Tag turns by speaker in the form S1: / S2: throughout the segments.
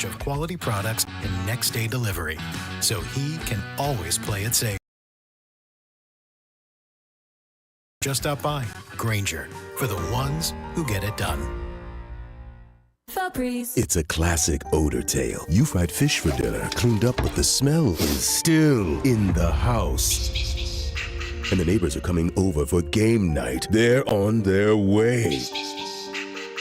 S1: of quality products and next-day delivery, so he can always play it safe. Just stop by. Grainger, for the ones who get it done.
S2: Febreze.
S3: It's a classic odor tale. You fried fish for dinner, cleaned up, but the smell is still in the house. And the neighbors are coming over for game night. They're on their way.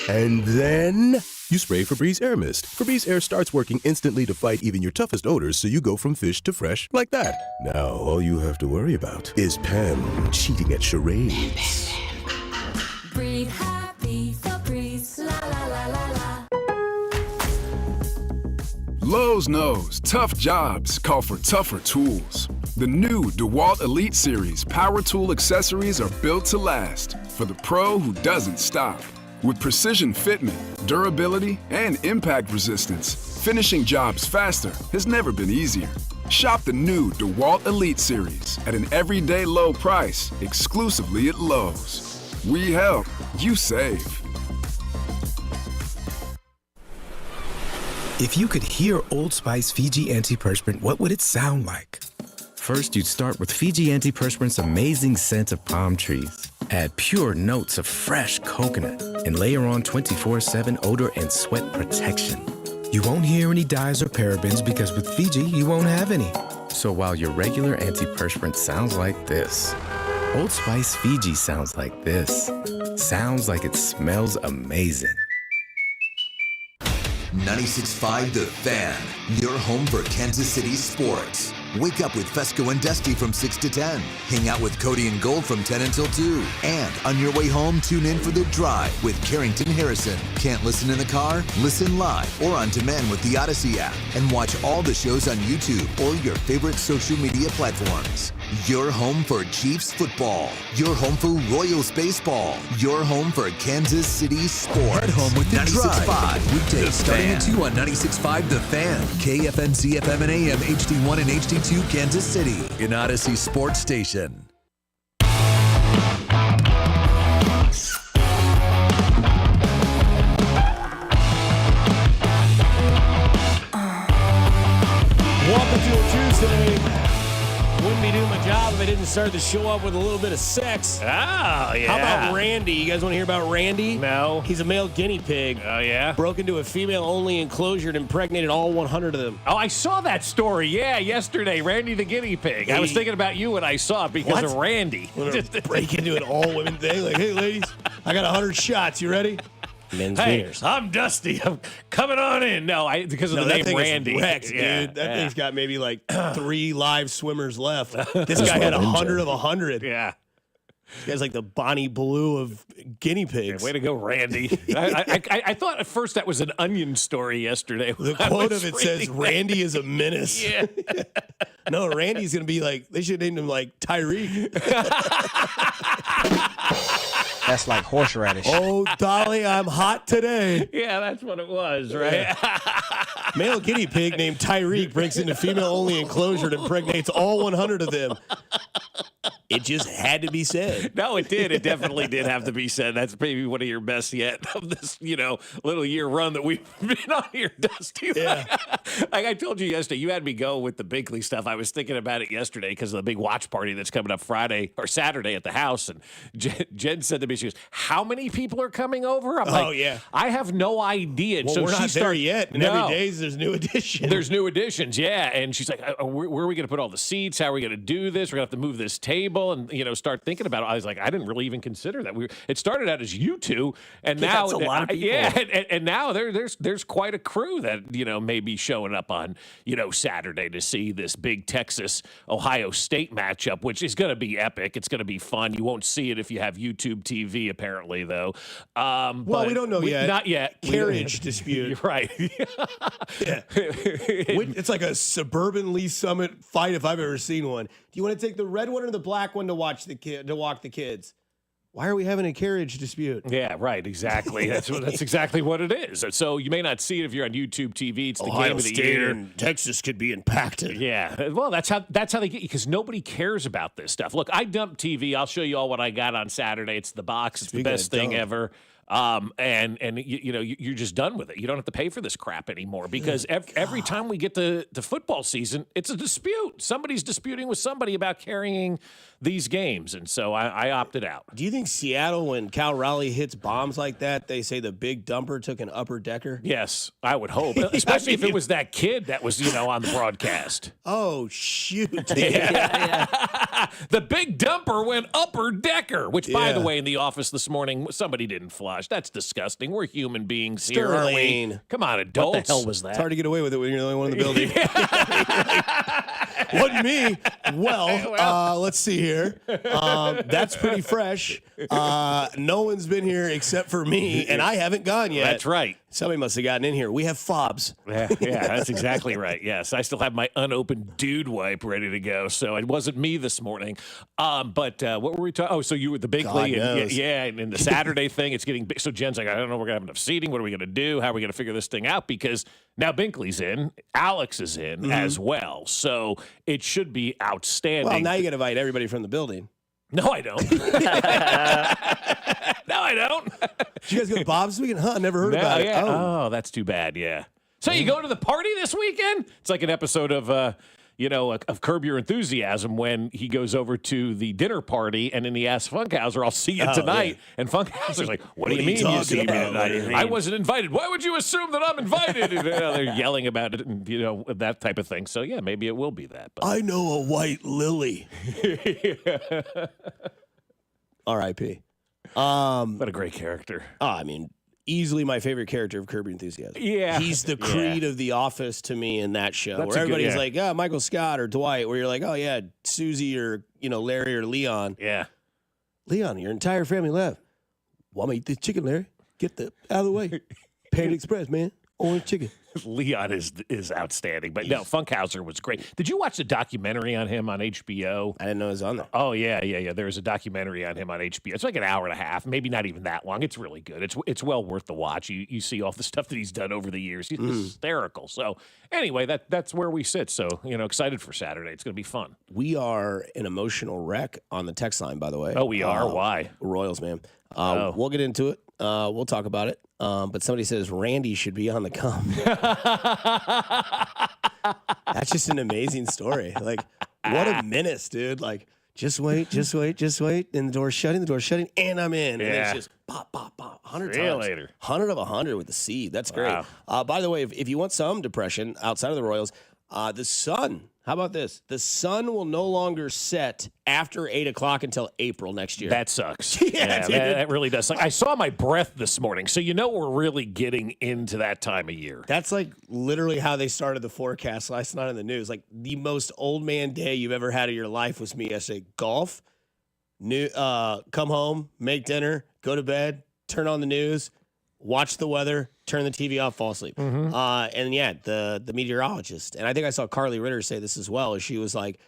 S3: And then you spray Febreze Air Mist. Febreze Air starts working instantly to fight even your toughest odors, so you go from fish to fresh like that. Now, all you have to worry about is Pam cheating at charades.
S2: Breathe happy, Febreze. La la la la la.
S4: Lowe's knows tough jobs call for tougher tools. The new DeWalt Elite Series power tool accessories are built to last for the pro who doesn't stop. With precision fitment, durability, and impact resistance, finishing jobs faster has never been easier. Shop the new DeWalt Elite Series at an everyday low price exclusively at Lowe's. We help, you save.
S5: If you could hear Old Spice Fiji Antiperspirant, what would it sound like? First, you'd start with Fiji Antiperspirant's amazing scent of palm trees. Add pure notes of fresh coconut and layer on 24/7 odor and sweat protection. You won't hear any dyes or parabens because with Fiji, you won't have any. So while your regular antiperspirant sounds like this, Old Spice Fiji sounds like this. Sounds like it smells amazing.
S6: 96.5 The Fan, your home for Kansas City sports. Wake up with Fescoe and Dusty from 6 to 10. Hang out with Cody and Gold from 10 until 2. And on your way home, tune in for The Drive with Carrington Harrison. Can't listen in the car? Listen live or on demand with the Odyssey app. And watch all the shows on YouTube or your favorite social media platforms. Your home for Chiefs football. Your home for Royals baseball. Your home for Kansas City sports. Head home with The 96.5. Weekdays starting at 2 on 96.5 The Fan. KFNC FM and AM HD1 and HD2 Kansas City. An Odyssey sports station.
S7: Welcome to a Tuesday. Wouldn't be doing my job if I didn't start the show up with a little bit of sex.
S8: Oh, yeah.
S7: How about Randy? You guys want to hear about Randy?
S8: No.
S7: He's a male guinea pig.
S8: Oh, yeah?
S7: Broke into a female-only enclosure and impregnated all 100 of them.
S8: Oh, I saw that story. Yeah, yesterday. Randy the guinea pig. I was thinking about you when I saw it because of Randy.
S7: Break into an all-women thing. Like, hey, ladies, I got 100 shots. You ready? Men's
S8: Hey,
S7: wieners.
S8: I'm Dusty. I'm coming on in. No, because of the
S7: that
S8: name
S7: thing
S8: Randy.
S7: is wrecked,
S8: Yeah,
S7: dude. That
S8: yeah.
S7: thing's got maybe like 3 live swimmers left. This guy had 100 of 100.
S8: Yeah.
S7: This guy's like the Bonnie Blue of guinea pigs.
S8: Way to go, Randy. I thought at first that was an Onion story yesterday.
S7: The quote of it says, Randy is a menace.
S8: Yeah.
S7: No, Randy's going to be like, they should name him like Tyreek.
S9: That's like horseradish.
S7: Oh, Dolly, I'm hot today.
S8: Yeah, that's what it was, right?
S7: Male guinea pig named Tyreek breaks into female-only enclosure and impregnates all 100 of them. It just had to be said.
S8: No, it did. It definitely did have to be said. That's maybe one of your best yet of this, little year run that we've been on here, Dusty.
S7: Yeah.
S8: Like I told you yesterday, you had me go with the Binkley stuff. I was thinking about it yesterday because of the big watch party that's coming up Friday or Saturday at the house. And Jen said to me, she goes, how many people are coming over? I'm like,
S7: yeah.
S8: I have no idea.
S7: Well,
S8: so
S7: we're not there yet. And
S8: No.
S7: every day there's new additions.
S8: There's new additions, yeah. And she's like, where are we going to put all the seats? How are we going to do this? We're going to have to move this table and, start thinking about it. I was like, I didn't really even consider that. It started out as you two, and
S7: Yeah,
S8: now
S7: that's a lot of people.
S8: Yeah, and now there's quite a crew that may be showing up on Saturday to see this big Texas Ohio State matchup, which is going to be epic. It's going to be fun. You won't see it if you have YouTube TV, apparently, though.
S7: Well, we don't know yet.
S8: Not yet.
S7: Carriage dispute.
S8: You're right.
S7: Yeah. It's like a suburban Lee Summit fight if I've ever seen one. Do you want to take the red one or the black one to walk the kids? Why are we having a carriage dispute?
S8: Yeah, right. Exactly. That's exactly what it is. So you may not see it if you're on YouTube TV. It's the game of the year.
S7: And Texas could be impacted.
S8: Yeah. Well, that's how they get you because nobody cares about this stuff. Look, I dumped TV. I'll show you all what I got on Saturday. It's the box. It's the best thing ever. And you're just done with it. You don't have to pay for this crap anymore because every time we get to football season, it's a dispute. Somebody's disputing with somebody about carrying these games, and so I opted out.
S7: Do you think Seattle, when Cal Raleigh hits bombs like that, they say the big dumper took an upper decker?
S8: Yes, I would hope, especially if it was that kid that was on the broadcast.
S7: Oh shoot!
S8: The big dumper went upper decker, which, by the way, in the office this morning, somebody didn't flush. That's disgusting. We're human beings here, aren't we? Come on, adults.
S5: What the hell was that?
S7: It's hard to get away with it when you're the only one in the building. Wasn't me. Well, let's see here. That's pretty fresh. No one's been here except for me, and I haven't gone yet.
S8: That's right.
S7: Somebody must have gotten in here. We have fobs.
S8: Yeah, that's exactly right. Yes, I still have my unopened dude wipe ready to go, so it wasn't me this morning. But what were we talking? Oh, so you were the Binkley, and the Saturday thing. It's getting big. So Jen's like, I don't know, we're gonna have enough seating. What are we gonna do? How are we gonna figure this thing out? Because now Binkley's in, Alex is in as well, so it should be outstanding.
S7: Well, now you got to invite everybody from the building.
S8: No, I don't. No, I don't.
S7: Did you guys go to Bob's weekend? Huh? I never heard about it.
S8: Oh, that's too bad. Yeah. So you go to the party this weekend? It's like an episode of of Curb Your Enthusiasm when he goes over to the dinner party and then he asks Funkhauser, I'll see you tonight. Yeah. And Funkhauser's like, what do you mean you see me tonight? I wasn't invited. Why would you assume that I'm invited? And, they're yelling about it and, that type of thing. So, yeah, maybe it will be that. But.
S7: I know a white lily. R.I.P.
S8: What a great character.
S7: I mean, easily my favorite character of Curb Your Enthusiasm.
S8: Yeah.
S7: He's the Creed of The Office to me in that show. Where everybody's like, Michael Scott or Dwight, where you're like, oh, yeah, Susie or, Larry or Leon.
S8: Yeah.
S7: Leon, your entire family left. Well, I'm going to eat this chicken, Larry. Get out of the way. Panda Express, man. Orange chicken.
S8: Leon is outstanding. But no, Funkhauser was great. Did you watch the documentary on him on HBO?
S7: I didn't know it was on there.
S8: Oh, yeah. There's a documentary on him on HBO. It's like an hour and a half, maybe not even that long. It's really good. It's well worth the watch. You see all the stuff that he's done over the years. He's hysterical. So anyway, that's where we sit. So, excited for Saturday. It's going to be fun.
S7: We are an emotional wreck on the text line, by the way.
S8: Oh, we are? Why?
S7: Royals, man. We'll get into it. We'll talk about it. But somebody says Randy should be on the come. That's just an amazing story. Like, what a menace, dude. Like, just wait. And the door's shutting, and I'm in. And it's just pop, 100 times.
S8: Later.
S7: 100 of 100 with the seed. That's great. By the way, if you want some depression outside of the Royals, the sun. How about this? The sun will no longer set after 8 o'clock until April next year.
S8: That sucks. Yeah, that really does suck. I saw my breath this morning, so we're really getting into that time of year.
S7: That's like literally how they started the forecast last night on the news. Like the most old man day you've ever had of your life was me yesterday. Golf, come home, make dinner, go to bed, turn on the news, watch the weather, turn the TV off, fall asleep. The meteorologist, and I think I saw Carly Ritter say this as well, as she was like,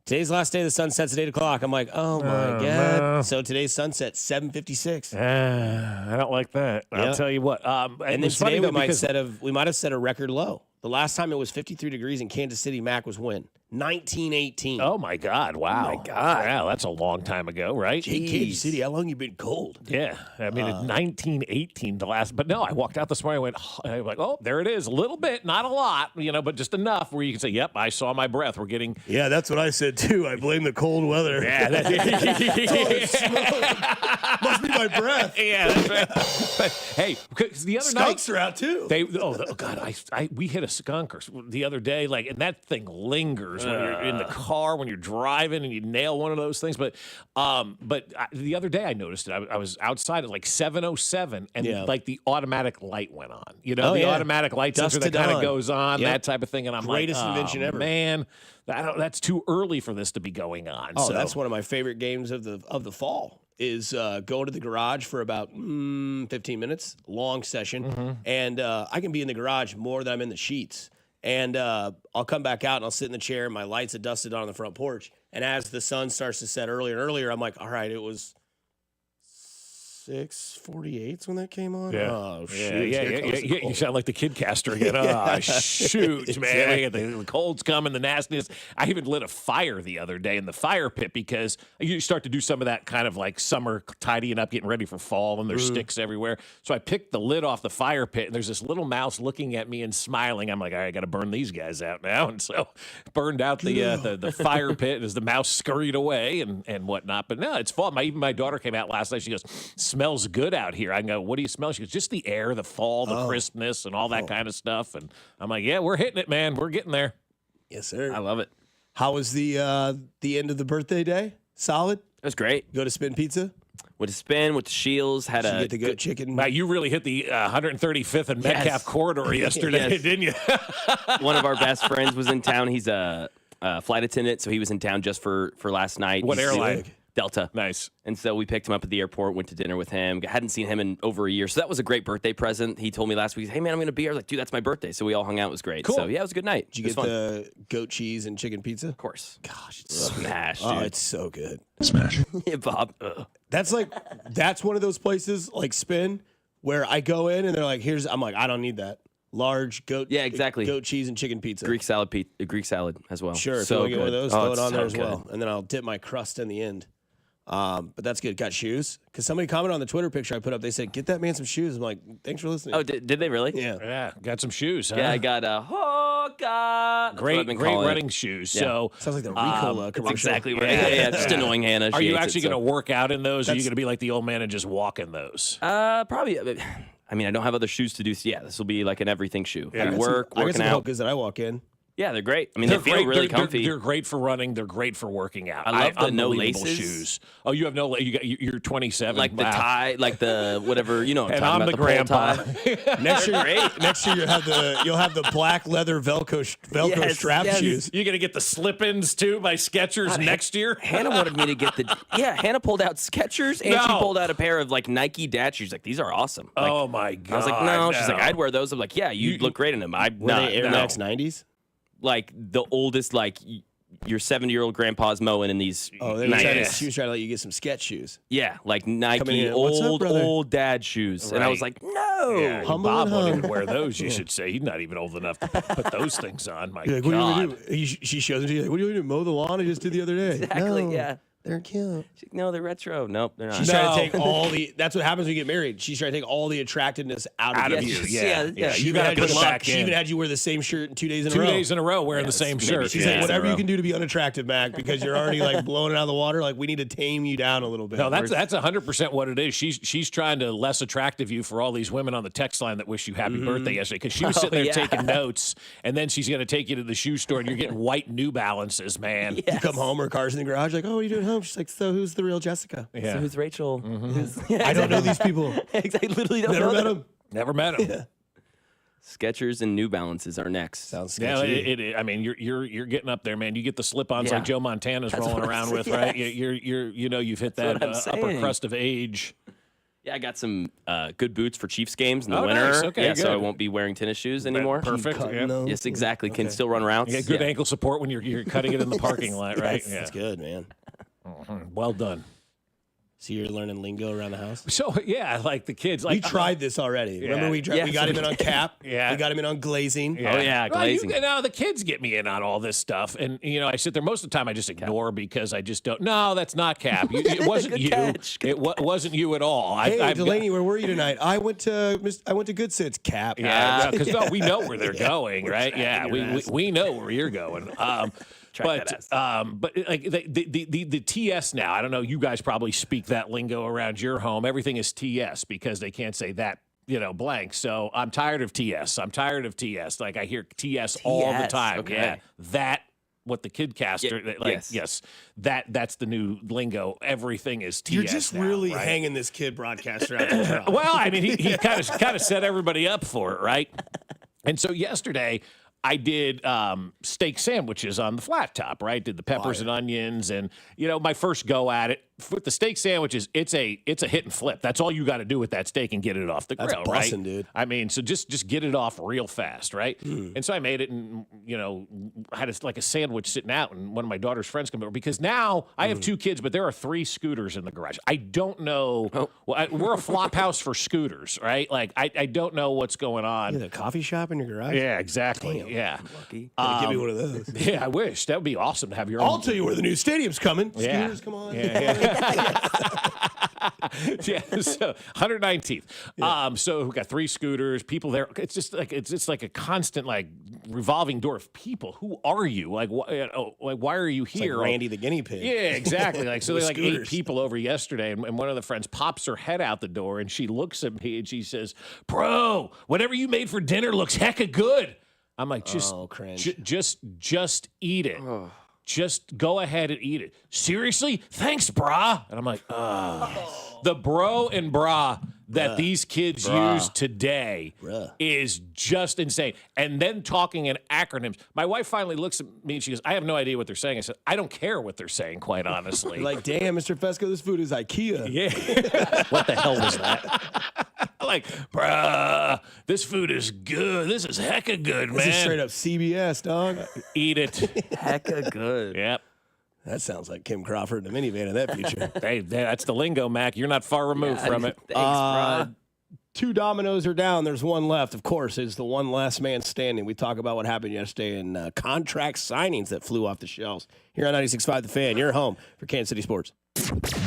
S7: today's last day, the sun sets at 8 o'clock. I'm like, oh my God. No. So today's sunset, 7:56.
S8: I don't like that. Yep. I'll tell you what.
S7: And then today we might have set a record low. The last time it was 53 degrees in Kansas City, Mac was when? 1918.
S8: Oh, my God. Wow.
S7: Oh, my God.
S8: Wow, that's a long time ago, right?
S7: Kansas City, how long you been cold?
S8: Yeah. I mean, 1918, the last. But no, I walked out this morning and went, oh, there it is. A little bit, not a lot, but just enough where you can say, yep, I saw my breath. We're getting.
S7: Yeah, that's what I said, too. I blame the cold weather.
S8: Yeah.
S7: Must be my breath.
S8: Yeah, that's right. But, hey, because the other night.
S7: Skunks are out, too.
S8: God, we hit a skunk the other day, and that thing lingers when you're in the car, when you're driving, and you nail one of those things. But the other day I noticed it. I was outside at like 7:07, and the automatic light went on. Automatic light sensor that kind of goes on, that type of thing. And I'm
S7: greatest invention ever,
S8: man. That's too early for this to be going on.
S7: Oh, so. That's one of my favorite games of the fall. Is go to the garage for about 15 minutes, long session, and I can be in the garage more than I'm in the sheets. And I'll come back out and I'll sit in the chair and my lights are dusted on the front porch. And as the sun starts to set earlier and earlier, I'm like, all right, it was 6:48 when that came on.
S8: Yeah.
S7: Oh
S8: Yeah,
S7: shoot!
S8: yeah. You sound like the kid caster again. Oh, shoot, man. The cold's coming, the nastiness. I even lit a fire the other day in the fire pit because you start to do some of that kind of like summer tidying up, getting ready for fall, and there's sticks everywhere. So I picked the lid off the fire pit, and there's this little mouse looking at me and smiling. I'm like, all right, I got to burn these guys out now. And so burned out the fire pit as the mouse scurried away and whatnot. But no, it's fall. Even my daughter came out last night. She goes, smells good out here. I go, what do you smell? She goes, just the air, the fall, the crispness, and all that kind of stuff. And I'm like, yeah, we're hitting it, man. We're getting there.
S7: Yes, sir.
S10: I love it.
S7: How was the end of the birthday day? Solid?
S10: It was great.
S7: Go to Spin Pizza?
S10: Went to Spin, went to Shields, had
S7: Did you
S10: a
S7: get the goat chicken?
S8: Wow, you really hit the 135th and Metcalf corridor yesterday,
S10: Yes.
S8: didn't you?
S10: one of our best friends was in town. He's a flight attendant, so he was in town just for last night.
S8: What
S10: He's
S8: airline?
S10: Delta.
S8: Nice.
S10: And so we picked him up at the airport, went to dinner with him. Hadn't seen him in over a year. So that was a great birthday present. He told me last week, hey, man, I'm going to be here. I was like, dude, that's my birthday. So we all hung out. It was great.
S8: Cool.
S10: So, yeah, it was a good night.
S7: Did you
S10: It was
S7: get
S10: fun.
S7: the goat cheese and chicken pizza?
S10: Of course.
S7: Gosh, it's so
S10: Smash,
S7: Oh,
S10: dude.
S7: it's so good.
S10: Yeah, Bob. Ugh.
S7: That's one of those places like Spin where I go in and they're like, I'm like, I don't need that. Large goat.
S10: Yeah, exactly.
S7: Goat cheese and chicken pizza.
S10: Greek salad as well.
S7: Sure. If
S10: So
S7: you want to get one of
S10: good.
S7: those,
S10: Oh,
S7: throw it
S10: it's
S7: on there
S10: so
S7: as
S10: good.
S7: well. And then I'll dip my crust in the end. But that's good. Got shoes? Because somebody commented on the Twitter picture I put up. They said, get that man some shoes. I'm like, thanks for listening.
S10: Oh, did they really?
S7: yeah.
S8: Yeah, got some shoes, huh?
S10: Yeah, I got a Hoka. That's what
S8: Great
S10: I've been calling it.
S8: running shoes.
S10: Yeah.
S8: So
S7: Sounds like the Ricola commercial.
S10: Exactly right. Yeah, just annoying Hannah.
S8: are
S10: She
S8: you
S10: hates
S8: actually
S10: it,
S8: going to
S10: so.
S8: work out in those? Or are you going to be like the old man and just walk in those?
S10: Probably. I mean, I don't have other shoes to do. So yeah, this will be like an everything shoe.
S8: Yeah.
S10: Like work,
S7: I got
S10: working
S7: some
S10: out.
S7: Hokas that I walk in.
S10: Yeah, they're great. I mean, they feel really comfy.
S8: They're great for running. They're great for working out.
S10: I love the no
S8: unbelievable
S10: laces.
S8: shoes. Oh, you have no. You're 27.
S10: Like the
S8: Wow.
S10: tie, like the whatever, you know what I'm
S8: And
S10: talking
S8: I'm
S10: about,
S8: the
S10: pole
S8: grandpa.
S10: tie.
S7: Next year you'll have the black leather Velcro
S10: Yes,
S7: strap
S10: yes.
S7: shoes.
S8: You're gonna get the slip-ins too by Skechers next year.
S10: Hannah wanted me to get Hannah pulled out Skechers and she
S8: No.
S10: pulled out a pair of like Nike dad shoes. Like, these are awesome. Like,
S8: Oh my god!
S10: I was like, no. She's like,
S8: no.
S10: I'd wear those. I'm like, yeah, you look great in them.
S7: Were they Air Max 90s?
S10: Like the oldest, like your 70-year-old grandpa's mowing in these.
S7: Oh, they were she was trying to let you get some sketch shoes.
S10: Yeah, like
S7: Coming
S10: Nike
S7: in, "What's up,
S10: old
S7: brother?"
S10: dad shoes, and I was
S8: Right.
S10: like, no.
S8: Yeah,
S7: Humble
S8: Bob
S7: and
S8: won't
S7: hung.
S8: even wear those. You should say he's not even old enough to put those things on. My
S7: You're like, what
S8: God.
S7: do you want to do? She shows it to you. Like, what do you want to do? Mow the lawn I just did the other day?
S10: Exactly.
S7: No,
S10: Yeah.
S7: they're cute.
S10: She's like, no, they're retro. Nope, they're not.
S7: She's trying to take all the. That's what happens when you get married. She's trying to take all the attractiveness out of you.
S8: Yeah.
S7: She
S8: You
S7: even
S8: gotta
S7: had you
S8: put it
S7: look-
S8: back
S7: She
S8: in.
S7: even had you wear the same shirt 2 days in a
S8: 2
S7: row.
S8: days in a row wearing the same shirt.
S7: She's like, whatever you can do to be unattractive, Mac, because you're already like blowing it out of the water. Like, we need to tame you down a little bit.
S8: No, that's 100% what it is. She's trying to less attractive you for all these women on the text line that wish you happy birthday yesterday because she was sitting there
S10: yeah.
S8: taking notes, and then she's going to take you to the shoe store and you're getting white New Balances, man.
S7: You come home, her car's in the garage. Like, oh, what are you doing home? She's like, so who's the real Jessica?
S8: Yeah.
S10: So who's Rachel?
S7: I don't know these people.
S10: Exactly. Literally don't
S7: Never
S10: know
S7: met
S10: them.
S7: them.
S8: Never met him.
S10: Skechers and New Balances are next.
S7: Sounds
S8: Yeah,
S7: sketchy.
S8: I mean, you're getting up there, man. You get the slip-ons
S10: Yeah.
S8: like Joe Montana's rolling
S10: what I'm
S8: around
S10: saying.
S8: with, right?
S10: Yes.
S8: You've hit
S10: That's
S8: that
S10: what I'm
S8: upper
S10: saying.
S8: crust of age.
S10: Yeah, I got some good boots for Chiefs games in the
S8: Oh,
S10: winter.
S8: nice. Okay,
S10: yeah, so I
S8: good.
S10: won't be wearing tennis shoes anymore.
S8: Perfect.
S7: Cutting
S8: Yeah.
S7: those.
S10: Yes, exactly. Can still run routes.
S8: You get good
S10: Yeah.
S8: ankle support when you're cutting it in the parking lot, right? Yeah.
S7: That's good, man.
S8: Well done.
S7: So you're learning lingo around the house?
S8: So yeah, like the kids.
S7: We
S8: Like
S7: tried this already. Remember we
S10: Yeah,
S7: got him in on cap.
S8: Yeah.
S7: We got him in on glazing.
S10: Oh, yeah,
S8: Well,
S10: glazing.
S8: the kids get me in on all this stuff, and I sit there most of the time. I just ignore because I just don't. No, that's not Cap. It wasn't
S10: Good
S8: you.
S10: catch.
S8: It wasn't you at all.
S7: Hey,
S8: I've
S7: Delaney, where were you tonight? I went to Good Sits. Cap.
S8: Yeah, because we know where they're going, right? Yeah, we know where you're going. But like the TS now, I don't know. You guys probably speak that lingo around your home. Everything is TS because they can't say that. Blank. So I'm tired of TS. Like I hear TS all the time.
S10: okay.
S8: Yeah, that what the kid caster.
S10: Yes.
S8: That's the new lingo. Everything is TS.
S7: You're just
S8: now,
S7: really
S8: right?
S7: hanging this kid broadcaster out to dry.
S8: Well, I mean, he kind of set everybody up for it, right? And so yesterday, I did steak sandwiches on the flat top, right? Did the peppers and onions, and my first go at it, with the steak sandwiches, it's a hit and flip. That's all you got to do with that steak and get it off the grill,
S7: That's
S8: right?
S7: bussin', dude.
S8: I mean, so just get it off real fast, right? And so I made it, and I had a sandwich sitting out, and one of my daughter's friends come over because now I have 2 kids, but there are 3 scooters in the garage. I don't know. Well, we're a flop house for scooters, right? Like I don't know what's going on.
S7: You have a coffee shop in your garage?
S8: Yeah, exactly.
S7: Damn,
S8: Yeah.
S10: Lucky.
S7: Give me one of those.
S8: Yeah, I wish. That would be awesome to have your
S7: I'll
S8: own.
S7: tell you where the new stadium's coming.
S8: Yeah.
S7: Scooters, come on.
S8: Yeah. Yeah, so 119th. So we got 3 scooters, people there. It's just like a constant revolving door of people. Who are you? Why are you
S7: It's
S8: here?
S7: like Randy the guinea pig.
S8: Yeah, exactly. So there's
S7: With
S8: 8
S7: scooters.
S8: people over yesterday, and one of the friends pops her head out the door, and she looks at me and she says, "Bro, whatever you made for dinner looks hecka good." I'm like,
S7: cringe.
S8: Just eat it. Just go ahead and eat it. Seriously? Thanks, brah. And I'm like, the bro and brah that these kids use today is just insane. And then talking in acronyms. My wife finally looks at me and she goes, I have no idea what they're saying. I said, I don't care what they're saying, quite honestly.
S7: You're like, damn, Mr. Fescoe, this food is IKEA.
S8: Yeah. What the hell was that? Like, bruh, this food is good. This is hecka good, man.
S7: This is straight up CBS, dog.
S8: Eat it.
S10: Hecka good.
S8: Yep.
S7: That sounds like Kim Crawford in a minivan in that future.
S8: Hey, that's the lingo, Mac. You're not far removed from it.
S10: Thanks, bro.
S7: 2 dominoes are down. There's 1 left. Of course, it's the one last man standing. We talk about what happened yesterday in contract signings that flew off the shelves. Here on 96.5 The Fan, your home for Kansas City sports.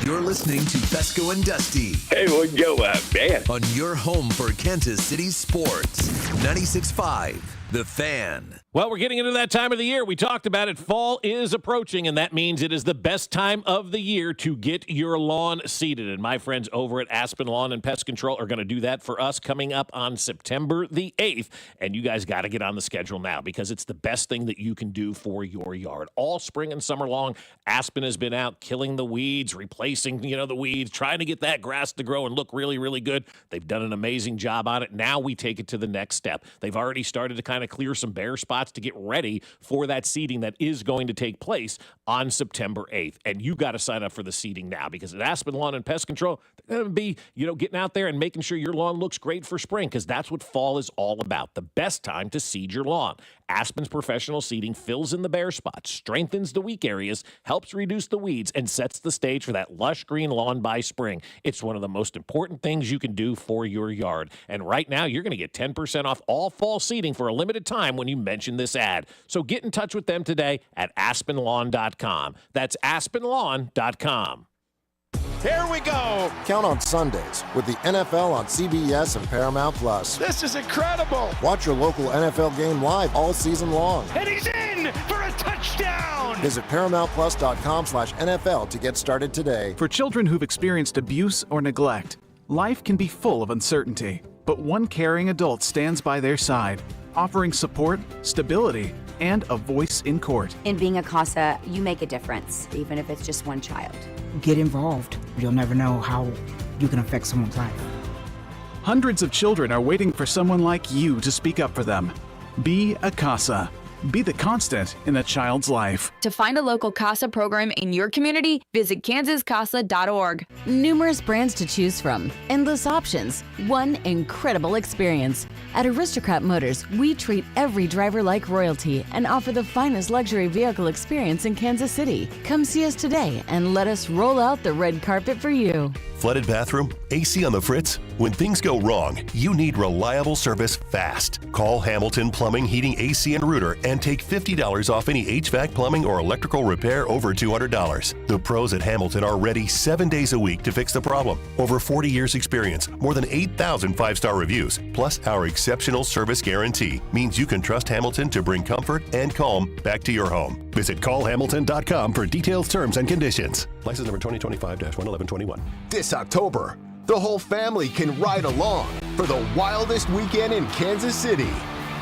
S6: You're listening to Fescoe and Dusty
S11: Hey, what go man?
S6: on your home for Kansas City sports. 96.5 The Fan.
S8: Well, we're getting into that time of the year. We talked about it. Fall is approaching, and that means it is the best time of the year to get your lawn seeded. And my friends over at Aspen Lawn and Pest Control are going to do that for us coming up on September the 8th. And you guys got to get on the schedule now because it's the best thing that you can do for your yard. All spring and summer long, Aspen has been out killing the weeds, replacing, the weeds, trying to get that grass to grow and look really, really good. They've done an amazing job on it. Now we take it to the next step. They've already started to kind of clear some bare spots to get ready for that seeding that is going to take place on September 8th. And you got to sign up for the seeding now because at Aspen Lawn and Pest Control, they're going to be, getting out there and making sure your lawn looks great for spring because that's what fall is all about. The best time to seed your lawn. Aspen's professional seeding fills in the bare spots, strengthens the weak areas, helps reduce the weeds, and sets the stage for that lush green lawn by spring. It's one of the most important things you can do for your yard. And right now, you're going to get 10% off all fall seeding for a limited time when you mention this ad. So get in touch with them today at aspenlawn.com. That's aspenlawn.com.
S12: Here we go.
S13: Count on Sundays with the NFL on CBS and Paramount Plus.
S12: This is incredible.
S13: Watch your local NFL game live all season long.
S12: And he's in for a touchdown.
S13: Visit ParamountPlus.com/NFL to get started today.
S14: For children who've experienced abuse or neglect, life can be full of uncertainty, but one caring adult stands by their side, offering support, stability, and a voice in court.
S15: In being a CASA, you make a difference, even if it's just one child.
S16: Get involved. You'll never know how you can affect someone's life.
S14: Hundreds of children are waiting for someone like you to speak up for them. Be a CASA. Be the constant in a child's life.
S17: To find a local CASA program in your community, visit kansascasa.org.
S18: Numerous brands to choose from, endless options, one incredible experience. At Aristocrat Motors, we treat every driver like royalty and offer the finest luxury vehicle experience in Kansas City. Come see us today and let us roll out the red carpet for you.
S19: Flooded bathroom? AC on the fritz? When things go wrong, you need reliable service fast. Call Hamilton Plumbing, Heating, AC, and Rooter and take $50 off any HVAC, plumbing, or electrical repair over $200. The pros at Hamilton are ready 7 days a week to fix the problem. Over 40 years experience, more than 8,000 five-star reviews, plus our exceptional service guarantee means you can trust Hamilton to bring comfort and calm back to your home. Visit callhamilton.com for details, terms, and conditions. License number 2025-11121.
S20: This October, the whole family can ride along for the wildest weekend in Kansas City.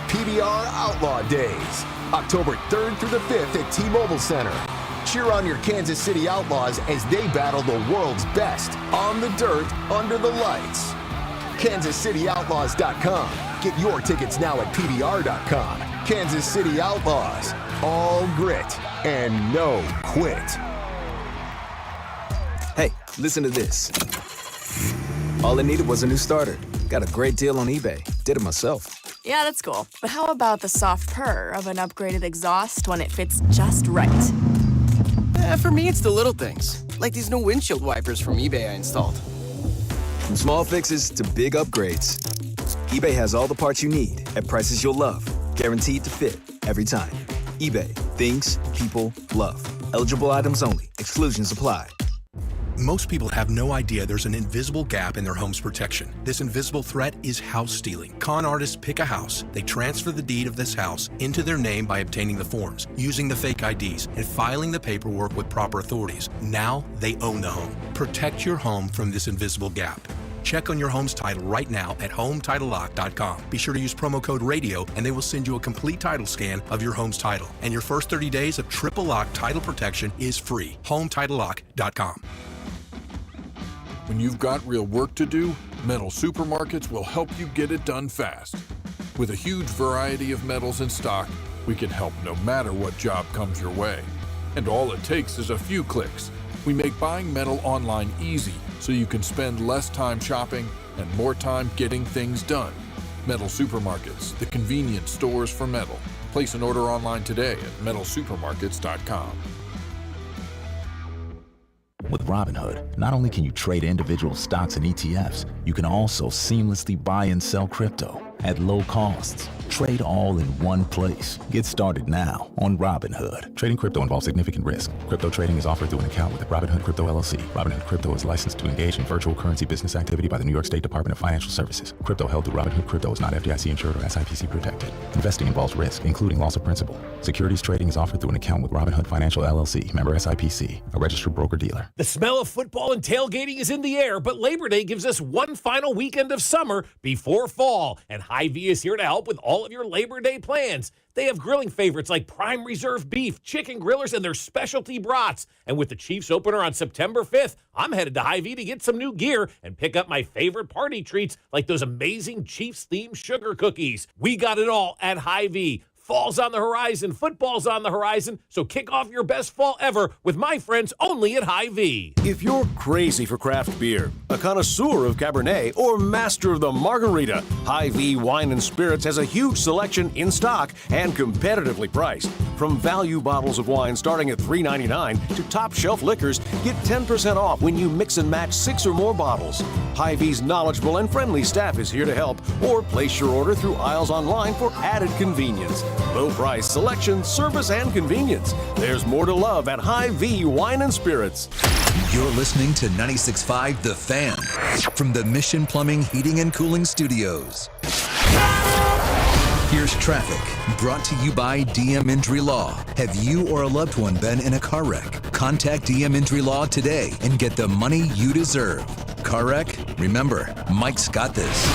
S20: PBR Outlaw Days, October 3rd through the 5th at T-Mobile Center. Cheer on your Kansas City Outlaws as they battle the world's best on the dirt, under the lights. KansasCityOutlaws.com. Get your tickets now at PBR.com. Kansas City Outlaws, all grit and no quit.
S21: Hey, Listen to this. All it needed was a new starter. Got a great deal on eBay. Did it myself.
S22: Yeah, that's cool. But how about the soft purr of an upgraded exhaust when it fits just right?
S23: For me, it's the little things, like these new windshield wipers from eBay I installed.
S21: From small fixes to big upgrades, eBay has all the parts you need at prices you'll love. Guaranteed to fit every time. eBay. Things people love. Eligible items only. Exclusions apply.
S24: Most people have no idea there's an invisible gap in their home's protection. This invisible threat is house stealing. Con artists pick a house, they transfer the deed of this house into their name by obtaining the forms, using the fake IDs, and filing the paperwork with proper authorities. Now they own the home. Protect your home from this invisible gap. Check on your home's title right now at HomeTitleLock.com. Be sure to use promo code RADIO and they will send you a complete title scan of your home's title. And your first 30 days of triple lock title protection is free. HomeTitleLock.com.
S25: When you've got real work to do, Metal Supermarkets will help you get it done fast. With a huge variety of metals in stock, we can help no matter what job comes your way. And all it takes is a few clicks. We make buying metal online easy so you can spend less time shopping and more time getting things done. Metal Supermarkets, the convenience stores for metal. Place an order online today at metalsupermarkets.com.
S26: With Robinhood, not only can you trade individual stocks and ETFs, you can also seamlessly buy and sell crypto at low costs. Trade all in one place. Get started now on Robinhood. Trading crypto involves significant risk. Crypto trading is offered through an account with Robinhood Crypto LLC. Robinhood Crypto is licensed to engage in virtual currency business activity by the New York State Department of Financial Services. Crypto held through Robinhood Crypto is not FDIC insured or SIPC protected. Investing involves risk, including loss of principal. Securities trading is offered through an account with Robinhood Financial LLC, member SIPC, a registered broker-dealer.
S8: The smell of football and tailgating is in the air, but Labor Day gives us one final weekend of summer before fall, and Hy-Vee is here to help with all of your Labor Day plans. They have grilling favorites like prime reserve beef, chicken grillers, and their specialty brats. And with the Chiefs opener on September 5th, I'm headed to Hy-Vee to get some new gear and pick up my favorite party treats like those amazing Chiefs-themed sugar cookies. We got it all at Hy-Vee. Fall's on the horizon, football's on the horizon, so kick off your best fall ever with my friends only at Hy-Vee.
S27: If you're crazy for craft beer, a connoisseur of Cabernet, or master of the margarita, Hy-Vee Wine and Spirits has a huge selection in stock and competitively priced. From value bottles of wine starting at $3.99 to top shelf liquors, get 10% off when you mix and match 6 or more bottles. Hy-Vee's knowledgeable and friendly staff is here to help, or place your order through aisles online for added convenience. Low price, selection, service, and convenience. There's more to love at Hy-Vee Wine and Spirits.
S6: You're listening to 96.5 The Fan from the Mission Plumbing, Heating, and Cooling Studios. Here's traffic, brought to you by DM Injury Law. Have you or a loved one been in a car wreck? Contact DM Injury Law today and get the money you deserve. Car wreck? Remember, Mike's got this.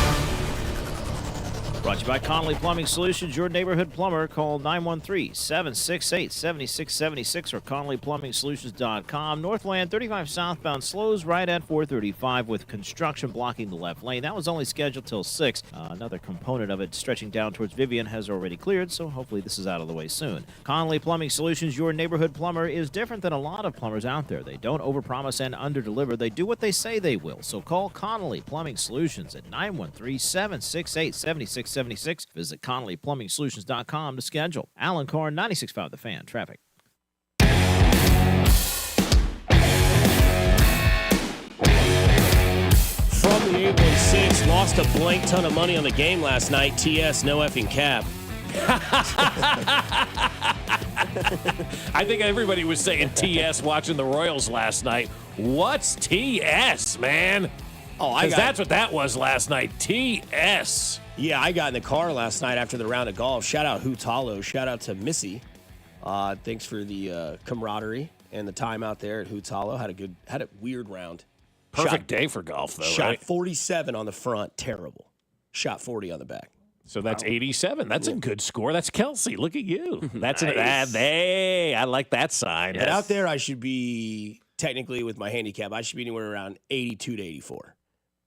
S28: Brought to you by Connolly Plumbing Solutions, your neighborhood plumber. Call 913-768-7676 or ConnollyPlumbingSolutions.com. Northland 35 southbound slows right at 435 with construction blocking the left lane. That was only scheduled till 6. Another component of it stretching down towards Vivian has already cleared, so hopefully this is out of the way soon. Connolly Plumbing Solutions, your neighborhood plumber, is different than a lot of plumbers out there. They don't overpromise and underdeliver. They do what they say they will. So call Connolly Plumbing Solutions at 913-768-7676. Visit ConnollyPlumbingSolutions.com to schedule. Alan Korn, 96.5 The Fan. Traffic.
S29: From the 816, lost a blank ton of money on the game last night. TS, no effing cap.
S8: I think everybody was saying TS watching the Royals last night. What's TS, man?
S7: Oh,
S8: Because that's what that was last night. TS.
S7: Yeah, I got in the car last night after the round of golf. Shout out Hootalo. Shout out to Missy. Thanks for the camaraderie and the time out there at Hootalo. Had a weird round.
S8: Perfect day for golf, though,
S7: Shot
S8: right?
S7: 47 on the front. Terrible. Shot 40 on the back.
S8: So that's 87. That's a good score. That's Kelsey. Look at you. That's
S7: Nice.
S8: I like that sign.
S7: And out there, I should be, technically with my handicap, I should be anywhere around 82 to 84.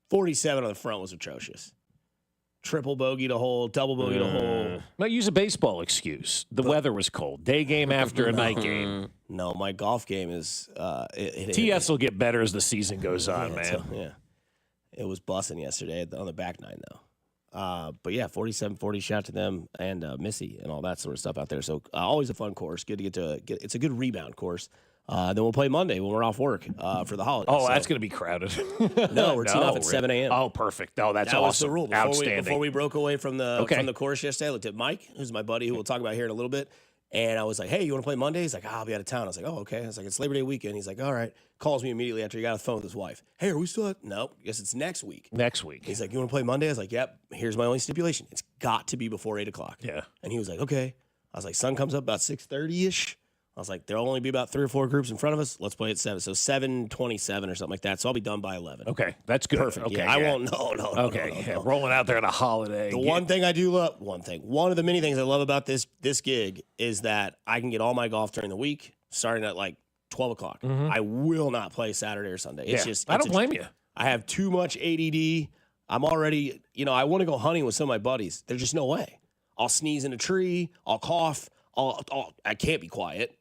S7: 47 on the front was atrocious. triple bogey to hole, double bogey to hole.
S8: Might use a baseball excuse. The weather was cold. Day game after a night game.
S7: No, my golf game is.
S8: TS will get better as the season goes on, man.
S7: Yeah. It was bussing yesterday on the back nine, though. But yeah, 47-40, shout out to them and Missy and all that sort of stuff out there. So always a fun course. Good to get it's a good rebound course. Then we'll play Monday when we're off work for the holidays.
S8: Oh, that's going to be crowded.
S7: No, we're teeing off at 7 a.m.
S8: Oh, perfect. Oh, that's
S7: that
S8: awesome.
S7: Was the rule. Before we broke away from the course yesterday, I looked at Mike, who's my buddy, who we'll talk about here in a little bit. And I was like, hey, you want to play Monday? He's like, I'll be out of town. I was like, oh, okay. I was like, it's Labor Day weekend. He's like, all right. Calls me immediately after he got off the phone with his wife. Hey, are we still at? Nope. Guess it's next week.
S8: Next week.
S7: He's like, you want to play Monday? I was like, yep. Here's my only stipulation. It's got to be before 8 o'clock.
S8: Yeah.
S7: And he was like, okay. I was like, sun comes up about 6:30-ish. I was like, there'll only be about 3 or 4 groups in front of us. Let's play at 7. So 7:27 or something like that. So I'll be done by 11.
S8: Okay, that's good.
S7: Perfect.
S8: Okay,
S7: yeah, I won't. No.
S8: Okay, yeah, rolling out there on a holiday.
S7: One thing I do love. One of the many things I love about this gig is that I can get all my golf during the week, starting at like 12 o'clock.
S8: Mm-hmm.
S7: I will not play Saturday or Sunday. It's just.
S8: I don't blame you.
S7: I have too much ADD. I'm already. I want to go hunting with some of my buddies. There's just no way. I'll sneeze in a tree. I'll cough. I can't be quiet.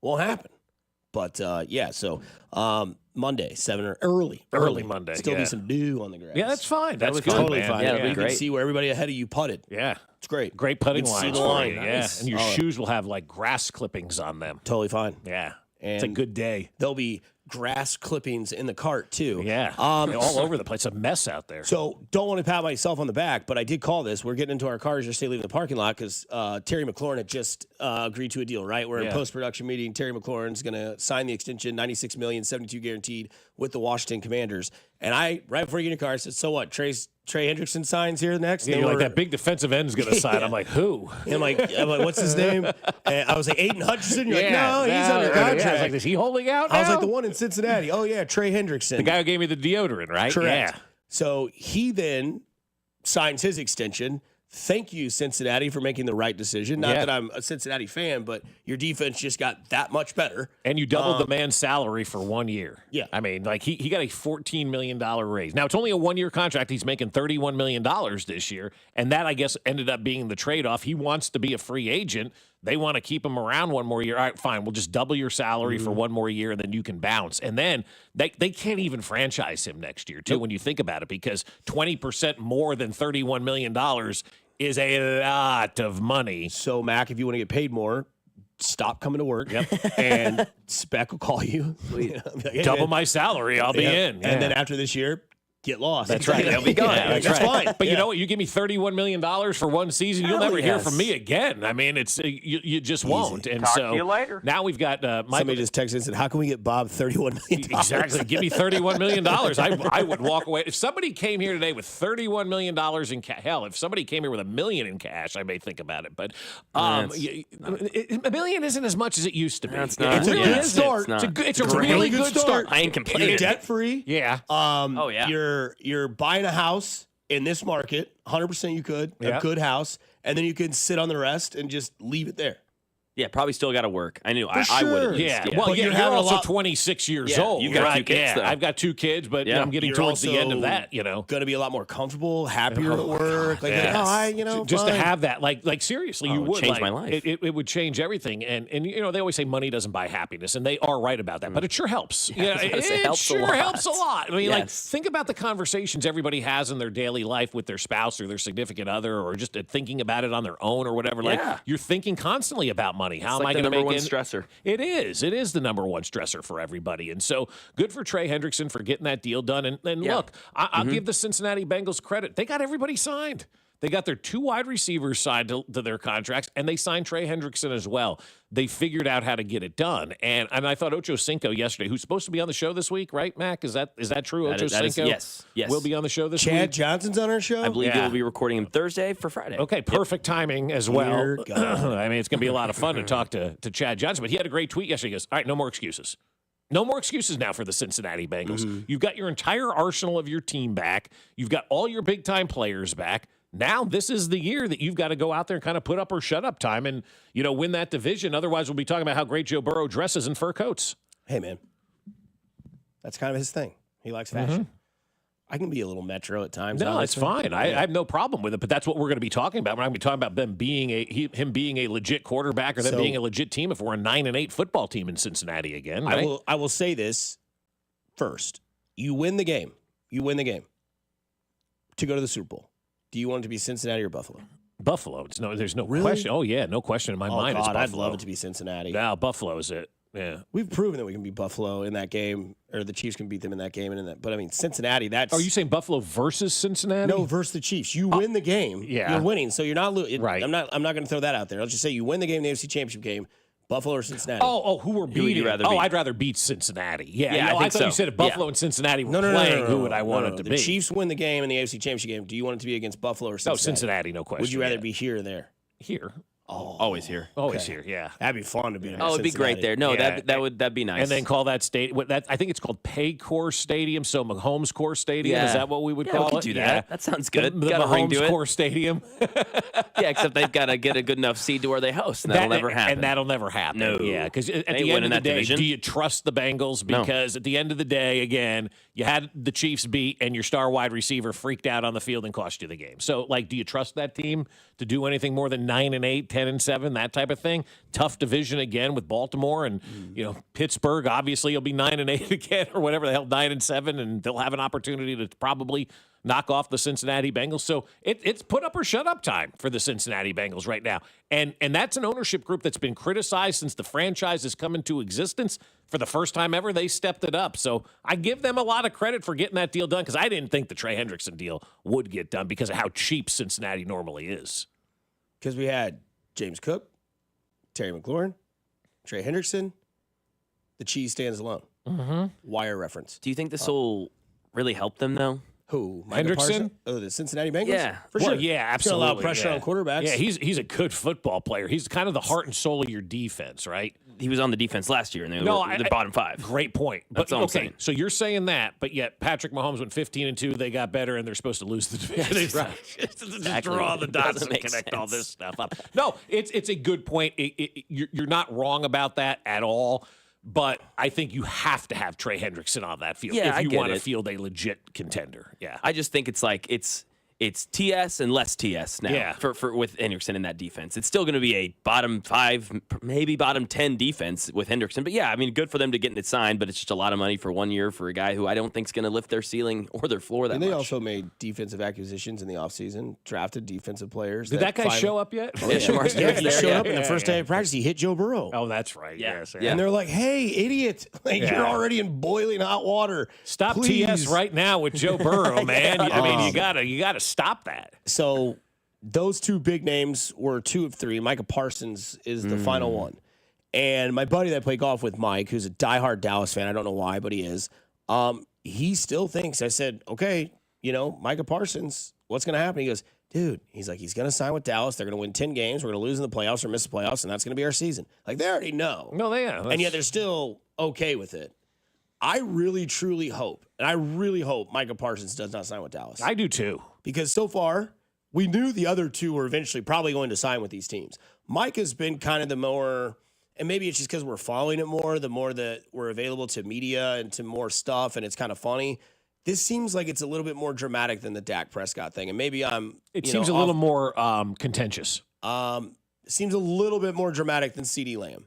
S7: Won't happen. But yeah, so Monday, 7 or early
S8: Monday.
S7: Still be some dew on the grass.
S8: Yeah, that's fine. That's good,
S7: totally
S8: man.
S7: fine.
S8: Yeah,
S7: You
S8: great.
S7: can see where everybody ahead of you putted.
S8: Yeah,
S7: it's great.
S8: Great putting
S7: You can see
S8: lines
S7: the
S8: for
S7: line.
S8: you. Yeah,
S7: Nice.
S8: and your shoes will have like grass clippings on them.
S7: Totally fine.
S8: Yeah,
S7: And
S8: it's a good day.
S7: There'll be grass clippings in the cart too.
S8: Yeah, all over the place. A mess out there.
S7: So don't want to pat myself on the back, but I did call this. We're getting into our cars yesterday, leaving the parking lot because Terry McLaurin had just agreed to a deal. Right, we're in post-production meeting. Terry McLaurin's going to sign the extension, $96 million, $72 guaranteed with the Washington Commanders. And I, right before you get in the car, I said, "So what? Trey Hendrickson signs here next."
S8: Yeah, you're like, that big defensive end's going to sign. I'm like, who?
S7: And I'm like, what's his name? And I was like, Aiden Hutchinson. You're like, no, he's under contract.
S8: Yeah. I was like, is he holding out now?
S7: I was like, the one in Cincinnati. Oh yeah, Trey Hendrickson,
S8: the guy who gave me the deodorant, right?
S7: Correct.
S8: Yeah.
S7: So he then signs his extension. Thank you, Cincinnati, for making the right decision. Not that I'm a Cincinnati fan, but your defense just got that much better.
S8: And you doubled the man's salary for 1 year.
S7: Yeah.
S8: I mean, like he got a $14 million raise. Now, it's only a 1-year contract. He's making $31 million this year. And that, I guess, ended up being the trade-off. He wants to be a free agent. They want to keep him around 1 more year. All right, fine. We'll just double your salary for 1 more year, and then you can bounce. And then they can't even franchise him next year, too, when you think about it, because 20% more than $31 million is a lot of money.
S7: So, Mac, if you want to get paid more, stop coming to work. And Spec will call you.
S8: Double my salary. I'll be in. Yeah.
S7: And then after this year, get lost.
S8: That's right.
S7: They'll be gone. That's fine.
S8: But you know what? You give me $31 million for 1 season, you'll never hear from me again. I mean, it's you just won't. And
S1: Talk
S8: so
S1: to you later.
S8: Now we've got
S7: somebody just texted and said, "How can we get Bob $31 million?"
S8: Exactly. Give me $31 million. I would walk away. If somebody came here today with $31 million in cash, hell, if somebody came here with $1 million in cash, I may think about it. But $1 million isn't as much as it used to be.
S1: It's not.
S7: It's a good start.
S8: It's a really good start.
S1: I ain't complaining.
S7: You're debt free.
S8: Yeah.
S1: Oh yeah.
S7: You're buying a house in this market. 100% you could a good house, and then you can sit on the rest and just leave it there.
S1: Yeah, probably still got to work. I knew. I
S7: sure.
S1: would at least.
S8: Yeah.
S1: Yeah.
S8: Well,
S7: But
S8: you're also 26 years old.
S1: You've got 2 kids, though.
S8: I've got 2 kids, but I'm getting
S7: You're
S8: towards the end of
S7: also
S8: that,
S7: going to be a lot more comfortable, happier at work.
S8: Just to have that, like seriously, you would
S1: change my life.
S8: It would change everything. And they always say money doesn't buy happiness, and they are right about that. But it sure helps. It helps a lot. I mean, think about the conversations everybody has in their daily life with their spouse or their significant other, or just thinking about it on their own or whatever. Like you're thinking constantly about money. How am I going to make
S1: one stressor?
S8: It is the number one stressor for everybody. And so good for Trey Hendrickson for getting that deal done. And look, I'll give the Cincinnati Bengals credit. They got everybody signed. They got their 2 wide receivers signed to their contracts, and they signed Trey Hendrickson as well. They figured out how to get it done. And I thought Ocho Cinco yesterday, who's supposed to be on the show this week, right, Mac? Is that true? Ocho Cinco?
S1: Yes.
S8: Will be on the show this week.
S7: Chad Johnson's on our show?
S1: I believe we'll be recording him Thursday for Friday.
S8: Okay, perfect timing as well. I mean, it's going to be a lot of fun to talk to Chad Johnson. But he had a great tweet yesterday. He goes, all right, no more excuses. No more excuses now for the Cincinnati Bengals. You've got your entire arsenal of your team back. You've got all your big-time players back. Now this is the year that you've got to go out there and kind of put up or shut up time and, win that division. Otherwise, we'll be talking about how great Joe Burrow dresses in fur coats.
S7: Hey, man. That's kind of his thing. He likes fashion. I can be a little metro at times.
S8: No, it's
S7: honestly.
S8: fine. I have no problem with it, but that's what we're going to be talking about. We're not going to be talking about them being him being a legit quarterback or them being a legit team if we're a 9-8 football team in Cincinnati again. Right?
S7: I will say this first. You win the game. You win the game to go to the Super Bowl. Do you want it to be Cincinnati or Buffalo?
S8: Buffalo. There's no
S7: Really?
S8: question. Oh, yeah, no question in my mind.
S7: God,
S8: It's
S7: I'd
S8: Buffalo.
S7: love it to be Cincinnati.
S8: No, Buffalo is it. Yeah.
S7: We've proven that we can beat Buffalo in that game, or the Chiefs can beat them in that game. And in that, but I mean, Cincinnati, that's.
S8: Are you saying Buffalo versus Cincinnati?
S7: No, versus the Chiefs. You win the game.
S8: Yeah.
S7: You're winning. So you're not losing.
S8: Right.
S7: I'm not going to throw that out there. I'll just say you win the game in the AFC Championship game, Buffalo or Cincinnati.
S8: Who we're beating?
S1: Who would you rather beat?
S8: I'd rather beat Cincinnati. Yeah,
S1: Yeah,
S8: no,
S1: I think
S8: thought
S1: so.
S8: you said if Buffalo
S1: Yeah.
S8: and Cincinnati were
S7: No,
S8: playing, who would I want it to
S7: the
S8: be?
S7: Chiefs win the game in the AFC Championship game. Do you want it to be against Buffalo or Cincinnati?
S8: No, Cincinnati, no question.
S7: Would you rather
S8: yeah.
S7: be here or there?
S8: Here?
S1: Always here.
S8: Always here, yeah.
S7: That'd be fun to be.
S1: Oh, it'd be great there. No,
S8: Yeah.
S1: that'd be nice.
S8: And then call that stadium. I think it's called Paycor Stadium. So Mahomes Core Stadium.
S1: Yeah.
S8: Is that what we would
S1: Yeah,
S8: call
S1: we could
S8: it?
S1: do that. That sounds good.
S8: The
S1: Got a ring
S8: Mahomes
S1: to it.
S8: Core Stadium.
S1: Yeah, except they've got to get a good enough seed to where they host, and that'll never happen.
S8: And that'll never happen.
S1: No.
S8: Yeah, because at
S1: They
S8: the
S1: win
S8: end
S1: in
S8: of the
S1: that
S8: day,
S1: division.
S8: do you trust the Bengals?
S1: No.
S8: Because at the end of the day, again, you had the Chiefs beat, and your star wide receiver freaked out on the field and cost you the game. So, do you trust that team to do anything more than 9-8, 10-7, that type of thing? Tough division again with Baltimore and Pittsburgh. Obviously, you'll be 9-8 again, or whatever the hell, 9-7, and they'll have an opportunity to probably knock off the Cincinnati Bengals. So it's put up or shut up time for the Cincinnati Bengals right now. And that's an ownership group that's been criticized since the franchise has come into existence. For the first time ever, they stepped it up. So I give them a lot of credit for getting that deal done, because I didn't think the Trey Hendrickson deal would get done because of how cheap Cincinnati normally is.
S7: Because we had James Cook, Terry McLaurin, Trey Hendrickson. The cheese stands alone.
S8: Mm-hmm.
S7: Wire reference.
S1: Do you think this will really help them, though?
S7: Who?
S8: Hendrickson?
S7: Parson? Oh, the Cincinnati Bengals?
S1: Yeah.
S7: For
S8: Well,
S7: sure.
S8: yeah,
S7: It's gonna
S8: absolutely.
S7: allow pressure
S8: yeah.
S7: on quarterbacks.
S8: Yeah, he's a good football player. He's kind of the heart and soul of your defense, right?
S1: He was on the defense last year, and they
S8: No,
S1: were the bottom five.
S8: Great point.
S1: That's
S8: But
S1: all I'm
S8: okay,
S1: saying.
S8: so you're saying that, but yet Patrick Mahomes went 15-2. They got better, and they're supposed to lose the division. Right? Just
S1: Exactly.
S8: draw the
S1: It
S8: dots
S1: doesn't
S8: and
S1: make
S8: connect all
S1: sense.
S8: this stuff up. No, it's a good point. You're not wrong about that at all. But I think you have to have Trey Hendrickson on that field
S1: Yeah,
S8: if
S1: I
S8: you
S1: get
S8: want to
S1: it.
S8: field a legit contender. Yeah.
S1: I just think it's TS and less TS now
S8: Yeah.
S1: for with Hendrickson in that defense. It's still going to be a bottom 5, maybe bottom 10 defense with Hendrickson. But yeah, I mean, good for them to get it signed, but it's just a lot of money for 1 year for a guy who I don't think is going to lift their ceiling or their floor that
S7: And they
S1: much.
S7: also made defensive acquisitions in the offseason, drafted defensive players.
S8: Did that guy show up yet?
S7: Oh, yeah,
S1: Shamar Stewart
S7: he
S1: there,
S7: showed
S1: yeah.
S7: up in the first day of practice. He hit Joe Burrow.
S8: Oh, that's right.
S1: Yeah.
S8: Yes.
S1: Yeah.
S7: And they're like, hey, idiot.
S8: Yeah.
S7: You're already in boiling hot water.
S8: Stop
S7: Please.
S8: TS right now with Joe Burrow, man. I mean,
S7: Yeah.
S8: you gotta stop that.
S7: So those two big names were 2 of 3. Micah Parsons is the final one. And my buddy that I play golf with, Mike, who's a diehard Dallas fan, I don't know why, but he is, he still thinks, I said, okay, Micah Parsons, what's going to happen? He goes, dude, he's going to sign with Dallas. They're going to win 10 games. We're going to lose in the playoffs or miss the playoffs, and that's going to be our season. Like, they already know.
S8: No, they are.
S7: And yet they're still okay with it. I really, truly hope, and I really hope Micah Parsons does not sign with Dallas.
S8: I do too.
S7: Because so far, we knew the other two were eventually probably going to sign with these teams. Mike has been kind of the more, and maybe it's just because we're following it more, the more that we're available to media and to more stuff, and it's kind of funny. This seems like it's a little bit more dramatic than the Dak Prescott thing, and maybe I'm.
S8: It seems a little more contentious.
S7: Seems a little bit more dramatic than CeeDee Lamb.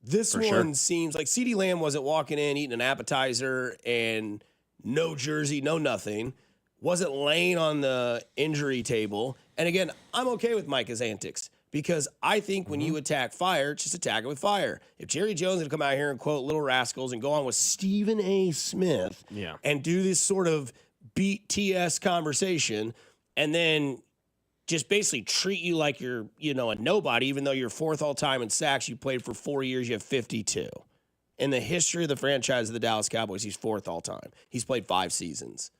S7: This one seems like CeeDee Lamb wasn't walking in, eating an appetizer, and no jersey, no nothing. Wasn't laying on the injury table. And again, I'm okay with Micah's antics because I think when you attack fire, just attack it with fire. If Jerry Jones had come out here and quote Little Rascals and go on with Stephen A. Smith and do this sort of beat TS conversation and then just basically treat you like you're, a nobody, even though you're 4th all time in sacks, you played for 4 years, you have 52. In the history of the franchise of the Dallas Cowboys, he's 4th all time. He's played 5 seasons.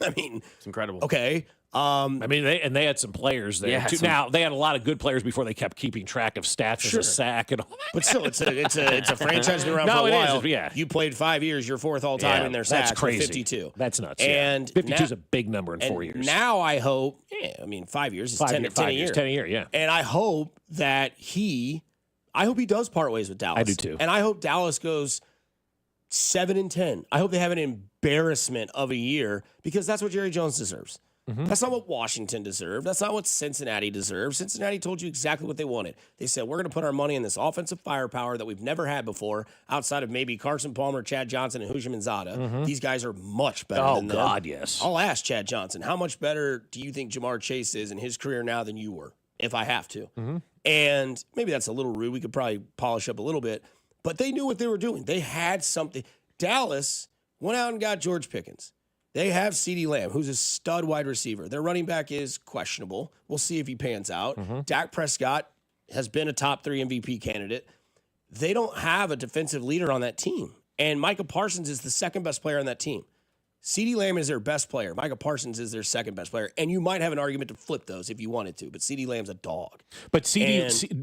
S7: I mean,
S1: It's incredible.
S7: okay.
S8: I mean, they had some players there too. Now they had a lot of good players before they kept keeping track of stats as a sack and all that.
S7: But still, it's a franchise been around
S8: No,
S7: for
S8: it
S7: a
S8: is,
S7: while.
S8: yeah.
S7: You played 5 years, you're 4th all time in their sacks.
S8: That's crazy.
S7: With 52.
S8: That's nuts.
S7: And
S8: 52 is a big number in 4
S7: and
S8: years.
S7: Now I hope, 5 years is 10 a year.
S8: 10 a year, yeah.
S7: And I hope that he does part ways with Dallas.
S8: I do too.
S7: And I hope Dallas goes, 7-10. I hope they have an embarrassment of a year because that's what Jerry Jones deserves. That's not what Washington deserved. That's not what Cincinnati deserved. Cincinnati told you exactly what they wanted. They said, we're going to put our money in this offensive firepower that we've never had before outside of maybe Carson Palmer, Chad Johnson, and Houshmandzadeh. These guys are much better than them.
S8: Oh, God, yes.
S7: I'll ask Chad Johnson, how much better do you think Jamar Chase is in his career now than you were, if I have to? And maybe that's a little rude. We could probably polish up a little bit. But they knew what they were doing. They had something. Dallas went out and got George Pickens. They have CeeDee Lamb, who's a stud wide receiver. Their running back is questionable. We'll see if he pans out. Dak Prescott has been a top 3 MVP candidate. They don't have a defensive leader on that team. And Micah Parsons is the second best player on that team. CeeDee Lamb is their best player. Micah Parsons is their second best player. And you might have an argument to flip those if you wanted to, but CeeDee Lamb's a dog.
S8: But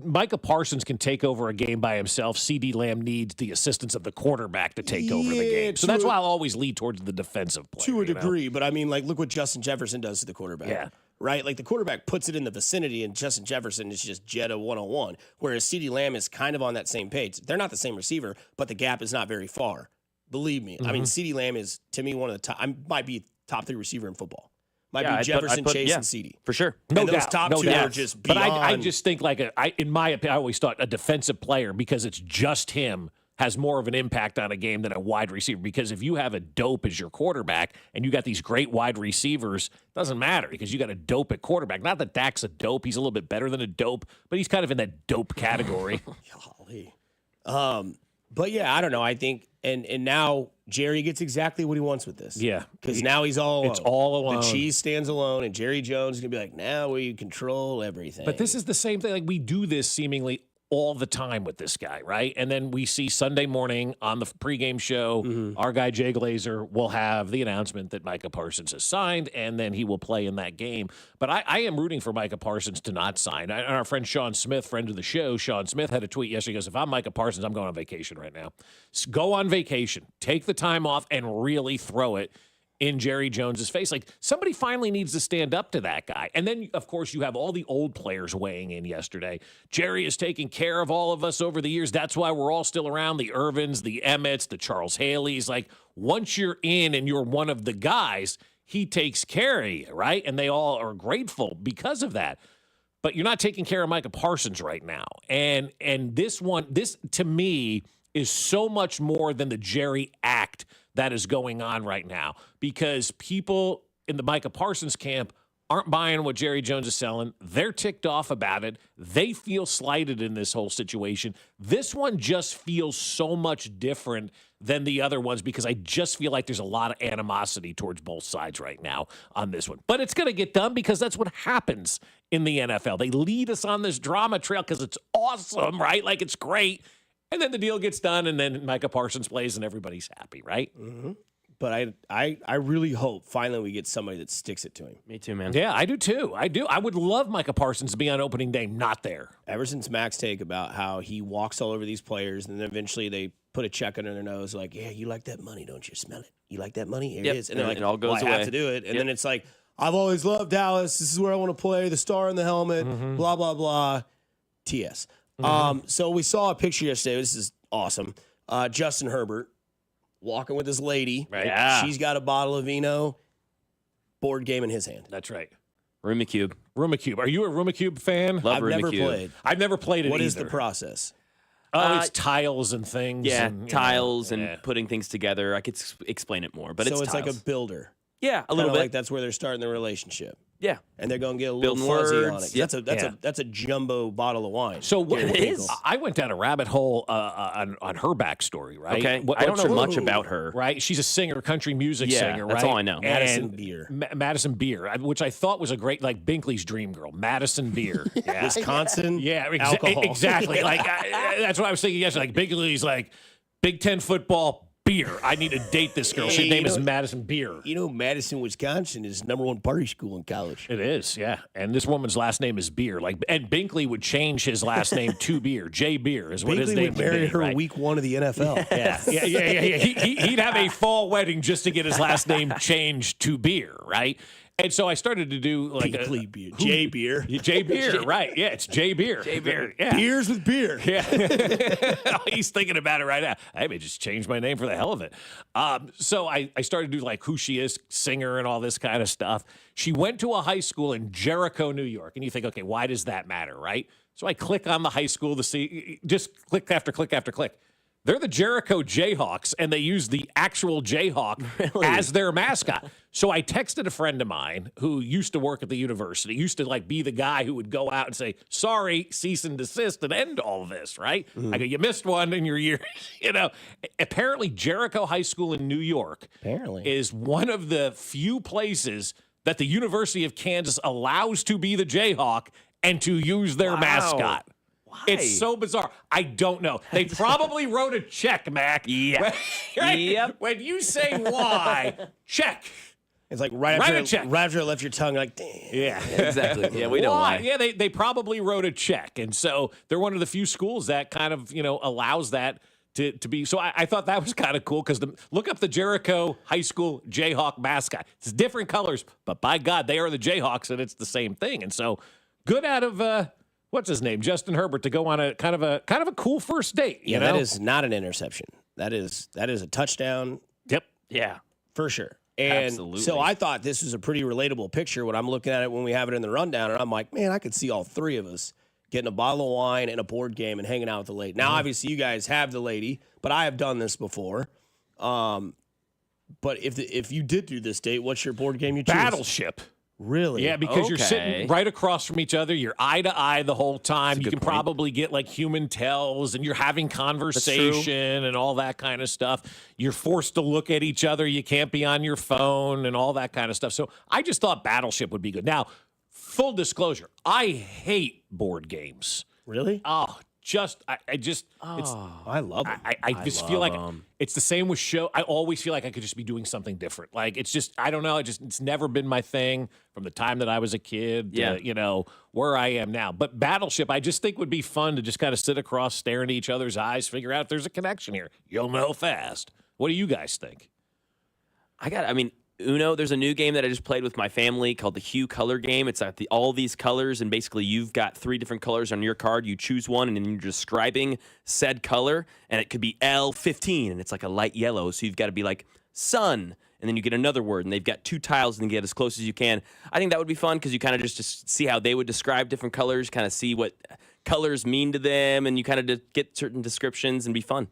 S8: Micah Parsons can take over a game by himself. CeeDee Lamb needs the assistance of the quarterback to take over the game. So that's why I'll always lead towards the defensive player.
S7: To a degree, but I mean, like, look what Justin Jefferson does to the quarterback.
S8: Yeah.
S7: Right? Like, the quarterback puts it in the vicinity, and Justin Jefferson is just Jetta 101, whereas CeeDee Lamb is kind of on that same page. They're not the same receiver, but the gap is not very far. Believe me. I mean, CeeDee Lamb is, to me, one of the top. I might be top 3 receiver in football. Might be Jefferson, Chase, and CeeDee.
S1: For sure.
S7: And those top two are just beyond.
S8: But I just think, like, in my opinion, I always thought a defensive player, because it's just him, has more of an impact on a game than a wide receiver. Because if you have a dope as your quarterback and you got these great wide receivers, doesn't matter because you got a dope at quarterback. Not that Dak's a dope. He's a little bit better than a dope, but he's kind of in that dope category.
S7: Golly. But yeah, I don't know. I think, and now Jerry gets exactly what he wants with this.
S8: Yeah.
S7: Because now he's all alone.
S8: It's all alone.
S7: The cheese stands alone, and Jerry Jones is going to be like, now we control everything.
S8: But this is the same thing. Like, we do this seemingly all the time with this guy, right? And then we see Sunday morning on the pregame show, our guy Jay Glazer will have the announcement that Micah Parsons has signed, and then he will play in that game. But I am rooting for Micah Parsons to not sign. And our friend Sean Smith, friend of the show, Sean Smith, had a tweet yesterday. He goes, if I'm Micah Parsons, I'm going on vacation right now. Go on vacation. Take the time off and really throw it in Jerry Jones's face. Like, somebody finally needs to stand up to that guy. And then, of course, you have all the old players weighing in yesterday. Jerry has taken care of all of us over the years. That's why we're all still around. The Irvins, the Emmets, the Charles Haleys. Like, once you're in and you're one of the guys, he takes care of you, right? And they all are grateful because of that. But you're not taking care of Micah Parsons right now. And this to me is so much more than the Jerry act that is going on right now, because people in the Micah Parsons camp aren't buying what Jerry Jones is selling. They're ticked off about it. They feel slighted in this whole situation. This one just feels so much different than the other ones because I just feel like there's a lot of animosity towards both sides right now on this one. But it's going to get done because that's what happens in the NFL. They lead us on this drama trail because it's awesome, right? Like, it's great. And then the deal gets done, and then Micah Parsons plays, and everybody's happy, right?
S7: But I really hope finally we get somebody that sticks it to him.
S1: Me too, man.
S8: Yeah, I do too. I do. I would love Micah Parsons to be on opening day, not there.
S7: Ever since Mac's take about how he walks all over these players, and then eventually they put a check under their nose, like, yeah, you like that money, don't you? Smell it. You like that money? Here it is. And they're like,
S1: it all goes
S7: I
S1: away.
S7: have to do it. And then it's like, I've always loved Dallas. This is where I want to play. The star in the helmet, blah, blah, blah. TS. So we saw a picture yesterday. This is awesome. Justin Herbert walking with his lady.
S8: Right. Yeah.
S7: She's got a bottle of vino. Board game in his hand.
S8: That's right.
S1: Rumacube.
S8: Rumacube. Are you a Rumacube fan?
S1: Love
S7: I've
S1: Rumacube.
S7: never played.
S8: I've never played it
S7: What
S8: either.
S7: is the process?
S8: Oh, it's tiles and things.
S1: Yeah,
S8: and,
S1: tiles and putting things together. I could explain it more, but
S7: so
S1: it's
S7: like a
S1: tiles.
S7: builder.
S1: Yeah, a little
S7: Kinda
S1: bit.
S7: like that's where they're starting their relationship.
S1: Yeah.
S7: And they're going to get a little
S1: Building
S7: fuzzy on
S1: words.
S7: it.
S1: Yep.
S7: That's a jumbo bottle of wine.
S8: So what
S7: Gary
S8: it is?
S7: Winkle.
S8: I went down a rabbit hole on her backstory, right?
S1: Okay.
S8: What-
S1: I don't
S8: what's
S1: know
S8: her-
S1: much about her.
S8: Right? She's a singer, country music
S1: Yeah,
S8: singer, right?
S1: that's all I know.
S7: Madison
S8: And
S7: Beer.
S8: Madison Beer, which I thought was a great, like, Binkley's dream girl. Madison Beer. Yeah.
S7: Wisconsin.
S8: Yeah,
S7: alcohol.
S8: exactly. Like, that's what I was thinking yesterday. Like, Binkley's like, Big Ten football, beer. I need to date this girl. Her
S7: Hey,
S8: name
S7: you
S8: is
S7: know-
S8: Madison Beer.
S7: You know, Madison, Wisconsin is #1 party school in college.
S8: It is, yeah. And this woman's last name is Beer. Like, and Binkley would change his last name to Beer. Jay Beer is what his
S7: Binkley
S8: name
S7: would marry
S8: be,
S7: her
S8: right?
S7: week 1 of the NFL.
S8: Yeah. He'd have a fall wedding just to get his last name changed to Beer, right? And so I started to do like
S7: beer. J beer.
S8: J beer, right. Yeah, it's J beer.
S1: J beer.
S8: Yeah.
S7: Beers with beer.
S8: Yeah. He's thinking about it right now. I may just change my name for the hell of it. So I started to do like who she is, singer and all this kind of stuff. She went to a high school in Jericho, New York. And you think, okay, why does that matter, right? So I click on the high school to see, just click after click after click. They're the Jericho Jayhawks, and they use the actual Jayhawk as their mascot. So I texted a friend of mine who used to work at the university, used to like be the guy who would go out and say, sorry, cease and desist and end all of this, right? I go, you missed one in your year. Apparently Jericho High School in New York is one of the few places that the University of Kansas allows to be the Jayhawk and to use their mascot. It's so bizarre. I don't know. They probably wrote a check, Mac.
S1: Yeah.
S8: Right?
S1: Yep.
S8: When you say why, check.
S7: It's like right after it left your tongue, like, damn.
S8: Yeah.
S1: Exactly. Yeah, we know why.
S8: Yeah, they probably wrote a check. And so they're one of the few schools that kind of, allows that to be. So I thought that was kind of cool because look up the Jericho High School Jayhawk mascot. It's different colors, but by God, they are the Jayhawks and it's the same thing. And so good out of what's his name? Justin Herbert to go on a kind of a cool first date. You know?
S7: That is not an interception. That is a touchdown.
S8: Yep.
S1: Yeah.
S7: For sure. And
S1: Absolutely.
S7: so I thought this was a pretty relatable picture when I'm looking at it when we have it in the rundown, and I'm like, man, I could see all three of us getting a bottle of wine and a board game and hanging out with the lady. Now, obviously, you guys have the lady, but I have done this before. But if you did do this date, what's your board game you choose?
S8: Battleship.
S7: Really?
S8: Yeah, because you're sitting right across from each other. You're eye to eye the whole time. You can probably get like human tells, and you're having conversation and all that kind of stuff. You're forced to look at each other. You can't be on your phone and all that kind of stuff. So I just thought Battleship would be good. Now, full disclosure, I hate board games.
S7: Really?
S8: Oh, I
S7: love them.
S8: I just feel like it's the same with show. I always feel like I could just be doing something different. Like it's just, I don't know. It's never been my thing from the time that I was a kid to, where I am now. But Battleship, I just think would be fun to just kind of sit across, stare into each other's eyes, figure out if there's a connection here. You'll know fast. What do you guys think?
S1: Uno, there's a new game that I just played with my family called the Hue Color Game. It's got all these colors, and basically you've got 3 different colors on your card. You choose one, and then you're describing said color, and it could be L15, and it's like a light yellow, so you've got to be like sun, and then you get another word, and they've got 2 tiles, and you get as close as you can. I think that would be fun because you kind of just see how they would describe different colors, kind of see what colors mean to them, and you kind of get certain descriptions and be fun.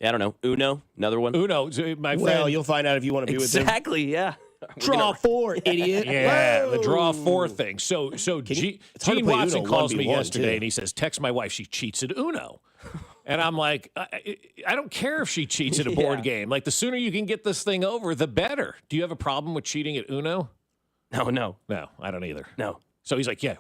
S1: I don't know. Uno, another one.
S8: Uno, my friend.
S7: Well, you'll find out if you want to be with them.
S1: Exactly, yeah.
S7: Draw 4, idiot.
S8: Yeah,
S7: Whoa.
S8: the draw 4 thing. So Gene Watson calls me yesterday, and he says, text my wife. She cheats at Uno. And I'm like, I don't care if she cheats at a board game. Like, the sooner you can get this thing over, the better. Do you have a problem with cheating at Uno?
S1: No,
S8: I don't either.
S1: No.
S8: So he's like, yeah,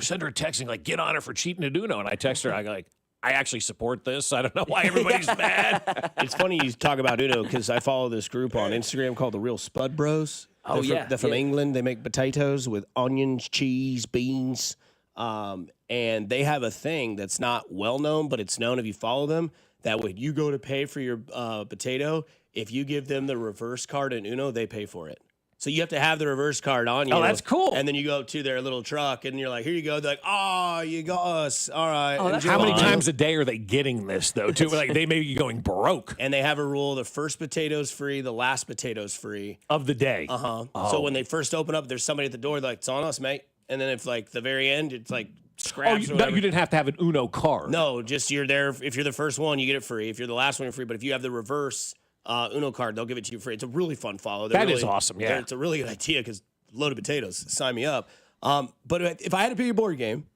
S8: send her a text and like, get on her for cheating at Uno. And I text her, I go like, I actually support this. I don't know why everybody's mad.
S7: It's funny you talk about Uno because I follow this group on Instagram called the Real Spud Bros. They're from England. They make potatoes with onions, cheese, beans, and they have a thing that's not well known, but it's known if you follow them. That when you go to pay for your potato, if you give them the reverse card in Uno, they pay for it. So you have to have the reverse card on you.
S8: Oh, that's cool.
S7: And then you go to their little truck, and you're like, here you go. They're like, oh, you got us. All right.
S8: Oh, how many times a day are they getting this, though, too? Like, they may be going broke.
S7: And they have a rule, the first potato's free, the last potato's free.
S8: Of the day.
S7: Uh-huh.
S8: Oh.
S7: So when they first open up, there's somebody at the door, they're like, it's on us, mate. And then if, like, the very end, it's like scraps
S8: you didn't have to have an Uno card.
S7: No, just you're there. If you're the first one, you get it free. If you're the last one, you're free. But if you have the reverse Uno card, they'll give it to you free. It's a really fun follow.
S8: That is awesome, yeah.
S7: It's a really good idea because loaded potatoes. Sign me up. But if I had to pick a board game,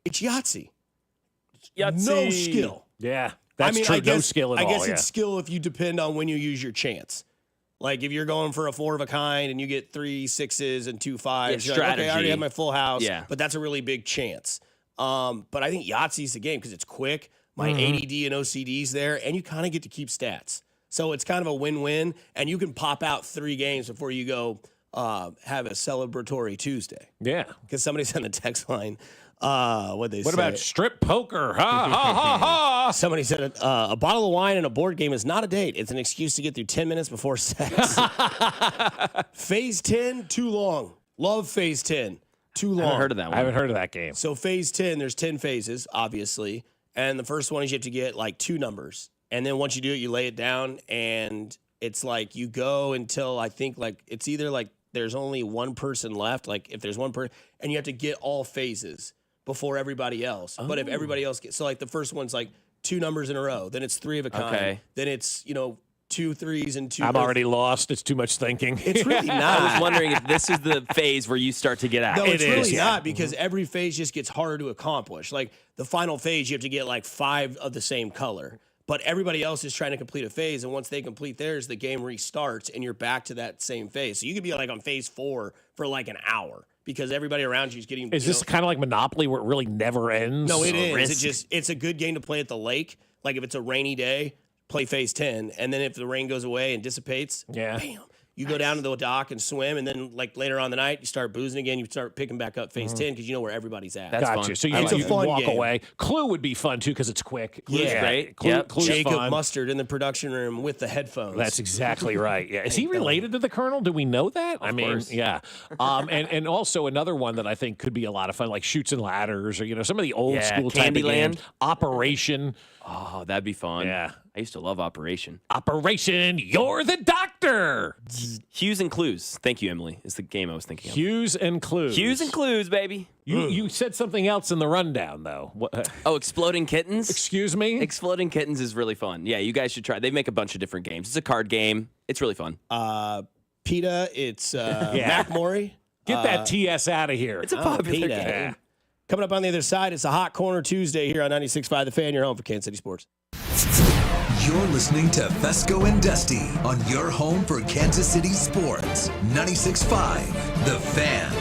S7: it's Yahtzee. No skill.
S8: Yeah, that's true. No skill at all.
S7: I guess it's skill if you depend on when you use your chance. Like if you're going for a 4 of a kind and you get 3 6s and 2 5s, you're like, okay, I already have my full house.
S1: Yeah.
S7: But that's a really big chance. But I think Yahtzee's the game because it's quick. My ADD and OCD's there, and you kind of get to keep stats. So it's kind of a win-win, and you can pop out 3 games before you go have a celebratory Tuesday.
S8: Yeah.
S7: Because somebody sent a text line. What
S8: about strip poker? Ha, ha, ha, ha.
S7: Somebody said a bottle of wine and a board game is not a date. It's an excuse to get through 10 minutes before sex. Phase 10, too long. Love Phase 10. Too long.
S1: I haven't heard of that one.
S8: I haven't heard of that game.
S7: So Phase 10, there's 10 phases, obviously. And the first one is you have to get like 2 numbers. And then once you do it, you lay it down. And it's like you go until I think like it's either like there's only one person left. Like if there's one person, and you have to get all phases before everybody else. Oh. But if everybody else gets, so like the first one's like 2 numbers in a row. Then it's 3 of a kind.
S1: Okay.
S7: Then it's, 2 3s and 2.
S8: I'm already lost. It's too much thinking.
S7: It's really not.
S1: I was wondering if this is the phase where you start to get out.
S7: No, it's really not because every phase just gets harder to accomplish. Like the final phase, you have to get like 5 of the same color. But everybody else is trying to complete a phase, and once they complete theirs, the game restarts, and you're back to that same phase. So you could be like on phase 4 for like an hour because everybody around you is getting.
S8: Is this kind of like Monopoly where it really never ends?
S7: No, it is. It's a good game to play at the lake. Like if it's a rainy day, play phase 10, and then if the rain goes away and dissipates, bam. You go down to the dock and swim, and then like later on in the night, you start boozing again. You start picking back up phase 10 because you know where everybody's at.
S1: That's
S8: gotcha.
S1: fun.
S8: So
S7: it's a fun
S8: walk
S7: game.
S8: away. Clue would be fun too because it's quick.
S1: Clue's great.
S8: Clue's
S7: Jacob
S8: fun.
S7: Mustard in the production room with the headphones.
S8: That's exactly right. Yeah, is he related to the Colonel? Do we know that?
S1: Of course.
S8: Yeah. And also another one that I think could be a lot of fun, like Chutes and Ladders, or some of the old school type of games.
S1: Candyland.
S8: Operation.
S1: Oh, that'd be fun.
S8: Yeah.
S1: I used to love Operation.
S8: Operation, you're the doctor.
S1: Hues and Clues. Thank you, Emily. Is the game I was thinking of.
S8: Hues and Clues.
S1: Hues and Clues, baby.
S8: You said something else in the rundown, though. What?
S1: Oh, Exploding Kittens?
S8: Excuse me?
S1: Exploding Kittens is really fun. Yeah, you guys should try. They make a bunch of different games. It's a card game. It's really fun.
S7: PETA, it's Mac Maury.
S8: Get that TS out of here.
S1: It's a popular
S7: PETA.
S1: game.
S8: Yeah.
S7: Coming up on the other side, it's a Hot Corner Tuesday here on 96.5 The Fan, your home for Kansas City Sports.
S6: You're listening to Fescoe and Dusty on your home for Kansas City sports. 96.5 The Fan.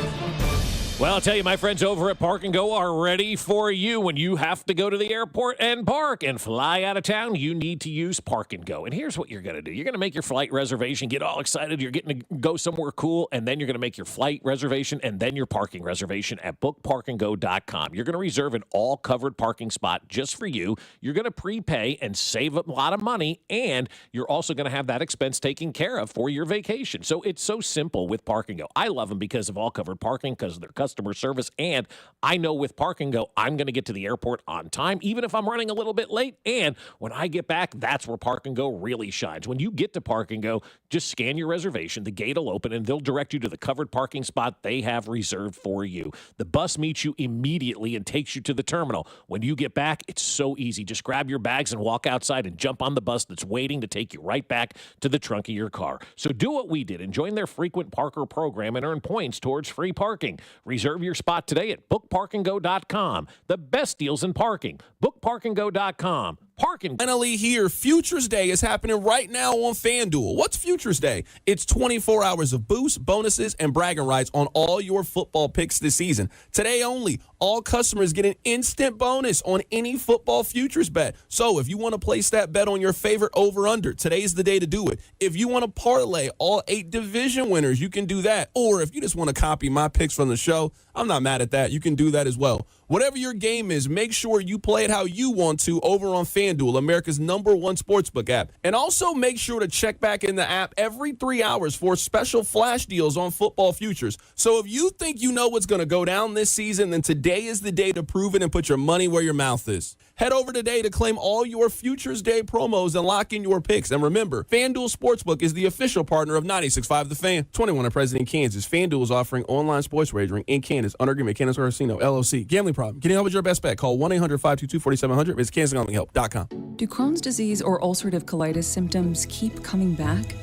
S8: Well, I'll tell you, my friends over at Park & Go are ready for you when you have to go to the airport and park and fly out of town. You need to use Park & Go. And here's what you're going to do. You're going to make your flight reservation, get all excited. You're getting to go somewhere cool, and then you're going to make your flight reservation and then your parking reservation at bookparkandgo.com. You're going to reserve an all-covered parking spot just for you. You're going to prepay and save a lot of money, and you're also going to have that expense taken care of for your vacation. So it's so simple with Park & Go. I love them because of all-covered parking, because of their customer service, and I know with Park & Go, I'm going to get to the airport on time, even if I'm running a little bit late, and when I get back, that's where Park & Go really shines. When you get to Park & Go, just scan your reservation, the gate will open, and they'll direct you to the covered parking spot they have reserved for you. The bus meets you immediately and takes you to the terminal. When you get back, it's so easy. Just grab your bags and walk outside and jump on the bus that's waiting to take you right back to the trunk of your car. So do what we did and join their frequent parker program and earn points towards free parking. Reserve your spot today at bookparkandgo.com. The best deals in parking. Bookparkandgo.com. Parking.
S2: Finally here, Futures Day is happening right now on FanDuel. What's Futures Day? It's 24 hours of boosts, bonuses, and bragging rights on all your football picks this season. Today only, all customers get an instant bonus on any football futures bet. So if you want to place that bet on your favorite over-under, today's the day to do it. If you want to parlay all 8 division winners, you can do that. Or if you just want to copy my picks from the show, I'm not mad at that. You can do that as well. Whatever your game is, make sure you play it how you want to over on FanDuel, America's #1 sportsbook app. And also make sure to check back in the app every 3 hours for special flash deals on football futures. So if you think you know what's going to go down this season, then today is the day to prove it and put your money where your mouth is. Head over today to claim all your Futures Day promos and lock in your picks. And remember, FanDuel Sportsbook is the official partner of 96.5 The Fan. 21 and present in Kansas. FanDuel is offering online sports wagering in Kansas under agreement. Kansas Casino, LLC. Gambling problem? Can you help with your best bet? Call 1-800-522-4700. Visit kansasgamblinghelp.com.
S3: Do Crohn's disease or ulcerative colitis symptoms keep coming back?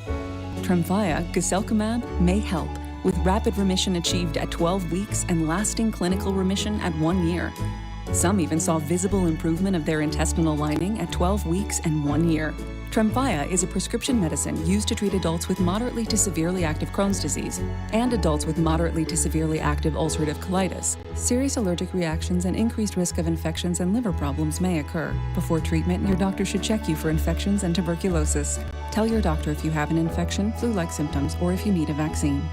S3: Tremfya, guselkumab, may help, with rapid remission achieved at 12 weeks and lasting clinical remission at 1 year. Some even saw visible improvement of their intestinal lining at 12 weeks and 1 year. Tremfya is a prescription medicine used to treat adults with moderately to severely active Crohn's disease and adults with moderately to severely active ulcerative colitis. Serious allergic reactions and increased risk of infections and liver problems may occur. Before treatment, your doctor should check you for infections and tuberculosis. Tell your doctor if you have an infection, flu-like symptoms, or if you need a vaccine.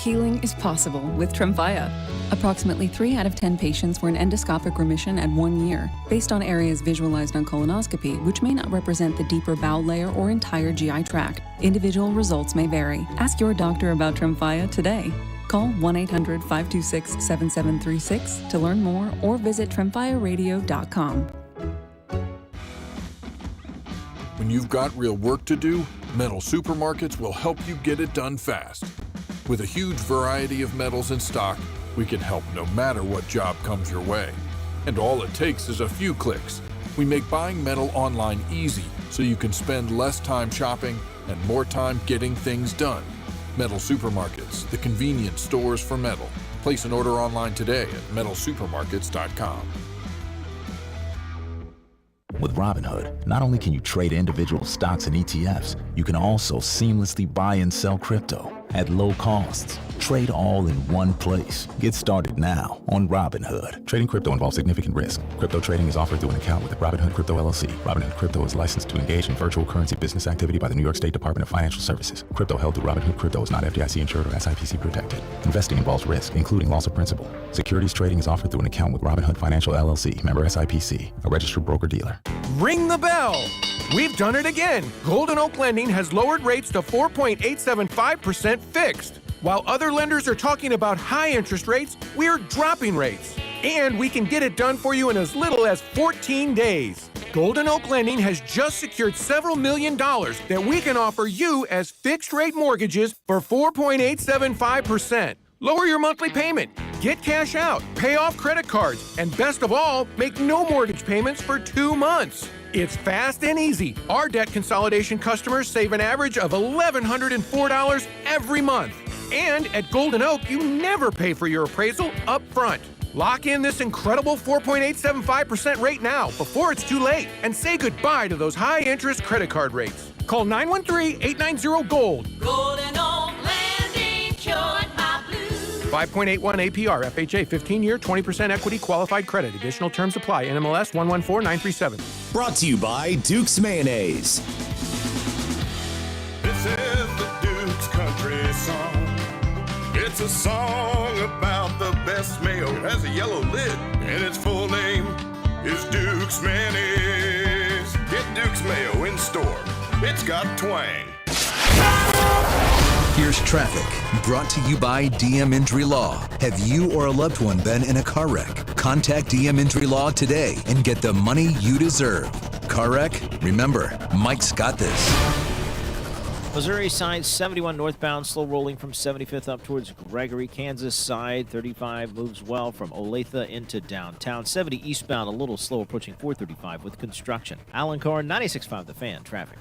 S3: Healing is possible with Tremfya. Approximately 3 out of 10 patients were in endoscopic remission at 1 year, based on areas visualized on colonoscopy, which may not represent the deeper bowel layer or entire GI tract. Individual results may vary. Ask your doctor about Tremfya today. Call 1-800-526-7736 to learn more or visit TrimFireRadio.com.
S25: When you've got real work to do, Metal Supermarkets will help you get it done fast. With a huge variety of metals in stock, we can help no matter what job comes your way. And all it takes is a few clicks. We make buying metal online easy so you can spend less time shopping and more time getting things done. Metal Supermarkets, the convenience stores for metal. Place an order online today at metalsupermarkets.com.
S26: With Robinhood, not only can you trade individual stocks and ETFs, you can also seamlessly buy and sell crypto at low costs. Trade all in one place. Get started now on Robinhood. Trading crypto involves significant risk. Crypto trading is offered through an account with Robinhood Crypto LLC. Robinhood Crypto is licensed to engage in virtual currency business activity by the New York State Department of Financial Services. Crypto held through Robinhood Crypto is not FDIC insured or SIPC protected. Investing involves risk, including loss of principal. Securities trading is offered through an account with Robinhood Financial LLC, member SIPC, a registered broker-dealer.
S4: Ring the bell! We've done it again. Golden Oak Lending has lowered rates to 4.875% fixed. While other lenders are talking about high interest rates, we're dropping rates. And we can get it done for you in as little as 14 days. Golden Oak Lending has just secured several $1 million that we can offer you as fixed-rate mortgages for 4.875%. Lower your monthly payment, get cash out, pay off credit cards, and best of all, make no mortgage payments for 2 months. It's fast and easy. Our debt consolidation customers save an average of $1,104 every month. And at Golden Oak, you never pay for your appraisal up front. Lock in this incredible 4.875% rate now before it's too late and say goodbye to those high-interest credit card rates. Call 913-890-GOLD.
S5: Golden Oak Landing cured my blues.
S4: 5.81 APR, FHA, 15-year, 20% equity, qualified credit. Additional terms apply. NMLS 114937.
S9: Brought to you by Duke's Mayonnaise.
S10: This is the Duke's Country Song. It's a song about the best mayo. It has a yellow lid, and its full name is Duke's Mayonnaise. Get Duke's Mayo in store. It's got twang.
S6: Here's traffic, brought to you by DM Injury Law. Have you or a loved one been in a car wreck? Contact DM Injury Law today and get the money you deserve. Car wreck? Remember, Mike's got this.
S28: Missouri side 71 northbound, slow rolling from 75th up towards Gregory. Kansas side 35 moves well from Olathe into downtown. 70 eastbound, a little slow approaching 435 with construction. Alan Corn, 96.5 The Fan, traffic.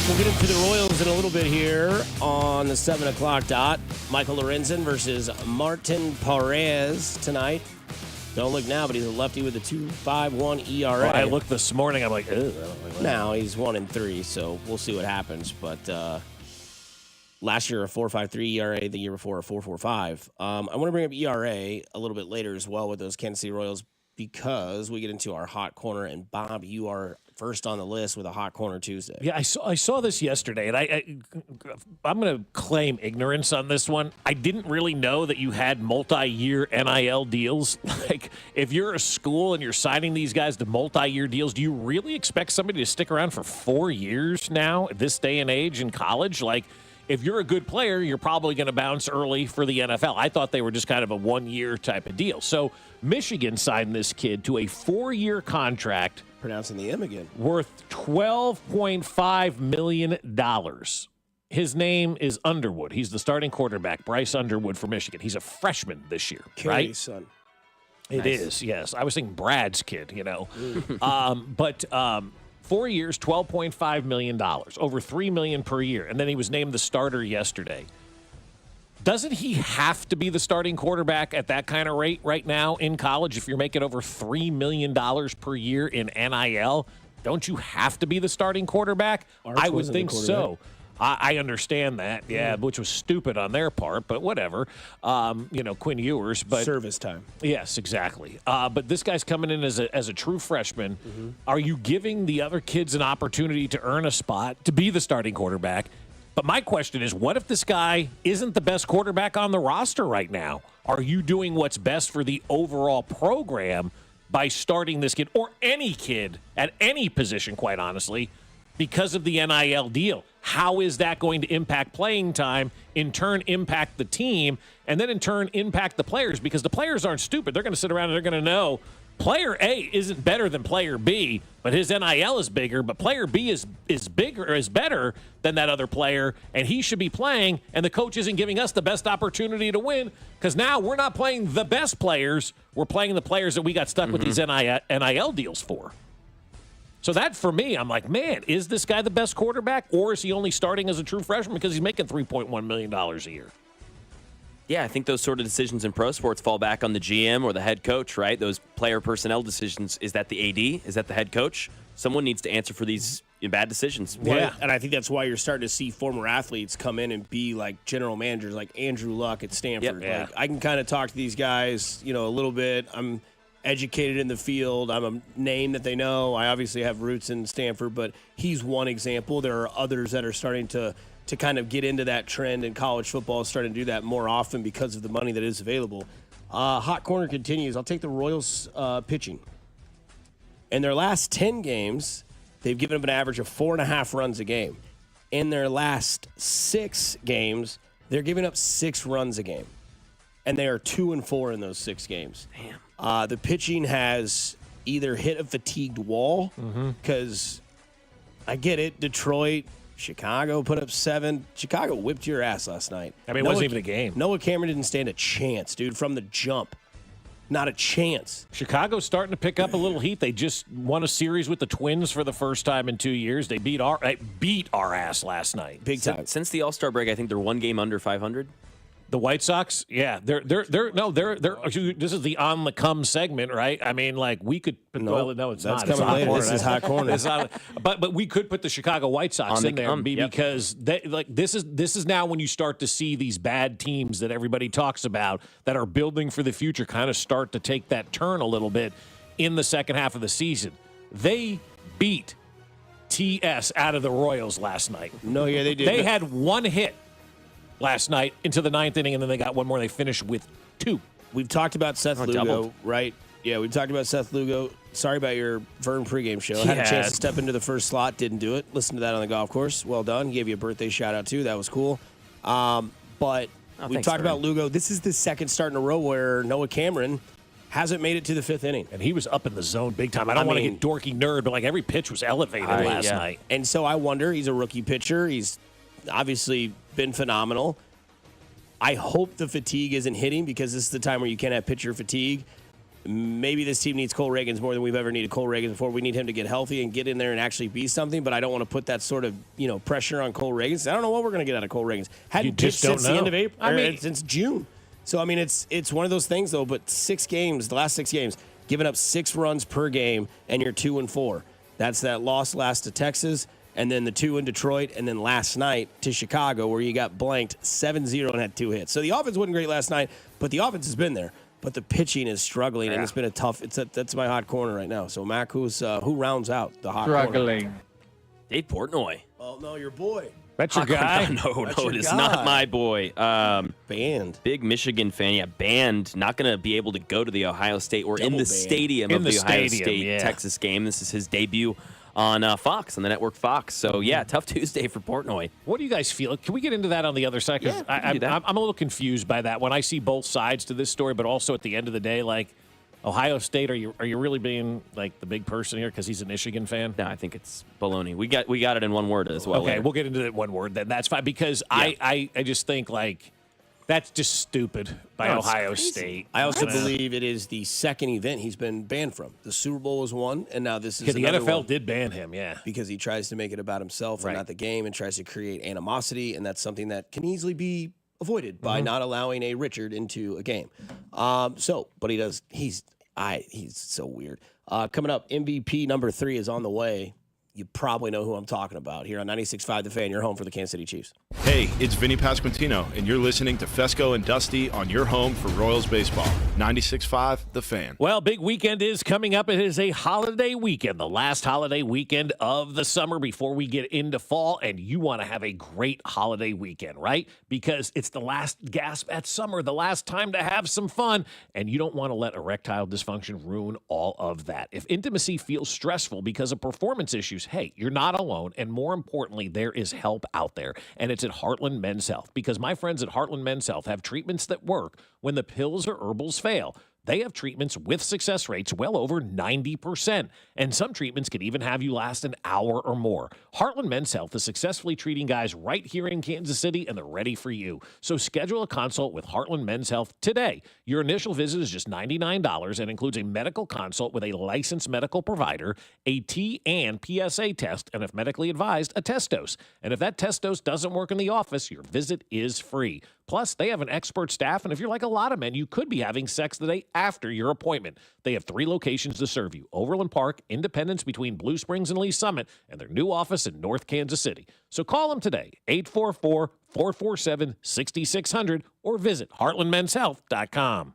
S29: We'll get into the Royals in a little bit here on the 7 o'clock dot. Michael Lorenzen versus Martin Perez tonight. Don't look now, but he's a lefty with a 2.51 ERA.
S8: Well, I looked this morning. I'm like, ugh.
S29: Now he's 1-3, so we'll see what happens. But last year a 4.53 ERA, the year before a 4.45. I want to bring up ERA a little bit later as well with those Kansas City Royals because we get into our hot corner. And Bob, you are first on the list with a hot corner Tuesday.
S8: Yeah, I saw this yesterday, and I'm going to claim ignorance on this one. I didn't really know that you had multi-year NIL deals. Like, if you're a school and you're signing these guys to multi-year deals, do you really expect somebody to stick around for 4 years now at this day and age in college? Like, if you're a good player, you're probably going to bounce early for the NFL. I thought they were just kind of a one-year type of deal. So Michigan signed this kid to a 4-year contract.
S29: Pronouncing the M again.
S8: Worth $12.5 million. His name is Underwood. He's the starting quarterback, Bryce Underwood for Michigan. He's a freshman this year,
S29: Kerry's
S8: right?
S29: son.
S8: It
S29: Nice.
S8: is, yes. I was thinking Brad's kid, you know. But 4 years, $12.5 million, over $3 million per year. And then he was named the starter yesterday. Doesn't he have to be the starting quarterback at that kind of rate right now in college if you're making over $3 million per year in NIL? Don't you have to be the starting quarterback?
S29: Arch
S8: I would
S29: wasn't the
S8: think so. I understand that, yeah, which was stupid on their part, but whatever. Quinn Ewers. But
S29: Service time.
S8: Yes, exactly. But this guy's coming in as a true freshman. Are you giving the other kids an opportunity to earn a spot, to be the starting quarterback? But my question is, what if this guy isn't the best quarterback on the roster right now? Are you doing what's best for the overall program by starting this kid or any kid at any position, quite honestly, because of the NIL deal? How is that going to impact playing time, in turn impact the team, and then in turn impact the players? Because the players aren't stupid. They're going to sit around and they're going to know player A isn't better than player B, but his NIL is bigger, but player B is bigger or is better than that other player, and he should be playing, and the coach isn't giving us the best opportunity to win because now we're not playing the best players. We're playing the players that we got stuck with these NIL deals for. So that, for me, I'm like, man, is this guy the best quarterback, or is he only starting as a true freshman because he's making $3.1 million a year?
S1: Yeah, I think those sort of decisions in pro sports fall back on the GM or the head coach, right? Those player personnel decisions. Is that the AD? Is that the head coach? Someone needs to answer for these bad decisions.
S29: Yeah, and I think that's why you're starting to see former athletes come in and be like general managers, like Andrew Luck at Stanford.
S1: Yep. Yeah.
S29: Like, I can kind of talk to these guys, a little bit. I'm educated in the field. I'm a name that they know. I obviously have roots in Stanford, but he's one example. There are others that are starting to kind of get into that trend, and college football is starting to do that more often because of the money that is available. Hot corner continues. I'll take the Royals pitching. In their last 10 games, they've given up an average of 4.5 runs a game. In their last 6 games, they're giving up 6 runs a game. And they are 2-4 in those 6 games. Damn. The pitching has either hit a fatigued wall, because I get it, Detroit, Chicago put up 7. Chicago whipped your ass last night.
S8: I mean, it wasn't even a game.
S29: Noah Cameron didn't stand a chance, dude, from the jump. Not a chance.
S8: Chicago's starting to pick up a little heat. They just won a series with the Twins for the first time in 2 years. They beat our ass last night.
S29: Big time.
S1: Since the All-Star break, I think they're one game under 500.
S8: The White Sox, yeah, they're. This is the on the come segment, right? I mean, like we could. No, it's
S29: that's
S8: not.
S29: Coming later. This is hot corner.
S8: But we could put the Chicago White Sox in there because this is now when you start to see these bad teams that everybody talks about that are building for the future kind of start to take that turn a little bit in the second half of the season. They beat TS out of the Royals last night.
S29: No, yeah, they did.
S8: They had one hit last night into the 9th inning, and then they got one more. They finished with 2.
S29: We've talked about Seth Lugo,
S1: doubled.
S29: right? Yeah, we've talked about Seth Lugo. Sorry about your Vern pregame show. I had a chance to step into the first slot, didn't do it. Listen to that on the golf course. Well done. Gave you a birthday shout out too. That was cool. But we've talked about Lugo. This is the second start in a row where Noah Cameron hasn't made it to the 5th inning.
S8: And he was up in the zone big time. I don't want to get dorky nerd, but like every pitch was elevated last night.
S29: And so I wonder, he's a rookie pitcher. He's obviously been phenomenal. I hope the fatigue isn't hitting, because this is the time where you can't have pitcher fatigue. Maybe this team needs Cole Reagans more than we've ever needed Cole Reagans before. We need him to get healthy and get in there and actually be something, but I don't want to put that sort of, pressure on Cole Reagans. I don't know what we're going to get out of Cole Reagans. Hadn't pitched since the end of April, since June. So, I mean, it's one of those things, though, but 6 games, the last 6 games, giving up 6 runs per game, and you're 2-4. That's that loss last to Texas, and then the 2 in Detroit, and then last night to Chicago, where you got blanked 7-0 and had 2 hits. So the offense wasn't great last night, but the offense has been there. But the pitching is struggling, and it's been a tough. That's my hot corner right now. So Mac, who rounds out the hot corner?
S1: Dave Portnoy.
S29: Oh no, your boy.
S8: That's your guy.
S1: No, it is not my boy.
S29: Banned.
S1: Big Michigan fan. Yeah, banned. Not going to be able to go to the Ohio State or in the stadium of the Ohio State Texas game. This is his debut on Fox, on the network Fox. So, yeah, tough Tuesday for Portnoy.
S8: What do you guys feel? Can we get into that on the other side? Because I'm a little confused by that when I see both sides to this story, but also at the end of the day, like, Ohio State, are you really being, like, the big person here because he's a Michigan fan?
S1: No, I think it's baloney. We got it in one word as well.
S8: Okay, we'll get into that one word then. That's fine, because I just think, like, that's just stupid by Ohio State.
S29: I also believe it is the second event he's been banned from. The Super Bowl was one, and now this is
S8: the
S29: another
S8: NFL
S29: one.
S8: did ban him,
S29: because he tries to make it about himself and not the game, and tries to create animosity, and that's something that can easily be avoided by not allowing a Richard into a game. But he does. He's so weird. Coming up, MVP number 3 is on the way. you probably know who I'm talking about here on 96.5 The Fan, your home for the Kansas City Chiefs.
S11: Hey, it's Vinny Pasquantino, and you're listening to Fescoe and Dusty on your home for Royals baseball. 96.5 The Fan.
S8: Well, big weekend is coming up. It is a holiday weekend, the last holiday weekend of the summer before we get into fall, and you want to have a great holiday weekend, right? Because it's the last gasp at summer, the last time to have some fun, and you don't want to let erectile dysfunction ruin all of that. If intimacy feels stressful because of performance issues, hey, you're not alone, and more importantly, there is help out there, and it's at Heartland Men's Health, because my friends at Heartland Men's Health have treatments that work when the pills or herbals fail. They have treatments with success rates well over 90%, and some treatments can even have you last an hour or more. Heartland Men's Health is successfully treating guys right here in Kansas City, and they're ready for you. So schedule a consult with Heartland Men's Health today. Your initial visit is just $99 and includes a medical consult with a licensed medical provider, a T and PSA test, and if medically advised, a test dose. And if that test dose doesn't work in the office, your visit is free. Plus, they have an expert staff, and if you're like a lot of men, you could be having sex the day after your appointment. They have 3 locations to serve you: Overland Park, Independence between Blue Springs and Lee Summit, and their new office in North Kansas City. So call them today, 844-447-6600, or visit heartlandmenshealth.com.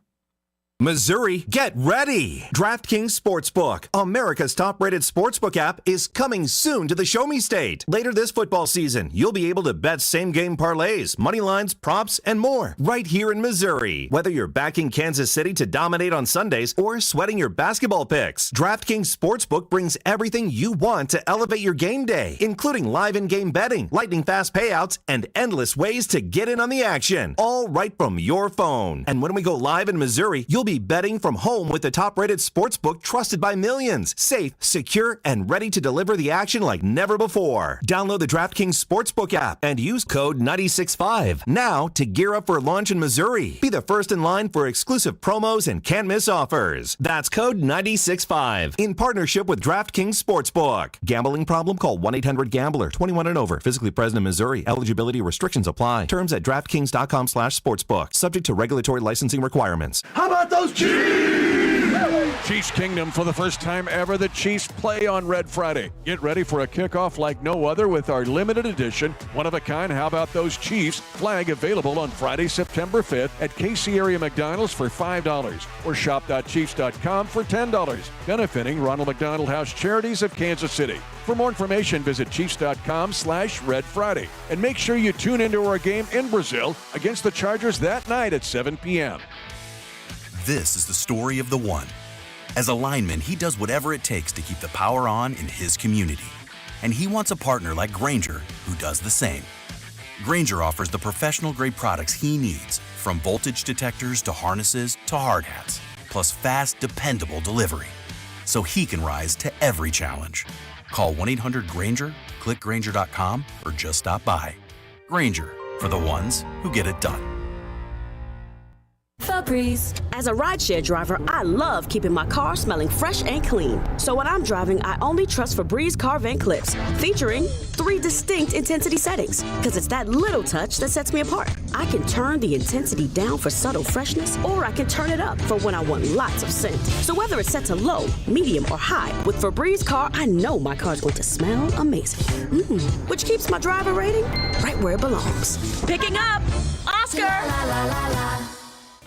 S12: Missouri, get ready! DraftKings Sportsbook, America's top-rated sportsbook app, is coming soon to the Show Me State. Later this football season, you'll be able to bet same-game parlays, money lines, props, and more right here in Missouri. Whether you're backing Kansas City to dominate on Sundays or sweating your basketball picks, DraftKings Sportsbook brings everything you want to elevate your game day, including live in-game betting, lightning-fast payouts, and endless ways to get in on the action, all right from your phone. And when we go live in Missouri, you'll be betting from home with the top-rated sportsbook trusted by millions. Safe, secure, and ready to deliver the action like never before. Download the DraftKings Sportsbook app and use code 965 now to gear up for launch in Missouri. Be the first in line for exclusive promos and can't-miss offers. That's code 965 in partnership with DraftKings Sportsbook. Gambling problem? Call 1-800-GAMBLER. 21 and over. Physically present in Missouri. Eligibility restrictions apply. Terms at DraftKings.com/sportsbook. Subject to regulatory licensing requirements.
S13: How about those Chiefs? Chiefs Kingdom, for the first time ever, the Chiefs play on Red Friday. Get ready for a kickoff like no other with our limited edition, one-of-a-kind How About Those Chiefs flag, available on Friday, September 5th at KC area McDonald's for $5 or shop.chiefs.com for $10, benefiting Ronald McDonald House Charities of Kansas City. For more information, visit chiefs.com/Red Friday. And make sure you tune into our game in Brazil against the Chargers that night at 7 p.m.
S14: This is the story of the one. As a lineman, he does whatever it takes to keep the power on in his community. And he wants a partner like Grainger who does the same. Grainger offers the professional-grade products he needs, from voltage detectors to harnesses to hard hats, plus fast, dependable delivery, so he can rise to every challenge. Call 1-800-GRAINGER, click Grainger.com, or just stop by. Grainger, for the ones who get it done.
S15: Febreze. As a rideshare driver, I love keeping my car smelling fresh and clean. So when I'm driving, I only trust Febreze car vent clips, featuring 3 distinct intensity settings, because it's that little touch that sets me apart. I can turn the intensity down for subtle freshness, or I can turn it up for when I want lots of scent. So whether it's set to low, medium, or high, with Febreze car, I know my car's going to smell amazing. Which keeps my driver rating right where it belongs. Picking up Oscar!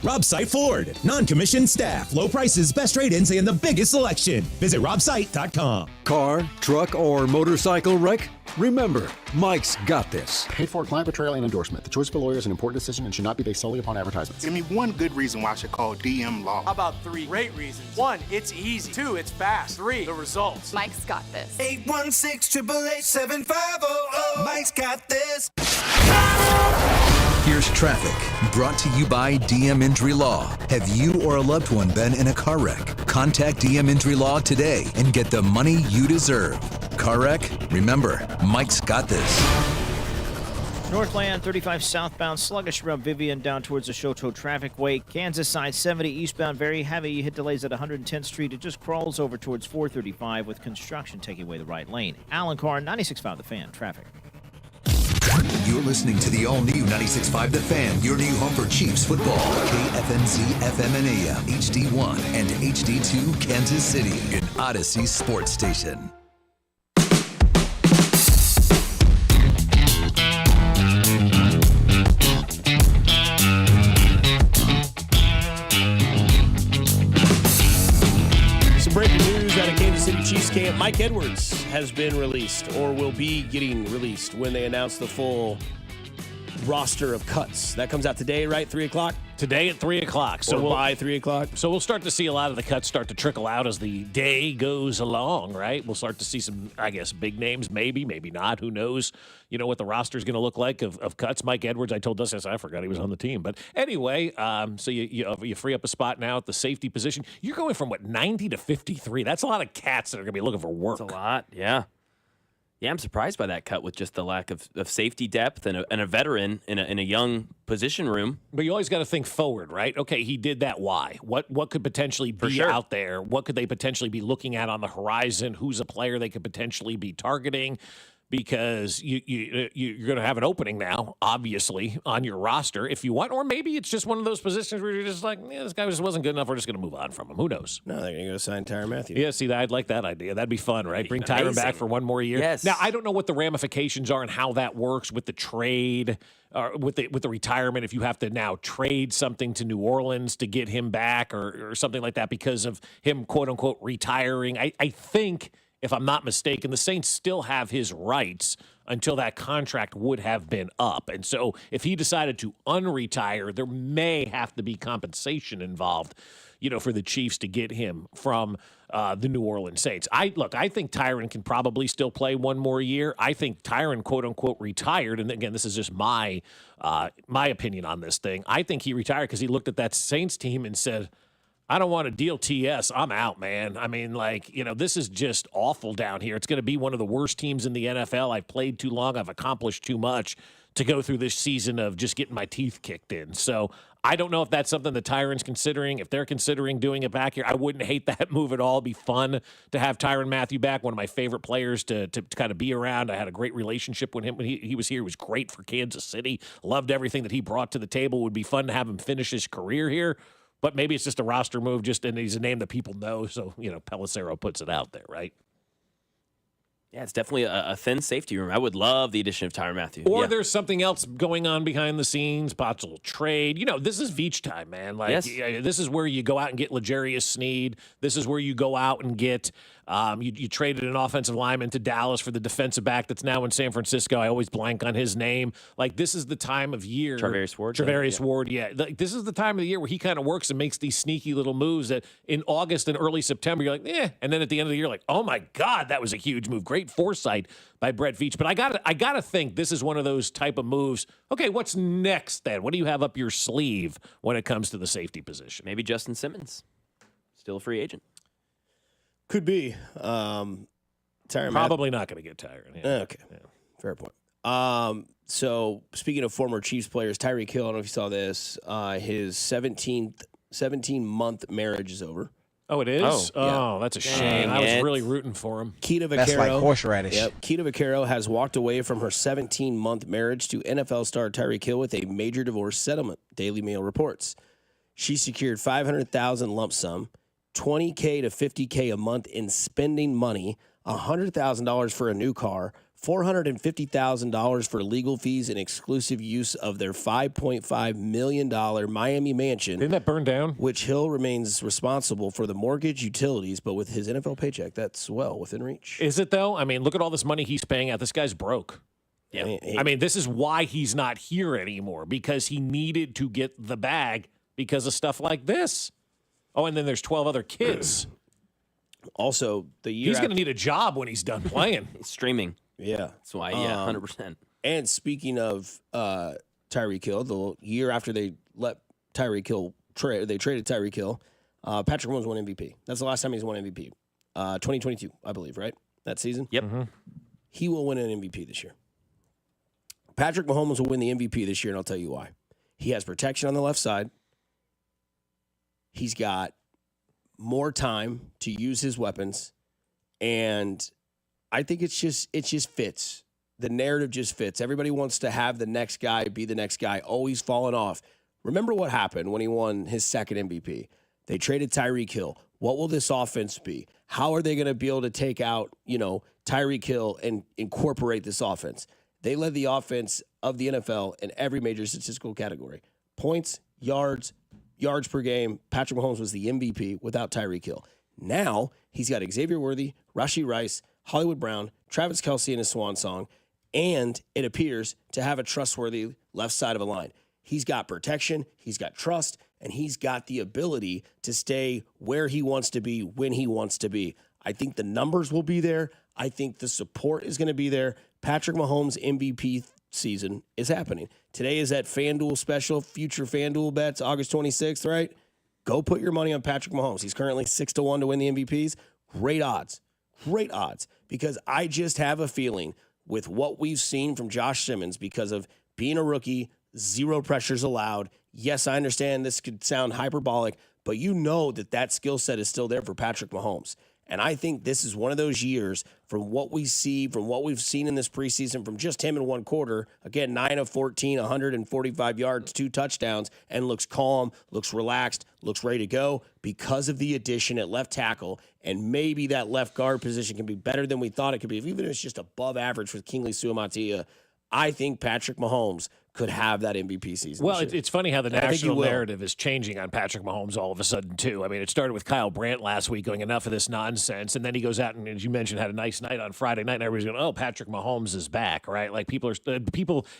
S9: Rob Site Ford. Non-commissioned staff, low prices, best trade-ins, and the biggest selection. Visit robsite.com.
S16: Car, truck, or motorcycle wreck? Remember, Mike's got this.
S17: Paid for client betrayal and endorsement. The choice of a lawyer is an important decision and should not be based solely upon advertisements.
S18: Give me one good reason why I should call DM Law.
S19: How about 3 great reasons? 1, it's easy. 2, it's fast. 3, the results.
S30: Mike's got this.
S16: 816-888-7500. Mike's got this.
S6: Here's traffic, brought to you by DM Injury Law. Have you or a loved one been in a car wreck? Contact DM Injury Law today and get the money you deserve. Car wreck? Remember, Mike's got this.
S28: Northland 35 southbound, sluggish from Vivian down towards the Choteau traffic way. Kansas side 70 eastbound, very heavy. You hit delays at 110th Street. It just crawls over towards 435 with construction taking away the right lane. Alan Carr, 96.5 The Fan, traffic.
S6: You're listening to the all-new 96.5 The Fan, your new home for Chiefs football. KFNZ, FM and AM, HD1 and HD2 Kansas City, an Odyssey sports station.
S29: Kansas City Chiefs camp. Mike Edwards has been released or will be getting released when they announce the full roster of cuts. That comes out today, right? 3 o'clock?
S8: Today at 3 o'clock.
S29: So by 3 o'clock.
S8: So we'll start to see a lot of the cuts start to trickle out as the day goes along, right? We'll start to see some, I guess, big names, maybe not. Who knows? You know what the roster is going to look like of cuts. Mike Edwards, I told us, I forgot he was on the team. But anyway, so you free up a spot now at the safety position. You're going from, 90 to 53. That's a lot of cats that are going to be looking for work.
S1: That's a lot, yeah. Yeah, I'm surprised by that cut with just the lack of safety depth and a veteran in a young position room.
S8: But you always got to think forward, right? Okay, he did that. Why? What could potentially be out there? What could they potentially be looking at on the horizon? Who's a player they could potentially be targeting? Because you're going to have an opening now, obviously, on your roster if you want. Or maybe it's just one of those positions where you're just like, this guy just wasn't good enough. We're just going to move on from him. Who knows?
S29: No, they're going to go sign Tyrann Mathieu.
S8: Yeah, see, I'd like that idea. That'd be fun, right? Bring Tyrann back for one more year.
S1: Yes.
S8: Now, I don't know what the ramifications are and how that works with the trade, with the retirement, if you have to now trade something to New Orleans to get him back or something like that because of him, quote-unquote, retiring. I think, if I'm not mistaken, the Saints still have his rights until that contract would have been up. And so if he decided to unretire, there may have to be compensation involved, for the Chiefs to get him from the New Orleans Saints. I think Tyrann can probably still play one more year. I think Tyrann, quote unquote, retired. And again, this is just my opinion on this thing. I think he retired because he looked at that Saints team and said, I don't want to deal TS. I'm out, man. I mean, this is just awful down here. It's going to be one of the worst teams in the NFL. I've played too long. I've accomplished too much to go through this season of just getting my teeth kicked in. So I don't know if that's something that Tyrann's considering. If they're considering doing it back here, I wouldn't hate that move at all. It'd be fun to have Tyrann Mathieu back, one of my favorite players to kind of be around. I had a great relationship with him when he was here. He was great for Kansas City. Loved everything that he brought to the table. It would be fun to have him finish his career here. But maybe it's just a roster move, and he's a name that people know, so, Pelissero puts it out there, right?
S1: Yeah, it's definitely a thin safety room. I would love the addition of Tyrann Mathieu.
S8: Or there's something else going on behind the scenes, possible trade. This is Veach time, man. This is where you go out and get L'Jarius Sneed. This is where you go out and get you traded an offensive lineman to Dallas for the defensive back that's now in San Francisco. I always blank on his name. This is the time of year.
S1: Charvarius
S8: Ward, yeah. This is the time of the year where he kind of works and makes these sneaky little moves that in August and early September, you're like, eh. And then at the end of the year, like, oh, my God, that was a huge move. Great foresight by Brett Veach. But I gotta think this is one of those type of moves. Okay, what's next then? What do you have up your sleeve when it comes to the safety position?
S1: Maybe Justin Simmons, still a free agent.
S29: Could be.
S8: Probably not going to get Tyrann.
S29: Yeah. Okay. Yeah. Fair point. So, speaking of former Chiefs players, Tyreek Hill, I don't know if you saw this, his 17-month marriage is over.
S8: Oh, it is?
S29: Yeah.
S8: That's a shame. I was really rooting for him.
S29: Keita Vaquero.
S2: That's like horseradish.
S29: Yep. Keita Vaquero has walked away from her 17-month marriage to NFL star Tyreek Hill with a major divorce settlement, Daily Mail reports. She secured $500,000 lump sum, $20K to $50K a month in spending money, $100,000 for a new car, $450,000 for legal fees and exclusive use of their $5.5 million Miami mansion.
S8: Didn't that burn down?
S29: Which Hill remains responsible for the mortgage, utilities, but with his NFL paycheck, that's well within reach.
S8: Is it, though? I mean, look at all this money he's paying out. This guy's broke.
S29: Yeah.
S8: I mean, this is why he's not here anymore, because he needed to get the bag because of stuff like this. Oh, and then there's 12 other kids.
S29: Also,
S8: he's going to need a job when he's done playing.
S1: Streaming.
S29: Yeah.
S1: That's why, 100%.
S29: And speaking of Tyreek Hill, the year after they let Tyreek Hill they traded Tyreek Hill, Patrick Mahomes won MVP. That's the last time he's won MVP. 2022, I believe, right? That season?
S1: Yep.
S8: Mm-hmm.
S29: He will win an MVP this year. Patrick Mahomes will win the MVP this year, and I'll tell you why. He has protection on the left side. He's got more time to use his weapons, and I think it just fits. The narrative just fits. Everybody wants to have the next guy be the next guy, always falling off. Remember what happened when he won his second MVP? They traded Tyreek Hill. What will this offense be? How are they going to be able to take out, Tyreek Hill and incorporate this offense? They led the offense of the NFL in every major statistical category. Points, yards per game. Patrick Mahomes was the MVP without Tyreek Hill. Now he's got Xavier Worthy, Rashee Rice, Hollywood Brown, Travis Kelce in his swan song, and it appears to have a trustworthy left side of a line. He's got protection, he's got trust, and he's got the ability to stay where he wants to be when he wants to be. I think the numbers will be there. I think the support is going to be there. Patrick Mahomes' MVP season is happening. Today is that FanDuel special, future FanDuel bets, August 26th, right? Go put your money on Patrick Mahomes. He's currently 6-1 to win the MVPs. Great odds, because I just have a feeling with what we've seen from Josh Simmons, because of being a rookie, zero pressures allowed. Yes, I understand this could sound hyperbolic, but you know that skill set is still there for Patrick Mahomes. And I think this is one of those years from what we see, from what we've seen in this preseason, from just him in one quarter, again, 9 of 14, 145 yards, 2 touchdowns, and looks calm, looks relaxed, looks ready to go because of the addition at left tackle. And maybe that left guard position can be better than we thought it could be. Even if it's just above average with Kingsley Suamataia, I think Patrick Mahomes could have that MVP season.
S8: Well, it's funny how the national narrative is changing on Patrick Mahomes all of a sudden, too. I mean, it started with Kyle Brandt last week going, enough of this nonsense. And then he goes out and, as you mentioned, had a nice night on Friday night. And everybody's going, oh, Patrick Mahomes is back, right? Like people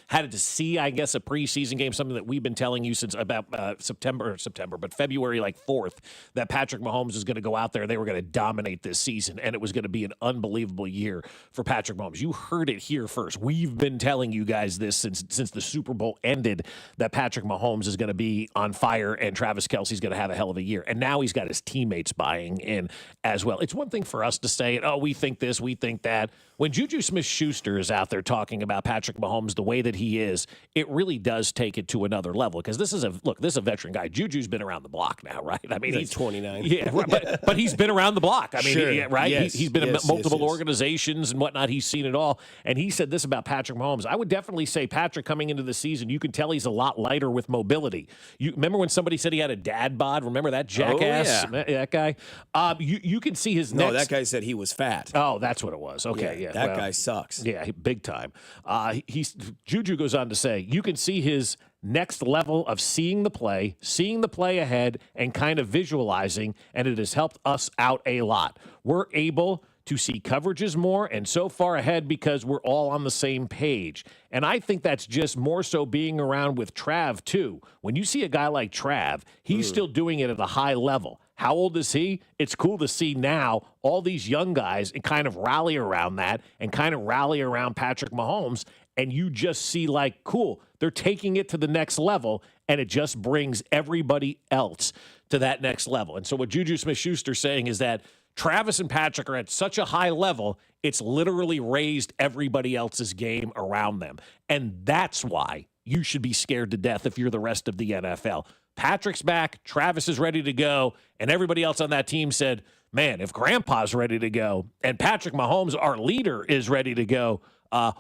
S8: had to see, I guess, a preseason game, something that we've been telling you since about but February 4th, that Patrick Mahomes is going to go out there. They were going to dominate this season. And it was going to be an unbelievable year for Patrick Mahomes. You heard it here first. We've been telling you guys this since the Super Bowl ended, that Patrick Mahomes is going to be on fire and Travis Kelce's going to have a hell of a year. And now he's got his teammates buying in as well. It's one thing for us to say, oh, we think this, we think that. When Juju Smith-Schuster is out there talking about Patrick Mahomes the way that he is, it really does take it to another level, because this is a veteran guy. Juju's been around the block now, right? I mean,
S29: he's 29.
S8: Yeah, right, but he's been around the block. I mean,
S29: sure.
S8: right?
S29: Yes.
S8: He's been in multiple organizations and whatnot. He's seen it all. And he said this about Patrick Mahomes. I would definitely say Patrick coming into the season, you can tell he's a lot lighter with mobility. You remember when somebody said he had a dad bod? Remember that jackass?
S29: Oh, yeah.
S8: That guy? You can see his
S29: No, that guy said he was fat.
S8: Oh, that's what it was. Okay, yeah.
S29: That guy sucks.
S8: Yeah, big time. Juju goes on to say, you can see his next level of seeing the play ahead, and kind of visualizing, and it has helped us out a lot. We're able to see coverages more and so far ahead because we're all on the same page. And I think that's just more so being around with Trav, too. When you see a guy like Trav, he's still doing it at a high level. How old is he? It's cool to see now all these young guys and kind of rally around that and kind of rally around Patrick Mahomes. And you just see cool, they're taking it to the next level, and it just brings everybody else to that next level. And so what Juju Smith-Schuster's saying is that Travis and Patrick are at such a high level, it's literally raised everybody else's game around them. And that's why you should be scared to death if you're the rest of the NFL. Patrick's back, Travis is ready to go, and everybody else on that team said, man, if Grandpa's ready to go and Patrick Mahomes, our leader, is ready to go,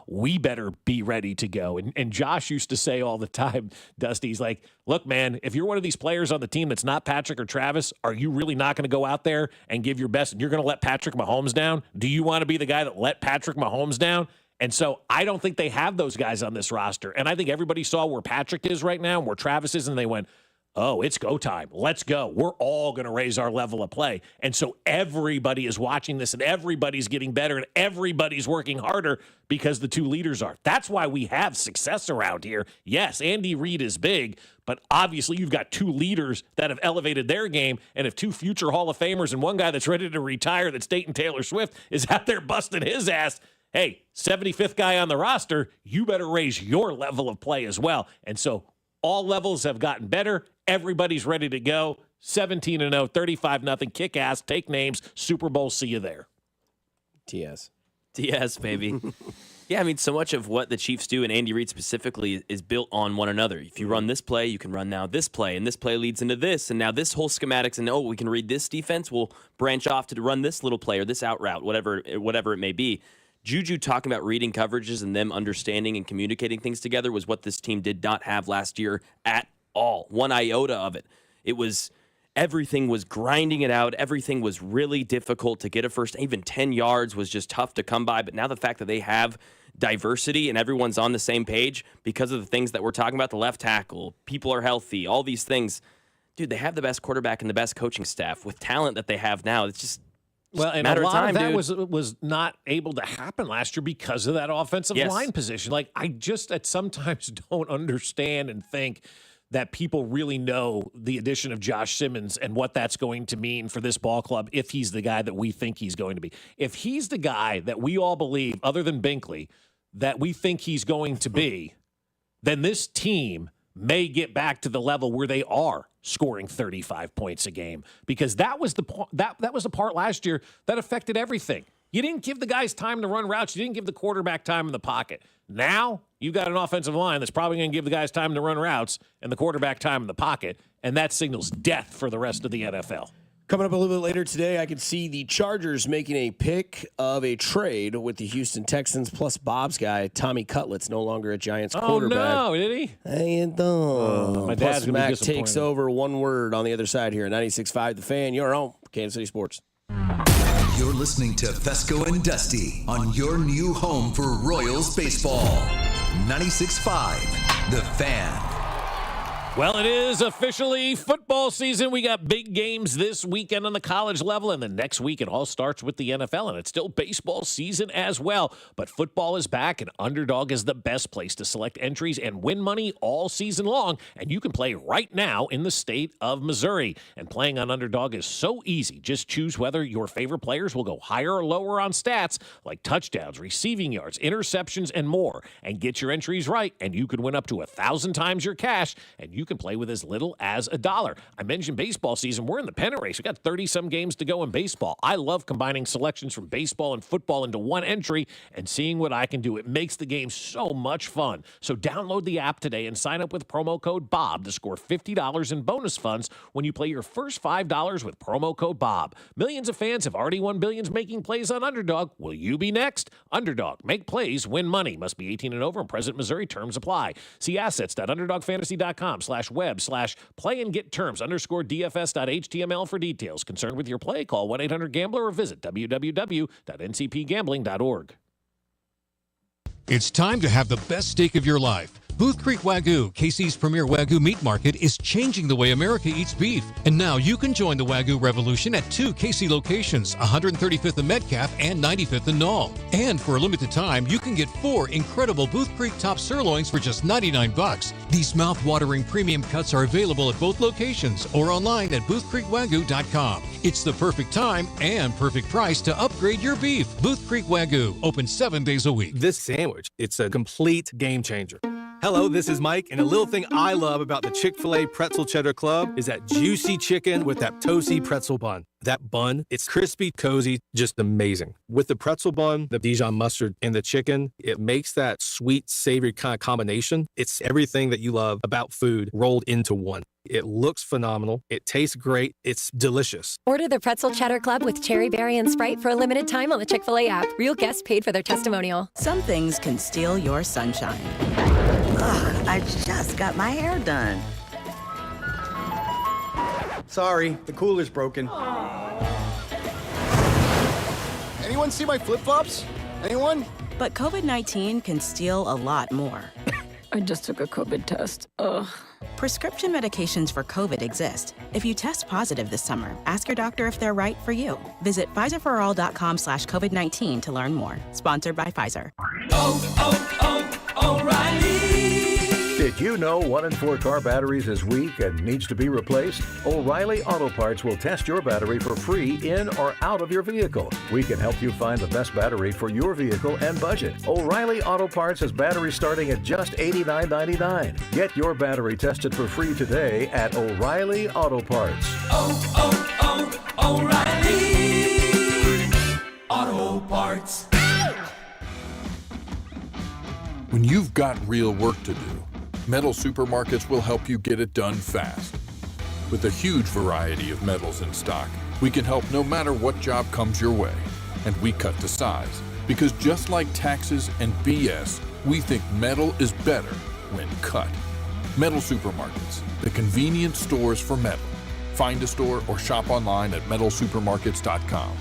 S8: we better be ready to go. And Josh used to say all the time, Dusty, he's like, look, man, if you're one of these players on the team that's not Patrick or Travis, are you really not going to go out there and give your best and you're going to let Patrick Mahomes down? Do you want to be the guy that let Patrick Mahomes down? And so I don't think they have those guys on this roster. And I think everybody saw where Patrick is right now and where Travis is, and they went, oh, it's go time. Let's go. We're all going to raise our level of play. And so everybody is watching this, and everybody's getting better, and everybody's working harder because the two leaders are. That's why we have success around here. Yes, Andy Reid is big, but obviously you've got two leaders that have elevated their game, and if two future Hall of Famers and one guy that's ready to retire that's dating Taylor Swift is out there busting his ass, hey, 75th guy on the roster, you better raise your level of play as well. And so all levels have gotten better. Everybody's ready to go. 17-0, 35-0, kick ass, take names, Super Bowl, see you there.
S29: TS,
S1: baby. Yeah, I mean, so much of what the Chiefs do, and Andy Reid specifically, is built on one another. If you run this play, you can run now this play, and this play leads into this, and now this whole schematics, and we can read this defense, we'll branch off to run this little play or this out route, whatever it may be. Juju talking about reading coverages and them understanding and communicating things together was what this team did not have last year at all. One iota of it. It was everything was grinding it out. Everything was really difficult to get a first. Even 10 yards was just tough to come by. But now the fact that they have diversity and everyone's on the same page because of the things that we're talking about, the left tackle, people are healthy, all these things, dude, they have the best quarterback and the best coaching staff with talent that they have now. It's just
S8: Well, and
S1: matter
S8: a lot
S1: of time,
S8: of that
S1: dude.
S8: was not able to happen last year because of that offensive
S1: Yes.
S8: line position. Like, I just sometimes don't understand and think that people really know the addition of Josh Simmons and what that's going to mean for this ball club if he's the guy that we think he's going to be. If he's the guy that we all believe, other than Binkley, that we think he's going to be, then this team may get back to the level where they are scoring 35 points a game, because that was the that was the part last year that affected everything. You didn't give the guys time to run routes. You didn't give the quarterback time in the pocket. Now you got an offensive line that's probably going to give the guys time to run routes and the quarterback time in the pocket, and that signals death for the rest of the NFL.
S29: Coming up a little bit later today, I could see the Chargers making a pick of a trade with the Houston Texans, plus Bob's guy, Tommy Cutlett's no longer a Giants quarterback.
S8: Oh, no, did he?
S29: And
S8: my dad's
S29: plus
S8: gonna be
S29: Mac
S8: disappointed.
S29: takes over. One word on the other side here. 96.5 The Fan, your home, Kansas City Sports.
S6: You're listening to Fescoe and Dusty on your new home for Royals baseball. 96.5 The Fan.
S8: Well, it is officially football season. We got big games this weekend on the college level, and the next week it all starts with the NFL, and it's still baseball season as well. But football is back, and Underdog is the best place to select entries and win money all season long, and you can play right now in the state of Missouri. And playing on Underdog is so easy. Just choose whether your favorite players will go higher or lower on stats like touchdowns, receiving yards, interceptions, and more. And get your entries right, and you can win up to 1,000 times your cash, and you can play with as little as $1. I mentioned baseball season. We're in the pennant race. We got 30-some games to go in baseball. I love combining selections from baseball and football into one entry and seeing what I can do. It makes the game so much fun. So download the app today and sign up with promo code BOB to score $50 in bonus funds when you play your first $5 with promo code BOB. Millions of fans have already won billions making plays on Underdog. Will you be next? Underdog. Make plays, win money. Must be 18 and over and present Missouri. Terms apply. See assets.underdogfantasy.com/web/play and get terms _DFS.html for details. Concerned with your play? Call 1-800-GAMBLER or visit www.ncpgambling.org.
S2: It's time to have the best steak of your life. Booth Creek Wagyu, KC's premier Wagyu meat market, is changing the way America eats beef. And now you can join the Wagyu revolution at 2 KC locations, 135th and Metcalf and 95th and Knoll. And for a limited time, you can get 4 incredible Booth Creek top sirloins for just $99. These mouth-watering premium cuts are available at both locations or online at boothcreekwagyu.com. It's the perfect time and perfect price to upgrade your beef. Booth Creek Wagyu, open 7 days a week.
S3: This sandwich, it's a complete game changer. Hello, this is Mike, and a little thing I love about the Chick-fil-A Pretzel Cheddar Club is that juicy chicken with that toasty pretzel bun. That bun, it's crispy, cozy, just amazing. With the pretzel bun, the Dijon mustard, and the chicken, it makes that sweet, savory kind of combination. It's everything that you love about food rolled into one. It looks phenomenal. It tastes great. It's delicious.
S7: Order the Pretzel Cheddar Club with cherry berry and Sprite for a limited time on the Chick-fil-A app. Real guests paid for their testimonial.
S20: Some things can steal your sunshine. Ugh, I just got my hair done.
S21: Sorry, the cooler's broken. Anyone see my flip-flops? Anyone?
S20: But COVID-19 can steal a lot more.
S7: I just took a COVID test. Ugh.
S20: Prescription medications for COVID exist. If you test positive this summer, ask your doctor if they're right for you. Visit PfizerForAll.com/COVID-19 to learn more. Sponsored by Pfizer.
S22: Did you know 1 in 4 car batteries is weak and needs to be replaced? O'Reilly Auto Parts will test your battery for free in or out of your vehicle. We can help you find the best battery for your vehicle and budget. O'Reilly Auto Parts has batteries starting at just $89.99. Get your battery tested for free today at O'Reilly Auto Parts.
S5: O'Reilly Auto Parts.
S25: When you've got real work to do, Metal Supermarkets will help you get it done fast. With a huge variety of metals in stock, we can help no matter what job comes your way. And we cut to size, because just like taxes and BS, we think metal is better when cut. Metal Supermarkets, the convenient stores for metal. Find a store or shop online at metalsupermarkets.com.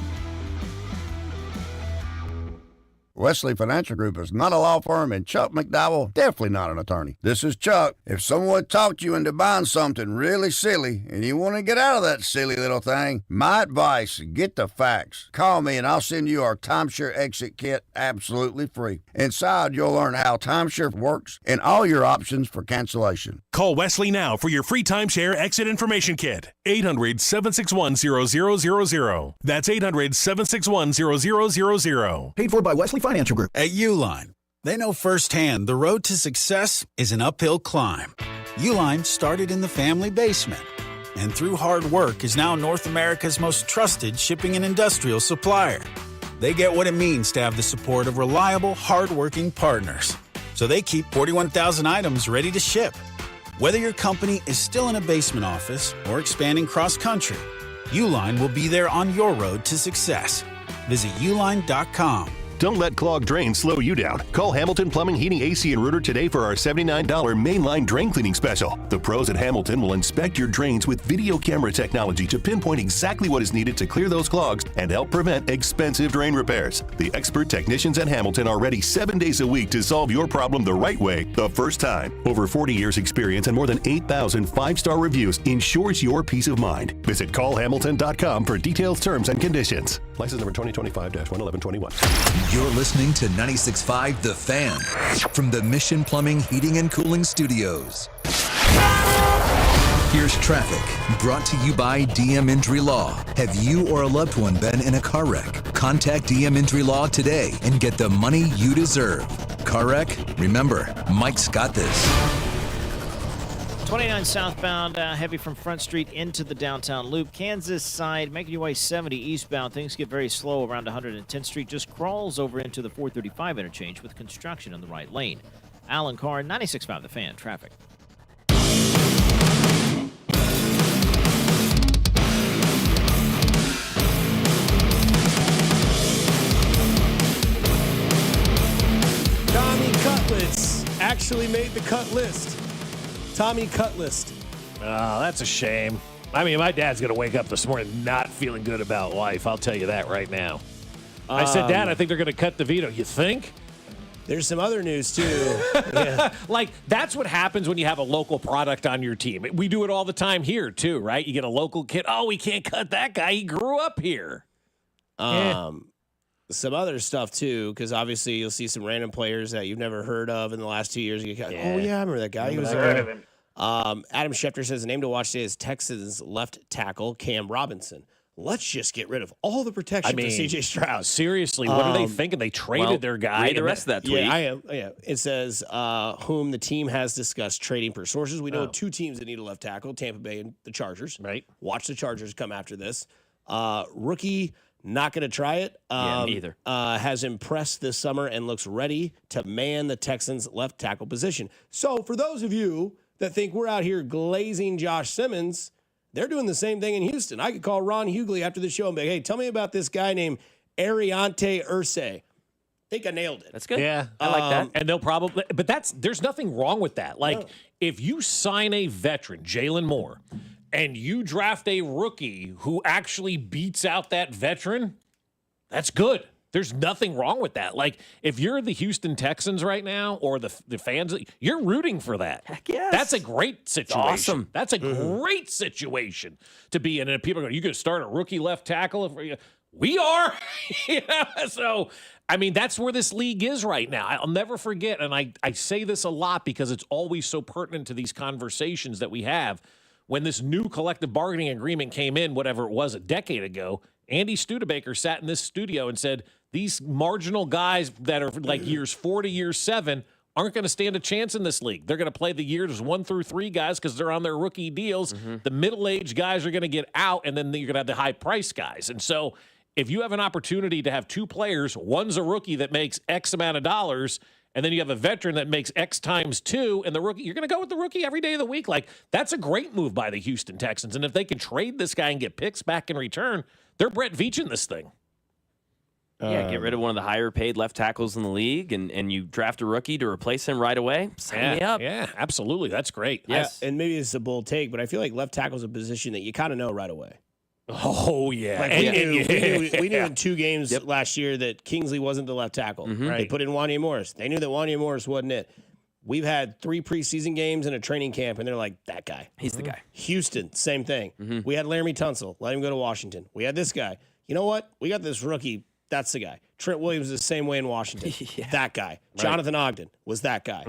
S4: Wesley Financial Group is not a law firm, and Chuck McDowell definitely not an attorney. This is Chuck. If someone talked you into buying something really silly and you want to get out of that silly little thing, my advice, get the facts. Call me and I'll send you our timeshare exit kit absolutely free. Inside, you'll learn how timeshare works and all your options for cancellation.
S10: Call Wesley now for your free timeshare exit information kit. 800-761-0000. That's 800-761-0000.
S11: Paid for by Wesley Financial Group. At Uline, they know firsthand the road to success is an uphill climb. Uline started in the family basement, and through hard work is now North America's most trusted shipping and industrial supplier. They get what it means to have the support of reliable, hardworking partners. So they keep 41,000 items ready to ship. Whether your company is still in a basement office or expanding cross-country, Uline will be there on your road to success. Visit uline.com.
S12: Don't let clogged drains slow you down. Call Hamilton Plumbing, Heating, AC, and Rooter today for our $79 mainline drain cleaning special. The pros at Hamilton will inspect your drains with video camera technology to pinpoint exactly what is needed to clear those clogs and help prevent expensive drain repairs. The expert technicians at Hamilton are ready 7 days a week to solve your problem the right way, the first time. Over 40 years experience and more than 8,000 five-star reviews ensures your peace of mind. Visit callhamilton.com for details, terms, and conditions. License number 2025-11121.
S6: You're listening to 96.5 The Fan from the Mission Plumbing, Heating, and Cooling Studios. Here's traffic brought to you by DM Injury Law. Have you or a loved one been in a car wreck? Contact DM Injury Law today and get the money you deserve. Car wreck? Remember, Mike's got this.
S28: 29 southbound, heavy from Front Street into the downtown loop. Kansas side, making your way 70 eastbound. Things get very slow around 110th Street. Just crawls over into the 435 interchange with construction on the right lane. Alan Carr, 96.5 The Fan, traffic.
S13: Tommy Cutlets actually made the cut list. Tommy Cutlist.
S8: Oh, that's a shame. I mean, my dad's going to wake up this morning not feeling good about life. I'll tell you that right now. I said, Dad, I think they're going to cut DeVito. You think?
S29: There's some other news, too.
S8: Yeah. Like, that's what happens when you have a local product on your team. We do it all the time here, too, right? You get a local kid. Oh, we can't cut that guy. He grew up here.
S29: Some other stuff, too, because obviously you'll see some random players that you've never heard of in the last 2 years. Oh, yeah, I remember that guy. He was Adam Schefter says the name to watch today is Texans left tackle Cam Robinson. Let's just get rid of all the protection for C.J. Stroud.
S8: Seriously, what are they thinking? They traded their guy.
S1: Read the rest of that tweet.
S29: Yeah, I am. Yeah. It says, whom the team has discussed trading per sources. We know two teams that need a left tackle, Tampa Bay and the Chargers.
S8: Right.
S29: Watch the Chargers come after this. Rookie, not going to try it.
S1: Yeah, me either.
S29: Has impressed this summer and looks ready to man the Texans' left tackle position. So for those of you that think we're out here glazing Josh Simmons, they're doing the same thing in Houston. I could call Ron Hughley after the show and be like, hey, tell me about this guy named Ariante Irsay. I think I nailed it.
S1: That's good.
S8: Yeah,
S1: I like that.
S8: And they'll probably, but there's nothing wrong with that. Like, if you sign a veteran, Jalen Moore, and you draft a rookie who actually beats out that veteran, that's good. There's nothing wrong with that. Like, if you're the Houston Texans right now or the fans, you're rooting for that.
S1: Heck yes.
S8: That's a great situation.
S1: Awesome.
S8: That's a great situation to be in. And people are going, you going to start a rookie left tackle? We are. So, I mean, that's where this league is right now. I'll never forget, and I say this a lot because it's always so pertinent to these conversations that we have. When this new collective bargaining agreement came in, whatever it was, a decade ago, Andy Studebaker sat in this studio and said, these marginal guys that are like years 4 to years 7 aren't going to stand a chance in this league. They're going to play the years 1 through 3 guys because they're on their rookie deals. The middle-aged guys are going to get out, and then you're going to have the high-price guys. And so if you have an opportunity to have 2 players, one's a rookie that makes X amount of dollars, and then you have a veteran that makes X times 2, and the rookie, you're going to go with the rookie every day of the week. Like, that's a great move by the Houston Texans. And if they can trade this guy and get picks back in return, they're Brett Veaching this thing.
S1: Yeah, get rid of one of the higher paid left tackles in the league, and you draft a rookie to replace him right away. Sign me up.
S8: Yeah, absolutely. That's great.
S29: Yes. And maybe it's a bold take, but I feel like left tackle is a position that you kind of know right away.
S8: Oh, yeah.
S29: Like we knew in 2 games last year that Kingsley wasn't the left tackle.
S1: Mm-hmm.
S29: They put in Wanya Morris. They knew that Wanya Morris wasn't it. We've had 3 preseason games and a training camp, and they're like, that guy.
S1: He's the guy.
S29: Houston, same thing. We had Laramie Tunsil. Let him go to Washington. We had this guy. You know what? We got this rookie. That's the guy. Trent Williams is the same way in Washington. That guy. Right. Jonathan Ogden was that guy.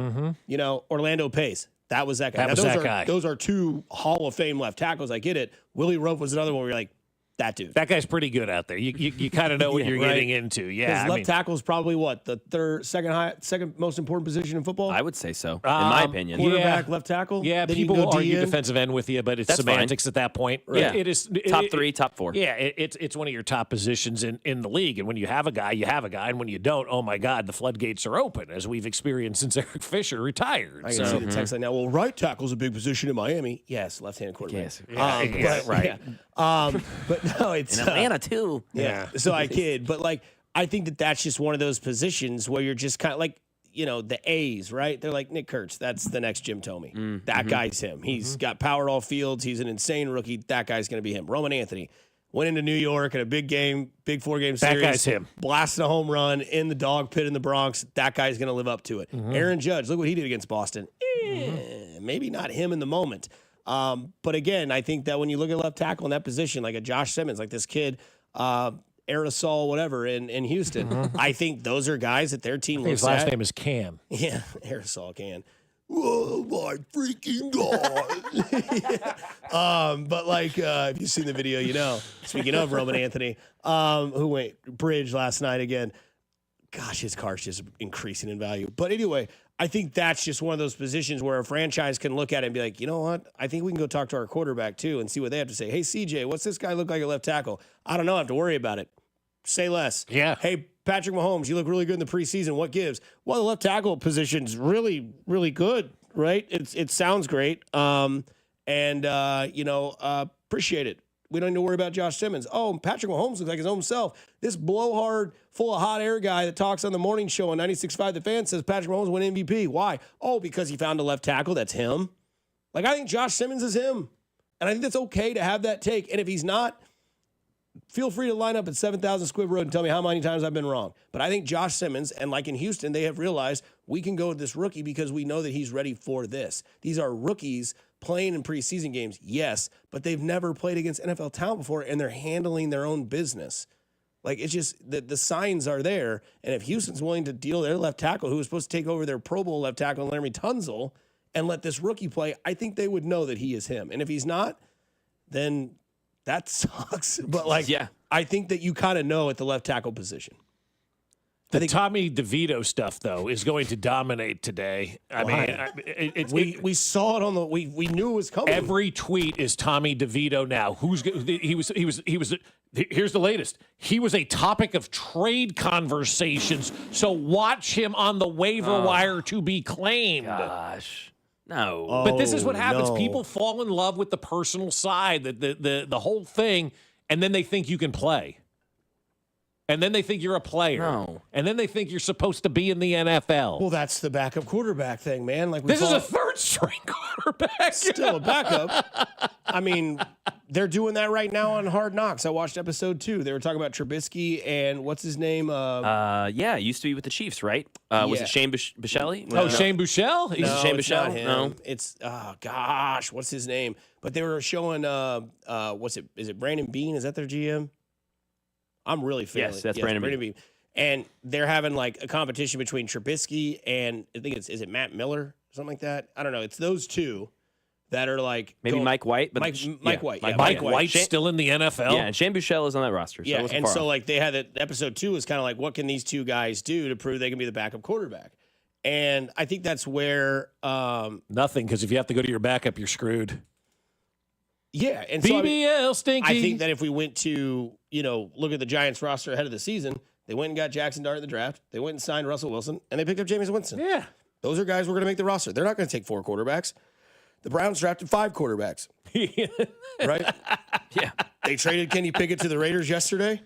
S29: You know, Orlando Pace. That was that guy. Those are 2 Hall of Fame left tackles. I get it. Willie Rope was another one where you're like, that dude.
S8: That guy's pretty good out there. You kind of know what you're getting into. Yeah.
S29: His left tackle is probably what? The second most important position in football?
S1: I would say so, in my opinion.
S29: Quarterback, left tackle?
S8: Yeah,
S29: then
S8: people will argue defensive end with you, but it's semantics at that point.
S1: Right. Yeah.
S8: It is
S1: top 3, top 4.
S8: Yeah, it's one of your top positions in the league. And when you have a guy, you have a guy. And when you don't, oh my God, the floodgates are open, as we've experienced since Eric Fisher retired.
S29: I can see the text like now. Well, right tackle's a big position in Miami. Yes, left-handed quarterback.
S1: Yes.
S29: Right. But no, it's
S1: in Atlanta too.
S29: Yeah. So I kid, but like I think that's just one of those positions where you're just kind of like, you know, the A's, right? They're like Nick Kurtz. That's the next Jim Thome. That guy's him. He's got power all fields. He's an insane rookie. That guy's going to be him. Roman Anthony went into New York in a big game, big 4-game series.
S8: That guy's him.
S29: Blasted a home run in the dog pit in the Bronx. That guy's going to live up to it. Aaron Judge, look what he did against Boston. Maybe not him in the moment. But again, I think that when you look at left tackle in that position, like a Josh Simmons, like this kid, Aerosol, whatever, in Houston, I think those are guys that their team looks
S8: his last
S29: at.
S8: name is Cam.
S29: Yeah, Aerosol Can. Oh my freaking God. But like, if you've seen the video, you know, speaking of Roman Anthony, who went bridge last night again, gosh, his car's just increasing in value. But anyway, I think that's just one of those positions where a franchise can look at it and be like, you know what? I think we can go talk to our quarterback too and see what they have to say. Hey, CJ, what's this guy look like at left tackle? I don't know. I have to worry about it. Say less.
S8: Yeah.
S29: Hey, Patrick Mahomes, you look really good in the preseason. What gives? Well, the left tackle position's really, really good, right? It sounds great. Appreciate it. We don't need to worry about Josh Simmons. Oh, Patrick Mahomes looks like his own self. This blowhard, full of hot air guy that talks on the morning show on 96.5 The Fan says Patrick Mahomes won MVP. Why? Oh, because he found a left tackle. That's him. Like, I think Josh Simmons is him. And I think that's okay to have that take. And if he's not, feel free to line up at 7,000 Squibb Road and tell me how many times I've been wrong. But I think Josh Simmons, and like in Houston, they have realized we can go with this rookie because we know that he's ready for this. These are rookies playing in preseason games, yes, but they've never played against NFL talent before, and they're handling their own business. Like, it's just the signs are there. And if Houston's willing to deal their left tackle, who was supposed to take over their Pro Bowl left tackle, Laramie Tunsil, and let this rookie play, I think they would know that he is him. And if he's not, then that sucks. But, like, I think that you kind of know at the left tackle position.
S8: The Tommy DeVito stuff, though, is going to dominate today. I mean,
S29: we saw it on the. We knew it was coming.
S8: Every tweet is Tommy DeVito now. He was. Here's the latest. He was a topic of trade conversations. So watch him on the waiver wire to be claimed.
S1: Gosh. No.
S8: But this is what happens. No. People fall in love with the personal side, the whole thing, and then they think you can play. And then they think you're a player.
S1: No.
S8: And then they think you're supposed to be in the NFL.
S29: Well, that's the backup quarterback thing, man. Like
S8: this is a third-string quarterback.
S29: Still a backup. I mean, they're doing that right now on Hard Knocks. I watched episode 2. They were talking about Trubisky and what's his name?
S1: It used to be with the Chiefs, right? Was it Shane Buechele?
S8: No. Shane Buechele?
S29: No,
S1: Shane
S29: it's
S1: Buechele?
S29: not him.
S1: No.
S29: It's what's his name? But they were showing Is it Brandon Beane? Is that their GM? I'm really feeling
S1: Yes, that's Brandon Beane.
S29: And they're having like a competition between Trubisky and I think is it Matt Miller or something like that? I don't know. It's those two that are like
S1: maybe Mike White, but
S29: Mike White.
S8: Mike White's still in the NFL.
S1: Yeah, and Shane Buechele is on that roster. So
S29: and so like they had that episode 2 was kind of like what can these two guys do to prove they can be the backup quarterback? And I think that's where
S8: nothing, because if you have to go to your backup, you're screwed.
S29: Yeah, and
S8: BBL stinky.
S29: I think that if we went to, look at the Giants roster ahead of the season, they went and got Jackson Dart in the draft. They went and signed Russell Wilson, and they picked up Jameis Winston.
S8: Yeah.
S29: Those are guys who are going to make the roster. They're not going to take 4 quarterbacks. The Browns drafted 5 quarterbacks. Right?
S1: Yeah.
S29: They traded Kenny Pickett to the Raiders yesterday,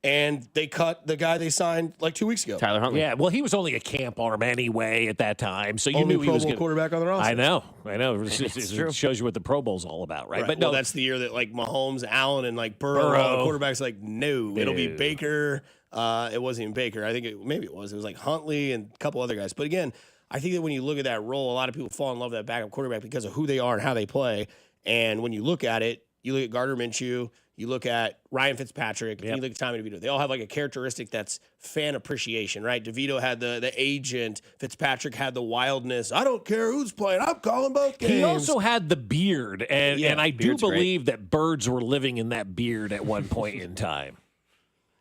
S9: and they cut the guy they signed like 2 weeks ago.
S1: Tyler Huntley.
S8: Yeah, well, he was only a camp arm anyway at that time, so you
S9: Only
S8: knew he
S9: Pro
S8: was
S9: Bowl
S8: good
S9: quarterback on the roster.
S8: I know.
S1: true.
S8: It shows you what the Pro Bowl's all about, right?
S9: But
S8: But no,
S9: that's the year that like Mahomes, Allen, and like Burrow, all the quarterbacks like no, it'll be Baker. It wasn't even Baker. I think maybe it was. It was like Huntley and a couple other guys. But again, I think that when you look at that role, a lot of people fall in love with that backup quarterback because of who they are and how they play. And when you look at it, you look at Gardner Minshew, you look at Ryan Fitzpatrick, and you look at Tommy DeVito. They all have like a characteristic that's fan appreciation, right? DeVito had the agent. Fitzpatrick had the wildness. I don't care who's playing. I'm calling both games.
S8: he also had the beard, and I do
S1: beard's
S8: believe that birds were living in that beard at one point in time.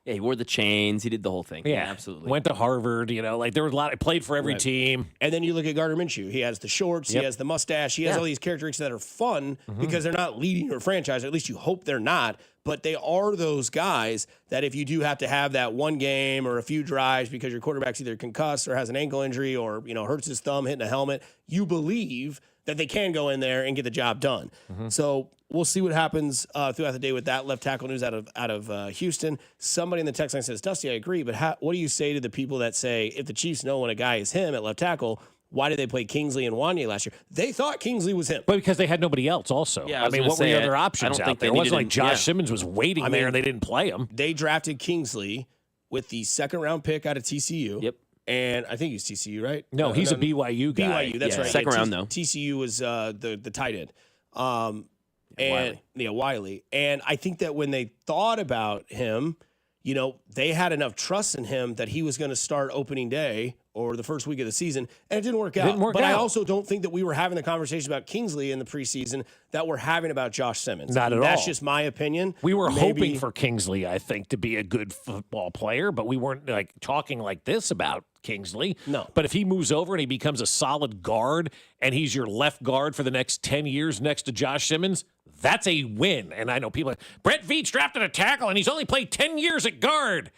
S1: Yeah, he wore the chains. He did the whole thing.
S8: Yeah,
S1: absolutely.
S8: Went to Harvard. Like there was a lot. Played for every team.
S9: And then you look at Gardner Minshew. He has the shorts. He has the mustache. He has all these characteristics that are fun because they're not leading your franchise. Or at least you hope they're not. But they are those guys that if you do have to have that one game or a few drives because your quarterback's either concussed or has an ankle injury or hurts his thumb hitting a helmet, you believe that they can go in there and get the job done. So we'll see what happens throughout the day with that left tackle news out of Houston. Somebody in the text line says, Dusty, I agree, but what do you say to the people that say if the Chiefs know when a guy is him at left tackle, why did they play Kingsley and Wanye last year? They thought Kingsley was him.
S8: But because they had nobody else also.
S1: Yeah,
S8: I mean, what were the other options
S1: out
S8: out there? It wasn't like Josh Simmons was waiting there and they didn't play him.
S9: They drafted Kingsley with the second-round pick out of TCU.
S1: Yep.
S9: And I think he's TCU, right?
S8: No, he's a BYU guy.
S9: BYU, that's right.
S1: Second round, though.
S9: TCU was the tight end.
S1: Wiley.
S9: Wiley. And I think that when they thought about him, they had enough trust in him that he was going to start opening day or the first week of the season, and it didn't work out. But I also don't think that we were having the conversation about Kingsley in the preseason that we're having about Josh Simmons.
S8: Not at all.
S9: That's just my opinion.
S8: We were hoping for Kingsley, I think, to be a good football player, but we weren't like talking like this about Kingsley.
S9: No.
S8: But if he moves over and he becomes a solid guard and he's your left guard for the next 10 years next to Josh Simmons, that's a win. And I know people are, Brett Veach drafted a tackle and he's only played 10 years at guard.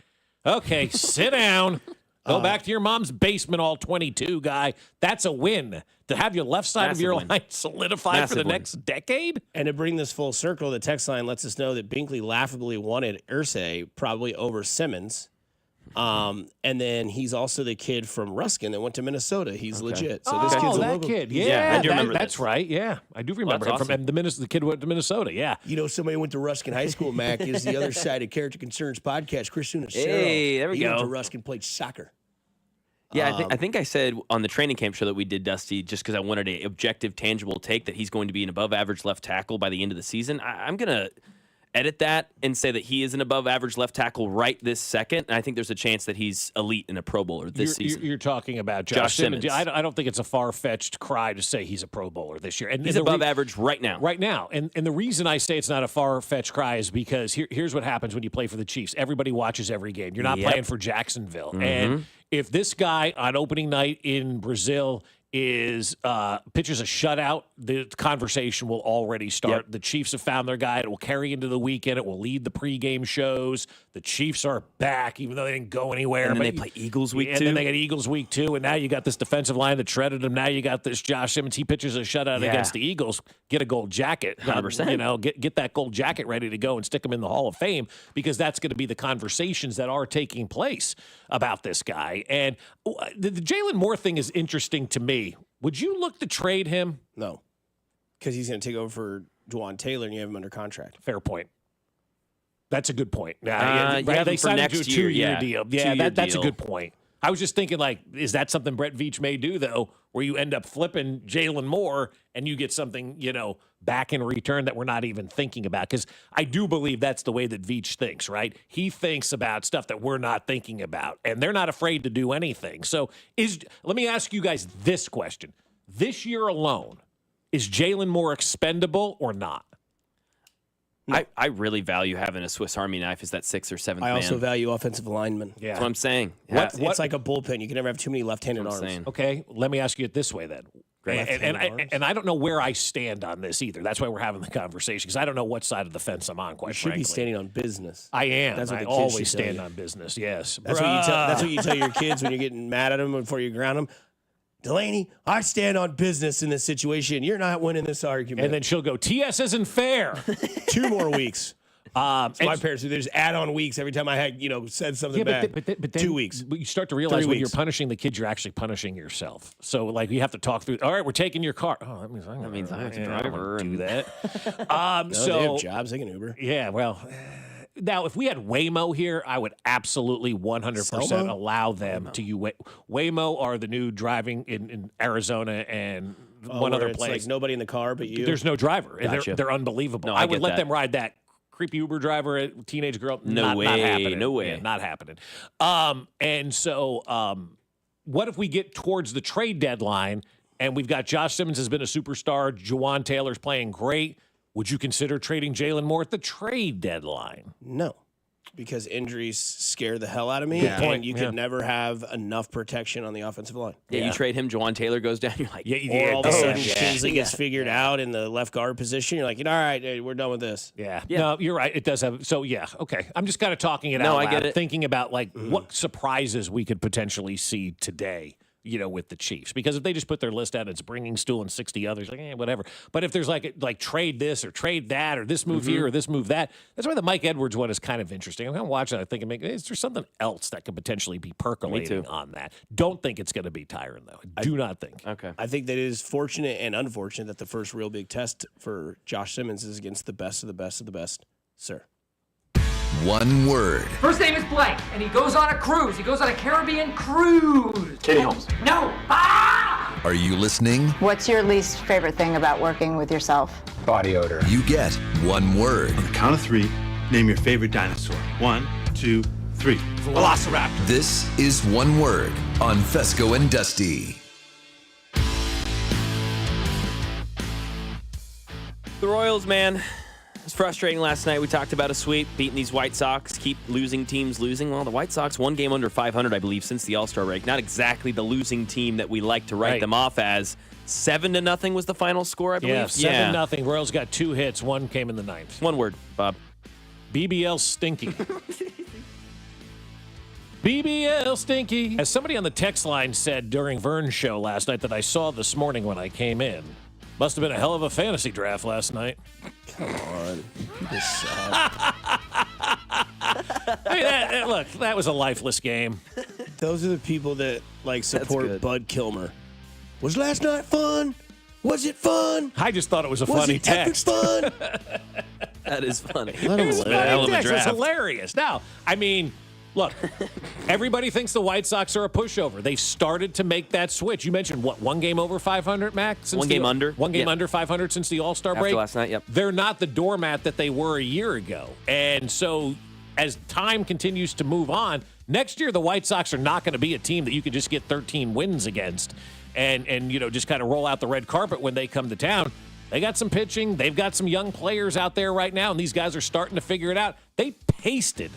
S8: Okay, sit down. Go back to your mom's basement, all 22 guy. That's a win. To have your left side of your line solidified for the next decade?
S9: And to bring this full circle, the text line lets us know that Binkley laughably wanted Irsay probably over Simmons. And then he's also the kid from Ruskin that went to Minnesota. He's legit. So this kid's a local.
S8: Kid.
S1: Yeah, I do remember
S8: that's right. Yeah, I do remember him from the kid went to Minnesota. Yeah.
S9: Somebody went to Ruskin High School, Mac, is the other side of Character Concerns podcast. Chris Sunacero.
S1: Hey, there we go.
S9: He went to Ruskin, played soccer.
S1: Yeah, I think I said on the training camp show that we did, Dusty, just because I wanted an objective, tangible take that he's going to be an above-average left tackle by the end of the season. I'm going to edit that and say that he is an above-average left tackle right this second, and I think there's a chance that he's elite in a Pro Bowler this season.
S8: You're talking about Josh Simmons. I don't think it's a far-fetched cry to say he's a Pro Bowler this year. And
S1: he's above average right now.
S8: Right now. And the reason I say it's not a far-fetched cry is because here's what happens when you play for the Chiefs. Everybody watches every game. You're not playing for Jacksonville. And if this guy on opening night in Brazil pitches a shutout, the conversation will already start. The Chiefs have found their guy. It will carry into the weekend. It will lead the pregame shows. The Chiefs are back, even though they didn't go anywhere.
S1: And then they play Eagles week 2.
S8: And then they get Eagles week 2. And now you got this defensive line that shredded them. Now you got this Josh Simmons. He pitches a shutout against the Eagles. Get a gold jacket.
S1: 100%.
S8: Get that gold jacket ready to go and stick him in the Hall of Fame, because that's going to be the conversations that are taking place about this guy. And the Jalen Moore thing is interesting to me. Would you look to trade him?
S9: No, because he's going to take over for Juwan Taylor, and you have him under contract.
S8: Fair point. That's a good point.
S1: They signed him to a
S8: 2-year deal. Yeah, that's a
S1: deal.
S8: good point. I was just thinking, is that something Brett Veach may do, though, where you end up flipping Jalen Moore and you get something, back in return that we're not even thinking about? Because I do believe that's the way that Veach thinks, right? He thinks about stuff that we're not thinking about, and they're not afraid to do anything. So let me ask you guys this question. This year alone, is Jalen Moore expendable or not?
S1: No. I really value having a Swiss Army knife as that 6th or 7th man.
S9: I also value offensive linemen.
S1: Yeah. That's what I'm saying.
S9: It's like a bullpen. You can never have too many left-handed arms.
S1: Saying.
S8: Okay, let me ask you it this way then. And I don't know where I stand on this either. That's why we're having the conversation, because I don't know what side of the fence I'm on, quite frankly.
S9: You should be standing on business.
S8: I am.
S9: That's what
S8: I
S9: the kids
S8: always
S9: should tell
S8: stand
S9: you.
S8: on business, yes.
S9: That's what you tell your kids when you're getting mad at them before you ground them. Delaney, I stand on business in this situation. You're not winning this argument.
S8: And then she'll go, TS isn't fair.
S9: 2 more weeks. My parents do. They just add on weeks every time I had, said something bad.
S8: But then
S9: 2 weeks.
S8: But you start to realize
S9: 3
S8: when you're
S9: weeks.
S8: punishing the kids, you're actually punishing yourself. So, like, you have to talk through. All right, we're taking your car. Oh, that means I have to driver and do that.
S9: No, they have jobs. They can Uber.
S8: Yeah, well. Now, if we had Waymo here, I would absolutely 100% allow them to use Waymo are the new driving in Arizona and one other
S9: it's
S8: place.
S9: like nobody in the car but you.
S8: There's no driver. And
S1: Gotcha.
S8: they're unbelievable.
S1: No,
S8: I
S1: I
S8: would
S1: get
S8: let
S1: that.
S8: them ride that creepy Uber driver, teenage girl.
S1: No way.
S8: Not happening.
S1: No way.
S8: Yeah, not happening. And so what if we get towards the trade deadline and we've got Josh Simmons has been a superstar, Juwan Taylor's playing great. Would you consider trading Jalen Moore at the trade deadline?
S9: No. Because injuries scare the hell out of me,
S8: Good point.
S9: and you could never have enough protection on the offensive line.
S1: Yeah, you trade him, Juwan Taylor goes down. You're like,
S9: Or all of a sudden, Kingsley gets figured out in the left guard position. You're like, all right, hey, we're done with this.
S8: Yeah. No, you're right. It does have. So, yeah. Okay. I'm just kind of talking it out
S1: No,
S8: loud,
S1: I get it.
S8: thinking about, like, what surprises we could potentially see today, with the Chiefs. Because if they just put their list out, it's bringing Stool and 60 others, like, whatever. But if there's, like trade this or trade that or this move here or this move that, that's why the Mike Edwards one is kind of interesting. I'm kind of watching it thinking, is there something else that could potentially be percolating on that? Don't think it's going to be Tyron, though. I do not think.
S1: Okay.
S9: I think that it is fortunate and unfortunate that the first real big test for Josh Simmons is against the best of the best of the best, sir.
S6: One word.
S14: First name is Blake, and he goes on a cruise. He goes on a Caribbean cruise.
S6: Katie Holmes.
S14: No. Ah!
S6: Are you listening?
S15: What's your least favorite thing about working with yourself?
S6: Body odor. You get one word.
S17: On the count of 3, name your favorite dinosaur. 1, 2, 3. Velociraptor.
S6: This is one word on Fescoe and Dusty.
S1: The Royals, man. It was frustrating last night. We talked about a sweep, beating these White Sox, keep losing teams losing. Well, the White Sox, one game under 500, I believe, since the All-Star break. Not exactly the losing team that we like to write them off as. 7-0 was the final score, I believe.
S8: Yeah, 7-0. Royals got 2 hits. One came in the 9th.
S1: One word, Bob.
S8: BBL stinky. BBL stinky. As somebody on the text line said during Vern's show last night that I saw this morning when I came in, must have been a hell of a fantasy draft last night.
S9: Come on. People suck.
S8: I mean, look, that was a lifeless game.
S9: Those are the people that support Bud Kilmer. Was last night fun? Was it fun?
S8: I just thought it was a
S9: Was
S8: funny
S9: it epic
S8: text.
S9: fun?
S1: That is funny.
S8: It was a funny text. It was
S1: draft.
S8: hilarious. Now, I mean, look, everybody thinks the White Sox are a pushover. They started to make that switch. You mentioned, one game over 500, Mac?
S1: One game under.
S8: One game
S1: Yeah.
S8: under 500 since the All-Star
S1: After
S8: break?
S1: last night, yep.
S8: They're not the doormat that they were a year ago. And so as time continues to move on, next year the White Sox are not going to be a team that you can just get 13 wins against and just kind of roll out the red carpet when they come to town. They got some pitching. They've got some young players out there right now, and these guys are starting to figure it out. They pasted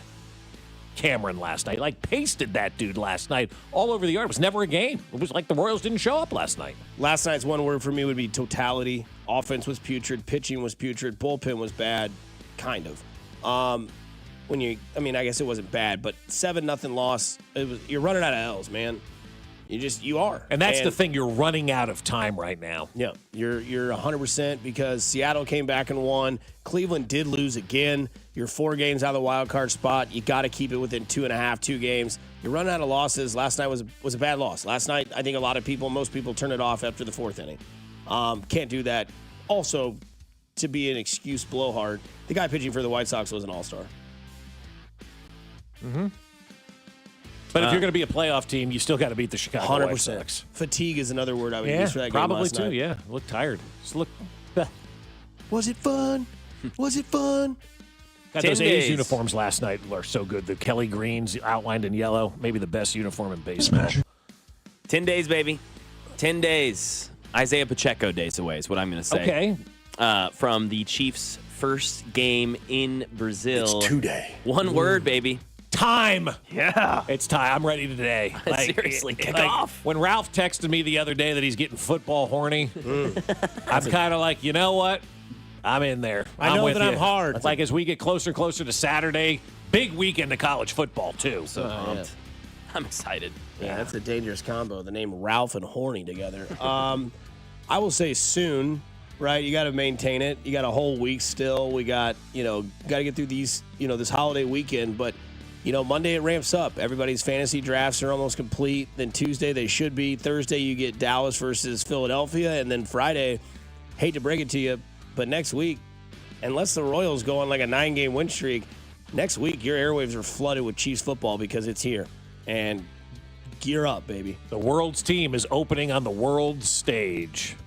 S8: Cameron last night, pasted that dude last night all over the yard. It was never a game. It was like the Royals didn't show up last night.
S9: Last night's one word for me would be totality. Offense was putrid. Pitching was putrid. Bullpen was bad, kind of. I guess it wasn't bad, but 7-0 loss. You're running out of L's, man. You are.
S8: And that's the thing. You're running out of time right now.
S9: Yeah, you're 100% because Seattle came back and won. Cleveland did lose again. You're 4 games out of the wild card spot. You got to keep it within 2.5, 2 games. You're running out of losses. Last night was a bad loss. Last night, I think most people turn it off after the 4th inning. Can't do that. Also, to be an excuse blowhard, the guy pitching for the White Sox was an all-star.
S8: Mm-hmm. But if you're going to be a playoff team, you still got to beat the Chicago
S9: 100%.
S8: White Sox.
S9: Fatigue is another word I would use for that game
S8: probably
S9: last
S8: too.
S9: night.
S8: Yeah, look tired. Just look.
S9: Was it fun? Was it fun?
S8: God, those A's uniforms last night are so good. The Kelly Greens outlined in yellow, maybe the best uniform in baseball.
S1: 10 days, baby. 10 days. Isaiah Pacheco days away is what I'm going to say.
S8: Okay.
S1: From the Chiefs' first game in Brazil.
S9: It's 2 day.
S1: One word, baby.
S8: Time.
S1: Yeah.
S8: It's time. I'm ready today.
S1: Seriously, kick off.
S8: When Ralph texted me the other day that he's getting football horny, I'm kind of like, you know what? I'm in there.
S9: I know
S8: with
S9: that
S8: you.
S9: I'm hard.
S8: It's like as we get closer and closer to Saturday, big weekend of college football, too.
S1: So pumped. I'm excited.
S9: Yeah, that's a dangerous combo. The name Ralph and Horny together. I will say soon, right? You got to maintain it. You got a whole week still. We got, got to get through these, this holiday weekend. But, Monday it ramps up. Everybody's fantasy drafts are almost complete. Then Tuesday they should be. Thursday you get Dallas versus Philadelphia. And then Friday, hate to break it to you, but next week, unless the Royals go on like a 9-game win streak, next week your airwaves are flooded with Chiefs football because it's here. And gear up, baby.
S8: The world's team is opening on the world stage.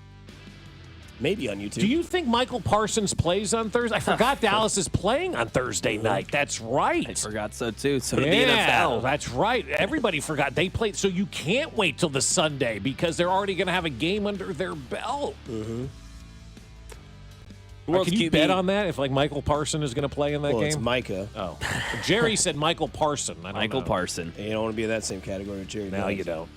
S9: Maybe on YouTube.
S8: Do you think Michael Parsons plays on Thursday? I forgot Dallas is playing on Thursday night. That's right.
S1: I forgot so too. So did the NFL.
S8: That's right. Everybody forgot they played. So you can't wait till the Sunday because they're already going to have a game under their belt.
S9: Mm-hmm.
S8: Can you bet on that if Michael Parson is going to play in that game?
S9: It's Micah.
S8: Oh, Jerry said Michael Parson.
S1: Michael Parson.
S9: You don't want to be in that same category with Jerry.
S8: No, you don't.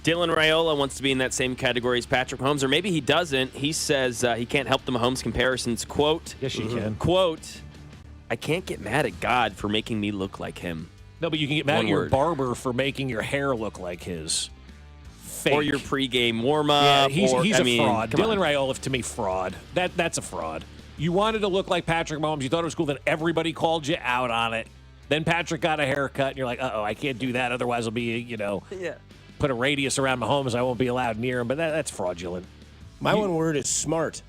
S1: Dylan Raiola wants to be in that same category as Patrick Mahomes, or maybe he doesn't. He says he can't help the Mahomes comparisons. Quote,
S8: yes, you can.
S1: Quote, I can't get mad at God for making me look like him.
S8: No, but you can get mad at your barber for making your hair look like his. Fake.
S1: Or your pregame warm-up.
S8: Yeah, he's a fraud. Dylan
S1: on.
S8: Raiola, to me, fraud. That's a fraud. You wanted to look like Patrick Mahomes. You thought it was cool. Then everybody called you out on it. Then Patrick got a haircut, and you're like, uh-oh, I can't do that. Otherwise, I'll be, put a radius around Mahomes. I won't be allowed near him. But that's fraudulent.
S9: My one word is smart.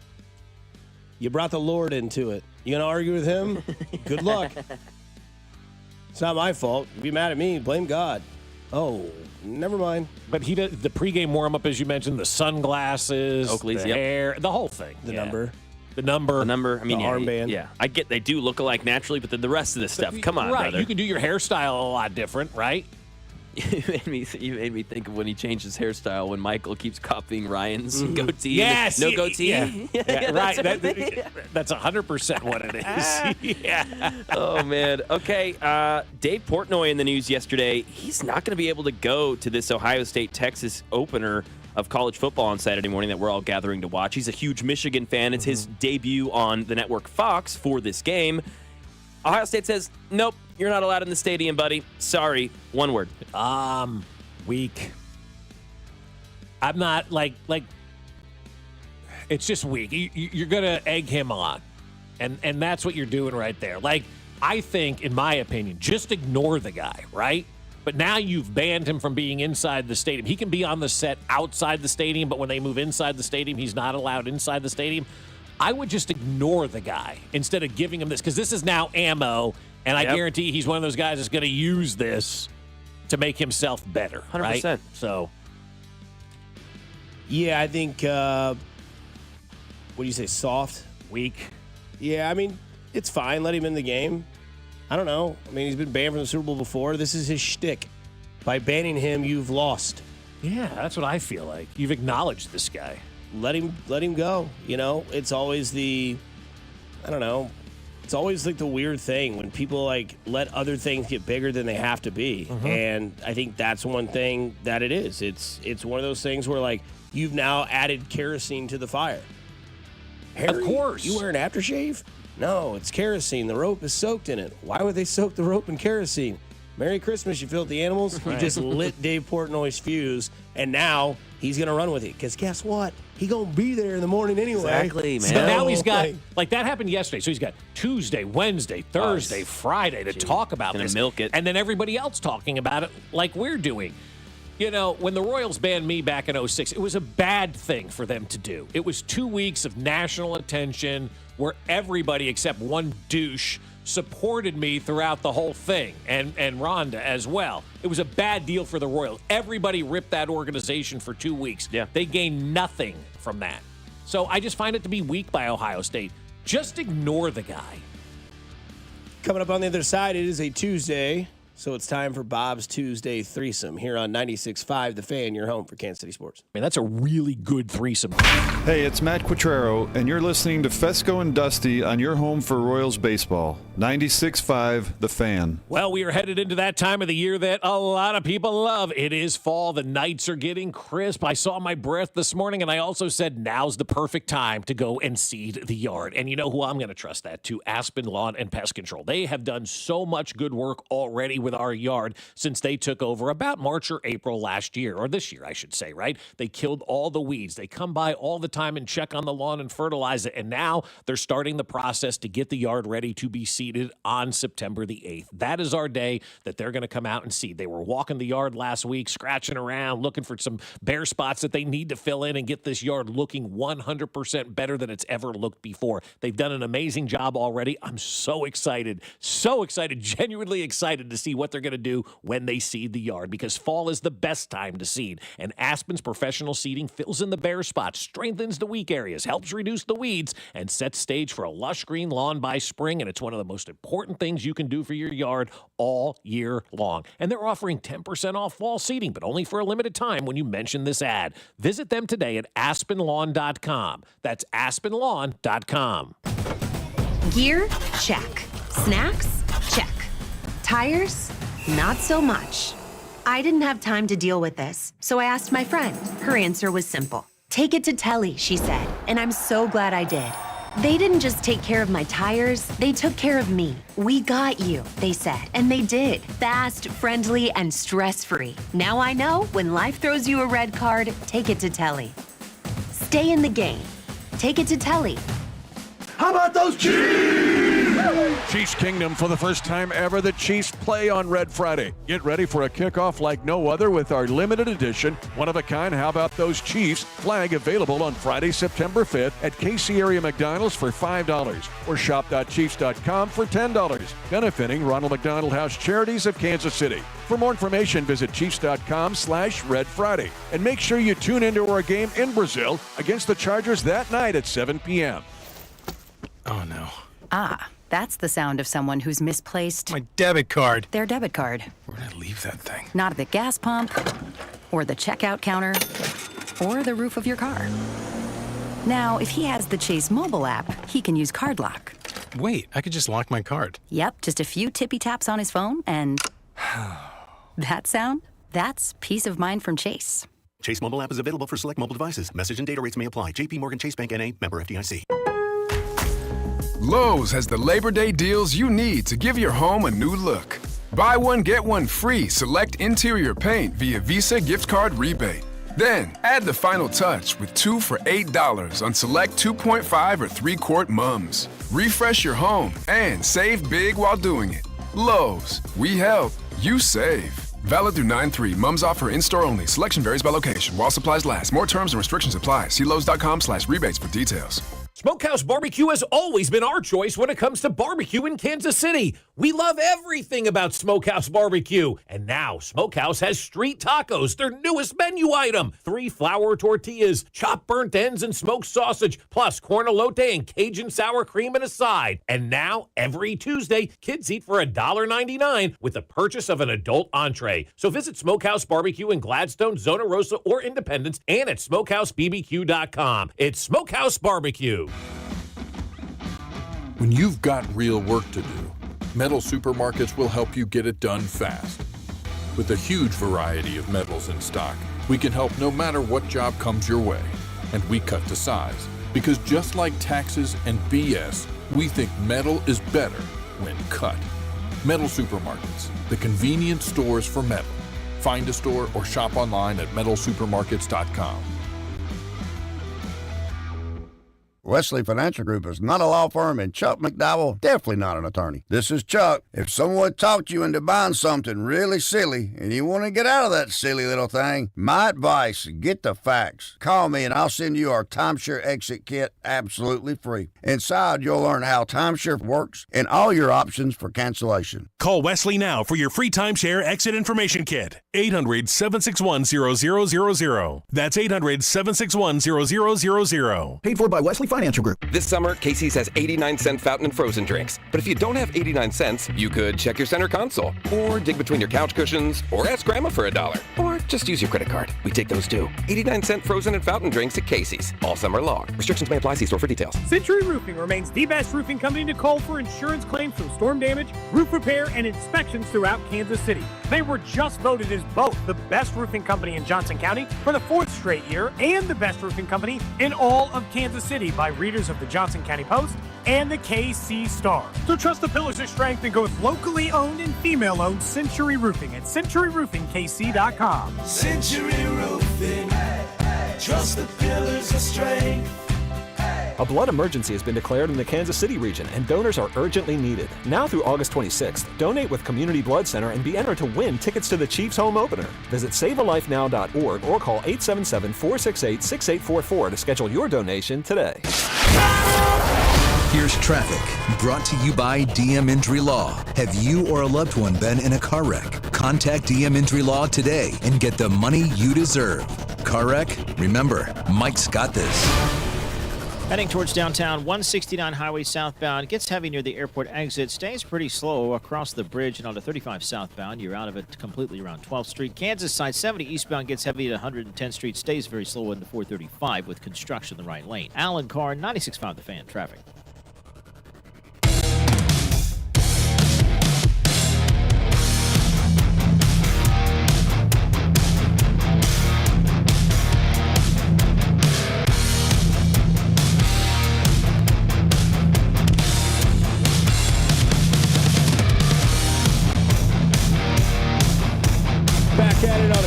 S9: You brought the Lord into it. You going to argue with him? Good luck. It's not my fault. If you're mad at me, blame God. Oh, never mind.
S8: But he did the pregame warm-up, as you mentioned, the sunglasses,
S1: Oakley's,
S8: the hair, the whole thing.
S9: The number.
S8: The number.
S1: I mean,
S9: the armband.
S1: Yeah, I get they do look alike naturally, but then the rest of this stuff, come on,
S8: right?
S1: brother.
S8: You can do your hairstyle a lot different, right?
S1: You made me think of when he changed his hairstyle when Michael keeps copying Ryan's goatee.
S8: Yes,
S1: no goatee.
S8: Yeah, right. That's 100% what it is. Yeah.
S1: Oh man. Okay. Dave Portnoy in the news yesterday. He's not going to be able to go to this Ohio State-Texas opener of college football on Saturday morning that we're all gathering to watch. He's a huge Michigan fan. It's his debut on the network Fox for this game. Ohio State says, nope, you're not allowed in the stadium, buddy. Sorry. One word.
S8: Weak. I'm not like it's just weak. You're going to egg him on. And that's what you're doing right there. I think, in my opinion, just ignore the guy, right? But now you've banned him from being inside the stadium. He can be on the set outside the stadium, but when they move inside the stadium, he's not allowed inside the stadium. I would just ignore the guy instead of giving him this, because this is now ammo, and I guarantee he's one of those guys that's going to use this to make himself better. 100%. Right? So,
S9: yeah, I think, what do you say, soft?
S8: Weak.
S9: Yeah, I mean, it's fine. Let him in the game. I don't know. I mean, he's been banned from the Super Bowl before. This is his shtick. By banning him, you've lost.
S8: Yeah, that's what I feel like. You've acknowledged this guy.
S9: Let him go. It's always I don't know. It's always the weird thing when people let other things get bigger than they have to be.
S8: Mm-hmm.
S9: And I think that's one thing that it is. It's one of those things where you've now added kerosene to the fire. Harry,
S8: of course.
S9: You wear an aftershave? No, it's kerosene. The rope is soaked in it. Why would they soak the rope in kerosene? Merry Christmas, you filthy animals. You just lit Dave Portnoy's fuse, and now he's going to run with it. Because guess what? He going to be there in the morning anyway.
S1: Exactly, man.
S8: So now he's got, that happened yesterday. So he's got Tuesday, Wednesday, Thursday, Friday to talk about this.
S1: Milk it.
S8: And then everybody else talking about it like we're doing. When the Royals banned me back in 2006, it was a bad thing for them to do. It was 2 weeks of national attention where everybody except one douche supported me throughout the whole thing, and Rhonda as well. It was a bad deal for the Royals. Everybody ripped that organization for 2 weeks.
S1: Yeah.
S8: They gained nothing from that. So I just find it to be weak by Ohio State. Just ignore the guy.
S9: Coming up on the other side, it is a Tuesday, so it's time for Bob's Tuesday Threesome here on 96.5 The Fan, your home for Kansas City Sports.
S8: Man, that's a really good threesome.
S2: Hey, it's Matt Quattrero, and you're listening to Fescoe and Dusty on your home for Royals baseball. 96.5 The Fan.
S8: Well, we are headed into that time of the year that a lot of people love. It is fall. The nights are getting crisp. I saw my breath this morning, and I also said now's the perfect time to go and seed the yard. And you know who I'm going to trust that to? Aspen Lawn and Pest Control. They have done so much good work already with our yard since they took over about March or April last year, or this year, I should say, right? They killed all the weeds. They come by all the time and check on the lawn and fertilize it. And now they're starting the process to get the yard ready to be seeded on September the 8th. That is our day that they're going to come out and seed. They were walking the yard last week, scratching around, looking for some bare spots that they need to fill in and get this yard looking 100% better than it's ever looked before. They've done an amazing job already. I'm so excited, genuinely excited to see what they're going to do when they seed the yard, because fall is the best time to seed. And Aspen's professional seeding fills in the bare spots, strengthens the weak areas, helps reduce the weeds, and sets stage for a lush green lawn by spring. And it's one of the most important things you can do for your yard all year long. And they're offering 10% off fall seeding, but only for a limited time when you mention this ad. Visit them today at aspenlawn.com. That's aspenlawn.com.
S3: Gear? Check. Snacks? Check. Tires? Not so much. I didn't have time to deal with this, so I asked my friend. Her answer was simple. Take it to Telly, she said, and I'm so glad I did. They didn't just take care of my tires, they took care of me. We got you, they said, and they did. Fast, friendly, and stress-free. Now I know when life throws you a red card, take it to Telly. Stay in the game. Take it to Telly.
S21: How about those Chiefs?
S16: Chiefs Kingdom, for the first time ever, the Chiefs play on Red Friday. Get ready for a kickoff like no other with our limited edition, one-of-a-kind How About Those Chiefs flag, available on Friday, September 5th at KC area McDonald's for $5 or shop.chiefs.com for $10, benefiting Ronald McDonald House Charities of Kansas City. For more information, visit chiefs.com/Red Friday. And make sure you tune into our game in Brazil against the Chargers that night at 7 p.m.
S18: Oh, no.
S19: Ah, that's the sound of someone who's misplaced
S18: my debit card.
S19: Their debit card.
S18: Where did I leave that thing?
S19: Not at the gas pump, or the checkout counter, or the roof of your car. Now, if he has the Chase mobile app, he can use Card Lock.
S18: Wait, I could just lock my card.
S19: Yep, just a few tippy taps on his phone, and that sound? That's peace of mind from Chase.
S12: Chase mobile app is available for select mobile devices. Message and data rates may apply. JP Morgan Chase Bank N.A., member FDIC.
S23: Lowe's has the Labor Day deals you need to give your home a new look. Buy one, get one free select interior paint via Visa gift card rebate. Then, add the final touch with 2 for $8 on select 2.5 or 3-quart mums. Refresh your home and save big while doing it. Lowe's, we help, you save. Valid through 9/3. Mums offer in-store only. Selection varies by location. While supplies last. More terms and restrictions apply. See Lowe's.com/rebates for details.
S8: Smokehouse Barbecue has always been our choice when it comes to barbecue in Kansas City. We love everything about Smokehouse Barbecue. And now Smokehouse has street tacos, their newest menu item. 3 flour tortillas, chopped burnt ends, and smoked sausage, plus corn elote and Cajun sour cream and a side. And now, every Tuesday, kids eat for $1.99 with the purchase of an adult entree. So visit Smokehouse Barbecue in Gladstone, Zona Rosa, or Independence, and at SmokehouseBBQ.com. It's Smokehouse Barbecue.
S25: When you've got real work to do, Metal Supermarkets will help you get it done fast. With a huge variety of metals in stock, we can help no matter what job comes your way. And we cut to size, because just like taxes and BS, we think metal is better when cut. Metal Supermarkets, the convenient stores for metal. Find a store or shop online at metalsupermarkets.com.
S4: Wesley Financial Group is not a law firm, and Chuck McDowell definitely not an attorney. This is Chuck. If someone talked you into buying something really silly and you want to get out of that silly little thing, my advice, get the facts. Call me and I'll send you our timeshare exit kit absolutely free. Inside, you'll learn how timeshare works and all your options for cancellation.
S10: Call Wesley now for your free timeshare exit information kit. 800-761-0000. That's 800-761-0000.
S24: Paid for by Wesley Financial.
S2: Financial Group.
S5: This summer, Casey's has 89-cent fountain and frozen drinks. But if you don't have 89 cents, you could check your center console, or dig between your couch cushions, or ask Grandma for $1, or just use your credit card. We take those too. 89-cent frozen and fountain drinks at Casey's all summer long. Restrictions may apply. See store for details.
S7: Century Roofing remains the best roofing company to call for insurance claims from storm damage, roof repair, and inspections throughout Kansas City. They were just voted as both the best roofing company in Johnson County for the 4th straight year and the best roofing company in all of Kansas City by readers of the Johnson County Post and the KC Star. So trust the pillars of strength and go with locally owned and female-owned Century Roofing at CenturyRoofingKC.com.
S11: Century Roofing, trust the pillars of strength.
S20: A blood emergency has been declared in the Kansas City region, and donors are urgently needed. Now through August 26th, donate with Community Blood Center and be entered to win tickets to the Chiefs home opener. Visit SaveALifeNow.org or call 877-468-6844 to schedule your donation today.
S6: Here's traffic, brought to you by DM Injury Law. Have you or a loved one been in a car wreck? Contact DM Injury Law today and get the money you deserve. Car wreck? Remember, Mike's got this.
S28: Heading towards downtown, 169 highway southbound. Gets heavy near the airport exit. Stays pretty slow across the bridge and onto 35 southbound. You're out of it completely around 12th Street. Kansas side 70 eastbound gets heavy at 110th Street. Stays very slow into 435 with construction in the right lane. Alan Carr, 96.5 The Fan. Traffic.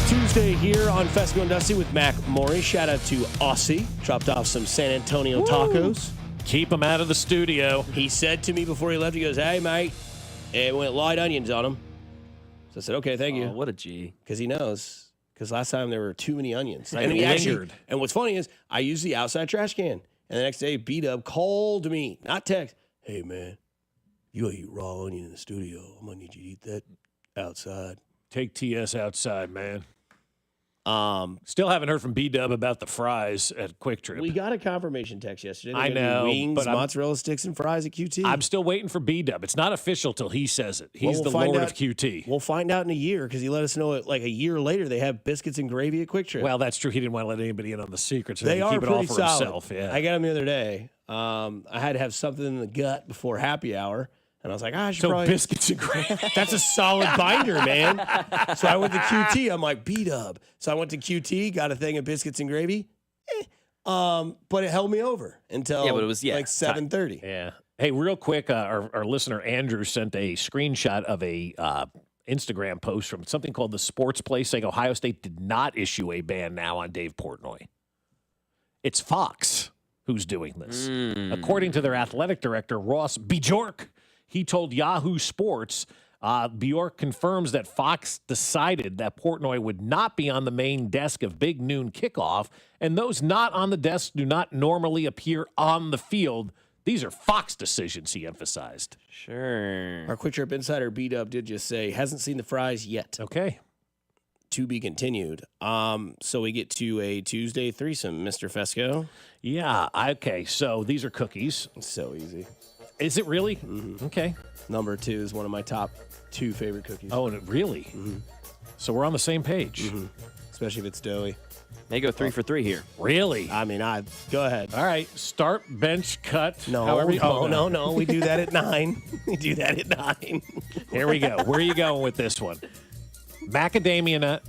S9: Tuesday here on Fescoe and Dusty with Mac Maury. Shout out to Aussie. Dropped off some San Antonio tacos.
S8: Keep them out of the studio.
S9: He said to me before he left, he goes, "Hey, mate," and went light onions on them. So I said, "Okay, thank you."
S1: What a G.
S9: Because he knows. Because last time there were too many onions.
S8: And he actually,
S9: and what's funny is I used the outside trash can. And the next day, B-Dub called me, not text. "Hey, man, you gotta eat raw onion in the studio. I'm gonna need you to eat that outside."
S8: Take TS outside, man. Still haven't heard from B-Dub about the fries at Quick Trip.
S9: We got a confirmation text yesterday.
S8: I know,
S9: wings,
S8: but
S9: mozzarella sticks, and fries at QT.
S8: I'm still waiting for B-Dub. It's not official till he says it. He's the Lord of QT.
S9: We'll find out in a year because he let us know like a year later they have biscuits and gravy at Quick Trip.
S8: Well, that's true. He didn't want to let anybody in on the secret, so
S9: they
S8: he
S9: are
S8: keep it all
S9: pretty
S8: for
S9: solid.
S8: himself. Yeah,
S9: I got them the other day. I had to have something in the gut before happy hour. And I was like, I should probably...
S8: biscuits and gravy.
S9: That's a solid binder, man. So I went to QT. I'm like, B-Dub. So I went to QT, got a thing of biscuits and gravy. But it held me over until
S1: but it was,
S9: like 7:30.
S8: Yeah. Hey, real quick, our listener Andrew sent a screenshot of a Instagram post from something called the Sports Place saying Ohio State did not issue a ban now on Dave Portnoy. It's Fox who's doing this. According to their athletic director, Ross Bjork, he told Yahoo Sports, Bjork confirms that Fox decided that Portnoy would not be on the main desk of Big Noon Kickoff, and those not on the desk do not normally appear on the field. These are Fox decisions, he emphasized.
S1: Sure.
S9: Our Quick Trip insider, B-Dub, did just say, hasn't seen the fries yet.
S8: Okay.
S9: To be continued. So we get to a Tuesday threesome, Mr. Fescoe.
S8: Yeah, okay. So these are cookies.
S9: It's so easy.
S8: Is it really?
S9: Mm-hmm.
S8: Okay.
S9: Number 2 is one of my top 2 favorite cookies.
S8: Oh, really?
S9: Mm-hmm.
S8: So we're on the same page.
S9: Mm-hmm. Especially if it's doughy.
S1: They go 3 for 3 here.
S8: Really?
S9: I mean, go ahead.
S8: All right. Start, bench, cut.
S9: No, no. We do that at 9. We do that at 9.
S8: Here we go. Where are you going with this one? Macadamia nut,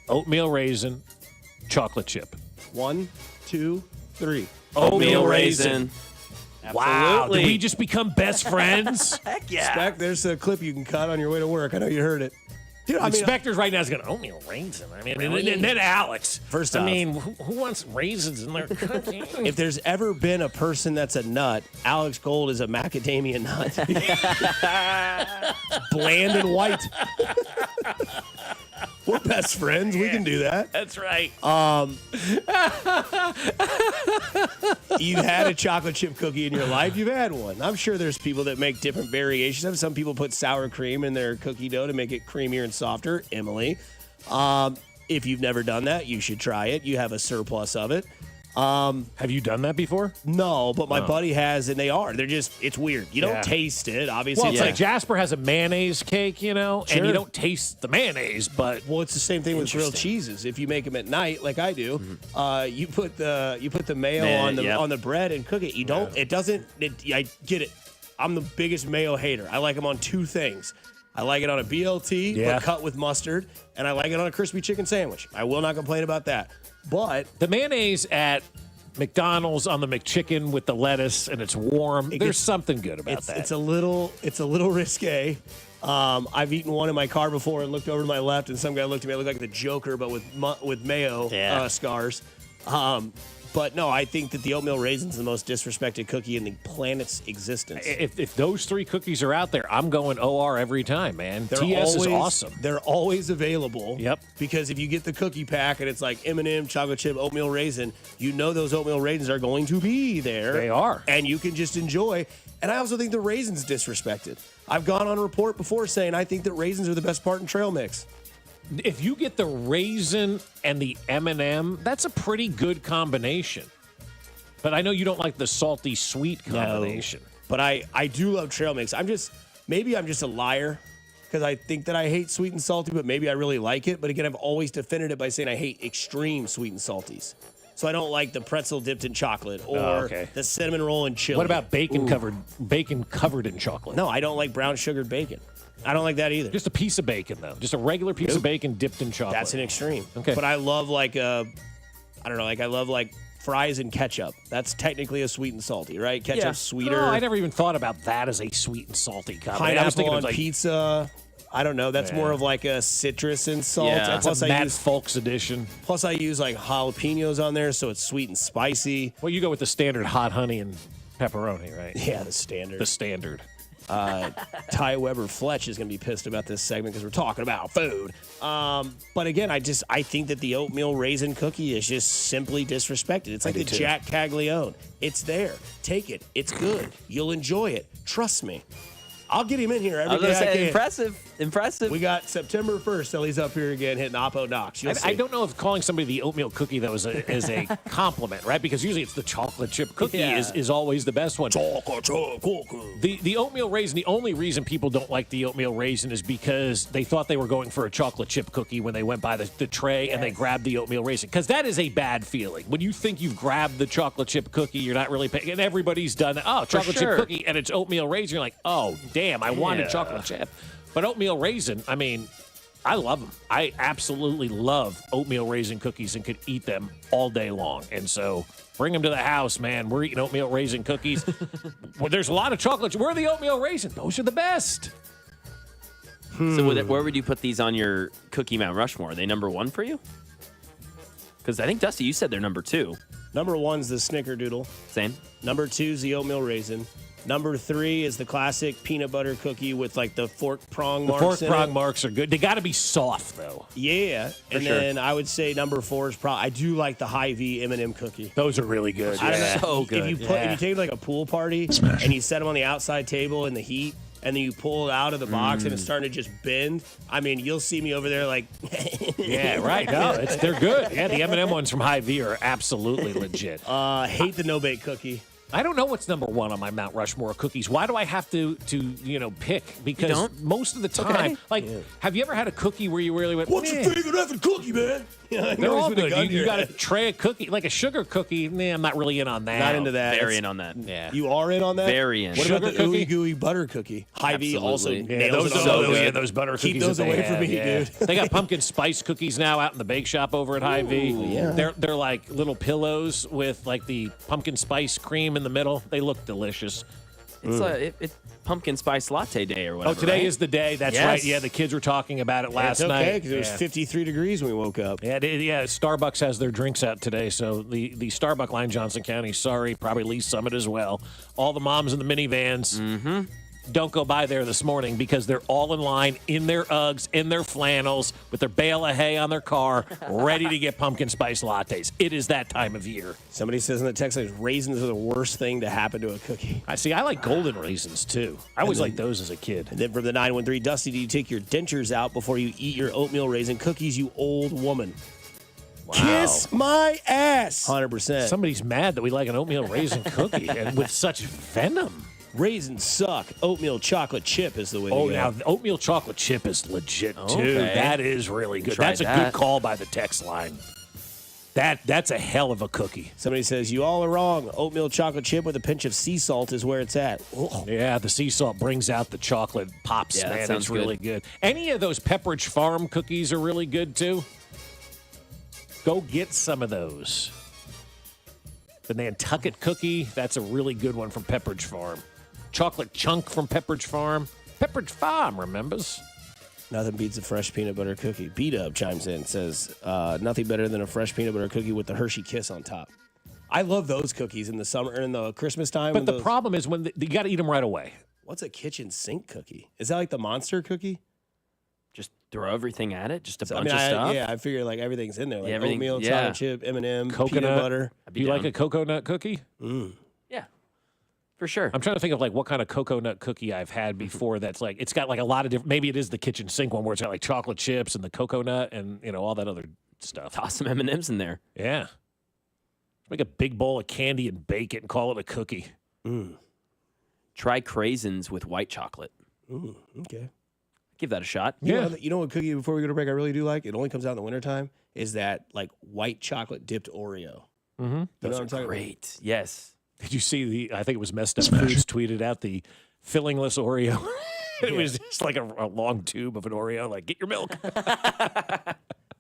S8: oatmeal raisin, chocolate chip.
S9: 1, 2, 3.
S1: Oatmeal raisin.
S8: Wow. Did we just become best friends?
S1: Heck yeah.
S9: Spec, there's a clip you can cut on your way to work. I know you heard it.
S8: Dude, Spector's right now is going, oatmeal raisin. I mean, really? and then Alex.
S9: First off,
S8: I mean, who wants raisins in their cooking?
S9: If there's ever been a person that's a nut, Alex Gold is a macadamia nut. Bland and white. We're best friends. We can do that.
S8: That's right.
S9: You've had a chocolate chip cookie in your life. You've had one. I'm sure there's people that make different variations of it. Some people put sour cream in their cookie dough to make it creamier and softer. Emily. If you've never done that, you should try it. You have a surplus of it.
S8: Have you done that before?
S9: No, but my buddy has, and they're just, it's weird. You don't taste it, obviously.
S8: Well, it's like Jasper has a mayonnaise cake, and
S9: Sure.
S8: you don't taste the mayonnaise, but
S9: well, it's the same thing with grilled cheeses. If you make them at night, like I do, you put the mayo on the bread and cook it. You don't. It doesn't. I get it. I'm the biggest mayo hater. I like them on two things. I like it on a BLT, but cut with mustard, and I like it on a crispy chicken sandwich. I will not complain about that. But
S8: the mayonnaise at McDonald's on the McChicken with the lettuce and it's warm, there's something good about that.
S9: It's a little risque. I've eaten one in my car before and looked over to my left, and some guy looked at me. I looked like the Joker, but with mayo scars. But no, I think that the oatmeal raisin's the most disrespected cookie in the planet's existence.
S8: If those three cookies are out there, I'm going OR every time, man. TS is awesome.
S9: They're always available.
S8: Yep.
S9: Because if you get the cookie pack and it's like M&M, chocolate chip, oatmeal raisin, you know those oatmeal raisins are going to be there.
S8: They are.
S9: And you can just enjoy. And I also think the raisin's disrespected. I've gone on report before saying I think that raisins are the best part in trail mix.
S8: If you get the raisin and the M&M, that's a pretty good combination. But I know you don't like the salty sweet combination.
S9: No, but I do love trail mix. Maybe I'm just a liar because I think that I hate sweet and salty, but maybe I really like it. But again, I've always defended it by saying I hate extreme sweet and salties. So I don't like the pretzel dipped in chocolate or the cinnamon roll in chili.
S8: What about bacon covered in chocolate?
S9: No, I don't like brown sugared bacon. I don't like that either.
S8: Just a piece of bacon, though. Just a regular piece of bacon dipped in chocolate.
S9: That's an extreme.
S8: Okay.
S9: But I love I love fries and ketchup. That's technically a sweet and salty, right? Ketchup's sweeter.
S8: No, I never even thought about that as a sweet and salty combination. I was
S9: Pineapple
S8: thinking
S9: on pizza. I don't know. That's more of like a citrus and salt.
S8: Yeah,
S9: and plus
S8: a Matt Folks edition.
S9: Plus, I use like jalapenos on there, so it's sweet and spicy.
S8: Well, you go with the standard hot honey and pepperoni, right?
S9: Yeah, the standard.
S8: The standard.
S9: Ty Weber Fletch is going to be pissed about this segment because we're talking about food. But again, I think that the oatmeal raisin cookie is just simply disrespected. It's like the Jack Caglione. It's there. Take it. It's good. You'll enjoy it. Trust me. I'll get him in here every day I can.
S1: Impressive.
S9: We got September 1st till he's up here again hitting Oppo Docs.
S8: I don't know if calling somebody the oatmeal cookie, though, is a compliment, right? Because usually it's the chocolate chip cookie is always the best one.
S9: Chocolate chip cookie.
S8: The oatmeal raisin, the only reason people don't like the oatmeal raisin is because they thought they were going for a chocolate chip cookie when they went by the tray and they grabbed the oatmeal raisin. Because that is a bad feeling. When you think you've grabbed the chocolate chip cookie, you're not really paying. And everybody's done, chocolate chip cookie, and it's oatmeal raisin. You're like, oh, damn, I wanted chocolate chip. But oatmeal raisin, I mean, I love them. I absolutely love oatmeal raisin cookies and could eat them all day long. And so bring them to the house, man. We're eating oatmeal raisin cookies. Well, there's a lot of chocolate. Where are the oatmeal raisin? Those are the best.
S1: So where would you put these on your Cookie Mount Rushmore? Are they number one for you? Because I think, Dusty, you said they're number two.
S9: Number one's the Snickerdoodle.
S1: Same.
S9: Number two's the oatmeal raisin. Number 3 is the classic peanut butter cookie with like the fork prong marks.
S8: The fork prong marks are good. They got to be soft though.
S9: Yeah, and then I would say number 4 is probably. I do like the Hy-Vee M&M cookie.
S8: Those are really good.
S9: I don't know.
S1: So good.
S9: If you take like a pool party and you set them on the outside table in the heat, and then you pull it out of the box and it's starting to just bend. I mean, you'll see me over there like.
S8: Yeah, right. No, they're good. Yeah, the M&M ones from Hy-Vee are absolutely legit.
S9: Hate the no-bake cookie.
S8: I don't know what's number 1 on my Mount Rushmore of cookies. Why do I have to pick? Because most of the time, have you ever had a cookie where you really went,
S9: what's your favorite effing cookie, man? Yeah,
S8: they're all good. You got a tray of cookie, like a sugar cookie. I'm not really in on that.
S9: Not into that.
S1: Very in on that.
S8: Yeah.
S9: You are in on that?
S1: Very in.
S9: What
S8: Sugar
S9: about the
S8: cookie?
S9: ooey gooey butter cookie? Hy-Vee also
S8: those
S9: nails it on those.
S8: those butter cookies.
S9: Keep those away from me, dude.
S8: They got pumpkin spice cookies now out in the bake shop over at Hy-Vee.
S9: Yeah.
S8: They're like little pillows with like the pumpkin spice cream in the middle. They look delicious.
S1: It's pumpkin spice latte day or whatever.
S8: Oh, today
S1: right?
S8: is the day. That's right. Yeah, the kids were talking about it last night.
S9: It's okay, because it was 53 degrees when we woke up.
S8: Yeah, Starbucks has their drinks out today, so the Starbucks line, Johnson County, sorry, probably Lee Summit as well. All the moms in the minivans, don't go by there this morning because they're all in line in their Uggs, in their flannels, with their bale of hay on their car, ready to get pumpkin spice lattes. It is that time of year.
S9: Somebody says in the text, raisins are the worst thing to happen to a cookie.
S8: I like golden raisins, too. I always liked those as a kid.
S9: And then from the 913, Dusty, do you take your dentures out before you eat your oatmeal raisin cookies, you old woman? Kiss my ass. 100%.
S8: Somebody's mad that we like an oatmeal raisin cookie and with such venom.
S9: Raisins suck. Oatmeal chocolate chip is the way to go.
S8: Now the oatmeal chocolate chip is legit too.
S1: Okay.
S8: That is really good.
S1: Tried
S8: That's a
S1: that.
S8: good call by the text line. That's a hell of a cookie.
S9: Somebody says, you all are wrong. Oatmeal chocolate chip with a pinch of sea salt is where it's at. Ugh.
S8: Yeah, the sea salt brings out the chocolate pops,
S1: Yeah, that
S8: man.
S1: sounds
S8: It's really
S1: good.
S8: good. Any of those Pepperidge Farm cookies are really good too. Go get some of those. The Nantucket cookie, that's a really good one from Pepperidge Farm. Chocolate chunk from Pepperidge Farm. Pepperidge Farm, remembers?
S9: Nothing beats a fresh peanut butter cookie. B-Dub chimes in, says, nothing better than a fresh peanut butter cookie with the Hershey Kiss on top. I love those cookies in the summer and the Christmas time.
S8: But the problem is when you got to eat them right away.
S9: What's a kitchen sink cookie? Is that like the Monster cookie?
S1: Just throw everything at it. Just a
S9: So,
S1: bunch of stuff.
S9: Yeah, I figure like everything's in there. Like
S1: everything-
S9: oatmeal,
S1: yeah.
S9: chocolate chip, M&M,
S8: Coconut
S9: peanut butter.
S8: Do you like a coconut cookie?
S1: Yeah, for sure.
S8: I'm trying to think of like what kind of coconut cookie I've had before that's like, it's got like a lot of different, maybe it is the kitchen sink one where it's got like chocolate chips and the coconut and, all that other stuff.
S1: Toss some M&Ms in there.
S8: Yeah. Make a big bowl of candy and bake it and call it a cookie.
S1: Try craisins with white chocolate.
S9: Okay.
S1: Give that a shot.
S9: You know what cookie, before we go to break, I really do like? It only comes out in the wintertime, is that like white chocolate dipped Oreo.
S8: Mm-hmm.
S9: You know
S1: Those
S9: what I'm
S1: are
S9: talking
S1: great. Yes.
S8: Did you see I think it was Messed Up Foods tweeted out the fillingless Oreo. It was just like a long tube of an Oreo, like, get your milk.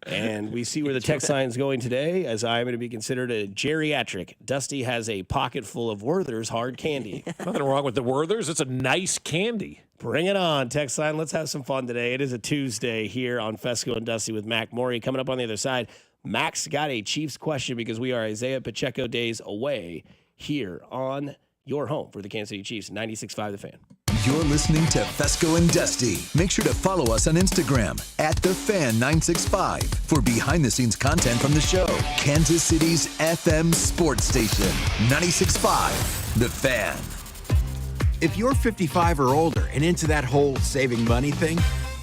S9: And we see where the text line is going today, as I'm going to be considered a geriatric. Dusty has a pocket full of Werther's hard candy.
S8: Nothing wrong with the Werther's. It's a nice candy.
S9: Bring it on, text line. Let's have some fun today. It is a Tuesday here on Fescoe and Dusty with Mac Morey. Coming up on the other side, Mac's got a Chiefs question because we are Isaiah Pacheco days away here on your home for the Kansas City Chiefs, 96.5 The Fan.
S6: You're listening to Fescoe and Dusty. Make sure to follow us on Instagram @TheFan965 for behind-the-scenes content from the show. Kansas City's FM sports station, 96.5 The Fan.
S2: If you're 55 or older and into that whole saving money thing,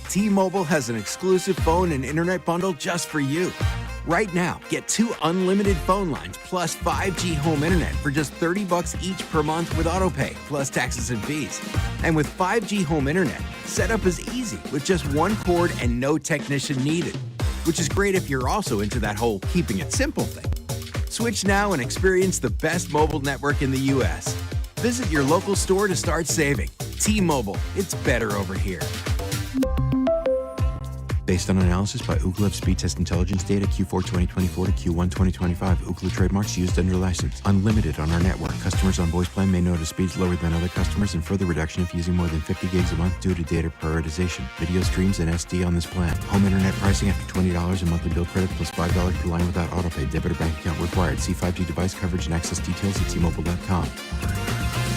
S2: T-Mobile has an exclusive phone and internet bundle just for you. Right now, get 2 unlimited phone lines plus 5G home internet for just $30 each per month with autopay, plus taxes and fees. And with 5G home internet, setup is easy with just 1 cord and no technician needed, which is great if you're also into that whole keeping it simple thing. Switch now and experience the best mobile network in the U.S. Visit your local store to start saving. T-Mobile, it's better over here.
S13: Based on analysis by Ookla of speed test intelligence data Q4 2024 to Q1 2025, Ookla trademarks used under license. Unlimited on our network. Customers on voice plan may notice speeds lower than other customers and further reduction if using more than 50 gigs a month due to data prioritization. Video streams and SD on this plan. Home internet pricing after $20 in monthly bill credit plus $5 per line without autopay. Debit or bank account required. See 5G device coverage and access details at T-Mobile.com.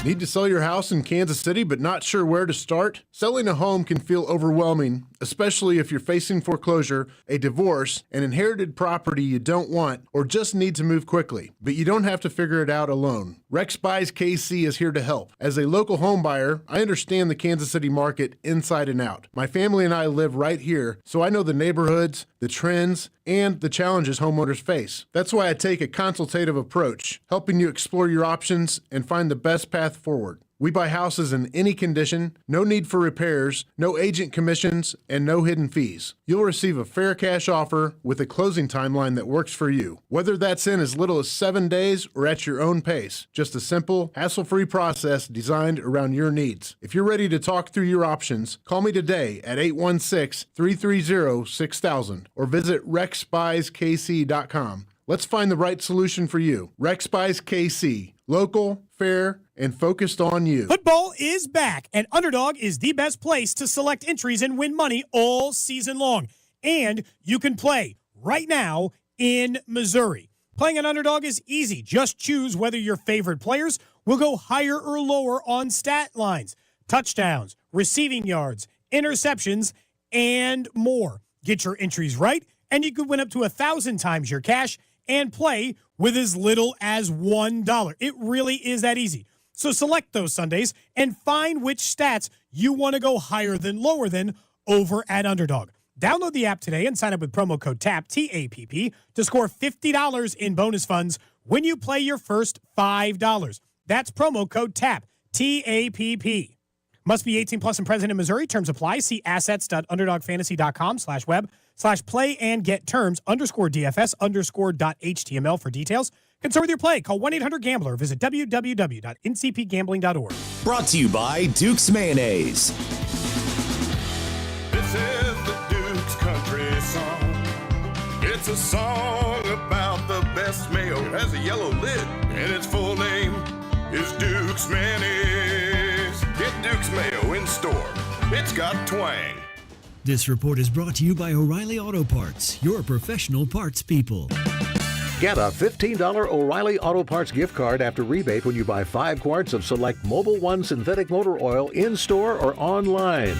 S14: Need to sell your house in Kansas City but not sure where to start? Selling a home can feel overwhelming, especially if you're facing foreclosure, a divorce, an inherited property you don't want, or just need to move quickly. But you don't have to figure it out alone. Rex Buys KC is here to help. As a local home buyer, I understand the Kansas City market inside and out. My family and I live right here, so I know the neighborhoods, the trends, and the challenges homeowners face. That's why I take a consultative approach, helping you explore your options and find the best path forward. We buy houses in any condition, no need for repairs, no agent commissions, and no hidden fees. You'll receive a fair cash offer with a closing timeline that works for you. Whether that's in as little as 7 days or at your own pace, just a simple, hassle-free process designed around your needs. If you're ready to talk through your options, call me today at 816-330-6000 or visit rexbuyskc.com. Let's find the right solution for you. Rex Buys KC. Local, fair, and focused on you.
S7: Football is back, and Underdog is the best place to select entries and win money all season long. And you can play right now in Missouri. Playing an Underdog is easy. Just choose whether your favorite players will go higher or lower on stat lines, touchdowns, receiving yards, interceptions, and more. Get your entries right, and you could win up to 1,000 times your cash and play with as little as $1. It really is that easy. So select those Sundays and find which stats you want to go higher than lower than over at Underdog. Download the app today and sign up with promo code TAPP, T-A-P-P, to score $50 in bonus funds when you play your first $5. That's promo code TAPP, T-A-P-P. Must be 18 plus and present in Missouri. Terms apply. See assets.underdogfantasy.com/web/play-and-get-terms_DFS_.html for details. Concern with your play. Call 1-800-GAMBLER. Visit www.ncpgambling.org.
S3: Brought to you by Duke's Mayonnaise.
S11: This is the Duke's country song. It's a song about the best mayo. It has a yellow lid, and its full name is Duke's Mayonnaise. Get Duke's Mayo in store. It's got twang.
S15: This report is brought to you by O'Reilly Auto Parts, your professional parts people.
S17: Get a $15 O'Reilly Auto Parts gift card after rebate when you buy 5 quarts of select Mobil 1 synthetic motor oil in-store or online.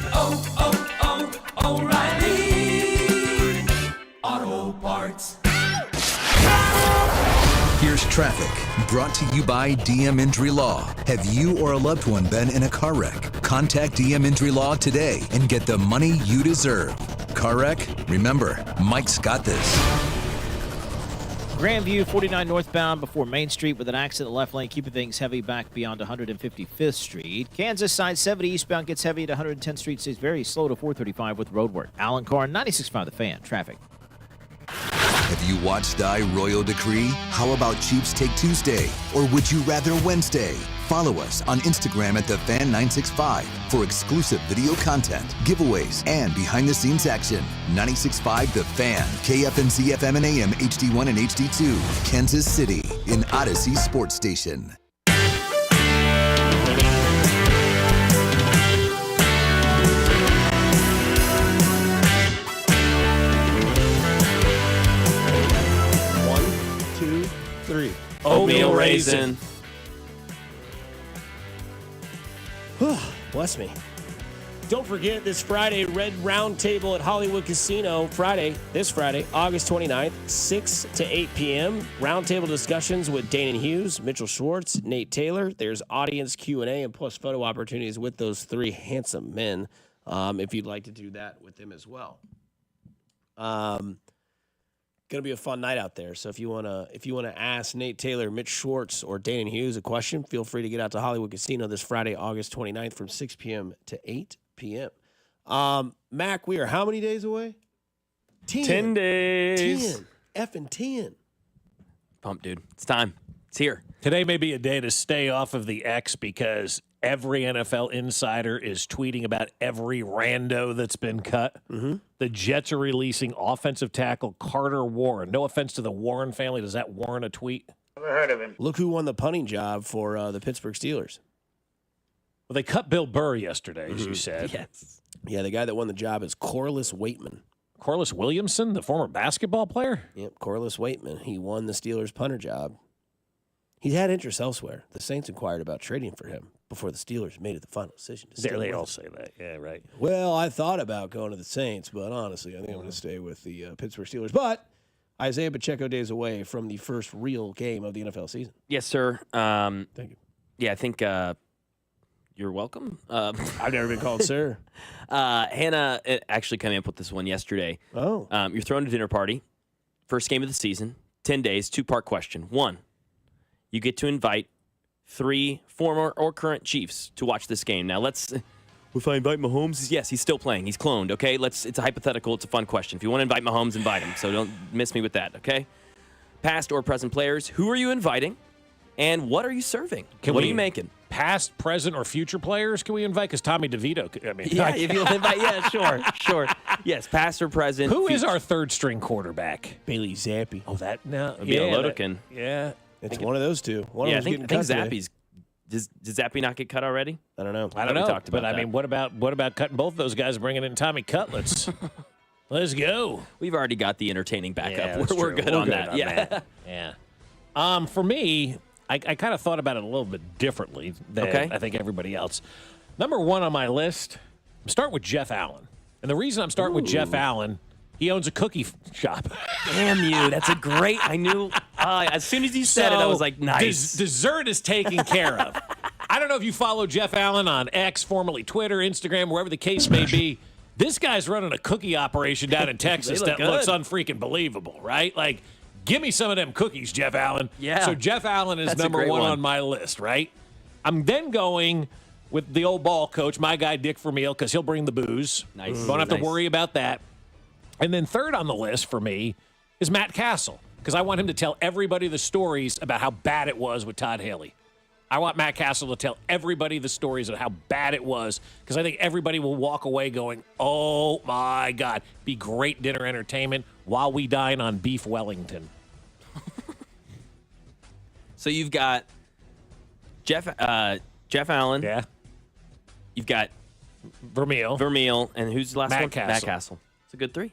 S11: O'Reilly Auto Parts.
S6: Here's traffic, brought to you by DM Injury Law. Have you or a loved one been in a car wreck? Contact DM Injury Law today and get the money you deserve. Car wreck? Remember, Mike's got this.
S28: Grandview 49 northbound before Main Street with an accident in the left lane, keeping things heavy back beyond 155th Street. Kansas side 70 eastbound gets heavy at 110th Street, stays very slow to 435 with roadwork. Alan Carr, 96.5 The Fan. Traffic.
S6: Have you watched Die Royal Decree? How about Chiefs Take Tuesday? Or would you rather Wednesday? Follow us on Instagram at TheFan965 for exclusive video content, giveaways, and behind-the-scenes action. 96.5 The Fan, KFNC FM and AM, HD1 and HD2, Kansas City, in Odyssey Sports Station.
S1: Oatmeal raisin.
S9: Bless me. Don't forget this Friday, Red Roundtable at Hollywood Casino. This Friday, August 29th, 6 to 8 p.m. Roundtable discussions with Dana Hughes, Mitchell Schwartz, Nate Taylor. There's audience Q&A and plus photo opportunities with those 3 handsome men if you'd like to do that with them as well. Going to be a fun night out there. So if you want to ask Nate Taylor, Mitch Schwartz, or Dana Hughes a question, feel free to get out to Hollywood Casino this Friday, August 29th from 6 p.m. to 8 p.m. Mac, we are how many days away?
S1: 10 days.
S9: 10.
S1: Pump, dude. It's time. It's here.
S8: Today may be a day to stay off of the X because every NFL insider is tweeting about every rando that's been cut.
S9: Mm-hmm.
S8: The Jets are releasing offensive tackle Carter Warren. No offense to the Warren family. Does that warrant a tweet?
S9: Never heard of him. Look who won the punting job for the Pittsburgh Steelers.
S8: Well, they cut Bill Burr yesterday, as you said.
S1: Yes.
S9: Yeah, the guy that won the job is Corliss Waitman.
S8: Corliss Williamson, the former basketball player?
S9: Yep, Corliss Waitman. He won the Steelers punter job. He had interest elsewhere. The Saints inquired about trading for him before the Steelers made it the final decision.
S8: They all say that. Yeah, right.
S9: Well, I thought about going to the Saints, but honestly, I think I'm going to stay with the Pittsburgh Steelers. But Isaiah Pacheco days away from the first real game of the NFL season.
S1: Yes, sir.
S9: Thank you.
S1: Yeah, I think you're welcome.
S9: I've never been called sir.
S1: Hannah actually came up with this one yesterday.
S9: Oh.
S1: You're throwing a dinner party. First game of the season. 10 days. 2-part question. 1. You get to invite 3 former or current Chiefs to watch this game. Now, if I invite Mahomes, yes, he's still playing. He's cloned, okay? It's a hypothetical. It's a fun question. If you want to invite Mahomes, invite him. So don't miss me with that, okay? Past or present players, who are you inviting? And what are you serving? What are you making?
S8: Past, present, or future players can we invite? Because Tommy DeVito,
S1: Yeah, if you'll invite, yeah, sure. Yes, past or present.
S8: Who is our third-string quarterback?
S9: Bailey Zappi.
S8: Oh, that, no.
S1: It'd be a Lodokin.
S8: Yeah.
S9: It's one of those two. One
S1: I
S9: of them's
S1: think
S9: getting cut
S1: Zappy's. Does Zappy not get cut already?
S9: I don't know.
S8: I don't know.
S1: Talked about
S8: but
S1: that.
S8: I mean, what about cutting both those guys and bringing in Tommy Cutlets? Let's go.
S1: We've already got the entertaining backup.
S8: Yeah, that's
S1: we're
S8: true.
S1: good on that. Yeah.
S8: Yeah. For me, I kind of thought about it a little bit differently than I think everybody else. Number 1 on my list, I'm starting with Jeff Allen. And the reason I'm starting with Jeff Allen, he owns a cookie shop.
S1: Damn you. That's a great, I knew, as soon as you said it, I was like, nice.
S8: Dessert is taken care of. I don't know if you follow Jeff Allen on X, formerly Twitter, Instagram, wherever the case may be. This guy's running a cookie operation down in Texas that looks unfreaking believable, right? Like, give me some of them cookies, Jeff Allen.
S1: Yeah.
S8: So Jeff Allen is
S1: That's a
S8: number
S1: great
S8: one
S1: one.
S8: on my list, right? I'm then going with the old ball coach, my guy Dick Vermeil, because he'll bring the booze.
S1: Nice.
S8: Don't have to
S1: Nice.
S8: worry about that. And then third on the list for me is Matt Castle, because I want him to tell everybody the stories about how bad it was with Todd Haley. I want Matt Castle to tell everybody the stories of how bad it was, because I think everybody will walk away going, oh, my God. Be great dinner entertainment while we dine on beef Wellington.
S1: So you've got Jeff Allen.
S8: Yeah.
S1: You've got
S8: Vermeil.
S1: And who's the last
S8: Matt
S1: one?
S8: Castle.
S1: Matt Castle. It's a good three.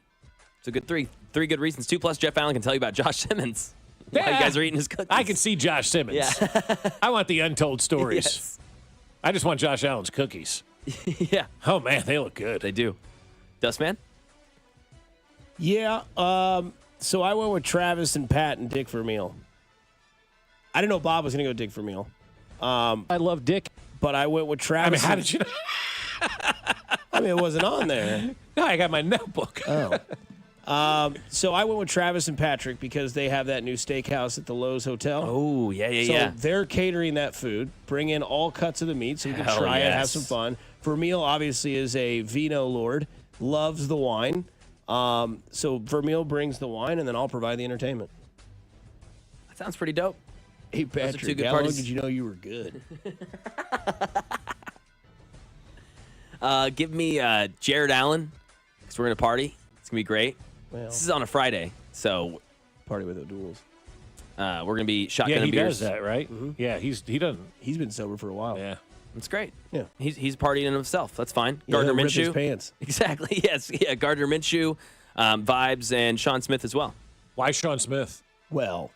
S1: It's a good three. 3 good reasons. 2 plus Jeff Allen can tell you about Josh Simmons. Why you guys are eating his cookies.
S8: I can see Josh Simmons.
S1: Yeah.
S8: I want the untold stories.
S1: Yes.
S8: I just want Josh Allen's cookies.
S1: Yeah.
S8: Oh, man, they look good.
S1: They do. Dustman?
S9: Yeah. So I went with Travis and Pat and Dick Vermeil. I didn't know Bob was going to go Dick Vermeil.
S8: I love Dick.
S9: But I went with Travis.
S8: how did you know?
S9: I mean, it wasn't on there.
S8: No, I got my notebook.
S9: Oh. So I went with Travis and Patrick because they have that new steakhouse at the Lowe's Hotel.
S1: Oh, yeah.
S9: So they're catering that food. Bring in all cuts of the meat so we can
S1: Hell
S9: try it, have
S1: yes.
S9: some fun. Vermeil obviously is a vino lord, loves the wine. So Vermeil brings the wine, and then I'll provide the entertainment.
S1: That sounds pretty dope.
S9: Hey,
S1: Those are two
S9: Patrick,
S1: good
S9: how long
S1: parties.
S9: did you know you were good?
S1: Give me Jared Allen, because we're going to party. It's going to be great.
S9: Well,
S1: This is on a Friday, so
S9: party with O'Douls.
S1: we're going to be shotgunning
S8: Yeah, he
S1: beers.
S8: does that, right? Yeah, he doesn't.
S9: He's been sober for a while.
S8: Yeah.
S1: That's great.
S9: Yeah.
S1: He's partying in himself. That's fine.
S9: Yeah,
S1: Gardner
S9: he'll rip his
S1: Minshew.
S9: pants.
S1: Exactly. Yes. Yeah. Gardner Minshew, Vibes, and Sean Smith as well.
S8: Why Sean Smith?
S9: Well,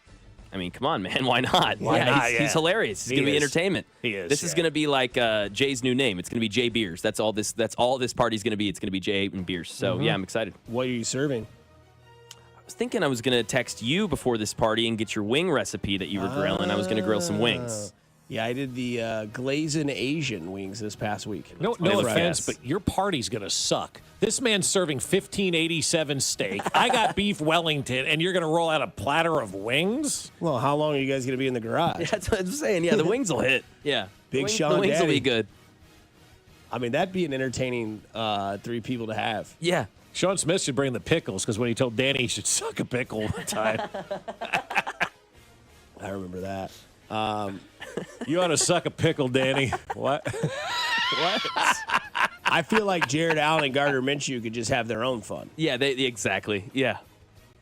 S1: I mean, come on, man. Why not?
S8: Why not?
S1: He's
S8: Yeah.
S1: hilarious. He's
S8: He
S1: going to be
S8: is.
S1: entertainment.
S8: He is,
S1: This is
S8: yeah.
S1: going to be like Jay's new name. It's going to be Jay Beers. That's all this party's going to be. It's going to be Jay and Beers. So, yeah, I'm excited.
S9: what are you serving?
S1: I was thinking I was going to text you before this party and get your wing recipe that you were grilling. I was going to grill some wings.
S9: Yeah, I did the glazing Asian wings this past week.
S8: No
S1: They look
S8: offense,
S1: fast.
S8: but your party's going to suck. This man's serving 1587 steak. I got beef Wellington, and you're going to roll out a platter of wings?
S9: Well, how long are you guys going to be in the garage?
S1: That's what I'm saying. Yeah, the wings will hit. Yeah.
S9: Big
S1: the
S9: Sean
S1: wings will
S9: Daddy.
S1: be good.
S9: I mean, that'd be an entertaining 3 people to have.
S1: Yeah.
S8: Sean Smith should bring the pickles, because when he told Danny he should suck a pickle one time.
S9: I remember that.
S8: You ought to suck a pickle, Danny. What?
S1: What?
S9: I feel like Jared Allen and Gardner Minshew could just have their own fun.
S1: Yeah, exactly. Yeah.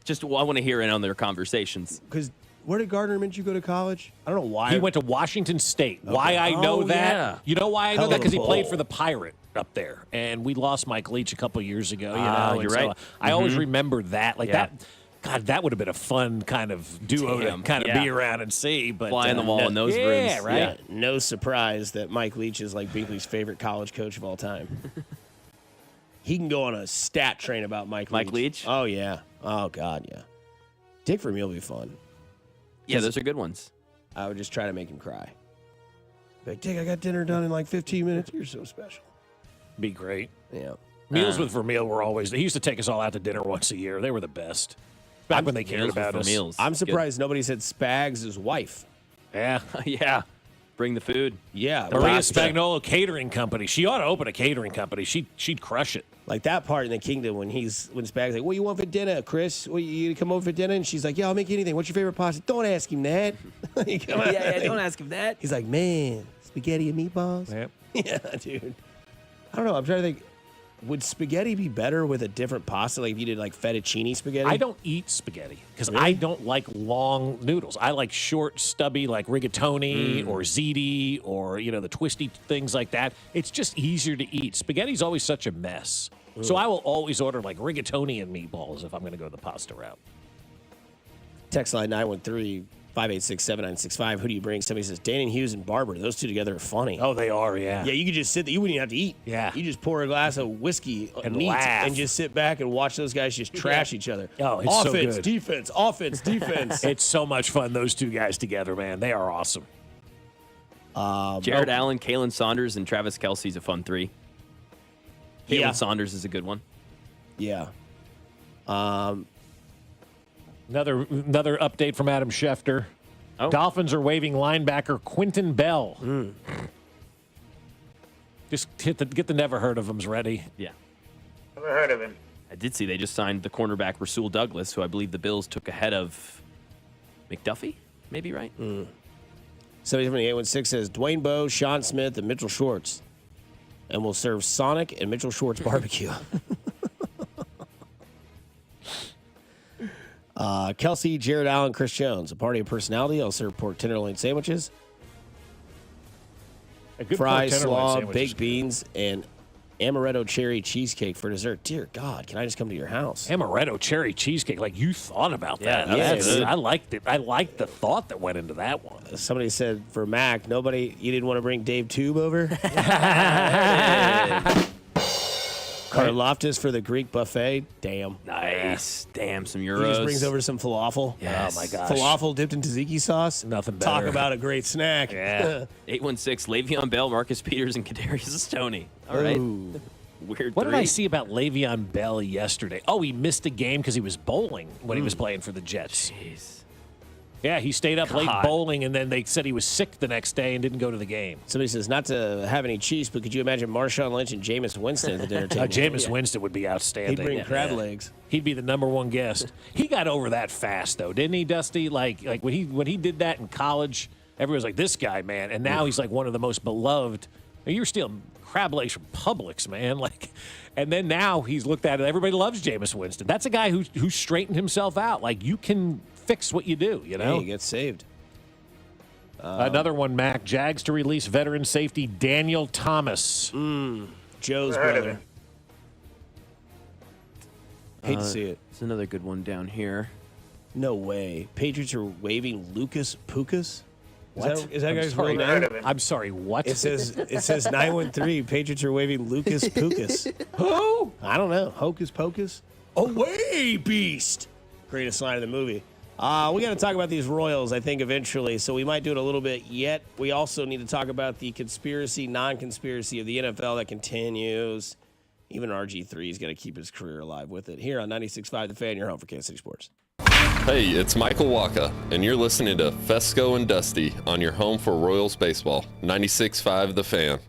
S1: Just I want to hear in on their conversations.
S9: Because where did Gardner Minshew go to college? I don't know why.
S8: He went to Washington State. Why I know
S1: Oh,
S8: that?
S1: yeah.
S8: You know why I know
S9: Hell
S8: that?
S9: of a
S8: Because he played
S9: bowl.
S8: for the Pirate up there, and we lost Mike Leach a couple years ago. You know,
S1: Ah,
S8: and
S1: you're
S8: so
S1: right.
S8: I always remember that, like
S1: Yeah.
S8: that. God, that would have been a fun kind of duo
S1: Damn,
S8: to kind of
S1: yeah.
S8: be around and see. But
S1: Fly on the wall in those
S8: yeah,
S1: rooms.
S8: right.
S1: Yeah.
S9: No surprise that Mike Leach is like Binkley's favorite college coach of all time. He can go on a stat train about Mike
S1: Leach?
S9: Oh, yeah. Oh, God, yeah. Dick Vermeil will be fun.
S1: Yeah, those are good ones.
S9: I would just try to make him cry. Like, Dick, I got dinner done in like 15 minutes. You're so special.
S8: Be great.
S9: Yeah.
S8: Meals with Vermeil were always. He used to take us all out to dinner once a year. They were the best. Back when they cared
S1: Meals with
S8: about us.
S1: Vermeils.
S9: I'm
S1: It's good.
S9: surprised nobody said Spags' wife.
S8: Yeah.
S1: Yeah. Bring the food.
S9: Yeah.
S8: Maria
S9: like-
S8: Spagnuolo Catering Company. She ought to open a catering company. She'd crush it.
S9: Like that part in the kingdom when Spags like, what do you want for dinner, Chris? What, you come over for dinner? And she's like, yeah, I'll make you anything. What's your favorite pasta? Don't ask him that.
S1: Don't ask him that.
S9: He's like, man, spaghetti and meatballs.
S8: Yep.
S9: Yeah, dude. I don't know. I'm trying to think. Would spaghetti be better with a different pasta? Like if you did like fettuccine spaghetti?
S8: I don't eat spaghetti because
S9: Really?
S8: I don't like long noodles. I like short, stubby, like rigatoni or ziti or, the twisty things like that. It's just easier to eat. Spaghetti's always such a mess. So I will always order like rigatoni and meatballs if I'm going to go the pasta route.
S9: Text line 913-586-7965. Who do you bring? Somebody says Daniel Hughes and Barber. Those two together are funny.
S8: Oh, they are, yeah.
S9: Yeah, you could just sit there. You wouldn't even have to eat.
S8: Yeah.
S9: You just pour a glass of whiskey
S8: And
S9: neat
S8: laugh.
S9: and just sit back and watch those guys just trash each other.
S8: Oh, it's so
S9: offense,
S8: good.
S9: defense, offense, defense.
S8: It's so much fun, those two guys together, man. They are awesome.
S1: Jared Allen, Kalen Saunders, and Travis Kelce's a fun 3. Caitlin Saunders is a good one.
S9: Yeah.
S8: Another update from Adam Schefter. Dolphins are waiving linebacker Quentin Bell. Just get the never heard of him's ready.
S1: Yeah.
S16: Never heard of him.
S1: I did see they just signed the cornerback Rasul Douglas, who I believe the Bills took ahead of McDuffie, maybe, right?
S9: 77816 says Dwayne Bowe, Sean Smith, and Mitchell Schwartz. And we'll serve Sonic and Mitchell Schwartz barbecue. Kelsey, Jared Allen, Chris Jones. A party of personality. I'll serve pork tenderloin sandwiches. Fries, slaw, baked beans, and amaretto cherry cheesecake for dessert. Dear God, can I just come to your house?
S8: Amaretto cherry cheesecake. Like, you thought about that. I liked it. I liked the thought that went into that one.
S9: Somebody said for Mac, you didn't want to bring Dave Tube over? Karloftis for the Greek buffet. Damn.
S1: Nice. Damn, some euros.
S9: He just brings over some falafel.
S1: Yes.
S8: Oh, my gosh.
S9: Falafel dipped in tzatziki sauce.
S8: Nothing better.
S9: Talk about a great snack.
S1: Yeah. 816, Le'Veon Bell, Marcus Peters, and Kadarius Stoney. All right.
S9: Ooh.
S1: Weird.
S8: What did I see about Le'Veon Bell yesterday? Oh, he missed a game because he was bowling when he was playing for the Jets.
S1: Jeez.
S8: Yeah, he stayed up late
S1: God.
S8: bowling, and then they said he was sick the next day and didn't go to the game.
S9: Somebody says, not to have any cheese, but could you imagine Marshawn Lynch and Jameis Winston at the dinner table?
S8: Jameis Winston would be outstanding.
S9: He'd bring crab legs.
S8: He'd be the number one guest. He got over that fast, though, didn't he, Dusty? Like when he did that in college, everyone was like, this guy, man. And now he's like one of the most beloved. You're stealing crab legs from Publix, man. Like, and then now he's looked at it. Everybody loves Jameis Winston. That's a guy who straightened himself out. Like, you can fix what you do, you know?
S9: Hey, he gets saved.
S8: Another one, Mac. Jags to release veteran safety Daniel Thomas.
S9: Joe's
S16: Heard of
S9: brother.
S16: him.
S9: Hate to see it.
S1: It's another good one down here.
S9: No way. Patriots are waiving Lucas Pukas?
S8: What?
S9: Is that
S8: I'm
S9: guy's
S8: sorry.
S9: real
S16: Heard
S9: name?
S16: of him.
S8: I'm sorry, what?
S9: It says 913. Patriots are waiving Lucas Pukas.
S8: Who?
S9: I don't know. Hocus Pocus? Away, beast! Greatest line of the movie. We got to talk about these Royals, I think, eventually. So we might do it a little bit yet. We also need to talk about the conspiracy, non-conspiracy of the NFL that continues. Even RG3 is going to keep his career alive with it. Here on 96.5 The Fan, your home for Kansas City Sports.
S5: Hey, it's Michael Waka, and you're listening to Fescoe and Dusty on your home for Royals baseball. 96.5 The Fan.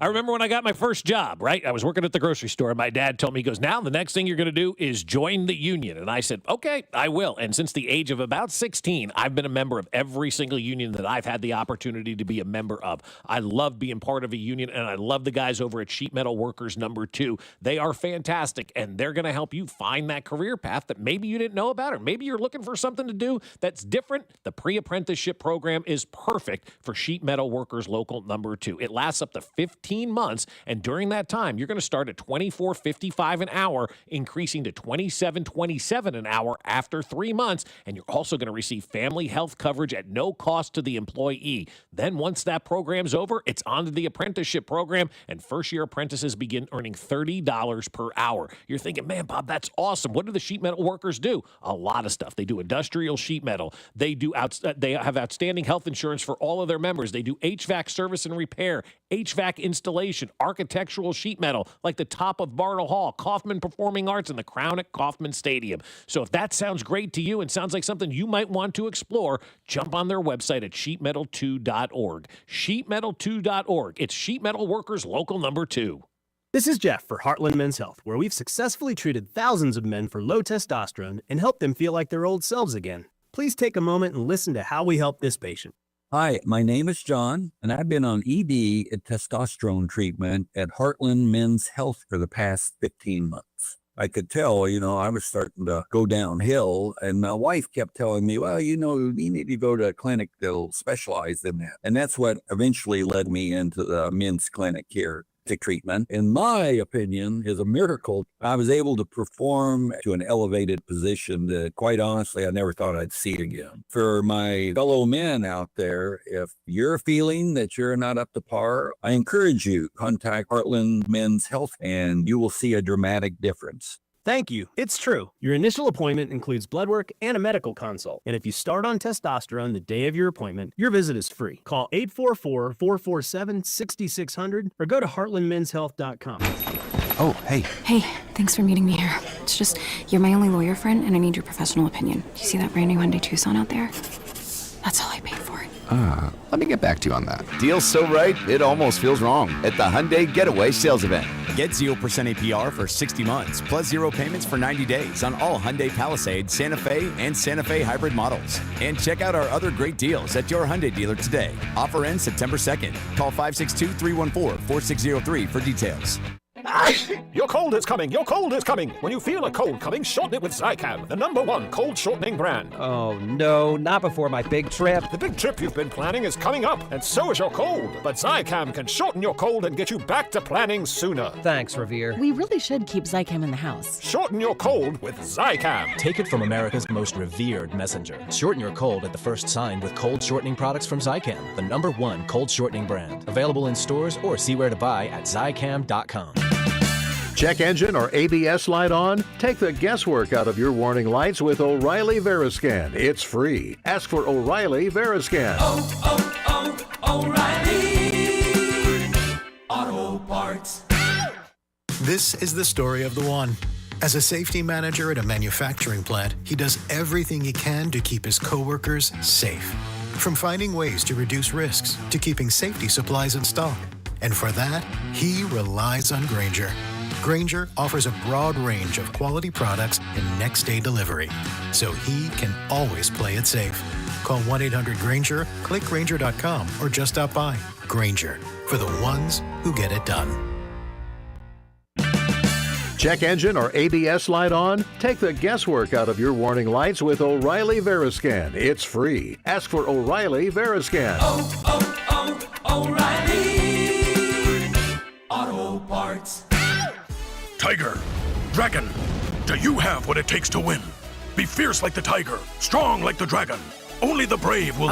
S8: I remember when I got my first job, right? I was working at the grocery store, and my dad told me, he goes, now the next thing you're going to do is join the union. And I said, okay, I will. And since the age of about 16, I've been a member of every single union that I've had the opportunity to be a member of. I love being part of a union, and I love the guys over at Sheet Metal Workers number 2. They are fantastic, and they're going to help you find that career path that maybe you didn't know about, or maybe you're looking for something to do that's different. The pre-apprenticeship program is perfect for Sheet Metal Workers Local number 2. It lasts up to 15 months, and during that time, you're going to start at $24.55 an hour, increasing to $27.27 an hour after 3 months, and you're also going to receive family health coverage at no cost to the employee. Then once that program's over, it's on to the apprenticeship program, and first-year apprentices begin earning $30 per hour. You're thinking, man, Bob, that's awesome. What do the sheet metal workers do? A lot of stuff. They do industrial sheet metal. They have outstanding health insurance for all of their members. They do HVAC service and repair, HVAC installation, architectural sheet metal, like the top of Bartle Hall, Kaufman Performing Arts, and the Crown at Kaufman Stadium. So if that sounds great to you and sounds like something you might want to explore, jump on their website at sheetmetal2.org. Sheetmetal2.org. It's Sheet Metal Workers Local number 2.
S18: This is Jeff for Heartland Men's Health, where we've successfully treated thousands of men for low testosterone and helped them feel like their old selves again. Please take a moment and listen to how we help this patient.
S19: Hi, my name is John, and I've been on ED and testosterone treatment at Heartland Men's Health for the past 15 months. I could tell, I was starting to go downhill, and my wife kept telling me, well, you need to go to a clinic that'll specialize in that. And that's what eventually led me into the men's clinic here. Treatment, in my opinion, is a miracle. I was able to perform to an elevated position that, quite honestly, I never thought I'd see again. For my fellow men out there, if you're feeling that you're not up to par, I encourage you, contact Heartland Men's Health, and you will see a dramatic difference.
S18: Thank you. It's true. Your initial appointment includes blood work and a medical consult. And if you start on testosterone the day of your appointment, your visit is free. Call 844-447-6600 or go to heartlandmenshealth.com.
S13: Oh, hey.
S12: Hey, thanks for meeting me here. It's just, you're my only lawyer friend, and I need your professional opinion. Do you see that brand new Hyundai Tucson out there? That's all I paid for it.
S16: Let me get back to you on that. Deal's so right, it almost feels wrong at the Hyundai Getaway Sales Event.
S21: Get 0% APR for 60 months, plus 0 payments for 90 days on all Hyundai Palisade, Santa Fe, and Santa Fe hybrid models. And check out our other great deals at your Hyundai dealer today. Offer ends September 2nd. Call 562-314-4603 for details.
S20: Your cold is coming. Your cold is coming. When you feel a cold coming, shorten it with Zycam, the #1 cold shortening brand.
S22: Oh, no, not before my big trip.
S20: The big trip you've been planning is coming up, and so is your cold. But Zycam can shorten your cold and get you back to planning sooner.
S22: Thanks, Revere.
S23: We really should keep Zycam in the house.
S20: Shorten your cold with Zycam.
S24: Take it from America's most revered messenger. Shorten your cold at the first sign with cold shortening products from Zycam, the #1 cold shortening brand. Available in stores or see where to buy at Zycam.com.
S17: Check engine or ABS light on? Take the guesswork out of your warning lights with O'Reilly Veriscan. It's free. Ask for O'Reilly Veriscan.
S26: O'Reilly Auto Parts.
S27: This is the story of the one. As a safety manager at a manufacturing plant, he does everything he can to keep his coworkers safe. From finding ways to reduce risks to keeping safety supplies in stock. And for that, he relies on Grainger. Grainger offers a broad range of quality products and next-day delivery, so he can always play it safe. Call 1-800-GRAINGER, click Grainger.com, or just stop by. Grainger, for the ones who get it done.
S17: Check engine or ABS light on? Take the guesswork out of your warning lights with O'Reilly Veriscan. It's free. Ask for O'Reilly Veriscan.
S26: O'Reilly Auto Parts.
S10: Tiger, dragon, do you have what it takes to win? Be fierce like the tiger, strong like the dragon. Only the brave will.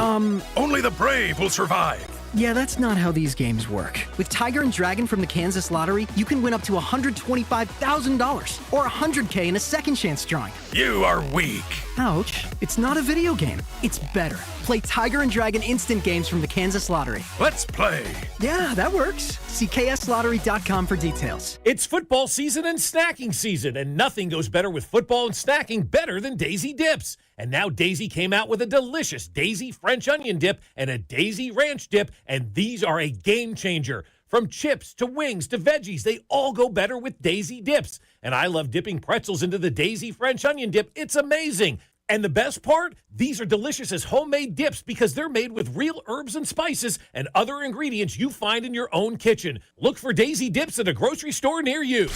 S10: Only the brave will survive.
S29: Yeah, that's not how these games work. With Tiger and Dragon from the Kansas Lottery, you can win up to $125,000 or $100K in a second chance drawing.
S10: You are weak.
S29: Ouch. It's not a video game. It's better. Play Tiger and Dragon instant games from the Kansas Lottery.
S10: Let's play.
S29: Yeah, that works. See kslottery.com for details.
S8: It's football season and snacking season, and nothing goes better with football and snacking better than Daisy Dips. And now Daisy came out with a delicious Daisy French onion dip and a Daisy ranch dip, and these are a game changer. From chips to wings to veggies, they all go better with Daisy Dips. And I love dipping pretzels into the Daisy French onion dip. It's amazing. And the best part, these are delicious as homemade dips because they're made with real herbs and spices and other ingredients you find in your own kitchen. Look for Daisy Dips at a grocery store near you.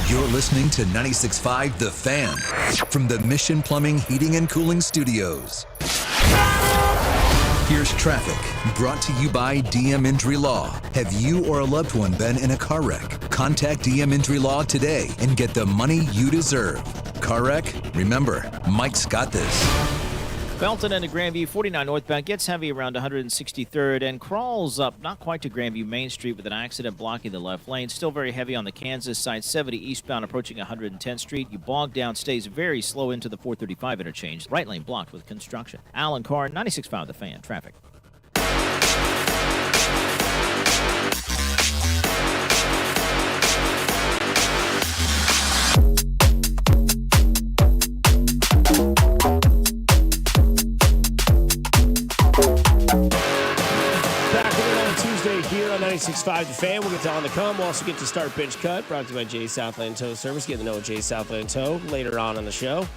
S6: You're listening to 96.5 The Fan from the Mission Plumbing, Heating, and Cooling Studios. Here's traffic, brought to you by DM Injury Law. Have you or a loved one been in a car wreck? Contact DM Injury Law today and get the money you deserve. Car wreck? Remember, Mike's got this.
S28: Belton into Grandview, 49 northbound, gets heavy around 163rd and crawls up, not quite to Grandview Main Street with an accident blocking the left lane. Still very heavy on the Kansas side, 70 eastbound approaching 110th Street. You bog down, stays very slow into the 435 interchange. Right lane blocked with construction. Alan Carr, 96.5 The Fan, traffic.
S9: Here on 96.5 The Fan, we'll get to On the Come. We'll also get to Start Bench Cut, brought to you by Jay Southland Tow Service. Get to know Jay Southland Tow later on the show.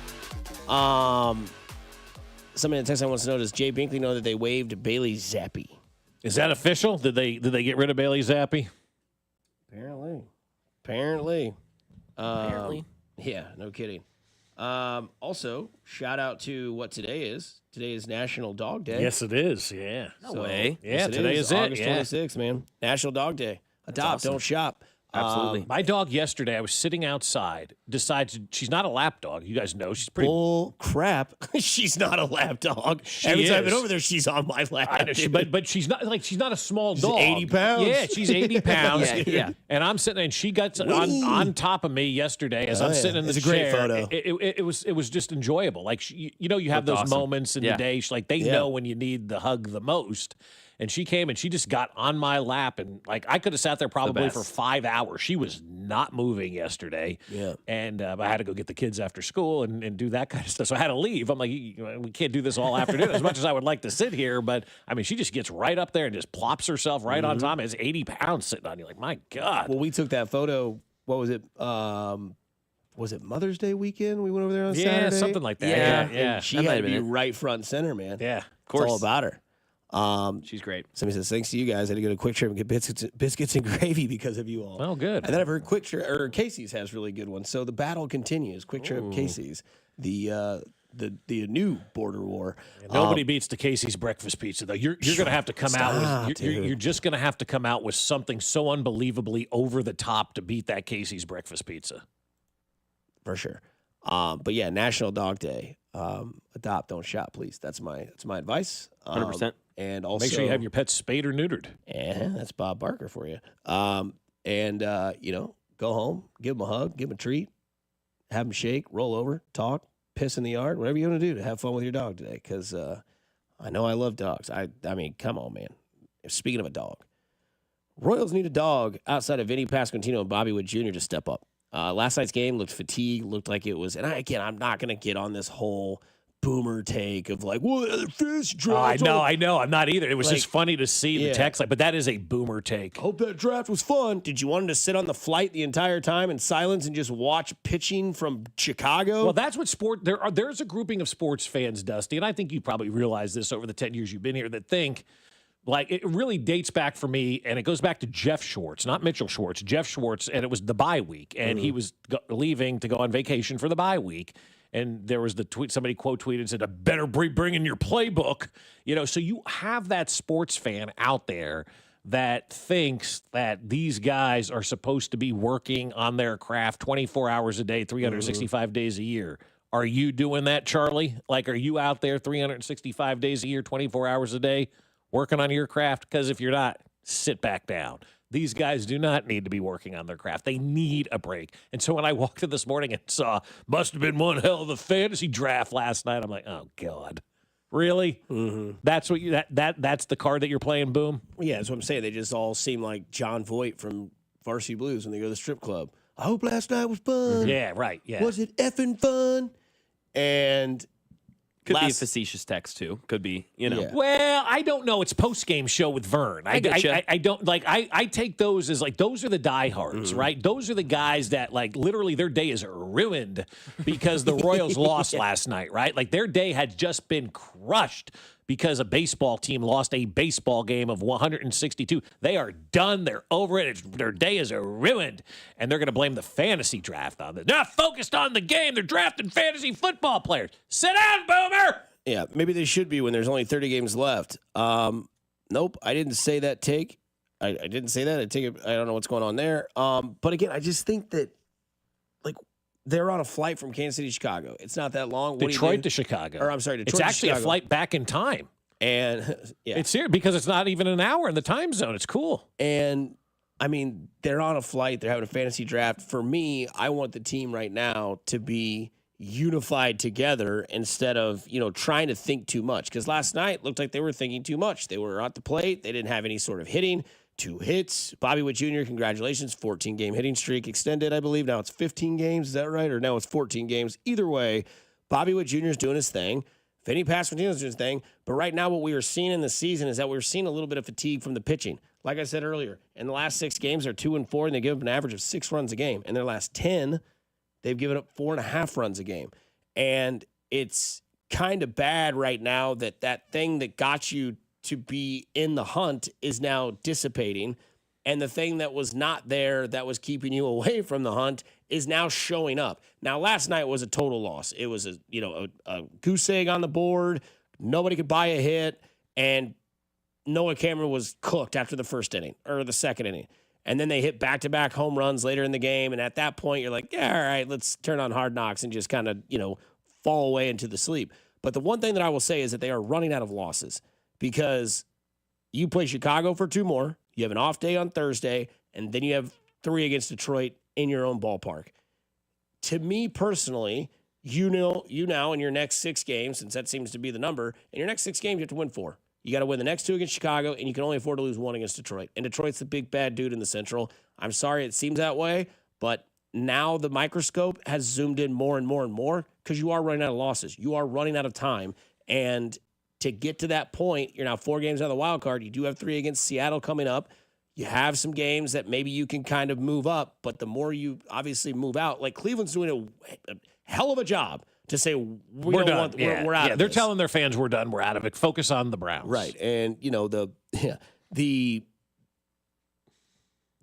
S9: Somebody in the text line wants to know, does Jay Binkley know that they waived Bailey Zappi?
S8: Is that official? Did they get rid of Bailey Zappi?
S9: Apparently. Yeah, no kidding. Also, shout out to what today is. Today is National Dog Day.
S8: Yes, it is. Yeah.
S28: No way.
S8: Yeah, today is it.
S9: August 26th, man. National Dog Day. Adopt,
S28: awesome.
S9: don't shop.
S1: Absolutely.
S8: My dog yesterday, I was sitting outside, decides she's not a lap dog. You guys know she's pretty.
S9: Bull crap. She's not a lap dog. Every time I've been over there, she's on my lap.
S8: I know, but she's not she's not a small
S9: She's
S8: dog.
S9: 80 pounds?
S8: Yeah, she's 80 pounds.
S1: Yeah.
S8: And I'm sitting there, and she got on top of me yesterday as I'm sitting in the
S9: It's a great
S8: chair.
S9: photo.
S8: It was just enjoyable. Like you have
S1: That's
S8: those
S1: awesome.
S8: moments in the day. They know when you need the hug the most. And she came and she just got on my lap, and like I could have sat there probably for 5 hours. She was not moving yesterday.
S9: Yeah.
S8: And I had to go get the kids after school and do that kind of stuff. So I had to leave. I'm like, we can't do this all afternoon as much as I would like to sit here. But I mean, she just gets right up there and just plops herself right on top. It's 80 pounds sitting on you. Like, my God.
S9: Well, we took that photo. What was it? Was it Mother's Day weekend? We went over there on Saturday.
S8: Yeah, something like that. Yeah.
S9: And she
S1: That might
S9: had
S1: have
S9: to be
S1: been it.
S9: right front and center, man.
S8: Yeah.
S1: Of course.
S9: It's all about her.
S1: She's great.
S9: Somebody says, thanks to you guys, I had to go to Quick Trip and get biscuits and gravy because of you all.
S8: Oh, good.
S9: And then I've heard Quick Trip, or Casey's has really good ones. So the battle continues. Quick Trip, Casey's. The new border war.
S8: Nobody beats the Casey's breakfast pizza, though. You're going to have to come out with you're just going to have to come out with something so unbelievably over the top to beat that Casey's breakfast pizza.
S9: For sure. But yeah, National Dog Day. Adopt, don't shop, please. That's my advice.
S1: 100%.
S9: And also
S8: Make sure you have your pets spayed or neutered.
S9: Yeah, that's Bob Barker for you. Go home, give him a hug, give him a treat, have him shake, roll over, talk, piss in the yard, whatever you want to do to have fun with your dog today. Because I know I love dogs. I mean, come on, man. Speaking of a dog, Royals need a dog outside of Vinny Pasquantino and Bobby Wood Jr. to step up. Last night's game looked fatigued, looked like it was, and I'm not going to get on this whole boomer take of like, well, the fish draft.
S8: I know. I'm not either. It was
S9: Like,
S8: just funny to see the text, but that is a boomer take.
S9: Hope that draft was fun. Did you want him to sit on the flight the entire time in silence and just watch pitching from Chicago?
S8: Well, that's what there's a grouping of sports fans, Dusty, and I think you probably realized this over the 10 years you've been here, that think, like, it really dates back for me, and it goes back to Jeff Schwartz, not Mitchell Schwartz, Jeff Schwartz, and it was the bye week, and he was leaving to go on vacation for the bye week, and there was the tweet, somebody quote tweeted and said, I better bring in your playbook. So you have that sports fan out there that thinks that these guys are supposed to be working on their craft 24 hours a day, 365 days a year. Are you doing that, Charlie? Like, are you out there 365 days a year, 24 hours a day, working on your craft? Because if you're not, sit back down. These guys do not need to be working on their craft. They need a break. And so when I walked in this morning and saw, must have been one hell of a fantasy draft last night, I'm like, oh, God. Really? Mm-hmm. That's what that's the card that you're playing, Boom?
S9: Yeah, that's what I'm saying. They just all seem like John Voight from Varsity Blues when they go to the strip club. I hope last night was fun.
S8: Yeah, right. Yeah.
S9: Was it effing fun? And
S1: Could be a facetious text too. Could be,
S9: Yeah.
S8: Well, I don't know. It's post-game show with Vern. I don't like. I take those as like those are the diehards, right? Those are the guys that like literally their day is ruined because the Royals lost last night, right? Like their day had just been crushed because a baseball team lost a baseball game of 162. They are done. They're over it. Their day is ruined, and they're going to blame the fantasy draft on this. They're not focused on the game. They're drafting fantasy football players. Sit down, Boomer.
S9: Yeah, maybe they should be when there's only 30 games left. Nope, I didn't say that take. I didn't say that. I don't know what's going on there. But again, I just think that like they're on a flight from Kansas City to Chicago. It's not that long.
S8: Detroit to Chicago.
S9: Or I'm sorry, Detroit
S8: It's actually
S9: to
S8: a
S9: Chicago.
S8: flight back in time.
S9: And yeah,
S8: It's here because it's not even an hour in the time zone. It's cool.
S9: And I mean, they're on a flight. They're having a fantasy draft. For me, I want the team right now to be unified together instead of, trying to think too much. Because last night looked like they were thinking too much. They were at the plate. They didn't have any sort of hitting. 2 hits. Bobby Wood Jr., congratulations. 14-game hitting streak extended, I believe. Now it's 15 games. Is that right? Or now it's 14 games. Either way, Bobby Wood Jr. is doing his thing. Vinny Pasquantino is doing his thing. But right now what we are seeing in the season is that we're seeing a little bit of fatigue from the pitching. Like I said earlier, in the last 6 games, they're 2-4, and they give up an average of 6 runs a game. In their last 10, they've given up 4.5 runs a game. And it's kind of bad right now that thing that got you to be in the hunt is now dissipating. And the thing that was not there that was keeping you away from the hunt is now showing up. Now, last night was a total loss. It was a goose egg on the board. Nobody could buy a hit. And Noah Cameron was cooked after the first inning or the second inning. And then they hit back-to-back home runs later in the game. And at that point, you're like, yeah, all right, let's turn on Hard Knocks and just kind of, fall away into the sleep. But the one thing that I will say is that they are running out of losses because you play Chicago for 2 more. You have an off day on Thursday, and then you have 3 against Detroit in your own ballpark. To me personally, you now in your next 6 games, since that seems to be the number, in your next 6 games, you have to win 4. You got to win the next 2 against Chicago, and you can only afford to lose 1 against Detroit. And Detroit's the big bad dude in the Central. I'm sorry it seems that way, but now the microscope has zoomed in more and more and more because you are running out of losses. You are running out of time. And to get to that point, you're now 4 games out of the wild card. You do have 3 against Seattle coming up. You have some games that maybe you can kind of move up, but the more you obviously move out, like Cleveland's doing a hell of a job to say we're
S8: done.
S9: We're out of
S8: They're
S9: this.
S8: telling their fans we're done. We're out of it. Focus on the Browns.
S9: Right. And,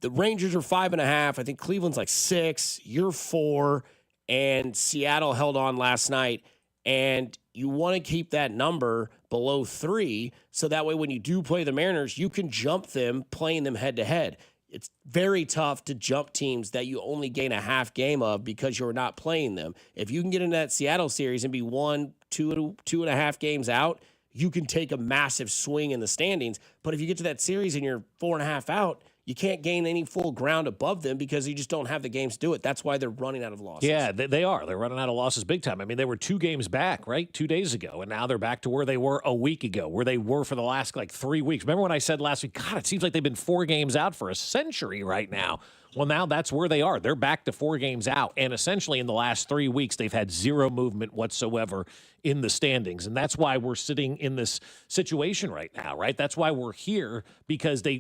S9: the Rangers are 5.5. I think Cleveland's like 6. You're 4. And Seattle held on last night. And you want to keep that number below 3 so that way when you do play the Mariners, you can jump them playing them head-to-head. It's very tough to jump teams that you only gain a half game of because you're not playing them. If you can get into that Seattle series and be 1, 2.5 games out, you can take a massive swing in the standings. But if you get to that series and you're 4.5 out, you can't gain any full ground above them because you just don't have the games to do it. That's why they're running out of losses.
S8: Yeah, they are. They're running out of losses big time. I mean, they were 2 games back, right? 2 days ago, and now they're back to where they were a week ago, where they were for the last, 3 weeks. Remember when I said last week, God, it seems like they've been 4 games out for a century right now. Well, now that's where they are. They're back to 4 games out, and essentially in the last 3 weeks, they've had 0 movement whatsoever in the standings, and that's why we're sitting in this situation right now, right? That's why we're here, because they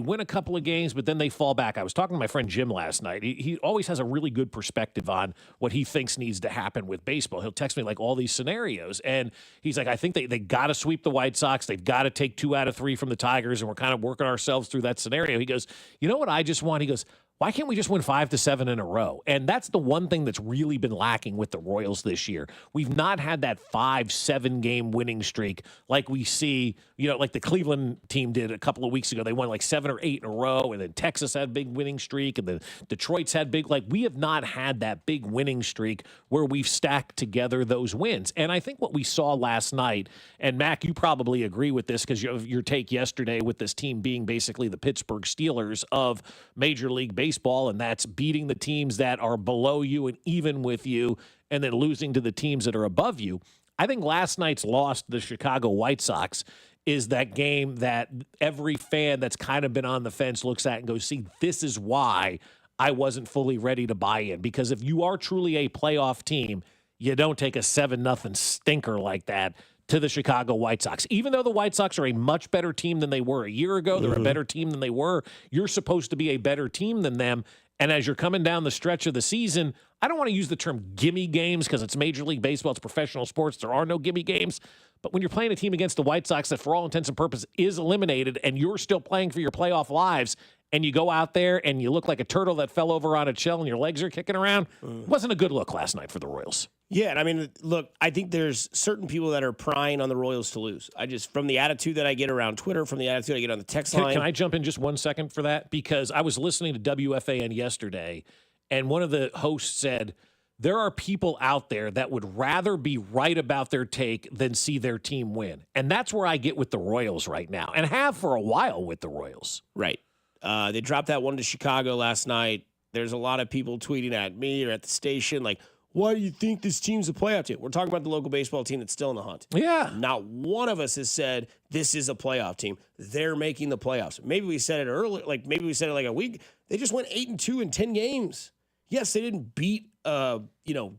S8: win a couple of games, but then they fall back. I was talking to my friend Jim last night. He always has a really good perspective on what he thinks needs to happen with baseball. He'll text me all these scenarios, and he's like, I think they got to sweep the White Sox. They've got to take 2 out of 3 from the Tigers, and we're kind of working ourselves through that scenario. He goes, you know what I just want? He goes, why can't we just win 5 to 7 in a row? And that's the one thing that's really been lacking with the Royals this year. We've not had that 5-7 game winning streak like we see, like the Cleveland team did a couple of weeks ago. They won 7 or 8 in a row, and then Texas had a big winning streak, and the Detroit's had big. We have not had that big winning streak where we've stacked together those wins. And I think what we saw last night, and Mac, you probably agree with this because your take yesterday with this team being basically the Pittsburgh Steelers of Major League Baseball, and that's beating the teams that are below you and even with you, and then losing to the teams that are above you. I think last night's loss to the Chicago White Sox is that game that every fan that's kind of been on the fence looks at and goes, see, this is why I wasn't fully ready to buy in. Because if you are truly a playoff team, you don't take a 7-0 stinker like that to the Chicago White Sox. Even though the White Sox are a much better team than they were a year ago, they're a better team than they were, you're supposed to be a better team than them. And as you're coming down the stretch of the season, I don't want to use the term gimme games because it's Major League Baseball, it's professional sports, there are no gimme games. But when you're playing a team against the White Sox that for all intents and purposes is eliminated and you're still playing for your playoff lives, and you go out there and you look like a turtle that fell over on its shell and your legs are kicking around, it wasn't a good look last night for the Royals.
S9: Yeah, and I mean, look, I think there's certain people that are prying on the Royals to lose. From the attitude that I get around Twitter, from the attitude I get on the text line.
S8: Can I jump in just 1 second for that? Because I was listening to WFAN yesterday, and one of the hosts said, there are people out there that would rather be right about their take than see their team win. And that's where I get with the Royals right now, and have for a while with the Royals.
S9: Right. They dropped that one to Chicago last night. There's a lot of people tweeting at me or at the station like, why do you think this team's a playoff team? We're talking about the local baseball team that's still in the hunt.
S8: Yeah.
S9: Not one of us has said this is a playoff team. They're making the playoffs. Maybe we said it earlier, maybe we said it a week. They just went 8-2 in 10 games. Yes, they didn't beat a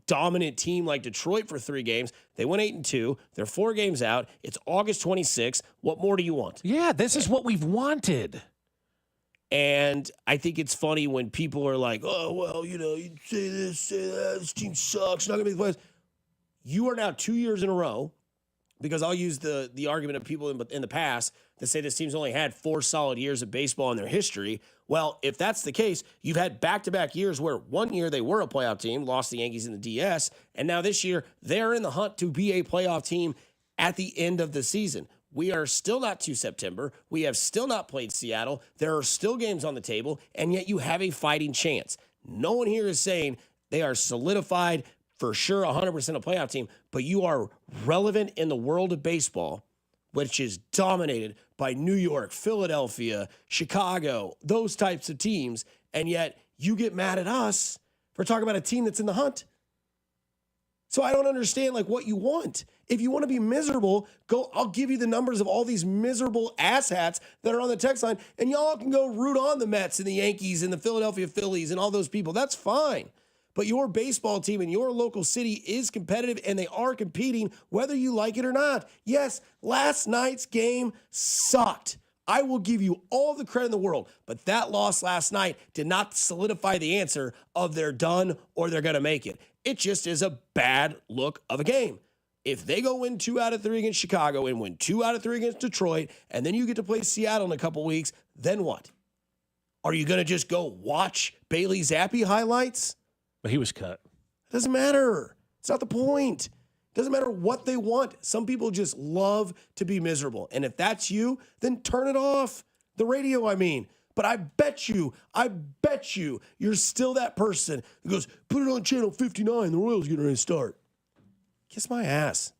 S9: dominant team like Detroit for 3 games. They went 8-2. They're 4 games out. It's August 26th. What more do you want?
S8: Yeah, this is what we've wanted.
S9: And I think it's funny when people are like, oh, well, you say this, say that, this team sucks, not going to make the playoffs. You are now 2 years in a row, because I'll use the argument of people in the past that say this team's only had 4 solid years of baseball in their history. Well, if that's the case, you've had back-to-back years where one year they were a playoff team, lost the Yankees in the DS, and now this year they're in the hunt to be a playoff team at the end of the season. We are still not to September. We have still not played Seattle. There are still games on the table, and yet you have a fighting chance. No one here is saying they are solidified for sure, 100% a playoff team, but you are relevant in the world of baseball, which is dominated by New York, Philadelphia, Chicago, those types of teams, and yet you get mad at us for talking about a team that's in the hunt. So I don't understand what you want. If you want to be miserable, I'll give you the numbers of all these miserable asshats that are on the text line, and y'all can go root on the Mets and the Yankees and the Philadelphia Phillies and all those people. That's fine. But your baseball team in your local city is competitive, and they are competing whether you like it or not. Yes, last night's game sucked. I will give you all the credit in the world, but that loss last night did not solidify the answer of they're done or they're going to make it. It just is a bad look of a game. If they go win 2 out of 3 against Chicago and win 2 out of 3 against Detroit, and then you get to play Seattle in a couple weeks, then what? Are you going to just go watch Bailey Zappi highlights?
S8: But he was cut.
S9: It doesn't matter. It's not the point. It doesn't matter what they want. Some people just love to be miserable. And if that's you, then turn it off. The radio, I mean. But I bet you, you're still that person who goes, put it on channel 59, the Royals getting ready to start. Kiss my ass.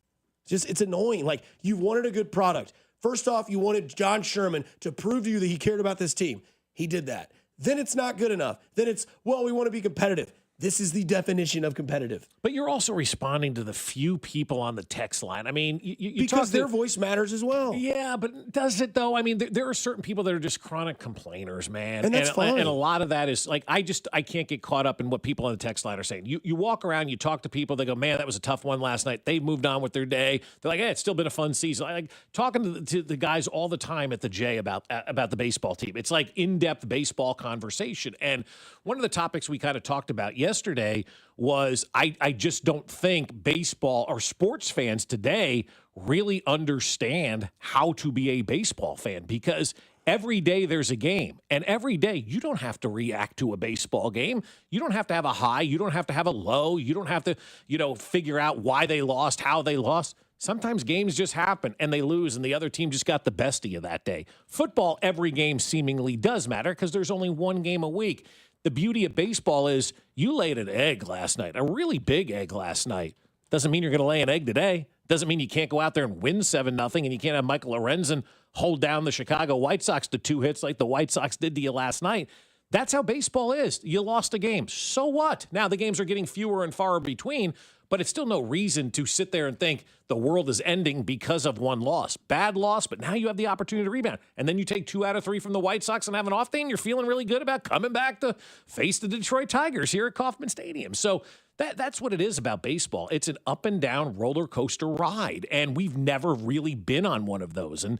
S9: It's annoying. You wanted a good product. First off, you wanted John Sherman to prove to you that he cared about this team. He did that. Then it's not good enough. Then it's, we want to be competitive. This is the definition of competitive.
S8: But you're also responding to the few people on the text line. I mean, you
S9: because their voice matters as well.
S8: Yeah, but does it though? I mean, there are certain people that are just chronic complainers, man.
S9: And that's fine.
S8: And a lot of that is I can't get caught up in what people on the text line are saying. You walk around, you talk to people, they go, man, that was a tough one last night. They moved on with their day. They're like, hey, it's still been a fun season. Talking to the guys all the time at the J about the baseball team. It's like in-depth baseball conversation. And one of the topics we kind of talked about yesterday was I just don't think baseball or sports fans today really understand how to be a baseball fan, because every day there's a game, and every day you don't have to react to a baseball game. You don't have to have a high. You don't have to have a low. You don't have to, figure out why they lost, how they lost. Sometimes games just happen and they lose, and the other team just got the best of you that day. Football, every game seemingly does matter because there's only one game a week. The beauty of baseball is you laid an egg last night, a really big egg last night. Doesn't mean you're going to lay an egg today. Doesn't mean you can't go out there and win 7-0, and you can't have Michael Lorenzen hold down the Chicago White Sox to 2 hits like the White Sox did to you last night. That's how baseball is. You lost a game. So what? Now the games are getting fewer and far between, but it's still no reason to sit there and think the world is ending because of one loss. Bad loss, but now you have the opportunity to rebound. And then you take 2 out of 3 from the White Sox and have an off day, and you're feeling really good about coming back to face the Detroit Tigers here at Kauffman Stadium. So that's what it is about baseball. It's an up and down roller coaster ride, and we've never really been on one of those. And,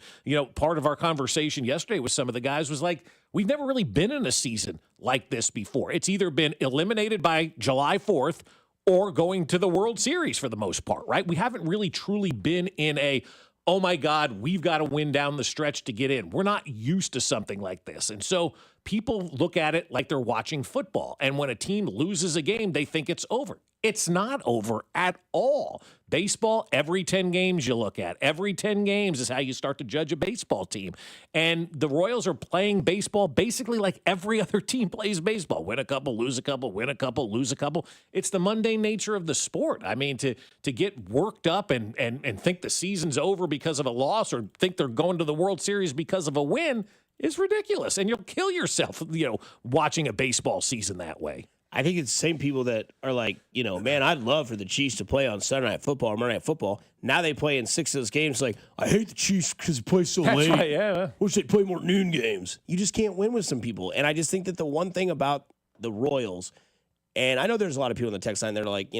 S8: part of our conversation yesterday with some of the guys was like, we've never really been in a season like this before. It's either been eliminated by July 4th or going to the World Series for the most part, right? We haven't really truly been in a, oh my God, we've got to win down the stretch to get in. We're not used to something like this. And so people look at it like they're watching football. And when a team loses a game, they think it's over. It's not over at all. Baseball, every 10 games you look at. Every 10 games is how you start to judge a baseball team. And the Royals are playing baseball basically like every other team plays baseball. Win a couple, lose a couple, win a couple, lose a couple. It's the mundane nature of the sport. I mean, to get worked up and think the season's over because of a loss, or think they're going to the World Series because of a win, is ridiculous. And you'll kill yourself, watching a baseball season that way.
S9: I think it's the same people that are like, man, I'd love for the Chiefs to play on Sunday Night Football or Monday Night Football. Now they play in 6 of those games. Like, I hate the Chiefs because they play so late.
S8: Right, yeah.
S9: Wish they'd play more noon games. You just can't win with some people. And I just think that the one thing about the Royals, and I know there's a lot of people on the text line that are like,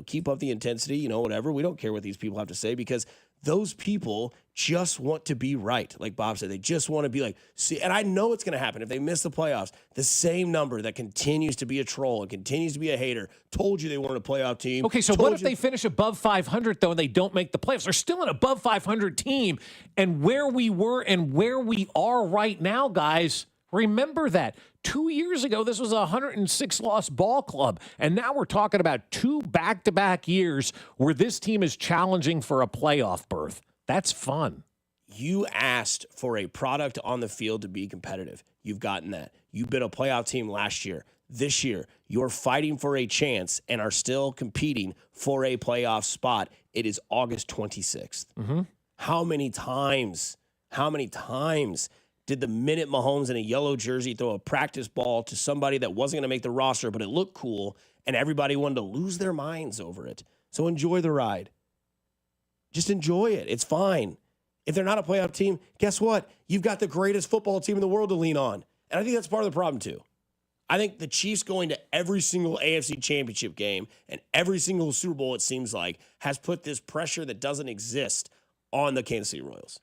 S9: keep up the intensity, whatever. We don't care what these people have to say, because those people just want to be right. Like Bob said, they just want to be like, see, and I know it's going to happen if they miss the playoffs. The same number that continues to be a troll and continues to be a hater told you they weren't a playoff team.
S8: Okay, so what if they finish above 500, though, and they don't make the playoffs? They're still an above 500 team. And where we were and where we are right now, guys, remember that. 2 years ago, this was a 106-loss ball club, and now we're talking about 2 back-to-back years where this team is challenging for a playoff berth. That's fun.
S9: You asked for a product on the field to be competitive. You've gotten that. You've been a playoff team last year. This year, you're fighting for a chance and are still competing for a playoff spot. It is August 26th.
S8: Mm-hmm.
S9: How many times did the minute Mahomes in a yellow jersey throw a practice ball to somebody that wasn't going to make the roster, but it looked cool, and everybody wanted to lose their minds over it? So enjoy the ride. Just enjoy it. It's fine. If they're not a playoff team, guess what? You've got the greatest football team in the world to lean on. And I think that's part of the problem, too. I think the Chiefs going to every single AFC championship game and every single Super Bowl, it seems like, has put this pressure that doesn't exist on the Kansas City Royals.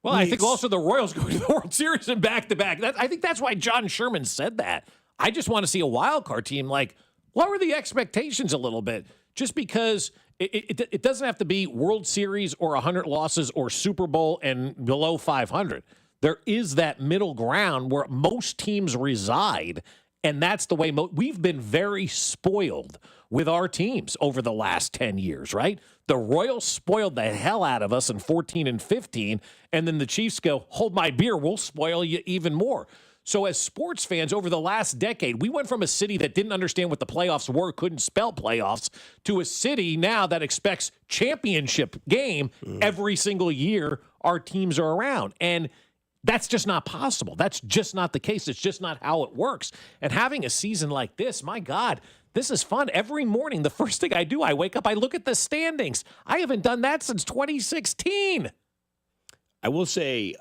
S8: Well, I think also the Royals going to the World Series in back-to-back. I think that's why John Sherman said that. I just want to see a wild card team lower the expectations a little bit, just because it doesn't have to be World Series or 100 losses or Super Bowl and below 500. There is that middle ground where most teams reside, and that's the way we've been very spoiled with our teams over the last 10 years, right? The Royals spoiled the hell out of us in 14 and 15, and then the Chiefs go, hold my beer, we'll spoil you even more. So as sports fans over the last decade, we went from a city that didn't understand what the playoffs were, couldn't spell playoffs, to a city now that expects championship game every single year our teams are around. And that's just not possible. That's just not the case. It's just not how it works. And having a season like this, my God, this is fun. Every morning, the first thing I do, I wake up, I look at the standings. I haven't done that since 2016.
S9: I will say,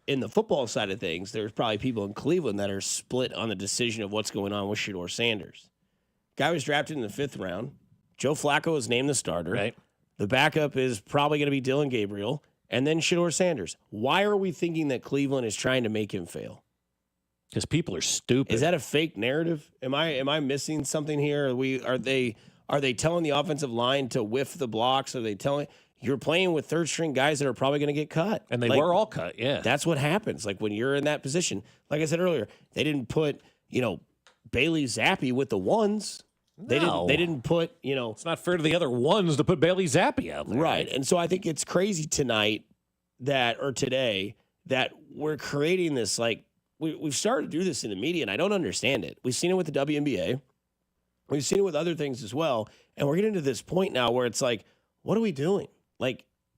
S9: in the football side of things, there's probably people in Cleveland that are split on the decision of what's going on with Shedeur Sanders. Guy was drafted in the 5th round. Joe Flacco is named the starter.
S8: Right.
S9: The backup is probably going to be Dylan Gabriel, and then Shedeur Sanders. Why are we thinking that Cleveland is trying to make him fail?
S8: Because people are stupid.
S9: Is that a fake narrative? Am I missing something here? Are they telling the offensive line to whiff the blocks? Are they telling you're playing with third string guys that are probably going to get cut?
S8: And they were all cut, yeah.
S9: That's what happens. Like when you're in that position. Like I said earlier, they didn't put, Bailey Zappi with the ones. They didn't put,
S8: It's not fair to the other ones to put Bailey Zappi out there.
S9: Right. And so I think it's crazy today that we're creating this, we've started to do this in the media, and I don't understand it. We've seen it with the WNBA. We've seen it with other things as well. And we're getting to this point now where it's like, what are we doing?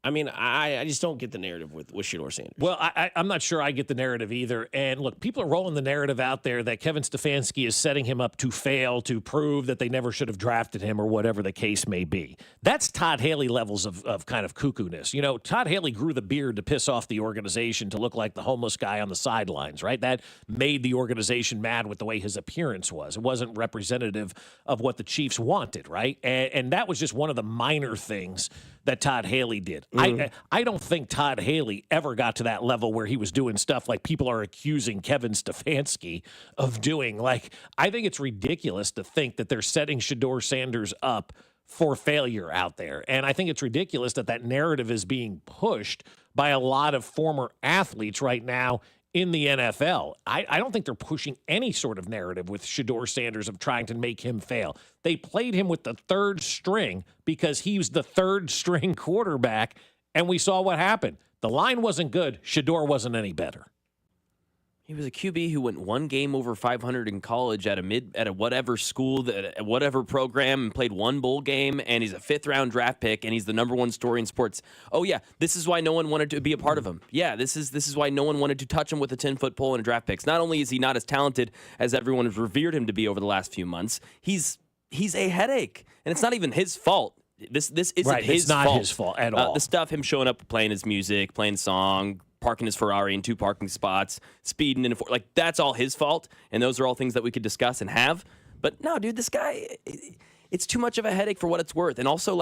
S9: I just don't get the narrative with Shedeur Sanders.
S8: Well, I'm not sure I get the narrative either. And look, people are rolling the narrative out there that Kevin Stefanski is setting him up to fail, to prove that they never should have drafted him or whatever the case may be. That's Todd Haley levels of kind of cuckoo-ness. Todd Haley grew the beard to piss off the organization, to look like the homeless guy on the sidelines, right? That made the organization mad with the way his appearance was. It wasn't representative of what the Chiefs wanted, right? And that was just one of the minor things that Todd Haley did. I don't think Todd Haley ever got to that level where he was doing stuff like people are accusing Kevin Stefanski of doing. I think it's ridiculous to think that they're setting Shedeur Sanders up for failure out there. And I think it's ridiculous that narrative is being pushed by a lot of former athletes right now in the NFL. I don't think they're pushing any sort of narrative with Shedeur Sanders of trying to make him fail. They played him with the third string because he was the third string quarterback, and we saw what happened. The line wasn't good. Shedeur wasn't any better.
S1: He was a QB who went one game over 500 in college at a whatever school, at whatever program, and played one bowl game, and he's a 5th-round draft pick, and he's the number 1 story in sports. Oh, yeah, this is why no one wanted to be a part of him. Yeah, this is why no one wanted to touch him with a 10-foot pole and a draft picks. Not only is he not as talented as everyone has revered him to be over the last few months, he's a headache, and it's not even his fault. This isn't
S8: right,
S1: his fault.
S8: It's not his fault at all.
S1: The stuff, him showing up playing his music, playing song, parking his Ferrari in 2 parking spots, speeding in 4, that's all his fault, and those are all things that we could discuss and have. But no, dude, this guy, it's too much of a headache for what it's worth. And also,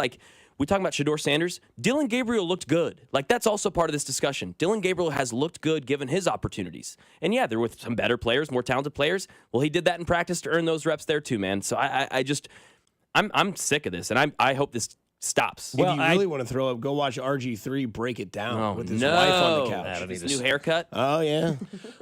S1: we talk about Shedeur Sanders, Dylan Gabriel looked good. That's also part of this discussion. Dylan Gabriel has looked good given his opportunities. And yeah, they're with some better players, more talented players. Well, he did that in practice to earn those reps there too, man. So I'm sick of this, and I hope this stops.
S9: If you really want to throw up, go watch RG3 break it down with his wife on the couch.
S1: His new haircut.
S9: Oh, yeah.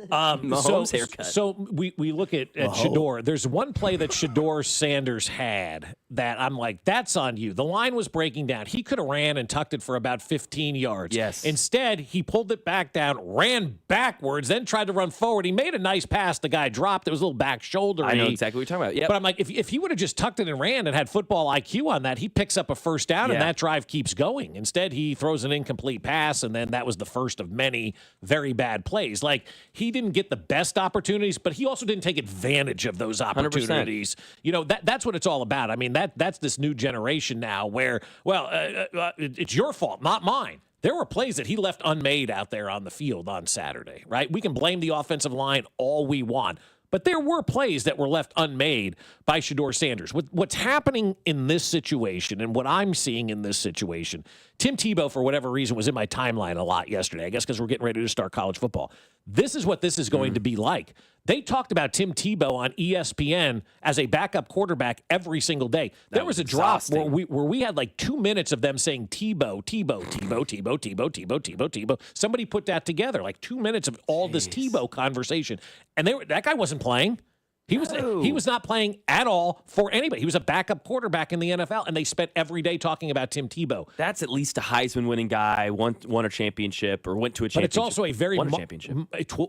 S1: Mahomes haircut.
S8: So we look at Shedeur. There's one play that Shedeur Sanders had that I'm like, that's on you. The line was breaking down. He could have ran and tucked it for about 15 yards.
S1: Yes.
S8: Instead, he pulled it back down, ran backwards, then tried to run forward. He made a nice pass. The guy dropped. It was a little back shoulder.
S1: I know exactly what you're talking about. Yep.
S8: But I'm like, if he would have just tucked it and ran and had football IQ on that, he picks up a first down and that drive keeps going. Instead, he throws an incomplete pass, and then that was the first of many very bad plays. Like, he didn't get the best opportunities, but he also didn't take advantage of those opportunities. 100%. You know, that's what it's all about. I mean, that's this new generation now where, it's your fault, not mine. There were plays that he left unmade out there on the field on Saturday, right? We can blame the offensive line all we want, but there were plays that were left unmade by Shedeur Sanders. What's happening in this situation and what I'm seeing in this situation, Tim Tebow, for whatever reason, was in my timeline a lot yesterday, I guess because we're getting ready to start college football. This is what this is going to be like. They talked about Tim Tebow on ESPN as a backup quarterback every single day. There was a drop where we had like 2 minutes of them saying Tebow, Tebow, Tebow, Tebow, Tebow, Tebow, Tebow, Tebow. Somebody put that together, like 2 minutes of all this Tebow conversation. And that guy wasn't playing. He was not playing at all for anybody. He was a backup quarterback in the NFL, and they spent every day talking about Tim Tebow.
S1: That's at least a Heisman-winning guy, won a championship or went to a championship.
S8: But it's also a very
S1: won a championship.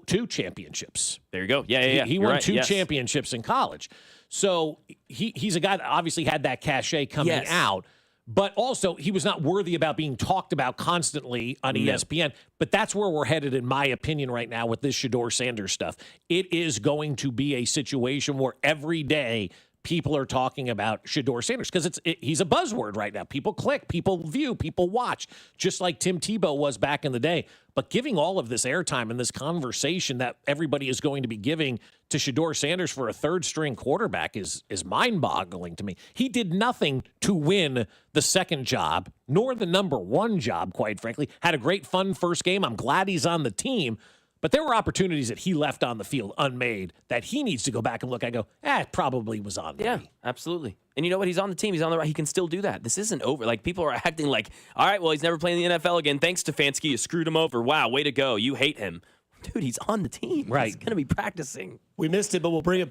S8: 2 championships.
S1: There you go. Yeah.
S8: He won 2 championships in college. So he's a guy that obviously had that cachet coming out. But also, he was not worthy about being talked about constantly on ESPN. But that's where we're headed, in my opinion, right now with this Shedeur Sanders stuff. It is going to be a situation where every day people are talking about Shedeur Sanders because he's a buzzword right now. People click, people view, people watch, just like Tim Tebow was back in the day. But giving all of this airtime and this conversation that everybody is going to be giving to Shedeur Sanders for a third-string quarterback is mind-boggling to me. He did nothing to win the second job, nor the number 1 job, quite frankly. Had a great, fun first game. I'm glad he's on the team. But there were opportunities that he left on the field unmade that he needs to go back and look at and go, it probably was on me.
S1: Yeah, absolutely. And you know what? He's on the team. He's on the right. He can still do that. This isn't over. Like, people are acting like, all right, well, he's never playing in the NFL again. Thanks, Stefanski. You screwed him over. Wow, way to go. You hate him. Dude, he's on the team.
S8: Right.
S1: He's going to be practicing.
S9: We missed it, but we'll bring it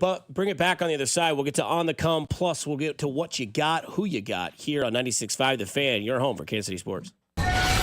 S9: back on the other side. We'll get to On the Come, plus we'll get to what you got, who you got here on 96.5 The Fan, your home for Kansas City sports.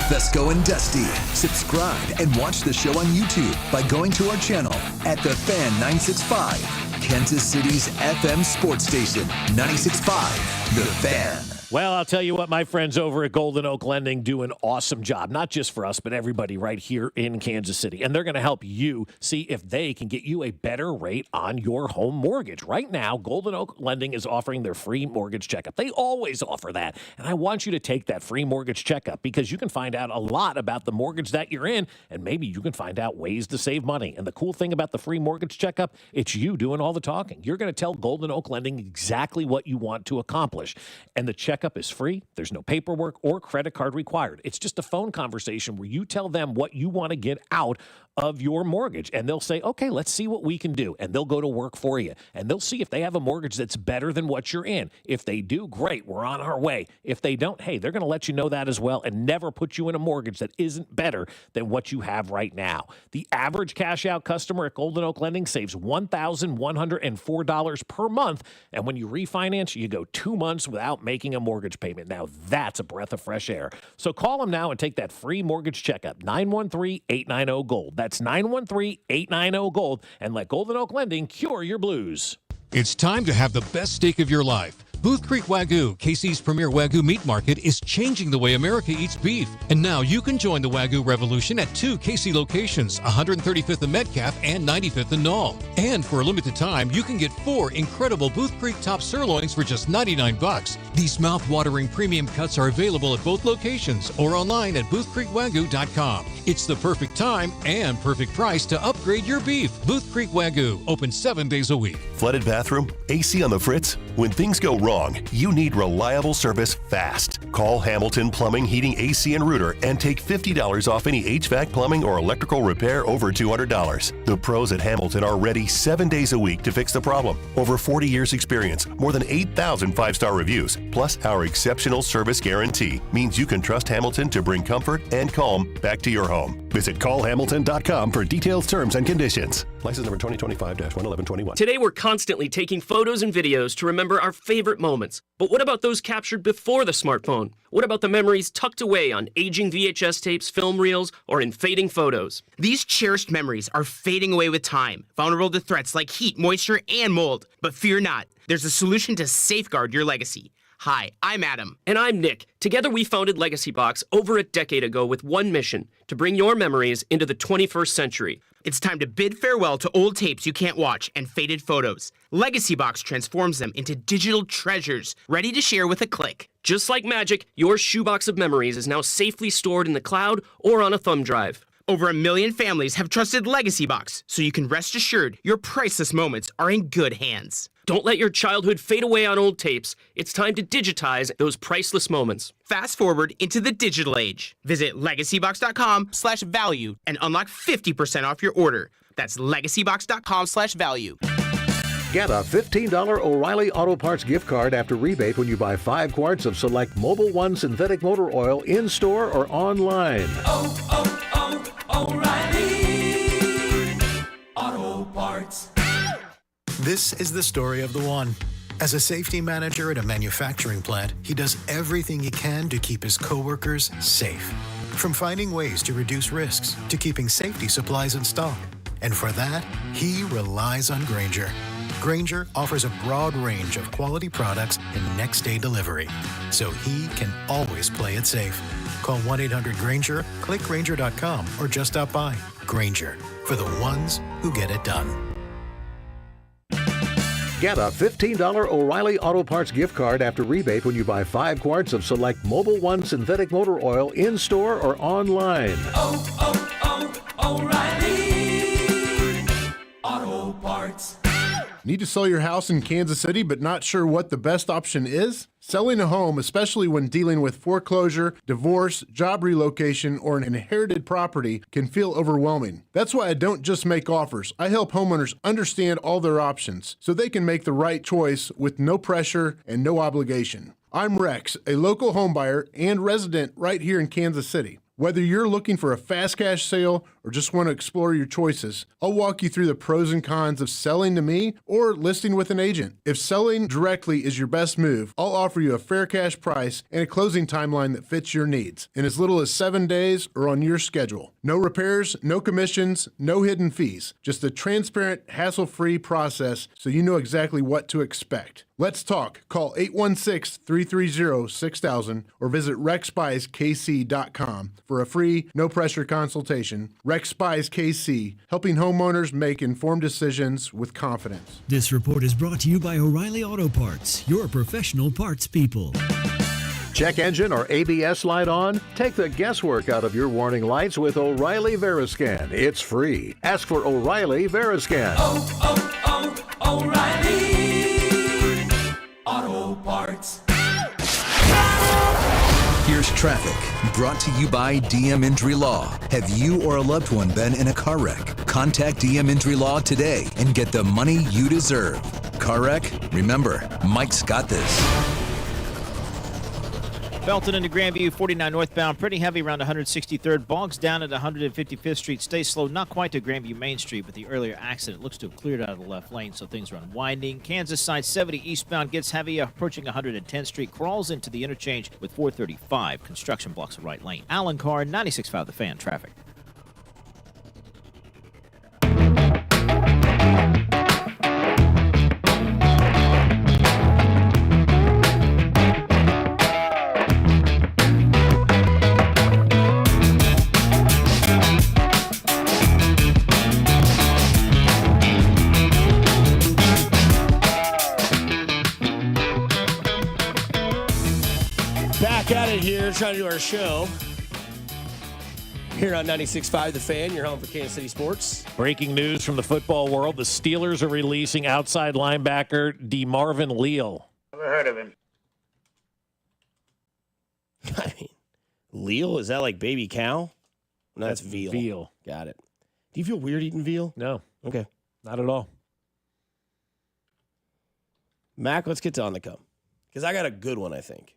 S6: Fescoe and Dusty. Subscribe and watch the show on YouTube by going to our channel at The Fan 965, Kansas City's FM sports station, 96.5 The Fan.
S8: Well, I'll tell you what, my friends over at Golden Oak Lending do an awesome job, not just for us, but everybody right here in Kansas City. And they're going to help you see if they can get you a better rate on your home mortgage. Right now, Golden Oak Lending is offering their free mortgage checkup. They always offer that. And I want you to take that free mortgage checkup because you can find out a lot about the mortgage that you're in, and maybe you can find out ways to save money. And the cool thing about the free mortgage checkup, it's you doing all the talking. You're going to tell Golden Oak Lending exactly what you want to accomplish. And the checkup is free. There's no paperwork or credit card required. It's just a phone conversation where you tell them what you want to get out of your mortgage, and they'll say, okay, let's see what we can do, and they'll go to work for you, and they'll see if they have a mortgage that's better than what you're in. If they do, great, we're on our way. If they don't, hey, they're going to let you know that as well and never put you in a mortgage that isn't better than what you have right now. The average cash-out customer at Golden Oak Lending saves $1,104 per month, and when you refinance, you go 2 months without making a mortgage payment. Now, that's a breath of fresh air. So call them now and take that free mortgage checkup, 913-890-GOLD. That's 913-890-GOLD, and let Golden Oak Lending cure your blues.
S2: It's time to have the best steak of your life. Booth Creek Wagyu, KC's premier Wagyu meat market, is changing the way America eats beef. And now you can join the Wagyu revolution at 2 KC locations, 135th and Metcalf and 95th and Knoll. And for a limited time, you can get 4 incredible Booth Creek top sirloins for just $99. These mouth-watering premium cuts are available at both locations or online at boothcreekwagyu.com. It's the perfect time and perfect price to upgrade your beef. Booth Creek Wagyu, open 7 days a week.
S3: Flooded bathroom? AC on the fritz? When things go wrong, long, you need reliable service fast. Call Hamilton Plumbing, Heating, AC, and Rooter and take $50 off any HVAC, plumbing, or electrical repair over $200. The pros at Hamilton are ready 7 days a week to fix the problem. Over 40 years experience, more than 8,000 five-star reviews, plus our exceptional service guarantee means you can trust Hamilton to bring comfort and calm back to your home. Visit callhamilton.com for details, terms, and conditions. License number 2025-11121.
S4: Today we're constantly taking photos and videos to remember our favorite moments. But what about those captured before the smartphone? What about the memories tucked away on aging VHS tapes, film reels, or in fading photos?
S5: These cherished memories are fading away with time, vulnerable to threats like heat, moisture, and mold. But fear not, there's a solution to safeguard your legacy. Hi, I'm Adam.
S4: And I'm Nick. Together we founded Legacy Box over a decade ago with one mission, to bring your memories into the 21st century.
S5: It's time to bid farewell to old tapes you can't watch and faded photos. Legacy Box transforms them into digital treasures, ready to share with a click.
S4: Just like magic, your shoebox of memories is now safely stored in the cloud or on a thumb drive.
S5: Over 1 million families have trusted Legacy Box, so you can rest assured your priceless moments are in good hands.
S4: Don't let your childhood fade away on old tapes. It's time to digitize those priceless moments.
S5: Fast forward into the digital age. Visit legacybox.com/value and unlock 50% off your order. That's legacybox.com/value.
S17: Get a $15 O'Reilly Auto Parts gift card after rebate when you buy 5 quarts of select Mobil 1 synthetic motor oil in-store or online.
S26: O'Reilly Auto Parts.
S27: This is the story of the one. As a safety manager at a manufacturing plant, he does everything he can to keep his coworkers safe. From finding ways to reduce risks to keeping safety supplies in stock. And for that, he relies on Grainger. Grainger offers a broad range of quality products and next-day delivery, so he can always play it safe. Call 1-800-GRAINGER, click Grainger.com, or just stop by. Grainger, for the ones who get it done.
S17: Get a $15 O'Reilly Auto Parts gift card after rebate when you buy 5 quarts of select Mobil 1 synthetic motor oil in-store or online.
S26: O'Reilly Auto Parts.
S7: Need to sell your house in Kansas City but not sure what the best option is? Selling a home, especially when dealing with foreclosure, divorce, job relocation, or an inherited property, can feel overwhelming. That's why I don't just make offers. I help homeowners understand all their options so they can make the right choice with no pressure and no obligation. I'm Rex, a local homebuyer and resident right here in Kansas City. Whether you're looking for a fast cash sale or just want to explore your choices, I'll walk you through the pros and cons of selling to me or listing with an agent. If selling directly is your best move, I'll offer you a fair cash price and a closing timeline that fits your needs in as little as 7 days or on your schedule. No repairs, no commissions, no hidden fees. Just a transparent, hassle-free process so you know exactly what to expect. Let's talk. Call 816-330-6000 or visit rexbuyskc.com for a free, no-pressure consultation. Rex Buys KC, helping homeowners make informed decisions with confidence.
S11: This report is brought to you by O'Reilly Auto Parts, your professional parts people.
S17: Check engine or ABS light on? Take the guesswork out of your warning lights with O'Reilly Veriscan. It's free. Ask for O'Reilly Veriscan.
S26: O'Reilly Auto Parts.
S6: Here's traffic, brought to you by DM Injury Law. Have you or a loved one been in a car wreck? Contact DM Injury Law today and get the money you deserve. Car wreck? Remember, Mike's got this.
S28: Belton into Grandview, 49 northbound, pretty heavy around 163rd. Bogs down at 155th Street. Stay slow, not quite to Grandview Main Street, but the earlier accident looks to have cleared out of the left lane, so things are unwinding. Kansas side 70 eastbound gets heavy, approaching 110th Street, crawls into the interchange with 435. Construction blocks the right lane. Alan Carr, 96.5 The Fan, traffic.
S9: Back at it here, trying to do our show here on 96.5 The Fan, your home for Kansas City sports.
S8: Breaking news from the football world. The Steelers are releasing outside linebacker DeMarvin Leal.
S12: heard of him.
S9: I mean, Leal, is that like baby cow? No, that's veal.
S8: Veal.
S9: Got it. Do you feel weird eating veal?
S8: No.
S9: Okay.
S8: Not at all.
S9: Mac, let's get to On the Come. Because I got a good one, I think.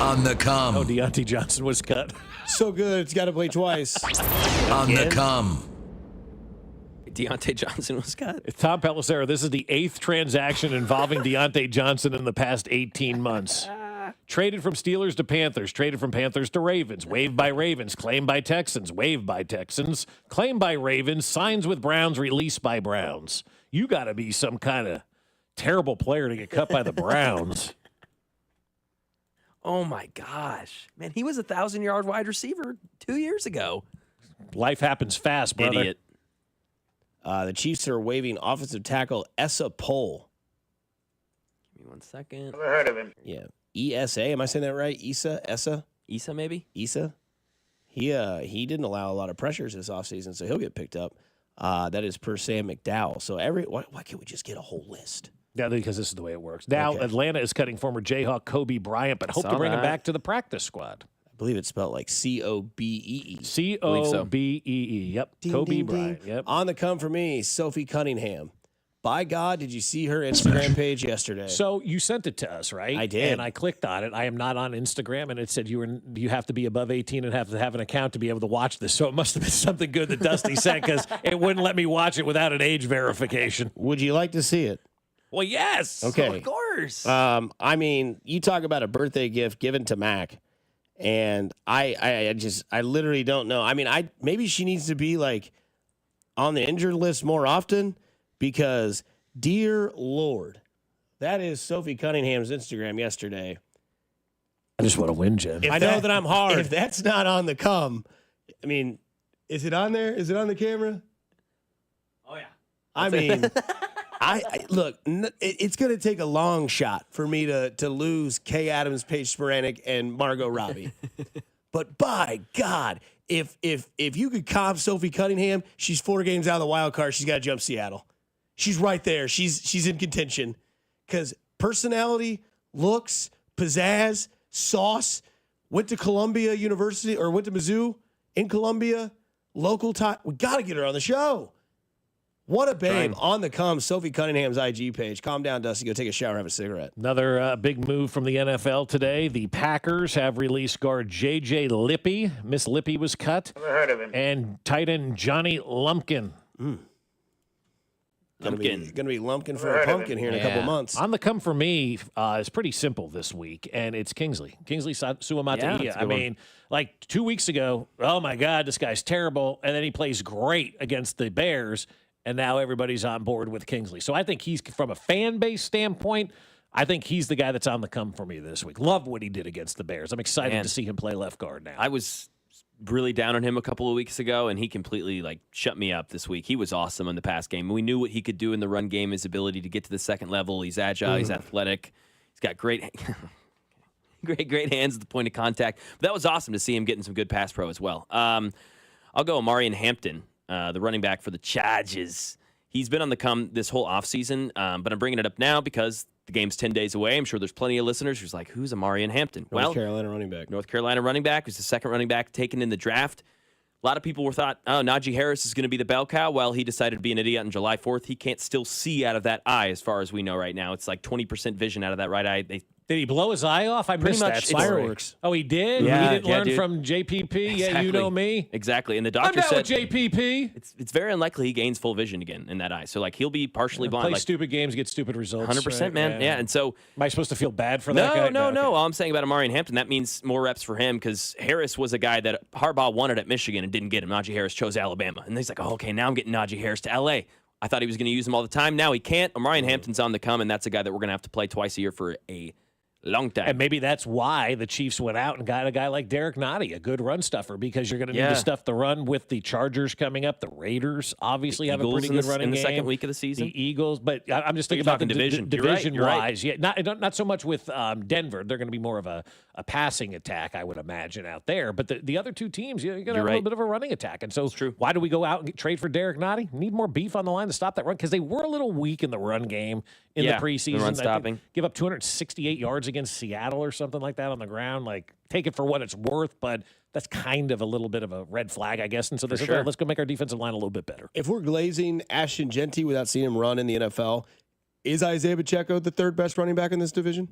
S6: On the Come.
S8: Oh, Deontay Johnson was cut.
S9: So good, it's got to play twice.
S6: On the Come.
S1: Deontay Johnson was cut.
S8: Tom Pelissero, this is the 8th transaction involving Deontay Johnson in the past 18 months. Traded from Steelers to Panthers, traded from Panthers to Ravens, waived by Ravens, claimed by Texans, waived by Texans, claimed by Ravens, signs with Browns, released by Browns. You got to be some kind of terrible player to get cut by the Browns.
S1: Oh, my gosh. Man, he was a 1,000-yard wide receiver 2 years ago.
S8: Life happens fast, brother.
S1: Idiot.
S9: The Chiefs are waiving offensive tackle Esa Pohl.
S1: Give me 1 second.
S12: Never heard of him.
S9: Yeah. ESA, am I saying that right? Esa?
S1: Issa, maybe?
S9: Issa? He didn't allow a lot of pressures this offseason, so he'll get picked up. That is per Sam McDowell. So why can't we just get a whole list?
S8: Yeah, because this is the way it works. Now,
S9: Okay.
S8: Atlanta is cutting former Jayhawk Kobe Bryant, but hope to bring him back to the practice squad.
S9: I believe it's spelled like Cobee.
S8: Cobee. Yep.
S9: Ding,
S8: Kobe
S9: ding,
S8: Bryant.
S9: ding.
S8: Yep.
S9: On the come for me, Sophie Cunningham. By God, did you see her Instagram page yesterday?
S8: So you sent it to us, right?
S9: I did.
S8: And I clicked on it. I am not on Instagram, and it said you have to be above 18 and have to have an account to be able to watch this. So it must have been something good that Dusty sent because it wouldn't let me watch it without an age verification.
S9: Would you like to see it?
S8: Well, yes.
S9: Okay.
S1: Of course.
S9: I mean, you talk about a birthday gift given to Mac, and I literally don't know. I mean, maybe she needs to be like on the injured list more often because, dear Lord, that is Sophie Cunningham's Instagram yesterday.
S8: I just want to win, Jen.
S9: I know that I'm hard. If that's not on the come, I mean, is it on there? Is it on the camera?
S1: Oh, yeah.
S9: I mean, look, it's going to take a long shot for me to lose Kay Adams, Paige Spiranek, and Margot Robbie. But by God, if you could comp Sophie Cunningham, she's 4 games out of the wild card. She's got to jump Seattle. She's right there. She's in contention because personality, looks, pizzazz, sauce. Went to Columbia University or went to Mizzou in Columbia. Local time. We got to get her on the show. What a babe. On the come, Sophie Cunningham's IG page. Calm down, Dusty. Go take a shower, have a cigarette.
S8: Another big move from the NFL today. The Packers have released guard J.J. Lippy. Miss Lippy was cut.
S12: Never heard of him.
S8: And tight end Johnny Lumpkin.
S9: Gonna be lumpkin for a pumpkin here in a couple months.
S8: On the come for me is pretty simple this week, and it's Kingsley Suamataia.
S1: Yeah,
S8: I mean, like 2 weeks ago, oh my God, this guy's terrible, and then he plays great against the Bears, and now everybody's on board with Kingsley. So I think he's, from a fan base standpoint, I think he's the guy that's on the come for me this week. Love what he did against the Bears. I'm excited to see him play left guard now.
S1: I was really down on him a couple of weeks ago, and he completely shut me up this week. He was awesome in the pass game. We knew what he could do in the run game, his ability to get to the second level. He's agile, he's athletic, he's got great hands at the point of contact. But that was awesome to see him getting some good pass pro as well. I'll go Amarian Hampton, the running back for the Chargers. He's been on the come this whole offseason, but I'm bringing it up now because the game's 10 days away. I'm sure there's plenty of listeners who's like, who's Amarian Hampton?
S9: North Carolina running back.
S1: Who's the second running back taken in the draft. A lot of people thought, Najee Harris is going to be the bell cow. Well, he decided to be an idiot on July 4th. He can't still see out of that eye as far as we know right now. It's like 20% vision out of that right eye.
S8: Did he blow his eye off? I
S1: Pretty
S8: missed
S1: much,
S8: that
S1: it's
S8: story.
S1: fireworks.
S8: Oh, he did?
S1: Yeah,
S8: he didn't learn
S1: dude.
S8: from JPP? Yeah,
S1: Exactly.
S8: you know me.
S1: Exactly. And the
S8: I'm
S1: doctor
S8: down
S1: said
S8: with JPP.
S1: It's very unlikely he gains full vision again in that eye. So, he'll be partially blind.
S8: Play stupid games, get stupid results.
S1: 100%,
S8: right?
S1: man. Yeah. And so,
S8: am I supposed to feel bad for that guy?
S1: No. All I'm saying about Amarian Hampton, that means more reps for him because Harris was a guy that Harbaugh wanted at Michigan and didn't get him. Najee Harris chose Alabama. And he's like, okay, now I'm getting Najee Harris to L.A. I thought he was going to use him all the time. Now he can't. Amarian Hampton's on the come, and that's a guy that we're going to have to play twice a year for a Long time.
S8: And maybe that's why the Chiefs went out and got a guy like Derek Nottie, a good run stuffer, because you're going to need to stuff the run with the Chargers coming up. The Raiders obviously have a pretty good running
S1: in the
S8: game.
S1: second week of the season.
S8: The Eagles, but I'm just thinking
S1: You're
S8: about the
S1: talking division.
S8: division-wise. Right. Yeah, not so much with Denver. They're going to be more of a passing attack, I would imagine, out there. But the other two teams, you're going to have a little bit of a running attack. And so why do we go out and trade for Derek Nottie? Need more beef on the line to stop that run, because they were a little weak in the run game in the preseason.
S1: The run stopping.
S8: Give up 268 yards against Seattle or something like that on the ground. Like, take it for what it's worth, but that's kind of a little bit of a red flag, I guess. And so they said, well, let's go make our defensive line a little bit better.
S9: If we're glazing Ashton Genty without seeing him run in the NFL, is Isaiah Pacheco the third best running back in this division?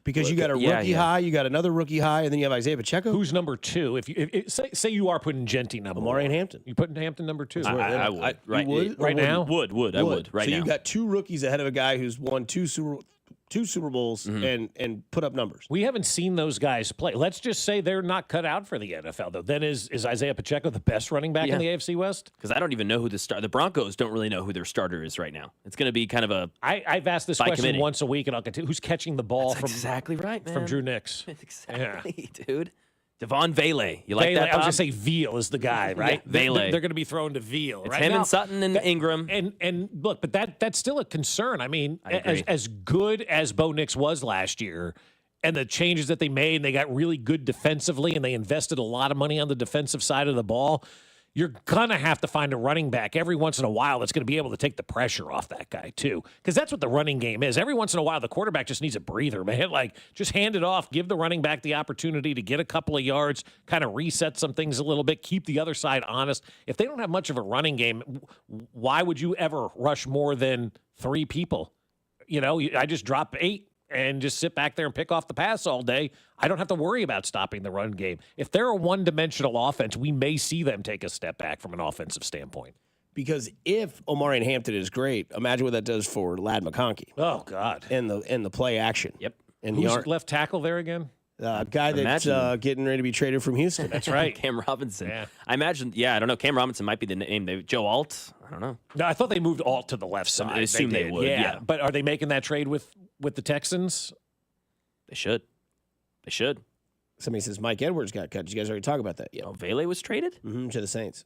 S9: Because you got a rookie high, you got another rookie high, and then you have Isaiah Pacheco.
S8: Who's number two? If say you are putting Genty number
S9: Amari
S8: one.
S9: Hampton.
S8: You putting Hampton number two?
S1: I would. Right,
S9: you would,
S8: right now?
S1: I would. Right
S9: so
S1: now.
S9: you got two rookies ahead of a guy who's won two Super Bowls and put up numbers.
S8: We haven't seen those guys play. Let's just say they're not cut out for the NFL, though. Then is Isaiah Pacheco the best running back in the AFC West?
S1: Because I don't even know who the Broncos don't really know who their starter is right now. It's going to be kind of a.
S8: I've asked this question once a week, and I'll continue. Who's catching the ball from
S1: exactly right, man.
S8: From Drew Nix?
S1: Exactly, dude. Devon Vele. You like that, Bob?
S8: I was going to say Veal is the guy, right?
S1: Yeah, Vele.
S8: They're going to be thrown to Veal,
S1: it's
S8: right?
S1: him
S8: now,
S1: and Sutton and Ingram.
S8: And look, but that's still a concern. I mean, as good as Bo Nix was last year, and the changes that they made, and they got really good defensively, and they invested a lot of money on the defensive side of the ball, you're going to have to find a running back every once in a while that's going to be able to take the pressure off that guy, too. Because that's what the running game is. Every once in a while, the quarterback just needs a breather, man. Like, just hand it off, give the running back the opportunity to get a couple of yards, kind of reset some things a little bit, keep the other side honest. If they don't have much of a running game, why would you ever rush more than 3 people? You know, I just drop 8. And just sit back there and pick off the pass all day. I don't have to worry about stopping the run game. If they're a one-dimensional offense, we may see them take a step back from an offensive standpoint.
S9: Because if Omari Hampton is great, imagine what that does for Ladd McConkey.
S8: Oh, God.
S9: And the play action.
S1: Yep.
S9: And
S8: who's left tackle there again?
S9: Guy that's getting ready to be traded from Houston.
S8: That's right.
S1: Cam Robinson.
S8: Yeah.
S1: I imagine, I don't know. Cam Robinson might be the name. Joe Alt? I don't know.
S8: No, I thought they moved Alt to the left side.
S1: I assume they would, yeah.
S8: But are they making that trade with the Texans?
S1: They should.
S9: Somebody says Mike Edwards got cut. Did you guys already talk about that? Yeah.
S1: Oh, Vele was traded?
S9: Mm-hmm, to the Saints.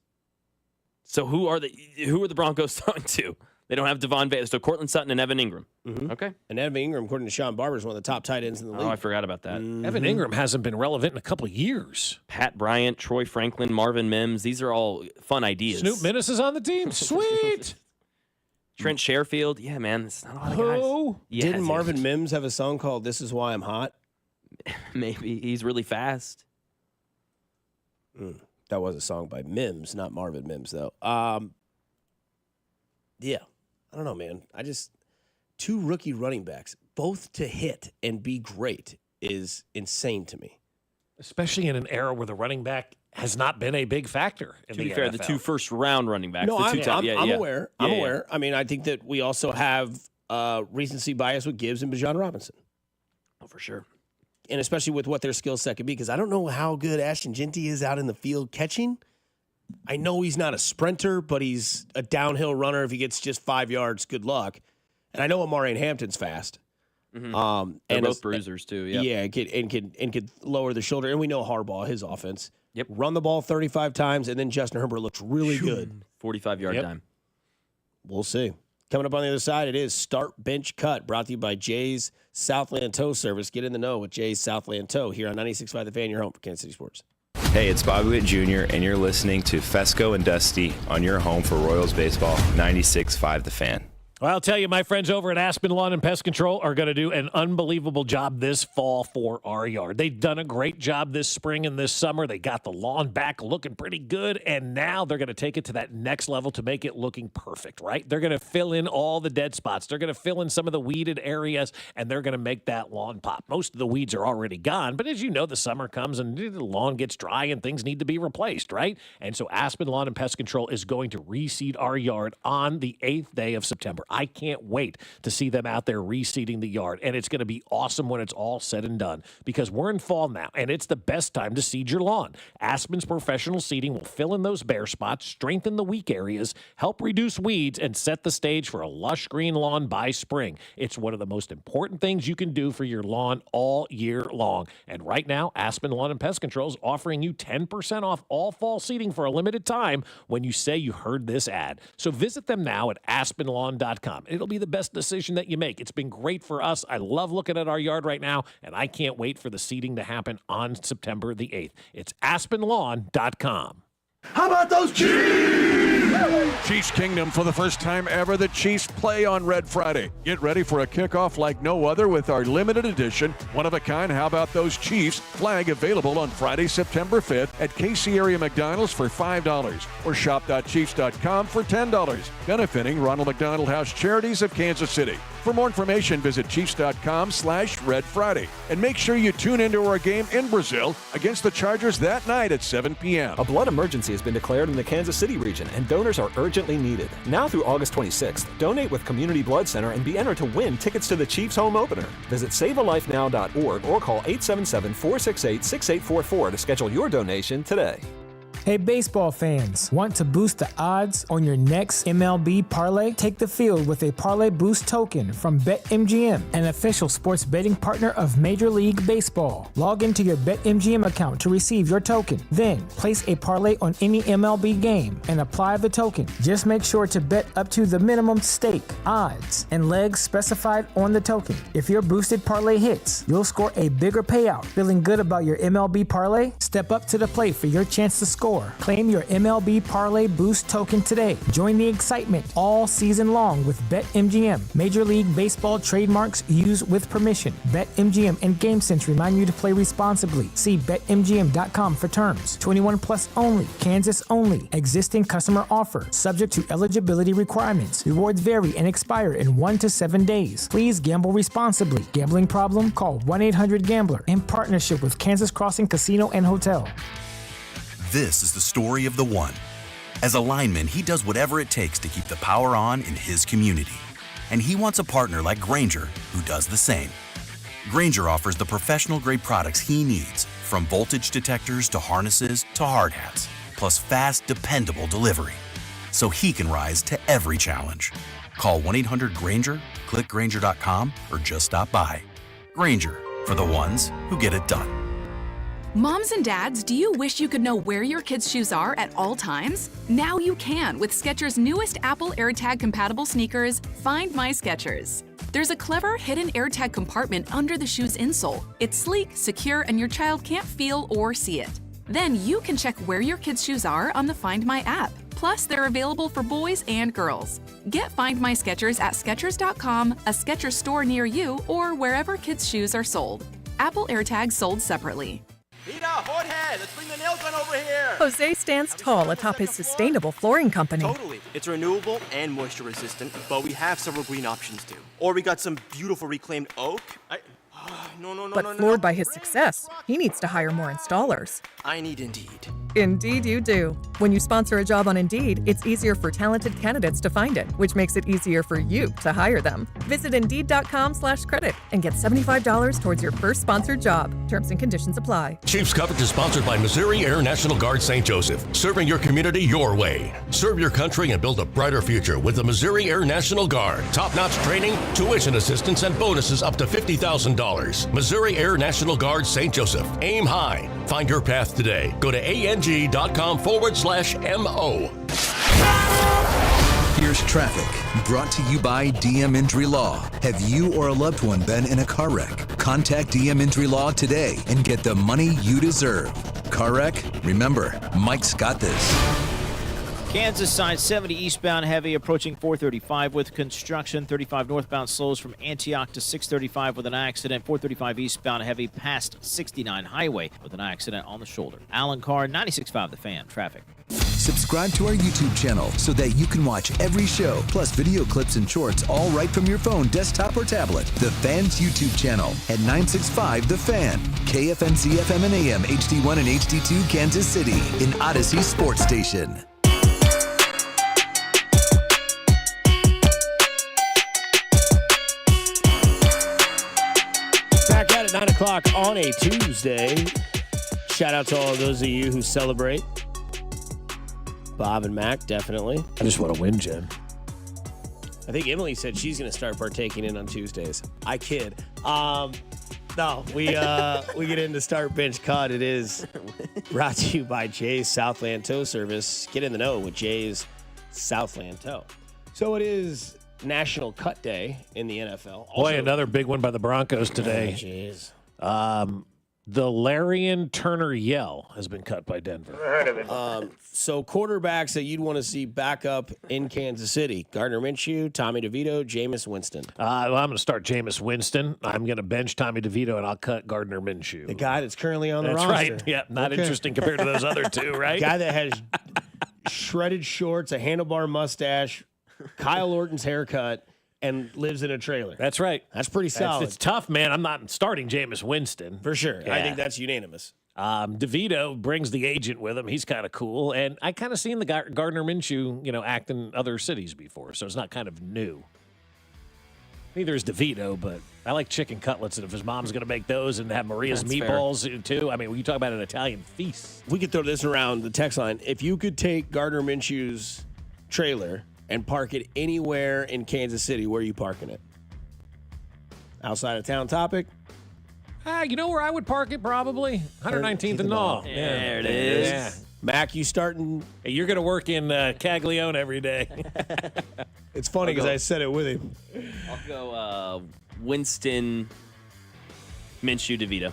S1: So who are the Broncos throwing to? They don't have Devon Vele. So Cortland Sutton and Evan Ingram.
S9: Mm-hmm.
S1: Okay.
S9: And Evan Ingram, according to Sean Barber, is one of the top tight ends in the league.
S1: Oh, I forgot about that.
S9: Mm-hmm.
S8: Evan Ingram hasn't been relevant in a couple of years.
S1: Pat Bryant, Troy Franklin, Marvin Mims. These are all fun ideas.
S8: Snoop Minnis is on the team. Sweet.
S1: Trent Sherfield. Yeah, man. It's not a lot of guys.
S8: Who?
S1: Yeah,
S9: Didn't Marvin Mims have a song called This Is Why I'm Hot?
S1: Maybe. He's really fast.
S9: That was a song by Mims, not Marvin Mims, though. Yeah. I don't know, man. 2 rookie running backs, both to hit and be great, is insane to me.
S8: Especially in an era where the running back has not been a big factor in
S1: To be
S8: the
S1: fair,
S8: NFL.
S1: the 2 first-round running backs.
S9: No,
S1: the 2 top.
S9: I'm aware. I'm
S1: Yeah,
S9: aware. I mean, I think that we also have recency bias with Gibbs and Bijan Robinson.
S1: Oh, for sure.
S9: And especially with what their skill set could be, because I don't know how good Ashton Genty is out in the field catching. I know he's not a sprinter, but he's a downhill runner. If he gets just 5 yards, good luck. And I know Amari Hampton's fast.
S1: Mm-hmm. They're both bruisers too. Yep.
S9: Yeah, and could lower the shoulder. And we know Harbaugh, his offense.
S1: Yep.
S9: Run the ball 35 times, and then Justin Herbert looks really good.
S1: 45-yard time.
S9: We'll see. Coming up on the other side, it is Start Bench Cut, brought to you by Jay's Southland Tow Service. Get in the know with Jay's Southland Tow here on 96.5 The Fan, your home for Kansas City Sports.
S12: Hey, it's Bobby Witt Jr., and you're listening to Fescoe and Dusty on your home for Royals baseball, 96.5 The Fan.
S8: Well, I'll tell you, my friends over at Aspen Lawn and Pest Control are going to do an unbelievable job this fall for our yard. They've done a great job this spring and this summer. They got the lawn back looking pretty good, and now they're going to take it to that next level to make it looking perfect, right? They're going to fill in all the dead spots. They're going to fill in some of the weeded areas, and they're going to make that lawn pop. Most of the weeds are already gone, but as you know, the summer comes and the lawn gets dry and things need to be replaced, right? And so Aspen Lawn and Pest Control is going to reseed our yard on the 8th day of September. I can't wait to see them out there reseeding the yard, and it's going to be awesome when it's all said and done because we're in fall now, and it's the best time to seed your lawn. Aspen's professional seeding will fill in those bare spots, strengthen the weak areas, help reduce weeds, and set the stage for a lush green lawn by spring. It's one of the most important things you can do for your lawn all year long. And right now, Aspen Lawn and Pest Control is offering you 10% off all fall seeding for a limited time when you say you heard this ad. So visit them now at aspenlawn.com. It'll be the best decision that you make. It's been great for us. I love looking at our yard right now, and I can't wait for the seeding to happen on September the 8th. It's aspenlawn.com.
S10: How about those Chiefs? Chiefs Kingdom, for the first time ever, the Chiefs play on Red Friday. Get ready for a kickoff like no other with our limited edition, one-of-a-kind How About Those Chiefs flag available on Friday, September 5th at KC area McDonald's for $5 or shop.chiefs.com for $10, benefiting Ronald McDonald House Charities of Kansas City. For more information, visit chiefs.com/Red Friday. And make sure you tune into our game in Brazil against the Chargers that night at 7 p.m.
S20: A blood emergency has been declared in the Kansas City region, and donors are urgently needed. Now through August 26th, donate with Community Blood Center and be entered to win tickets to the Chiefs home opener. Visit savealifenow.org or call 877-468-6844 to schedule your donation today.
S13: Hey baseball fans, want to boost the odds on your next MLB parlay? Take the field with a Parlay Boost token from BetMGM, an official sports betting partner of Major League Baseball. Log into your BetMGM account to receive your token. Then, place a parlay on any MLB game and apply the token. Just make sure to bet up to the minimum stake, odds, and legs specified on the token. If your boosted parlay hits, you'll score a bigger payout. Feeling good about your MLB parlay? Step up to the plate for your chance to score. Claim your MLB Parlay Boost token today. Join the excitement all season long with BetMGM. Major League Baseball trademarks used with permission. BetMGM and GameSense remind you to play responsibly. See BetMGM.com for terms. 21 plus only. Kansas only. Existing customer offer. Subject to eligibility requirements. Rewards vary and expire in 1 to 7 days. Please gamble responsibly. Gambling problem? Call 1-800-GAMBLER in partnership with Kansas Crossing Casino and Hotel.
S14: This is the story of the one. As a lineman, he does whatever it takes to keep the power on in his community. And he wants a partner like Grainger who does the same. Grainger offers the professional-grade products he needs, from voltage detectors to harnesses to hard hats, plus fast, dependable delivery, so he can rise to every challenge. Call 1-800-GRAINGER, click Grainger.com, or just stop by. Grainger, for the ones who get it done.
S15: Moms and dads, do you wish you could know where your kids' shoes are at all times? Now you can with Skechers' newest Apple AirTag compatible sneakers, Find My Skechers. There's a clever hidden AirTag compartment under the shoe's insole. It's sleek, secure, and your child can't feel or see it. Then you can check where your kids' shoes are on the Find My app. Plus, they're available for boys and girls. Get Find My Skechers at Skechers.com, a Skechers store near you, or wherever kids' shoes are sold. Apple AirTags sold separately.
S16: Peter, Jorge, let's bring the nail gun over here.
S18: Jose stands tall atop his sustainable flooring company.
S16: Totally. It's renewable and moisture resistant, but we have several green options too. Or we got some beautiful reclaimed oak.
S18: But floored by his success, he needs to hire more installers.
S16: I need Indeed.
S18: Indeed you do. When you sponsor a job on Indeed, it's easier for talented candidates to find it, which makes it easier for you to hire them. Visit Indeed.com/credit and get $75 towards your first sponsored job. Terms and conditions apply.
S19: Chiefs coverage is sponsored by Missouri Air National Guard St. Joseph, serving your community your way. Serve your country and build a brighter future with the Missouri Air National Guard. Top-notch training, tuition assistance, and bonuses up to $50,000. Missouri Air National Guard St. Joseph. Aim high. Find your path today. Go to ang.com/MO.
S6: Here's traffic, brought to you by DM Injury Law. Have you or a loved one been in a car wreck? Contact DM Injury Law today and get the money you deserve. Car wreck? Remember, Mike's got this.
S28: Kansas side 70 eastbound heavy approaching 435 with construction. 35 northbound slows from Antioch to 635 with an accident. 435 eastbound heavy past 69 highway with an accident on the shoulder. Alan Carr, 96.5 The Fan. Traffic.
S6: Subscribe to our YouTube channel so that you can watch every show, plus video clips and shorts, all right from your phone, desktop, or tablet. The Fan's YouTube channel at 965 The Fan. KFNC FM and AM, HD1 and HD2 Kansas City, an Odyssey sports station.
S9: o'clock on a Tuesday. Shout out to all of those of you who celebrate. Bob and Mac, definitely.
S8: I just want to win, Jen.
S9: I think Emily said she's going to start partaking in on Tuesdays. I kid. No, we get into Start Bench Cut. It is brought to you by Jay's Southland Tow Service. Get in the know with Jay's Southland Tow. So it is National Cut Day in the NFL.
S8: Boy, another big one by the Broncos today.
S9: Jeez.
S8: The Larian Turner Yell has been cut by Denver.
S9: Heard of it. So quarterbacks that you'd want to see back up in Kansas City: Gardner Minshew, Tommy DeVito, Jameis Winston.
S8: Well, I'm going to start Jameis Winston. I'm going to bench Tommy DeVito, and I'll cut Gardner Minshew.
S9: The guy that's currently on the
S8: That's
S9: roster.
S8: right. Yeah, not interesting compared to those other two, right?
S9: Guy that has shredded shorts, a handlebar mustache, Kyle Orton's haircut, and lives in a trailer.
S8: That's right.
S9: That's pretty solid.
S8: It's tough, man. I'm not starting Jameis Winston.
S9: For sure.
S8: Yeah.
S9: I think that's unanimous.
S8: DeVito brings the agent with him. He's kind of cool. And I kind of seen the Gardner Minshew, act in other cities before, so it's not kind of new. Neither is DeVito, but I like chicken cutlets, and if his mom's going to make those and have Maria's
S9: That's
S8: meatballs too, I mean, when you talk about an Italian feast.
S9: We could throw this around the text line. If you could take Gardner Minshew's trailer and park it anywhere in Kansas City, where are you parking it? Outside of town topic?
S8: You know where I would park it probably? 119th and Knoll.
S1: There it is.
S8: Yeah.
S9: Mac, you starting?
S8: Hey, you're going to work in Caglione every day.
S9: It's funny because I said it with him.
S1: I'll go Winston, Minshew, DeVito.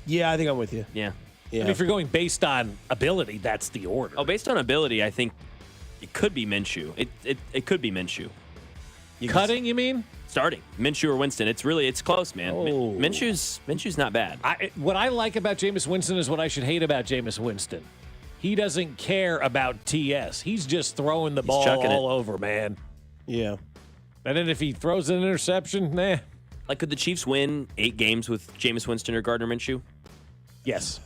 S9: Yeah, I think I'm with you.
S1: Yeah.
S9: Yeah.
S8: I mean, if you're going based on ability, that's the order.
S1: Oh, based on ability, I think it could be Minshew. It could be Minshew.
S8: Cutting, you mean?
S1: Starting Minshew or Winston. It's close, man.
S8: Oh.
S1: Minshew's not bad.
S8: What I like about Jameis Winston is what I should hate about Jameis Winston. He doesn't care about TS. He's just throwing the ball all over, man.
S9: Yeah.
S8: And then if he throws an interception,
S1: Like, could the Chiefs win 8 games with Jameis Winston or Gardner Minshew?
S8: Yes.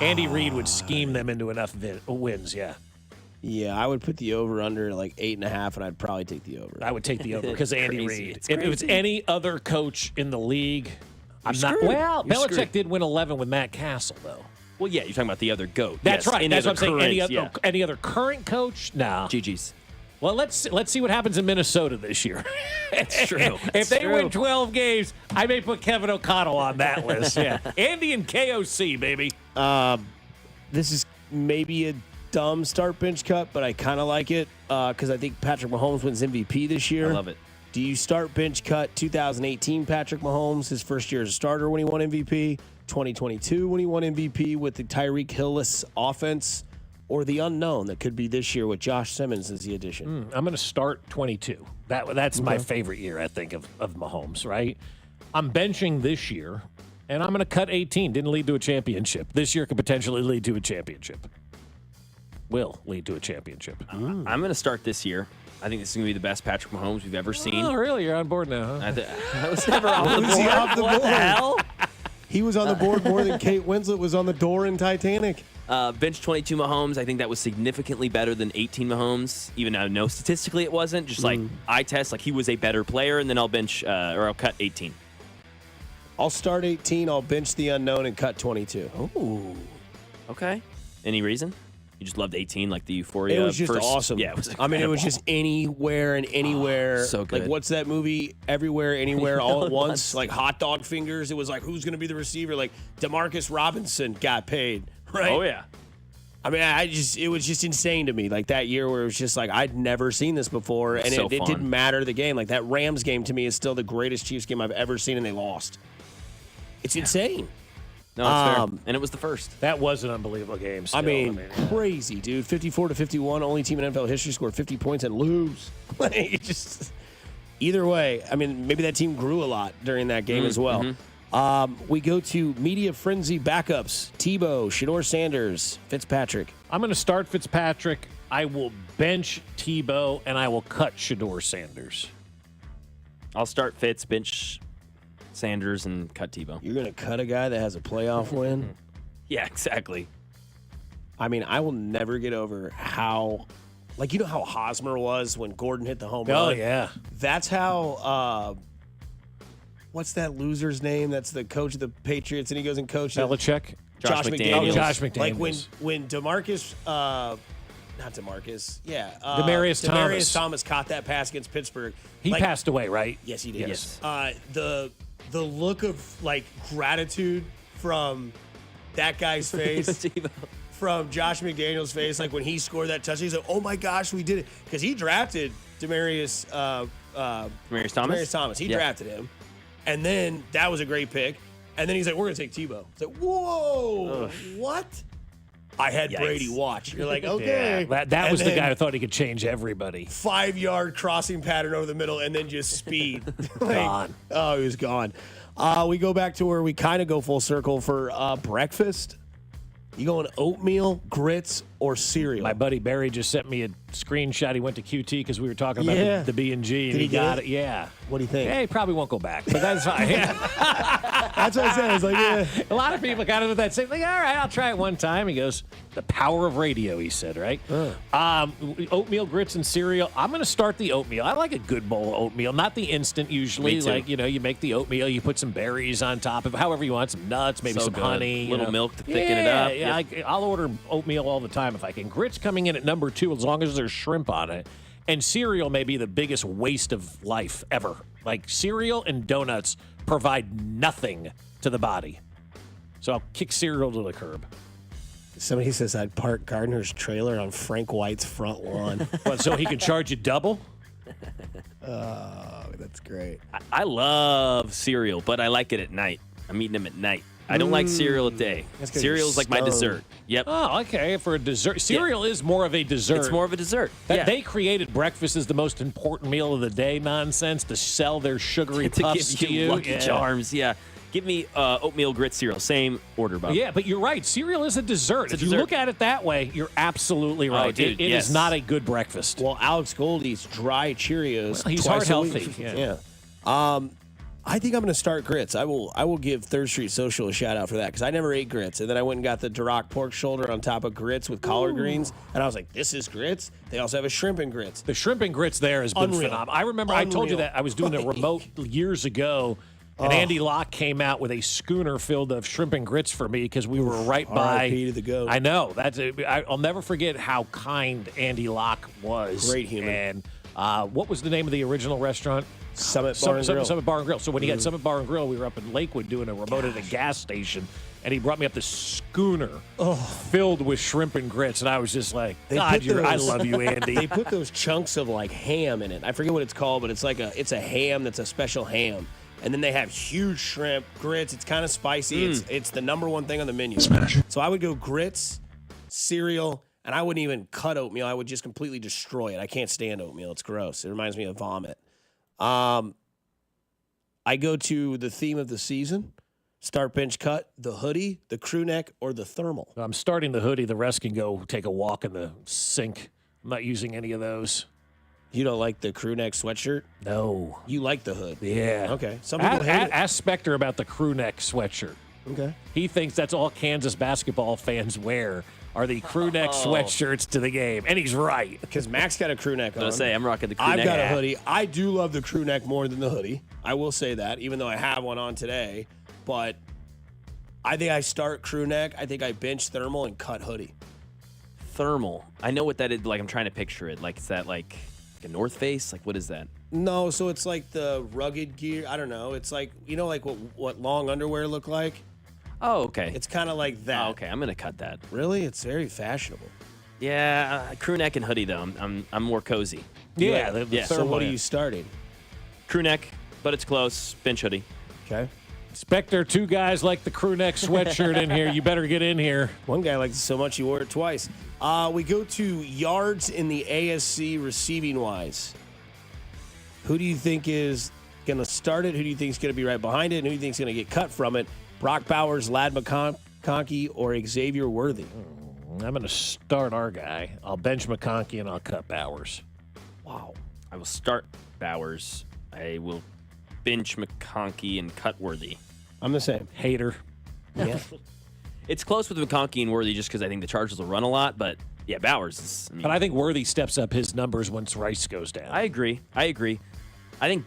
S8: Andy Reid would scheme them into enough wins, yeah.
S9: Yeah, I would put the over under like 8.5, and I'd probably take the over.
S8: I would take the over because Andy Reid.
S1: It's
S8: If it was
S1: crazy.
S8: any other coach in the league, I'm not.
S1: screwed.
S8: Well,
S1: You're
S8: Belichick
S1: screwed.
S8: did win 11 with Matt Castle, though.
S1: Well, yeah, you're talking about the other GOAT.
S8: That's
S1: Yes,
S8: right.
S1: any
S8: That's what I'm
S1: other
S8: saying.
S1: current,
S8: Any other current coach? No.
S1: GG's.
S8: Well, let's see what happens in Minnesota this year.
S1: It's true.
S8: If they win 12 games, I may put Kevin O'Connell on that list. Yeah, Andy and KOC, baby.
S9: This is maybe a dumb start bench cut, but I kind of like it because I think Patrick Mahomes wins MVP this year.
S1: I love it.
S9: Do you start bench cut 2018 Patrick Mahomes, his first year as a starter when he won MVP, 2022 when he won MVP with the Tyreek Hill-less offense, or the unknown that could be this year with Josh Simmons as the addition?
S8: I'm going to start 22. That's my favorite year, I think, of Mahomes, right? I'm benching this year, and I'm going to cut 18. Didn't lead to a championship. This year could potentially lead to a championship. Will lead to a championship.
S1: I'm going to start this year. I think this is going to be the best Patrick Mahomes we've ever seen.
S8: Oh, really? You're on board now, huh?
S1: I was never off the
S9: Was
S1: board.
S9: he off the
S1: What
S9: board?
S1: the hell?
S9: He was on the board more than Kate Winslet was on the door in Titanic.
S1: Bench 22 Mahomes. I think that was significantly better than 18 Mahomes. Even though I know statistically it wasn't. Just like eye test, like he was a better player, and then I'll bench or I'll cut 18.
S9: I'll start 18. I'll bench the unknown and cut 22.
S1: Ooh. Okay. Any reason? You just loved 18, like the euphoria.
S9: It was just
S1: first,
S9: awesome.
S1: Yeah, it was
S9: I mean, it was
S1: incredible.
S9: just anywhere and anywhere.
S1: so good.
S9: Like, what's that movie? Everywhere, anywhere, all at once. Like hot dog fingers. It was like, who's going to be the receiver? Like Demarcus Robinson got paid, right?
S1: Oh yeah.
S9: I mean, it was just insane to me. Like that year where it was just like I'd never seen this before, and
S1: So
S9: it
S1: fun.
S9: didn't matter the game. Like that Rams game to me is still the greatest Chiefs game I've ever seen, and they lost. It's insane.
S1: No, it's fair. And it was the first.
S8: That was an unbelievable game. Still.
S9: I mean, crazy, dude. 54-51. Only team in NFL history scored 50 points and lose. Like, it just either way. I mean, maybe that team grew a lot during that game as well. We go to media frenzy backups: Tebow, Shador Sanders, Fitzpatrick.
S8: I'm going to start Fitzpatrick. I will bench Tebow, and I will cut Shador Sanders.
S1: I'll start Fitz, bench Sanders, and cut Tebow.
S9: You're going to cut a guy that has a playoff win?
S1: Yeah, exactly.
S9: I mean, I will never get over how, like, you know how Hosmer was when Gordon hit the home run?
S8: Oh, yeah.
S9: That's how what's that loser's name? That's the coach of the Patriots, and he goes and coaches.
S8: Belichick?
S9: Josh McDaniels.
S8: Oh, Josh McDaniels.
S9: Like when DeMarcus, not DeMarcus,
S8: Demarius
S9: Thomas caught that pass against Pittsburgh.
S8: He passed away, right?
S9: Yes, he did.
S8: Yes.
S9: The look of like gratitude from that guy's face, from Josh McDaniels' face, like when he scored that touchdown, he's like, "Oh my gosh, we did it!" Because he drafted Demarius Thomas. He drafted him, and then that was a great pick. And then he's like, "We're gonna take Tebow." It's like, whoa, what? I had Brady watch. You're like, okay.
S8: Yeah, that was the guy who thought he could change everybody.
S9: 5-yard crossing pattern over the middle and then just speed.
S8: Gone.
S9: Oh, he was gone. We go back to where we kind of go full circle for breakfast. You going oatmeal, grits, or cereal?
S8: My buddy Barry just sent me a screenshot. He went to QT because we were talking about the B&G, and he got it. Yeah.
S9: What do you think?
S8: Yeah, he probably won't go back, but that's fine. Yeah.
S9: That's what I said. It's like,
S8: a lot of people kind of do that same thing. All right, I'll try it one time. He goes, the power of radio, he said, right? Oatmeal, grits, and cereal. I'm going to start the oatmeal. I like a good bowl of oatmeal, not the instant usually.
S1: Me too.
S8: Like, you make the oatmeal, you put some berries on top of it, however you want, some nuts, maybe some honey.
S1: A little milk to thicken it up.
S8: Yeah, I'll order oatmeal all the time if I can. Grits coming in at number 2 as long as there's shrimp on it. And cereal may be the biggest waste of life ever. Like cereal and donuts provide nothing to the body. So I'll kick cereal to the curb.
S9: Somebody says I'd park Gardner's trailer on Frank White's front lawn.
S8: What, so he could charge you double?
S9: Oh, that's great.
S1: I love cereal, but I like it at night. I'm eating them at night. I don't like cereal at day. Cereal's like my dessert. Yep.
S8: Oh, okay. For a dessert. Cereal is more of a dessert.
S1: It's more of a dessert.
S8: They created breakfast as the most important meal of the day nonsense to sell their sugary puffs
S1: to
S8: to you.
S1: Lucky Charms, yeah. Give me oatmeal grit cereal. Same order, Bob.
S8: Yeah, but you're right. Cereal is a dessert. If you look at it that way, you're absolutely right.
S1: Oh, dude,
S8: it is not a good breakfast.
S9: Well, Alex Gold eats dry Cheerios.
S8: Well, he's
S9: twice
S8: heart
S9: a week.
S8: healthy.
S9: Yeah. I think I'm going to start grits. I will give Third Street Social a shout out for that because I never ate grits. And then I went and got the Duroc pork shoulder on top of grits with collard greens. And I was like, this is grits. They also have a shrimp and grits.
S8: The shrimp and grits there has been phenomenal. I remember I told you that I was doing a remote years ago. And Andy Locke came out with a schooner filled of shrimp and grits for me because we were right by.
S9: R.I.P. to the goat.
S8: I know. I'll never forget how kind Andy Locke was.
S9: Great human.
S8: And what was the name of the original restaurant?
S9: Summit Bar and Grill.
S8: Summit Bar and Grill. So when he had Summit Bar and Grill, we were up in Lakewood doing a remote at a gas station, and he brought me up this schooner filled with shrimp and grits, and I was just like, I love you, Andy.
S9: They put those chunks of like ham in it. I forget what it's called, but it's a ham that's a special ham. And then they have huge shrimp, grits. It's kind of spicy. It's the number one thing on the menu. So I would go grits, cereal, and I wouldn't even cut oatmeal. I would just completely destroy it. I can't stand oatmeal. It's gross. It reminds me of vomit. I go to the theme of the season. Start, bench, cut, the hoodie, the crew neck, or the thermal.
S8: I'm starting the hoodie. The rest can go take a walk in the sink. I'm not using any of those.
S9: You don't like the crew neck sweatshirt?
S8: No.
S9: You like the hood?
S8: Yeah.
S9: Okay. Some people hate it.
S8: Ask Spectre about the crew neck sweatshirt.
S9: Okay.
S8: He thinks that's all Kansas basketball fans wear are the crew neck sweatshirts to the game. And he's right.
S9: Because Max got a crew neck on.
S1: I'm rocking the crew neck.
S9: I've got a hoodie. I do love the crew neck more than the hoodie. I will say that, even though I have one on today. But I think I start crew neck. I think I bench thermal and cut hoodie.
S1: Thermal. I know what that is. Like, I'm trying to picture it. Like, is that like a North Face? Like, what is that?
S9: No, so it's like the rugged gear. I don't know. It's like, like what long underwear look like?
S1: Oh, okay.
S9: It's kind of like that.
S1: Oh, okay, I'm gonna cut that.
S9: Really? It's very fashionable.
S1: Yeah, crew neck and hoodie though. I'm more cozy.
S8: Yeah.
S9: So what are you starting?
S1: Crew neck, but it's close. Bench hoodie.
S9: Okay.
S8: Spectre, 2 guys like the crew neck sweatshirt in here. You better get in here.
S9: One guy likes it so much he wore it twice. We go to yards in the ASC receiving wise. Who do you think is going to start it? Who do you think is going to be right behind it? And who do you think is going to get cut from it? Brock Bowers, Lad McConkey, or Xavier Worthy?
S8: I'm going to start our guy. I'll bench McConkey and I'll cut Bowers.
S9: Wow.
S1: I will start Bowers. I will bench McConkey and cut Worthy.
S9: I'm the same.
S8: Hater.
S9: Yeah.
S1: It's close with McConkey and Worthy just because I think the Chargers will run a lot, but yeah, Bowers is.
S8: But I think Worthy steps up his numbers once Rice goes down.
S1: I agree. I think,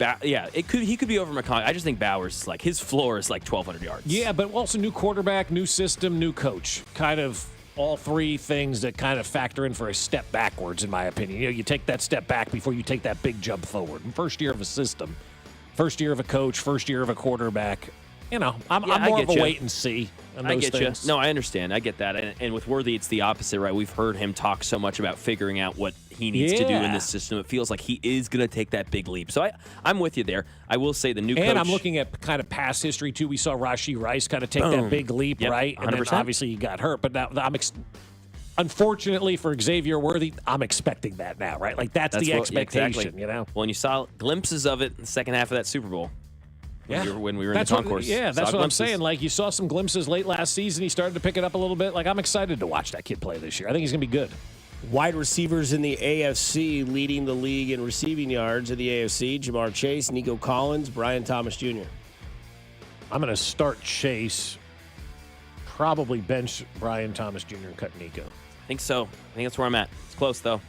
S1: he could be over McConkey. I just think Bowers, like, his floor is like 1,200 yards.
S8: Yeah, but also new quarterback, new system, new coach. Kind of all three things that kind of factor in for a step backwards, in my opinion. You know, you take that step back before you take that big jump forward. First year of a system, first year of a coach, first year of a quarterback. You know, I'm more of a wait and see on those things.
S1: No, I understand. I get that. And with Worthy, it's the opposite, right? We've heard him talk so much about figuring out what he needs to do in this system. It feels like he is going to take that big leap. So I'm with you there. I will say the new coach.
S8: And I'm looking at kind of past history, too. We saw Rashee Rice kind of take that big leap, right? And 100%. Then obviously he got hurt. But now unfortunately for Xavier Worthy, I'm expecting that now, right? Like that's the expectation,
S1: exactly.
S8: you know?
S1: Well, and you saw glimpses of it in the second half of that Super Bowl. When we were in the concourse.
S8: That's what I'm saying. Like, you saw some glimpses late last season. He started to pick it up a little bit. Like, I'm excited to watch that kid play this year. I think he's going to be good.
S9: Wide receivers in the AFC leading the league in receiving yards in the AFC. Jamar Chase, Nico Collins, Brian Thomas Jr.
S8: I'm going to start Chase, probably bench Brian Thomas Jr. and cut Nico.
S1: I think so. I think that's where I'm at. It's close, though.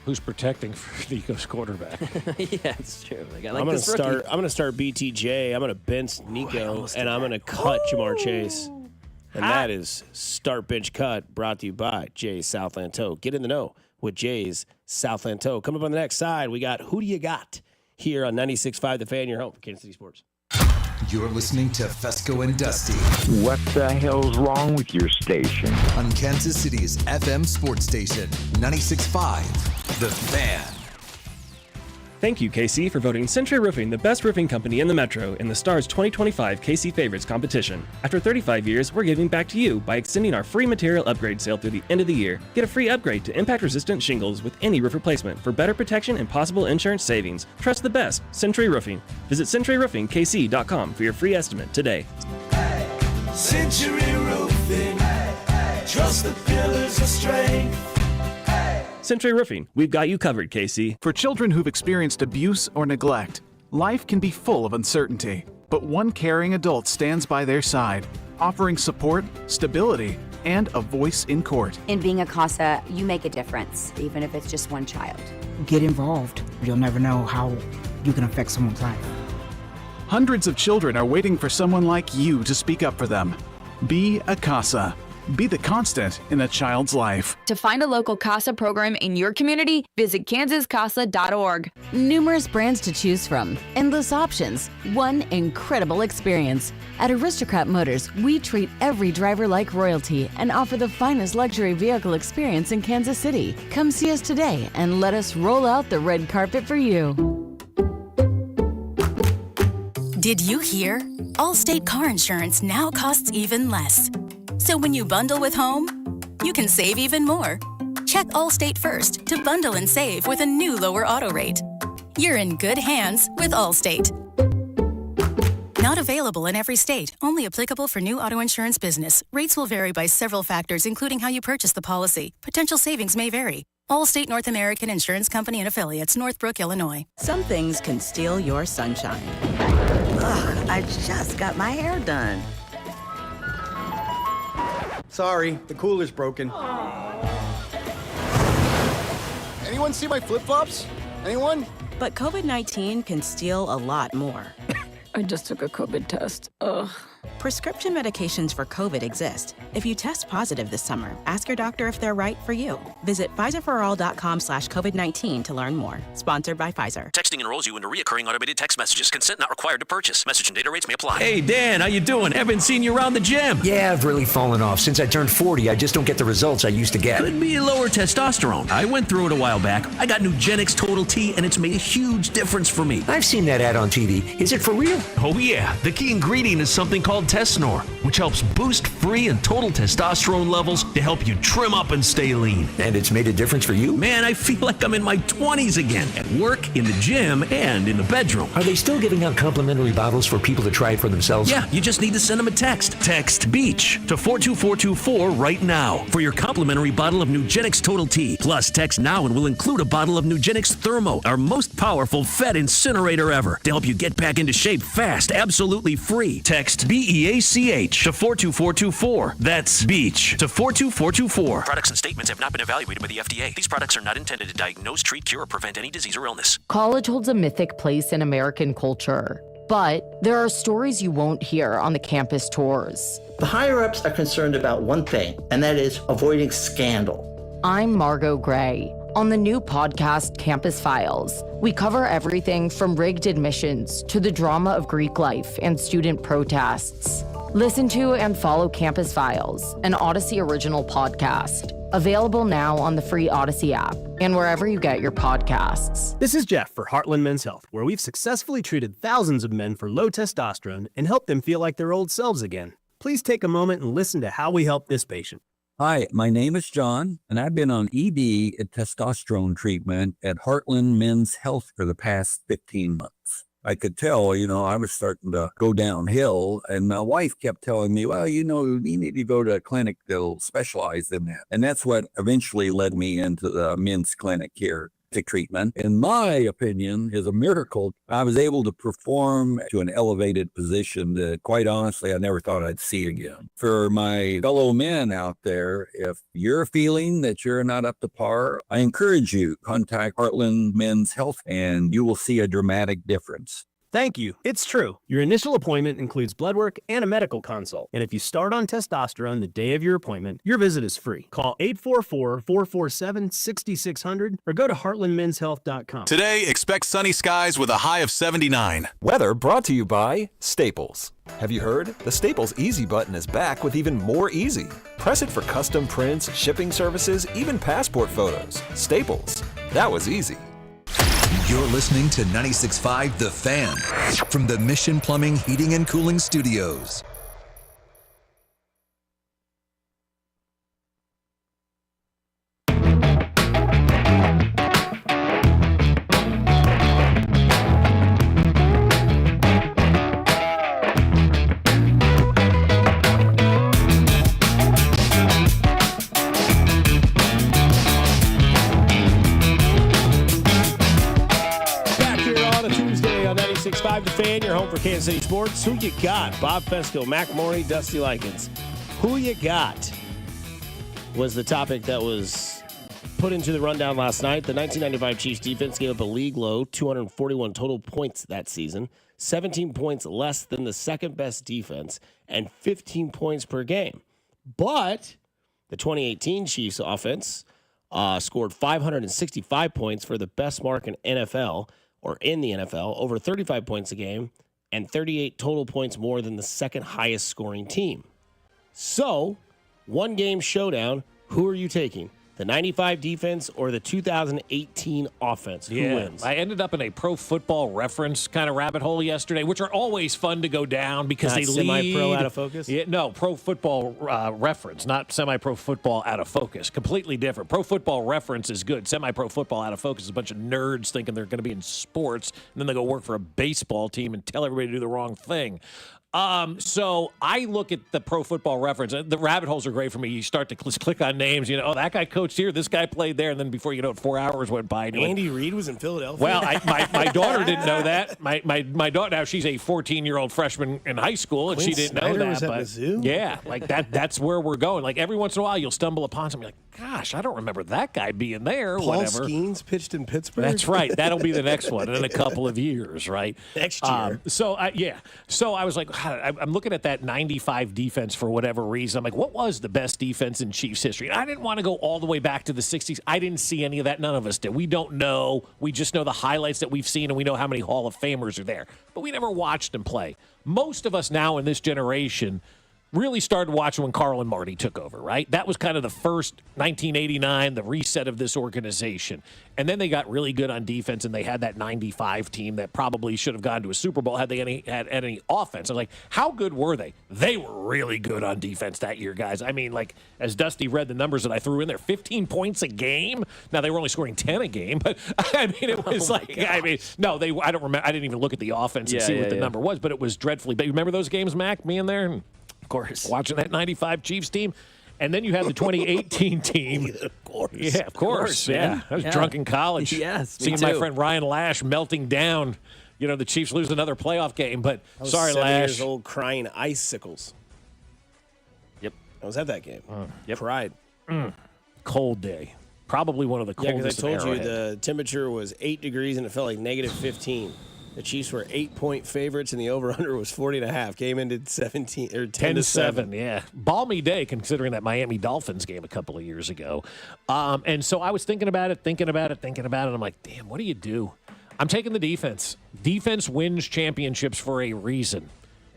S8: Who's protecting for Nico's quarterback?
S1: Yeah, it's true.
S9: I'm going to start BTJ. I'm going to bench Nico, and I'm going to cut Jamar Chase. And that is Start Bench Cut, brought to you by Jay's Southland Tow. Get in the know with Jay's Southland Tow. Coming up on the next side, we got Who Do You Got here on 96.5 The Fan, your home for Kansas City Sports.
S6: You're listening to Fescoe and Dusty.
S2: What the hell's wrong with your station?
S6: On Kansas City's FM sports station, 96.5 The Fan.
S3: Thank you, KC, for voting Century Roofing the best roofing company in the Metro in the Star's 2025 KC Favorites competition. After 35 years, we're giving back to you by extending our free material upgrade sale through the end of the year. Get a free upgrade to impact-resistant shingles with any roof replacement for better protection and possible insurance savings. Trust the best, Century Roofing. Visit CenturyRoofingKC.com for your free estimate today.
S26: Century Roofing, trust the pillars of strength.
S3: Century Roofing, we've got you covered, KC.
S4: For children who've experienced abuse or neglect, life can be full of uncertainty, but one caring adult stands by their side, offering support, stability, and a voice in court.
S21: In being a CASA, you make a difference, even if it's just one child.
S22: Get involved. You'll never know how you can affect someone's life.
S4: Hundreds of children are waiting for someone like you to speak up for them. Be a CASA. Be the constant in a child's life.
S23: To find a local CASA program in your community, visit kansascasa.org.
S24: Numerous brands to choose from, endless options, one incredible experience. At Aristocrat Motors, we treat every driver like royalty and offer the finest luxury vehicle experience in Kansas City. Come see us today and let us roll out the red carpet for you.
S25: Did you hear? Allstate car insurance now costs even less. So when you bundle with home, you can save even more. Check Allstate first to bundle and save with a new lower auto rate. You're in good hands with Allstate. Not available in every state. Only applicable for new auto insurance business. Rates will vary by several factors, including how you purchase the policy. Potential savings may vary. Allstate North American Insurance Company and Affiliates, Northbrook, Illinois.
S29: Some things can steal your sunshine. Ugh, I just got my hair done.
S30: Sorry, the cooler's broken. Anyone see my flip-flops? Anyone?
S29: But COVID-19 can steal a lot more.
S31: I just took a COVID test. Ugh.
S29: Prescription medications for COVID exist. If you test positive this summer, ask your doctor if they're right for you. Visit PfizerForAll.com/COVID-19 to learn more. Sponsored by Pfizer.
S32: Texting enrolls you into reoccurring automated text messages. Consent not required to purchase. Message and data rates may apply.
S33: Hey, Dan, how you doing? Haven't seen you around the gym.
S34: Yeah, I've really fallen off. Since I turned 40, I just don't get the results I used to get.
S33: Could be lower testosterone. I went through it a while back. I got Nugenix Total T, and it's made a huge difference for me.
S34: I've seen that ad on TV. Is it for real?
S33: Oh, yeah. The key ingredient is something called Tesnor, which helps boost free and total testosterone levels to help you trim up and stay lean.
S34: And it's made a difference for you?
S33: Man, I feel like I'm in my 20s again, at work, in the gym, and in the bedroom.
S34: Are they still giving out complimentary bottles for people to try it for themselves?
S33: Yeah, you just need to send them a text. Text BEACH to 42424 right now for your complimentary bottle of Nugenix Total T. Plus, text now and we'll include a bottle of Nugenix Thermo, our most powerful fat incinerator ever, to help you get back into shape fast, absolutely free. Text BEACH to 42424 42424. That's BEACH to 42424.
S32: Products and statements have not been evaluated by the FDA. These products are not intended to diagnose, treat, cure, or prevent any disease or illness.
S24: College holds a mythic place in American culture, but there are stories you won't hear on the campus tours.
S5: The higher-ups are concerned about one thing, and that is avoiding scandal.
S24: I'm Margot Gray. On the new podcast, Campus Files, we cover everything from rigged admissions to the drama of Greek life and student protests. Listen to and follow Campus Files, an Odyssey original podcast. Available now on the free Odyssey app and wherever you get your podcasts.
S7: This is Jeff for Heartland Men's Health, where we've successfully treated thousands of men for low testosterone and helped them feel like their old selves again. Please take a moment and listen to how we help this patient.
S10: Hi, my name is John, and I've been on ED and testosterone treatment at Heartland Men's Health for the past 15 months. I could tell, I was starting to go downhill, and my wife kept telling me, well, you need to go to a clinic that'll specialize in that. And that's what eventually led me into the men's clinic here. Treatment, in my opinion, is a miracle. I was able to perform to an elevated position that, quite honestly, I never thought I'd see again. For my fellow men out there, if you're feeling that you're not up to par, I encourage you, contact Heartland Men's Health, and you will see a dramatic difference.
S7: Thank you. It's true. Your initial appointment includes blood work and a medical consult. And if you start on testosterone the day of your appointment, your visit is free. Call 844-447-6600 or go to heartlandmenshealth.com.
S11: Today, expect sunny skies with a high of 79.
S12: Weather brought to you by Staples. Have you heard? The Staples Easy button is back with even more easy. Press it for custom prints, shipping services, even passport photos. Staples. That was easy.
S6: You're listening to 96.5 The Fan from the Mission Plumbing, Heating, and Cooling Studios.
S9: The Fan, your home for Kansas City sports. Who you got? Bob Fescoe, Mac Morey, Dusty Likens. Who you got was the topic that was put into the rundown last night. The 1995 Chiefs defense gave up a league low 241 total points that season, 17 points less than the second best defense, and 15 points per game. But the 2018 Chiefs offense scored 565 points for the best mark in NFL, or in the NFL, over 35 points a game, and 38 total points more than the second highest scoring team. So, one game showdown, who are you taking? The 95 defense or the 2018 offense? Who wins?
S8: I ended up in a Pro Football Reference kind of rabbit hole yesterday, which are always fun to go down because they lead.
S9: Semi-pro out of focus?
S8: Yeah, no, Pro Football Reference, not Semi-Pro Football out of focus. Completely different. Pro Football Reference is good. Semi-Pro Football out of focus is a bunch of nerds thinking they're going to be in sports, and then they go work for a baseball team and tell everybody to do the wrong thing. So I look at the Pro Football Reference. The rabbit holes are great for me. You start to click on names. Oh, that guy coached here. This guy played there. And then before you know it, 4 hours went by.
S9: Andy Reid was in Philadelphia.
S8: Well, my daughter didn't know that. My daughter, now she's a 14-year-old freshman in high school, and
S9: Quinn
S8: she didn't
S9: Snyder
S8: know that.
S9: was at
S8: But
S9: Mizzou?
S8: yeah, like that's where we're going. Like every once in a while, you'll stumble upon something like, gosh, I don't remember that guy being there.
S9: Paul
S8: whatever.
S9: Skeens pitched in Pittsburgh.
S8: That's right. That'll be the next one in a couple of years, right?
S9: Next year.
S8: So I was like, I'm looking at that 95 defense for whatever reason. I'm like, what was the best defense in Chiefs history? And I didn't want to go all the way back to the 60s. I didn't see any of that. None of us did. We don't know. We just know the highlights that we've seen, and we know how many Hall of Famers are there. But we never watched them play. Most of us now in this generation really started watching when Carl and Marty took over, right? That was kind of the first 1989, the reset of this organization. And then they got really good on defense, and they had that 95 team that probably should have gone to a Super Bowl had they had any offense. I was like, how good were they? They were really good on defense that year, guys. I mean, like, as Dusty read the numbers that I threw in there, 15 points a game. Now, they were only scoring 10 a game, but, I mean, it was I don't remember. I didn't even look at the offense and see what the number was, but it was dreadfully big. Remember those games, Mac, me in there? Of course. Watching that 95 Chiefs team. And then you had the 2018 team.
S9: Of course.
S8: Yeah, of course. Yeah. I was drunk in college.
S1: Yes,
S8: seeing my friend Ryan Lash melting down. The Chiefs lose another playoff game. But sorry,
S9: 7
S8: Lash.
S9: years old crying icicles. I was at that game. Cried.
S8: Cold day. Probably one of the
S9: Yeah,
S8: coldest.
S9: because I told you
S8: Arrowhead.
S9: the temperature was 8 degrees and it felt like negative 15. The Chiefs were 8-point favorites, and the over/under was 40.5. Game ended 10-7.
S8: Yeah, balmy day considering that Miami Dolphins game a couple of years ago. And so I was thinking about it. I'm like, damn, what do you do? I'm taking the defense. Defense wins championships for a reason.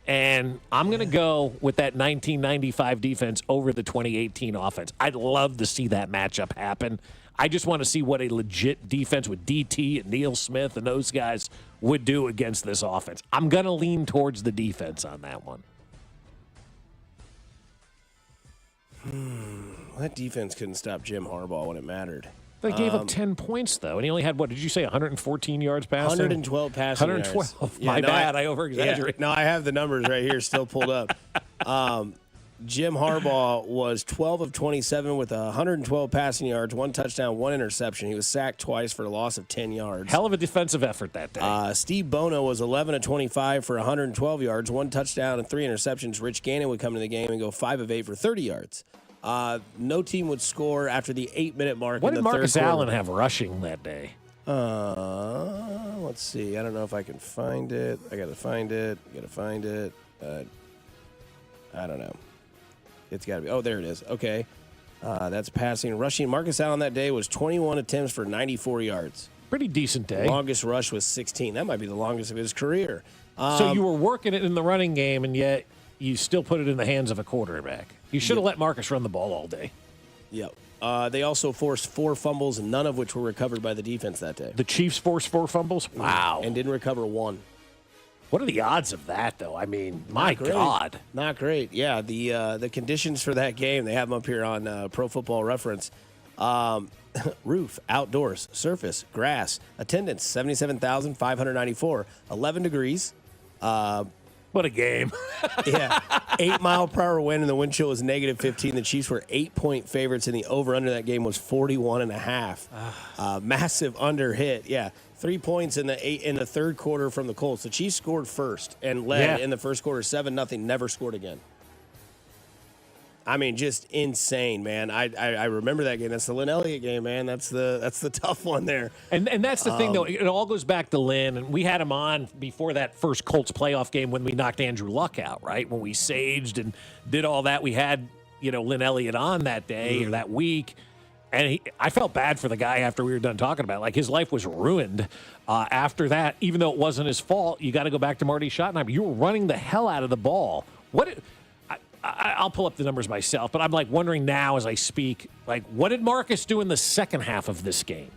S8: And I'm going to go with that 1995 defense over the 2018 offense. I'd love to see that matchup happen. I just want to see what a legit defense with DT and Neil Smith and those guys would do against this offense. I'm going to lean towards the defense on that one.
S9: That defense couldn't stop Jim Harbaugh when it mattered.
S8: They gave up 10 points, though, and he only had, what did you say, 114 yards passing?
S9: 112 passing
S8: 112.
S9: yards.
S8: My bad, I over-exaggerated.
S9: No, I have the numbers right here still pulled up. Jim Harbaugh was 12 of 27 with 112 passing yards, 1 touchdown, 1 interception. He was sacked twice for a loss of 10 yards.
S8: Hell of a defensive effort that day.
S9: Steve Bono was 11 of 25 for 112 yards, 1 touchdown, and 3 interceptions. Rich Gannon would come to the game and go 5 of 8 for 30 yards. No team would score after the 8-minute mark.
S8: What
S9: in
S8: did
S9: the
S8: Marcus
S9: third quarter.
S8: Allen have rushing that day?
S9: Let's see. I don't know if I can find it. I got to find it. I don't know. It's got to be. Oh, there it is. Okay. That's passing. Rushing. Marcus Allen that day was 21 attempts for 94 yards.
S8: Pretty decent day.
S9: Longest rush was 16. That might be the longest of his career.
S8: So you were working it in the running game, and yet you still put it in the hands of a quarterback. You should have let Marcus run the ball all day.
S9: Yep. They also forced 4 fumbles, none of which were recovered by the defense that day.
S8: The Chiefs forced 4 fumbles? Wow.
S9: And didn't recover 1.
S8: What are the odds of that, though? I mean, my
S9: Not great.
S8: God.
S9: Not great. Yeah, the conditions for that game, they have them up here on Pro Football Reference. Roof, outdoors, surface, grass, attendance, 77,594, 11 degrees.
S8: What a game.
S9: Yeah, 8-mile-per-hour wind, and the wind chill was negative 15. The Chiefs were 8-point favorites, and the over-under that game was 41.5. Massive under hit. Yeah, 3 points in the third quarter from the Colts. The Chiefs scored first and led in the first quarter 7-0. Never scored again. I mean, just insane, man. I remember that game. That's the Lynn Elliott game, man. That's the tough one there.
S8: And that's the thing, though. It all goes back to Lynn, and we had him on before that first Colts playoff game when we knocked Andrew Luck out, right? When we saged and did all that. We had, Lynn Elliott on that day or that week. And I felt bad for the guy after we were done talking about it. Like, his life was ruined after that. Even though it wasn't his fault, you got to go back to Marty Schottenheimer. You were running the hell out of the ball. I'll pull up the numbers myself, but I'm like wondering now as I speak, like, what did Marcus do in the second half of this game?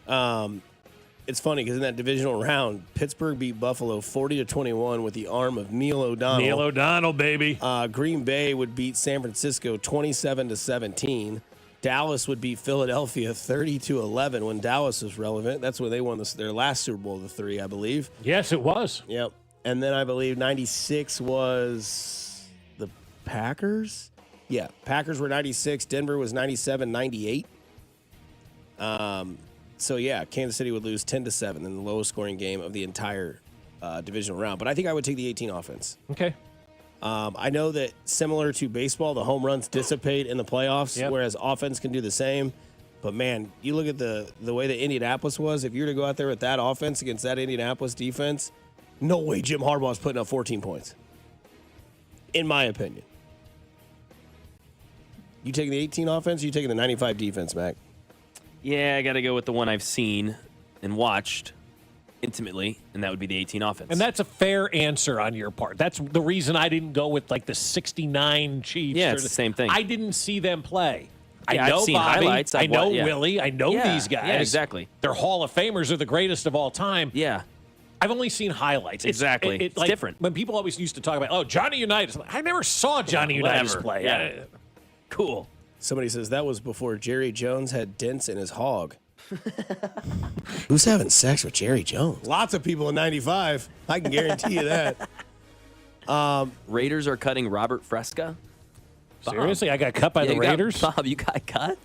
S9: It's funny because in that divisional round, Pittsburgh beat Buffalo 40-21 with the arm of Neil O'Donnell.
S8: Neil O'Donnell, baby.
S9: Green Bay would beat San Francisco 27-17. Dallas would beat Philadelphia 30-11 when Dallas was relevant. That's when they won their last Super Bowl of the 3, I believe.
S8: Yes, it was.
S9: Yep. And then I believe 96 was the Packers. Yeah, Packers were 96. Denver was 97-98. So, yeah, Kansas City would lose 10-7 in the lowest scoring game of the entire divisional round. But I think I would take the 18 offense.
S8: Okay.
S9: I know that similar to baseball, the home runs dissipate in the playoffs, whereas offense can do the same. But, man, you look at the way that Indianapolis was. If you were to go out there with that offense against that Indianapolis defense, no way Jim Harbaugh is putting up 14 points, in my opinion. You taking the 18 offense or you taking the 95 defense, Mac?
S1: Yeah, I got to go with the one I've seen and watched intimately, and that would be the 18 offense.
S8: And that's a fair answer on your part. That's the reason I didn't go with, like, the 69 Chiefs.
S1: Yeah, it's the same thing.
S8: I didn't see them play.
S1: Yeah,
S8: I know
S1: I've seen
S8: Bobby.
S1: highlights.
S8: I know Willie. I know these guys.
S1: Yeah, exactly.
S8: They're Hall of Famers. They're the greatest of all time.
S1: Yeah.
S8: I've only seen highlights.
S1: Exactly. It's
S8: like,
S1: different.
S8: When people always used to talk about, Johnny Unitas. I never saw Johnny Unitas play.
S1: Yeah. Cool.
S9: Somebody says that was before Jerry Jones had dents in his hog. Who's having sex with Jerry Jones? Lots of people in 95. I can guarantee you that.
S1: Raiders are cutting Robert Fresca.
S8: Seriously? I got cut by the Raiders?
S1: Bob, you got cut?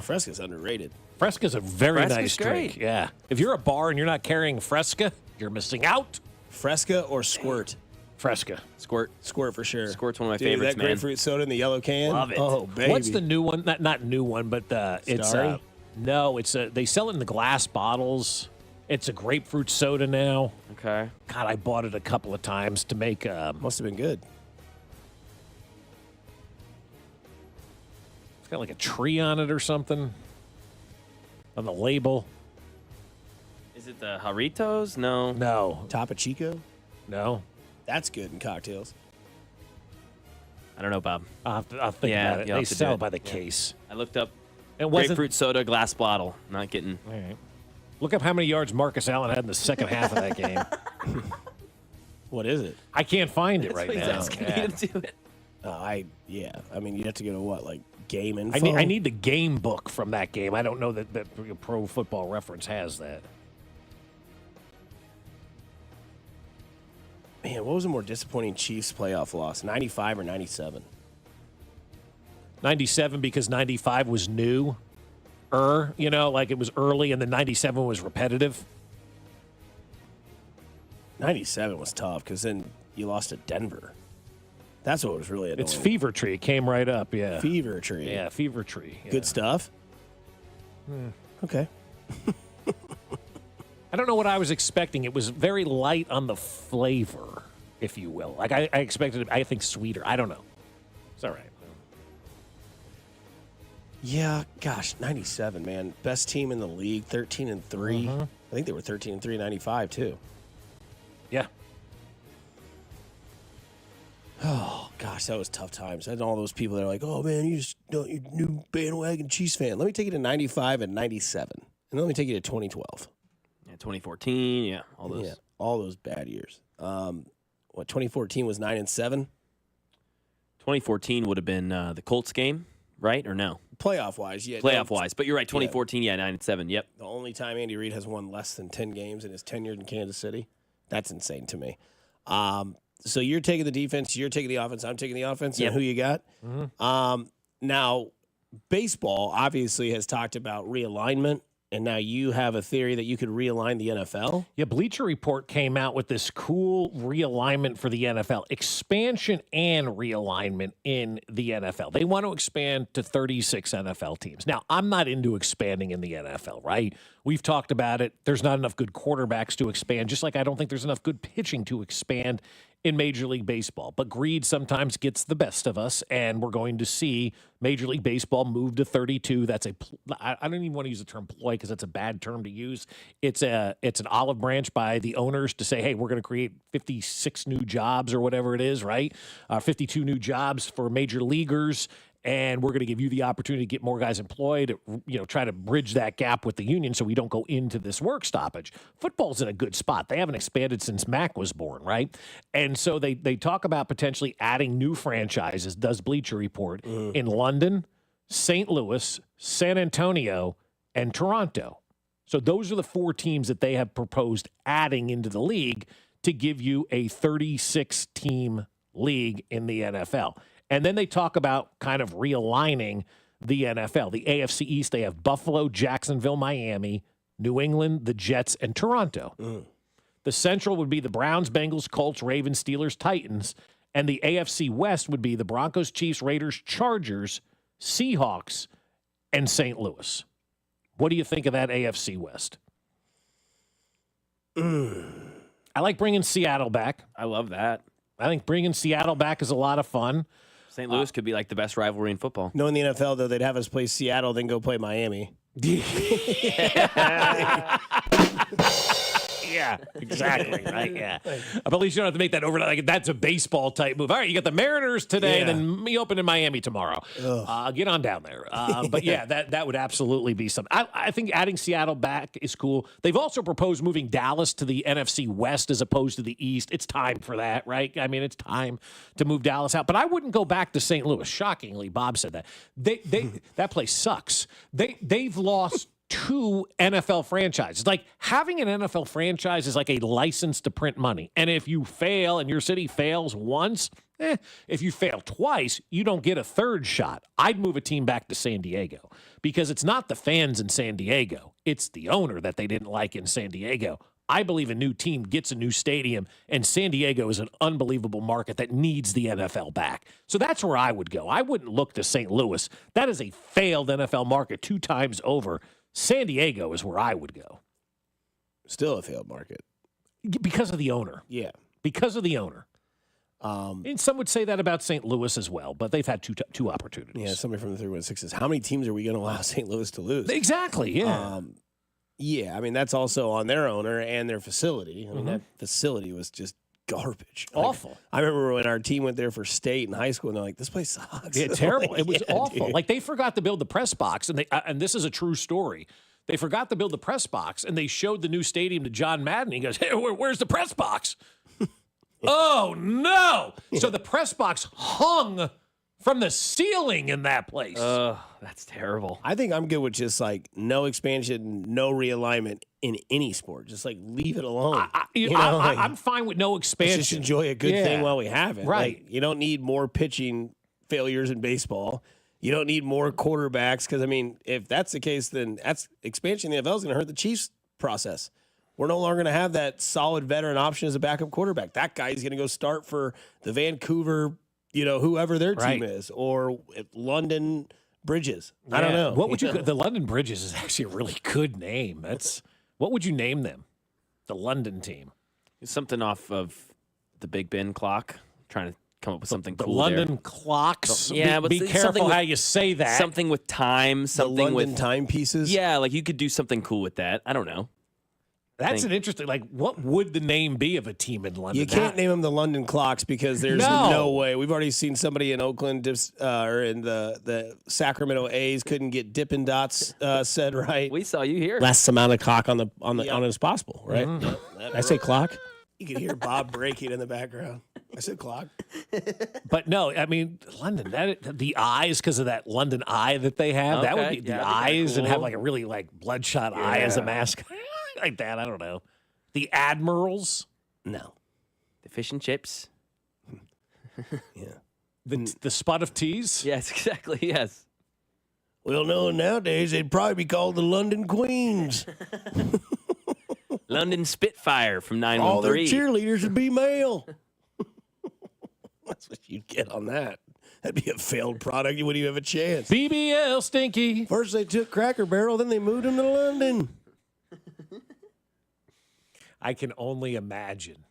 S9: Fresca's underrated.
S8: Fresca's a very
S1: Fresca's
S8: nice
S1: great.
S8: drink. Yeah. If you're a bar and you're not carrying Fresca, you're missing out.
S9: Fresca or Squirt?
S8: Fresca.
S1: Squirt.
S9: Squirt for sure.
S1: Squirt's one of my
S9: Dude,
S1: favorites,
S9: that
S1: man.
S9: grapefruit soda in the yellow can.
S1: Love it.
S9: Oh, baby.
S8: What's the new one? Not new one, but it's
S9: Starry?
S8: no, it's they sell it in the glass bottles. It's a grapefruit soda now.
S1: Okay.
S8: God, I bought it a couple of times to make.
S9: Must have been good.
S8: It's got like a tree on it or something on the label.
S1: Is it the Jarritos? No.
S8: No.
S9: Topo Chico?
S8: No.
S9: That's good in cocktails.
S1: I don't know, Bob.
S8: I'll think about it.
S1: you'll
S8: They
S1: have to do
S8: sell
S1: it.
S8: by the case.
S1: I looked up
S8: It wasn't.
S1: grapefruit soda, glass bottle. Not getting.
S8: All right. Look up how many yards Marcus Allen had in the second half of that game.
S9: What is it?
S8: I can't find it right
S1: He's
S8: now.
S1: asking me to do it.
S9: I mean, you'd have to go to what, like game info?
S8: I need the game book from that game. I don't know that Pro Football Reference has that.
S9: Man, what was a more disappointing Chiefs playoff loss, 95 or 97?
S8: 97 because 95 was new. Like it was early and then 97 was repetitive.
S9: 97 was tough because then you lost to Denver. That's what was really annoying.
S8: It's Fever Tree. It came right up, yeah.
S9: Fever Tree.
S8: Yeah, Fever Tree. Yeah.
S9: Good stuff? Okay.
S8: I don't know what I was expecting. It was very light on the flavor, if you will. Like I expected it, I think, sweeter. I don't know. It's all right.
S9: Yeah, gosh, 97, man. Best team in the league, 13-3. I think they were 13-3 in 95, too.
S8: Yeah.
S9: Oh, gosh, that was tough times. And all those people that are like, oh, man, you're new bandwagon Chiefs fan. Let me take you to 95 and 97. And then let me take you to 2012.
S1: Yeah, 2014. Yeah, all those.
S9: Yeah, all those bad years. 2014 was 9-7?
S1: 2014 would have been the Colts game, right? Or no?
S9: Playoff-wise, yeah.
S1: Playoff-wise. But you're right, 2014, yeah, 9-7. Yep.
S9: The only time Andy Reid has won less than 10 games in his tenure in Kansas City. That's insane to me. So you're taking the defense, you're taking the offense, I'm taking the offense.
S1: Yep.
S9: And who you got? Now, baseball obviously has talked about realignment, and now you have a theory that you could realign the NFL?
S8: Yeah, Bleacher Report came out with this cool realignment for the NFL, expansion and realignment in the NFL. They want to expand to 36 NFL teams. Now, I'm not into expanding in the NFL, right? We've talked about it. There's not enough good quarterbacks to expand, just like I don't think there's enough good pitching to expand in Major League Baseball. But greed sometimes gets the best of us, and we're going to see Major League Baseball move to 32. That's I don't even want to use the term ploy because that's a bad term to use. It's an olive branch by the owners to say, hey, we're going to create 56 new jobs or whatever it is, right? 52 new jobs for major leaguers. And we're going to give you the opportunity to get more guys employed, try to bridge that gap with the union so we don't go into this work stoppage. Football's in a good spot. They haven't expanded since Mac was born, right? And so they talk about potentially adding new franchises, does Bleacher Report, in London, St. Louis, San Antonio, and Toronto. So those are the 4 teams that they have proposed adding into the league to give you a 36-team league in the NFL. And then they talk about kind of realigning the NFL. The AFC East, they have Buffalo, Jacksonville, Miami, New England, the Jets, and Toronto. The Central would be the Browns, Bengals, Colts, Ravens, Steelers, Titans. And the AFC West would be the Broncos, Chiefs, Raiders, Chargers, Seahawks, and St. Louis. What do you think of that AFC West? I like bringing Seattle back.
S1: I love that.
S8: I think bringing Seattle back is a lot of fun.
S1: St. Louis could be like the best rivalry in football.
S9: Knowing the NFL, though, they'd have us play Seattle, then go play Miami.
S8: Yeah, exactly. Right. Yeah. But at least you don't have to make that over. Like that's a baseball type move. All right, you got the Mariners today, and then me open in Miami tomorrow. Get on down there. But yeah, that would absolutely be something. I think adding Seattle back is cool. They've also proposed moving Dallas to the NFC West as opposed to the East. It's time for that, right? I mean, it's time to move Dallas out. But I wouldn't go back to St. Louis. Shockingly, Bob said that. That place sucks. They've lost 2 NFL franchises. Like having an NFL franchise is like a license to print money. And if you fail and your city fails once, if you fail twice, you don't get a third shot. I'd move a team back to San Diego because it's not the fans in San Diego. It's the owner that they didn't like in San Diego. I believe a new team gets a new stadium, and San Diego is an unbelievable market that needs the NFL back. So that's where I would go. I wouldn't look to St. Louis. That is a failed NFL market 2 times over. San Diego is where I would go.
S9: Still a failed market.
S8: Because of the owner.
S9: Yeah.
S8: Because of the owner. And some would say that about St. Louis as well, but they've had two opportunities.
S9: Yeah, somebody from the 316 says, how many teams are we going to allow St. Louis to lose?
S8: Exactly, yeah.
S9: Yeah, I mean, that's also on their owner and their facility. I mean, that facility was just garbage.
S8: Awful.
S9: I remember when our team went there for state in high school, and they're like, this place sucks.
S8: Yeah, terrible.
S9: Like,
S8: It was
S9: yeah,
S8: awful.
S9: dude.
S8: Like, they forgot to build the press box, and this is a true story. They forgot to build the press box, and they showed the new stadium to John Madden. He goes, hey, where's the press box? Oh, no. So the press box hung from the ceiling in that place.
S1: That's terrible.
S9: I think I'm good with just like no expansion, no realignment in any sport. Just like leave it alone.
S8: I'm fine with no expansion.
S9: Let's just enjoy a good thing while we have it.
S8: Right.
S9: Like, you don't need more pitching failures in baseball. You don't need more quarterbacks because, I mean, if that's the case, then that's expansion in the NFL is going to hurt the Chiefs process. We're no longer going to have that solid veteran option as a backup quarterback. That guy's going to go start for the Vancouver, whoever their team is, or London Bridges. I don't know.
S8: What would you? The London Bridges is actually a really good name. What would you name them? The London team.
S1: Something off of the Big Ben clock. Trying to come up with something
S8: The
S1: cool
S8: London
S1: there.
S8: clocks.
S1: Yeah, but
S8: be careful how you say that.
S1: Something with time. Something
S9: London
S1: with
S9: timepieces.
S1: Yeah, like you could do something cool with that. I don't know.
S8: That's an interesting. Like, what would the name be of a team in London?
S9: You can't name them the London Clocks because there's no way. We've already seen somebody in Oakland or in the Sacramento A's couldn't get Dippin' Dots said right.
S1: We saw you here.
S9: Less amount of clock on it as possible, right?
S1: Mm-hmm.
S9: I say clock. You can hear Bob breaking in the background. I said clock.
S8: But no, I mean London. The eyes because of that London eye that they have. That would be the eyes and have like a really like bloodshot eye as a mask. Like that, I don't know. The Admirals?
S9: No.
S1: The fish and chips?
S9: Yeah.
S8: The spot of teas?
S1: Yes, exactly, yes.
S9: Well, no, nowadays they'd probably be called the London Queens.
S1: London Spitfire from 913.
S9: All their cheerleaders would be male. That's what you'd get on that. That'd be a failed product. You wouldn't even have a chance.
S8: BBL Stinky.
S9: First they took Cracker Barrel, then they moved him to London.
S8: I can only imagine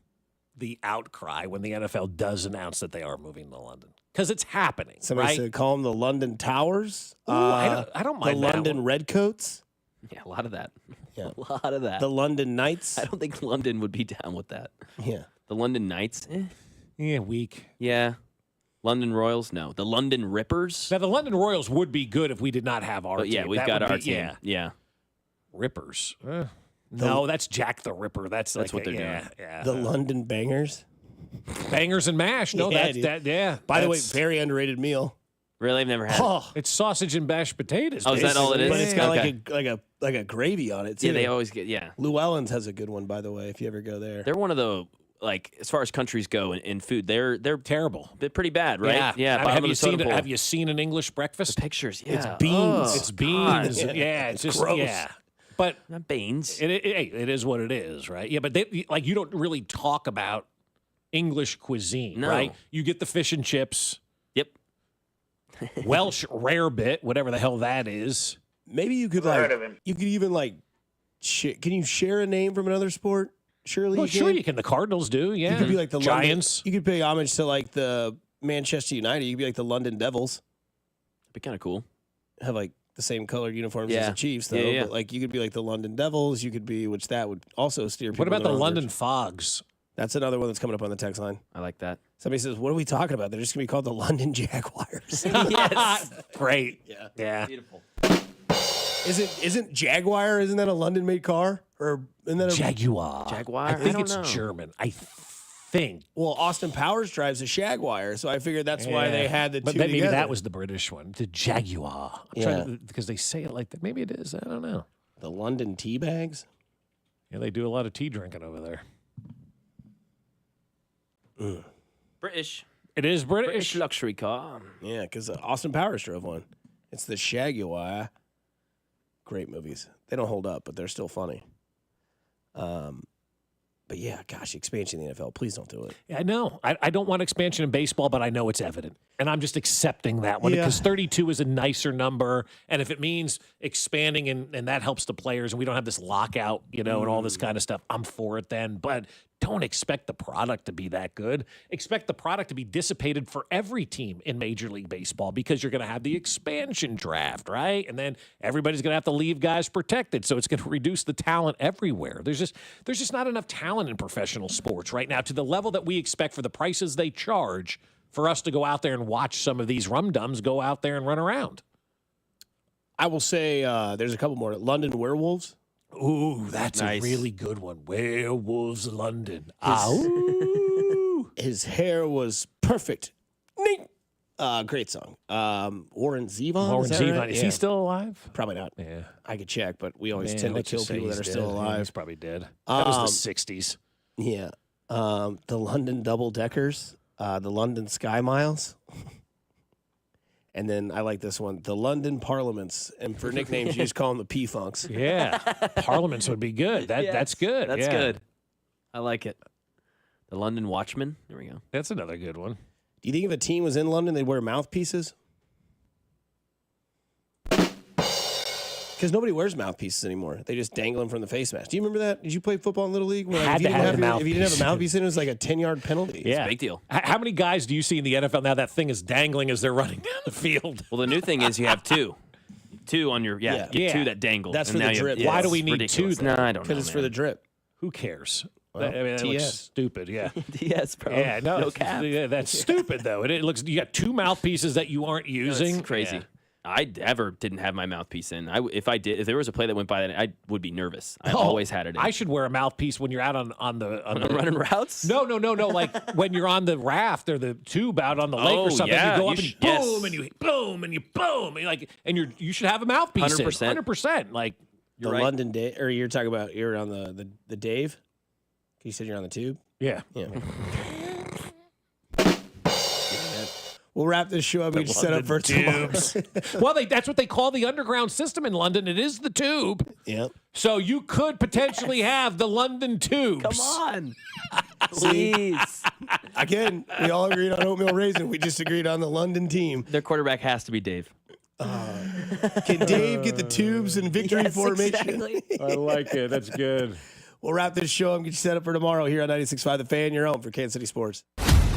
S8: the outcry when the NFL does announce that they are moving to London because it's happening.
S9: Somebody
S8: right?
S9: said call them the London Towers.
S8: Ooh, I don't mind
S9: the
S8: that
S9: London
S8: one.
S9: Redcoats.
S1: Yeah, a lot of that.
S9: Yeah.
S1: A lot of that.
S9: The London Knights.
S1: I don't think London would be down with that.
S9: Yeah.
S1: The London Knights?
S8: Yeah, weak.
S1: Yeah. London Royals? No. The London Rippers?
S8: Now, the London Royals would be good if we did not have our
S1: But
S8: team.
S1: yeah, we've
S8: That
S1: got
S8: would
S1: our
S8: be-
S1: team.
S8: Yeah.
S1: Yeah.
S8: Rippers. No, that's Jack the Ripper. That's like
S1: what they're
S8: yeah,
S1: doing.
S8: Yeah.
S9: The London Bangers.
S8: Bangers and mash. No,
S9: Yeah,
S8: that's
S9: dude.
S8: that. Yeah.
S9: By the way,
S8: That's-
S9: very underrated meal.
S1: Really? I've never had it.
S9: Oh,
S8: it's sausage and mashed potatoes.
S1: Oh, is that all it is?
S9: but it's got
S1: Okay.
S9: like a gravy on it too.
S1: Yeah, they always get, yeah.
S9: Llewellyn's has a good one, by the way. If you ever go there,
S1: They're one of the, like, as far as countries go in food, they're
S8: terrible.
S1: They're pretty bad, right?
S8: Yeah.
S1: bottom
S8: Have
S1: of
S8: you
S1: the soda
S8: seen it?
S1: bowl.
S8: Have you seen an English breakfast?
S1: Pictures, yeah.
S9: It's beans.
S1: Oh,
S8: It's beans.
S1: God.
S8: Yeah, it's just
S9: gross.
S8: yeah. But
S1: Not beans.
S8: it is what it is, right? Yeah, but like you don't really talk about English cuisine,
S1: No.
S8: right? You get the fish and chips,
S1: Yep.
S8: Welsh rarebit, whatever the hell that is.
S9: maybe you could you could even like, can you share a name from another sport? Surely,
S8: Well,
S9: you
S8: sure
S9: can.
S8: you can. The Cardinals do, yeah.
S9: You could be like the
S8: Giants.
S9: London, you could pay homage to like the Manchester United. You could be like the London Devils.
S1: That'd be kind of cool.
S9: Have like the same colored uniforms as
S1: Yeah.
S9: the Chiefs, though.
S1: Yeah, yeah.
S9: But like you could be like the London Devils. You could be, which that would also steer people.
S8: What about
S9: in
S8: the
S9: wrong
S8: London
S9: direction.
S8: Fogs?
S9: That's another one that's coming up on the text line.
S1: I like that.
S9: Somebody says, "What are we talking about? They're just gonna be called the London Jaguars."
S1: Yes.
S8: Great.
S9: Yeah.
S1: Beautiful.
S9: Isn't Jaguar? Isn't that a London-made car? Or isn't that a
S8: Jaguar.
S1: Jaguar?
S8: I think
S1: don't
S8: it's
S1: know.
S8: German. I think.
S9: Well, Austin Powers drives a Jaguar, so I figured that's why they had the
S8: but
S9: two
S8: maybe
S9: together.
S8: that was the British one, the Jaguar. I'm trying to, because they say it like that. Maybe it is. I don't know.
S9: the London tea bags.
S8: Yeah, they do a lot of tea drinking over there.
S1: British.
S8: It is British.
S1: British luxury car.
S9: Yeah, because Austin Powers drove one. It's the Jaguar. Great movies. They don't hold up, but they're still funny. But yeah, gosh, expansion in the NFL. Please don't do it.
S8: Yeah, I know. I don't want expansion in baseball, but I know it's evident. And I'm just accepting that one because 32 is a nicer number. And if it means expanding and that helps the players and we don't have this lockout, and all this kind of stuff, I'm for it then. But don't expect the product to be that good. Expect the product to be dissipated for every team in Major League Baseball because you're going to have the expansion draft, right? And then everybody's going to have to leave guys protected. So it's going to reduce the talent everywhere. There's just not enough talent in professional sports right now to the level that we expect for the prices they charge for us to go out there and watch some of these rum-dums go out there and run around.
S9: I will say there's a couple more. London Werewolves.
S8: Ooh, that's nice. A really good one. Werewolves London.
S9: His hair was perfect. Great song. Warren Zevon.
S8: Right? Is he still alive?
S9: Probably not.
S8: Yeah.
S9: I could check, but we always tend to kill people that are still alive.
S8: He's probably dead. That was the 60s.
S9: Yeah. The London Double Deckers. The London Sky Miles. And then I like this one, the London Parliaments. And for nicknames, you just call them the P-Funks.
S8: Yeah. Parliaments would be good. That's good.
S1: That's good. I like it. The London Watchmen. There we go.
S8: That's another good one.
S9: Do you think if a team was in London, they'd wear mouthpieces? Because nobody wears mouthpieces anymore. They just dangle them from the face mask. Do you remember that? Did you play football in Little League? Where,
S8: if you didn't have
S9: a mouthpiece in it, it was like a 10-yard penalty.
S8: Yeah.
S1: It's a big deal.
S8: How many guys do you see in the NFL now that thing is dangling as they're running down the field?
S1: Well, the new thing is you have two. Two on your, two that dangle.
S9: That's for the drip.
S8: Why do we need
S1: ridiculous.
S8: two?
S1: No, I don't know.
S9: Because it's for the drip.
S8: Who cares?
S9: Well,
S8: that looks stupid, yeah.
S1: TS, bro.
S8: Yeah, no
S1: cap.
S8: Yeah, that's stupid, though. It looks you got two mouthpieces that you aren't using.
S1: It's crazy.
S8: Yeah.
S1: I ever didn't have my mouthpiece in. If there was a play that went by, that I would be nervous. I always had it in.
S8: I should wear a mouthpiece when you're out on the
S1: running routes.
S8: No. Like when you're on the raft or the tube out on the lake or something.
S1: Yeah.
S8: You go up and you boom and you boom and you boom and you should have a mouthpiece
S1: 100%.
S8: 100%. Like
S9: the
S1: right.
S9: London Dave, or you're talking about you're on the Dave. You said you're on the tube.
S8: Yeah.
S9: We'll wrap this show up. We just set up for tomorrow.
S8: Well, that's what they call the underground system in London. It is the tube.
S9: Yep.
S8: So you could potentially have the London tubes.
S1: Come on. Please.
S9: Again, we all agreed on oatmeal raisin. We just agreed on the London team.
S1: Their quarterback has to be Dave.
S9: Can Dave get the tubes in victory formation?
S1: Exactly.
S8: I like it. That's good.
S9: We'll wrap this show up and get you set up for tomorrow here on 96.5 The Fan, your home for Kansas City Sports.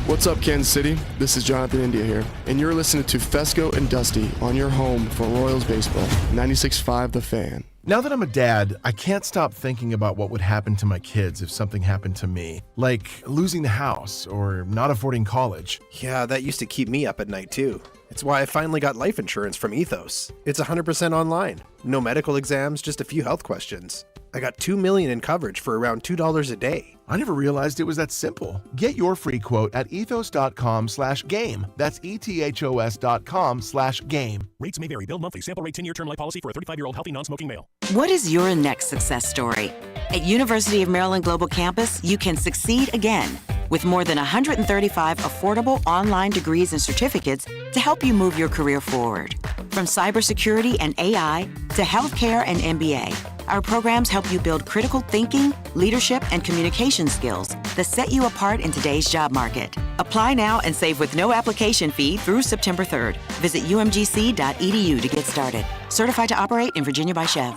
S2: What's up, Kansas City? This is Jonathan India here, and you're listening to Fescoe and Dusty on your home for Royals baseball, 96.5 The Fan.
S3: Now that I'm a dad, I can't stop thinking about what would happen to my kids if something happened to me, like losing the house or not affording college.
S13: Yeah, that used to keep me up at night too. It's why I finally got life insurance from Ethos. It's 100% online. No medical exams, just a few health questions. I got $2 million in coverage for around $2 a day.
S3: I never realized it was that simple. Get your free quote at ethos.com/game. That's ethos.com/game.
S14: Rates may vary. Bill monthly. Sample rate 10-year term life policy for a 35-year-old healthy non-smoking male.
S29: What is your next success story? At University of Maryland Global Campus, you can succeed again with more than 135 affordable online degrees and certificates to help you move your career forward. From cybersecurity and AI to healthcare and MBA, our programs help you build critical thinking, leadership, and communication skills that set you apart in today's job market. Apply now and save with no application fee through September 3rd. Visit umgc.edu to get started. Certified to operate in Virginia by Chev.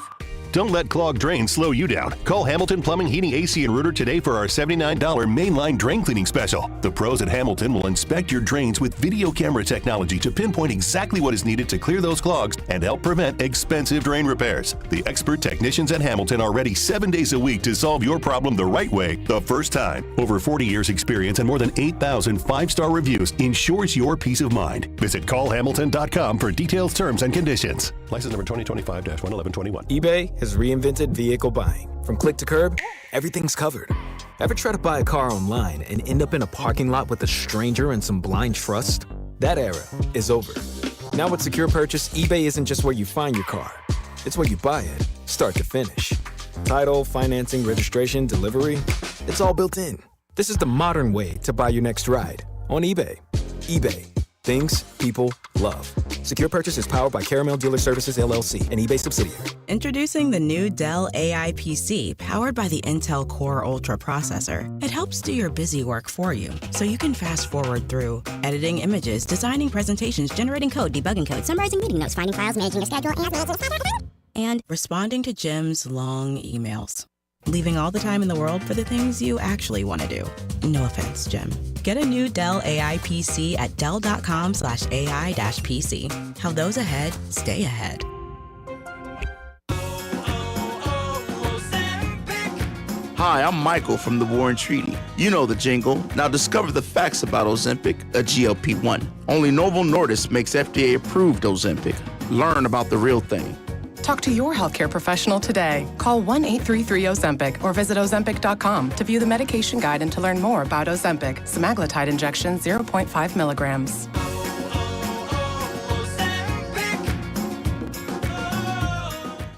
S14: Don't let clogged drains slow you down. Call Hamilton Plumbing, Heating, AC, and Rooter today for our $79 mainline drain cleaning special. The pros at Hamilton will inspect your drains with video camera technology to pinpoint exactly what is needed to clear those clogs and help prevent expensive drain repairs. The expert technicians at Hamilton are ready 7 days a week to solve your problem the right way, the first time. Over 40 years experience and more than 8,000 5-star reviews ensures your peace of mind. Visit callhamilton.com for details, terms, and conditions. License number 2025-11121.
S15: eBay has reinvented vehicle buying. From click to curb, everything's covered. Ever try to buy a car online and end up in a parking lot with a stranger and some blind trust? That era is over. Now with Secure Purchase, eBay isn't just where you find your car. It's where you buy it, start to finish. Title, financing, registration, delivery, it's all built in. This is the modern way to buy your next ride on eBay. eBay, Things people love. Secure Purchase is powered by Caramel Dealer Services, LLC, an eBay subsidiary.
S4: Introducing the new Dell AI PC, powered by the Intel Core Ultra processor. It helps do your busy work for you, so you can fast forward through editing images, designing presentations, generating code, debugging code, summarizing meeting notes, finding files, managing your schedule, and responding to Jim's long emails. Leaving all the time in the world for the things you actually want to do. No offense, Jim. Get a new Dell AI PC at dell.com/AI-PC. How those ahead stay ahead.
S16: Hi, I'm Michael from the War and Treaty. You know the jingle. Now discover the facts about Ozempic, a GLP-1. Only Novo Nordisk makes FDA-approved Ozempic. Learn about the real thing.
S17: Talk to your healthcare professional today. Call 1-833-OZEMPIC or visit Ozempic.com to view the medication guide and to learn more about Ozempic, semaglutide injection 0.5 milligrams.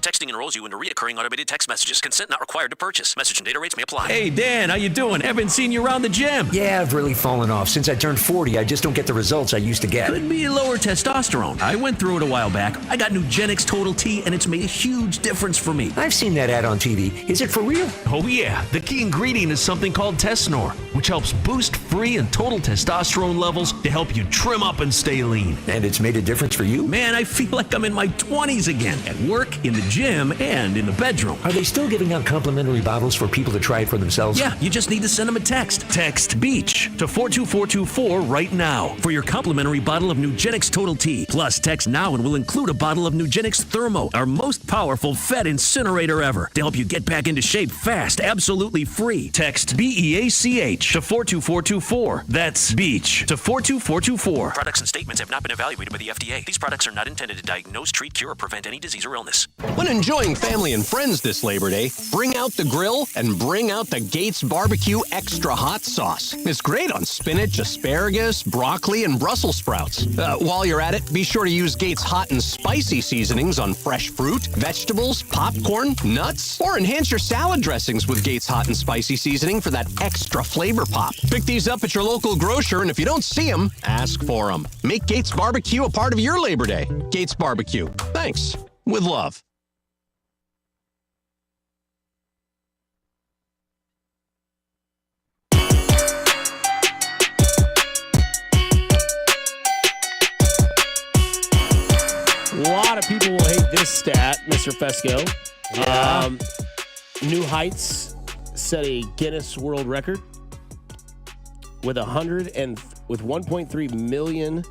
S32: Texting enrolls you into recurring automated text messages. Consent not required to purchase. Message and data rates may apply.
S33: Hey, Dan, how you doing? Haven't seen you around the gym.
S34: Yeah, I've really fallen off. Since I turned 40, I just don't get the results I used to get.
S33: Could be lower testosterone. I went through it a while back. I got Nugenix Total T, and it's made a huge difference for me.
S34: I've seen that ad on TV. Is it for real?
S33: Oh, yeah. The key ingredient is something called Tesnor, which helps boost free and total testosterone levels to help you trim up and stay lean.
S34: And it's made a difference for you?
S33: Man, I feel like I'm in my 20s again. At work, in the gym, and in the bedroom.
S34: Are they still giving out complimentary bottles for people to try it for themselves?
S33: Yeah, you just need to send them a text. Text BEACH to 42424 right now for your complimentary bottle of Nugenix Total T. Plus, text now and we'll include a bottle of Nugenix Thermo, our most powerful Fed incinerator ever, to help you get back into shape fast, absolutely free. Text BEACH to 42424. That's BEACH to 42424.
S32: Products and statements have not been evaluated by the FDA. These products are not intended to diagnose, treat, cure, or prevent any disease or illness.
S18: When enjoying family and friends this Labor Day, bring out the grill and bring out the Gates Barbecue Extra Hot Sauce. It's great on spinach, asparagus, broccoli, and Brussels sprouts. While you're at it, be sure to use Gates Hot and Spicy seasonings on fresh fruit, vegetables, popcorn, nuts, or enhance your salad dressings with Gates Hot and Spicy seasoning for that extra flavor pop. Pick these up at your local grocer, and if you don't see them, ask for them. Make Gates Barbecue a part of your Labor Day. Gates Barbecue. Thanks. With love.
S9: A lot of people will hate this stat, Mr. Fescoe.
S33: Yeah.
S9: New Heights set a Guinness World Record with 1.3 million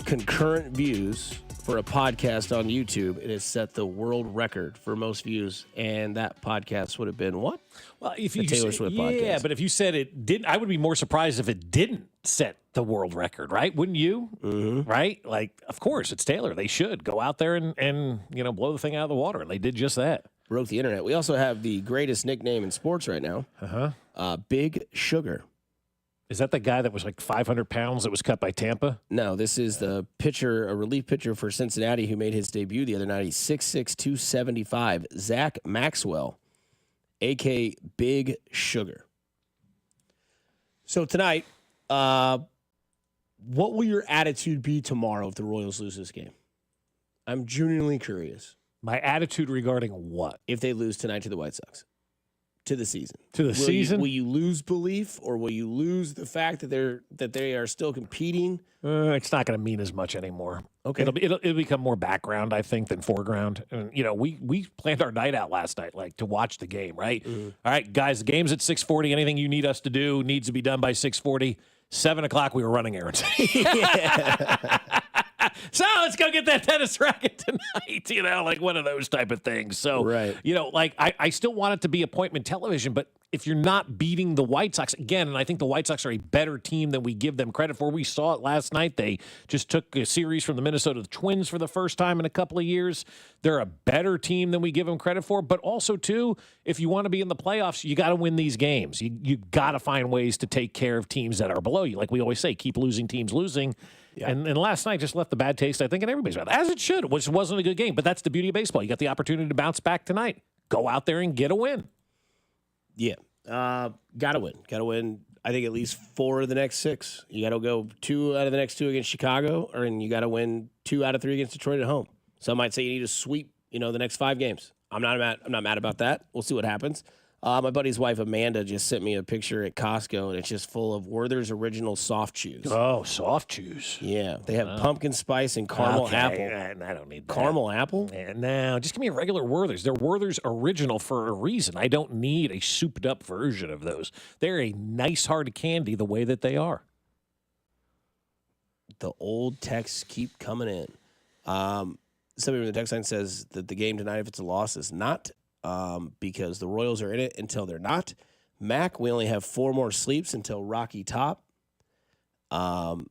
S9: concurrent views for a podcast on YouTube. It has set the world record for most views, and that podcast would have been what?
S8: Well, if
S9: the
S8: you
S9: Taylor
S8: say,
S9: Swift
S8: yeah,
S9: podcast.
S8: but if you said it didn't, I would be more surprised if it didn't set the world record, right? Wouldn't you?
S9: Mm-hmm.
S8: Right? Like, of course, it's Taylor. They should go out there and blow the thing out of the water, and they did just that.
S9: Broke the internet. We also have the greatest nickname in sports right now, Big Sugar.
S8: Is that the guy that was like 500 pounds that was cut by Tampa?
S9: No, this is the pitcher, a relief pitcher for Cincinnati who made his debut the other night. He's 6'6", 275. Zach Maxwell, a.k.a. Big Sugar. So tonight, what will your attitude be tomorrow if the Royals lose this game? I'm genuinely curious.
S8: My attitude regarding what?
S9: If they lose tonight to the White Sox. To the season.
S8: To the season?
S9: Will you lose belief, or will you lose the fact that they are still competing?
S8: It's not going to mean as much anymore.
S9: Okay.
S8: It'll become more background, I think, than foreground. And we planned our night out last night, like to watch the game, right?
S9: Mm-hmm.
S8: All right, guys, the game's at 6:40. Anything you need us to do needs to be done by 6:40. 7 o'clock, we were running errands. So let's go get that tennis racket tonight, like one of those type of things. So,
S9: right.
S8: I still want it to be appointment television, but if you're not beating the White Sox, again, and I think the White Sox are a better team than we give them credit for. We saw it last night. They just took a series from the Minnesota Twins for the first time in a couple of years. They're a better team than we give them credit for. But also, too, if you want to be in the playoffs, you got to win these games. You got to find ways to take care of teams that are below you. Like we always say, keep losing teams losing. Yeah. And last night just left the bad taste, I think, in everybody's mouth, as it should, which wasn't a good game. But that's the beauty of baseball. You got the opportunity to bounce back tonight. Go out there and get a win.
S9: Yeah. Gotta win. I think at least 4 of the next 6. You got to go 2 out of the next 2 against Chicago, and you got to win 2 out of 3 against Detroit at home. Some might say you need to sweep, the next 5 games. I'm not mad about that. We'll see what happens. My buddy's wife, Amanda, just sent me a picture at Costco, and it's just full of Werther's Original soft chews.
S8: Oh, soft chews.
S9: Yeah. They have pumpkin spice and caramel apple.
S8: I don't need that.
S9: Caramel apple?
S8: No, just give me a regular Werther's. They're Werther's Original for a reason. I don't need a souped-up version of those. They're a nice, hard candy the way that they are.
S9: The old texts keep coming in. Somebody from the text line says that the game tonight, if it's a loss, is not because the Royals are in it until they're not. Mac, we only have 4 more sleeps until Rocky Top. The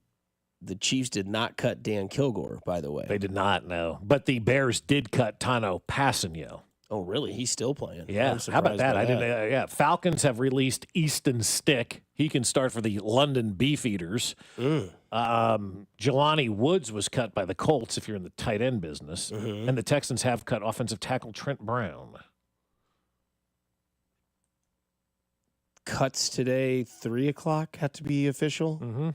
S9: Chiefs did not cut Dan Kilgore, by the way.
S8: They did not, no. But the Bears did cut Tano Passanio.
S9: Oh, really? He's still playing.
S8: Yeah. How about that? I didn't. Yeah. Falcons have released Easton Stick. He can start for the London Beefeaters. Jelani Woods was cut by the Colts if you're in the tight end business. And the Texans have cut offensive tackle Trent Brown.
S9: Cuts today, 3 o'clock, had to be official.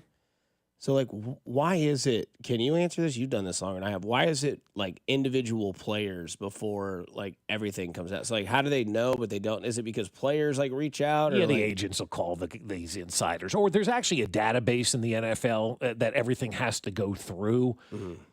S9: So, like, why is it, can you answer this? You've done this longer than I have. Why is it, like, individual players before, like, everything comes out? So, like, how do they know, but they don't? Is it because players, like, reach out? Or,
S8: Yeah, the
S9: like,
S8: agents will call these insiders. Or there's actually a database in the NFL that everything has to go through.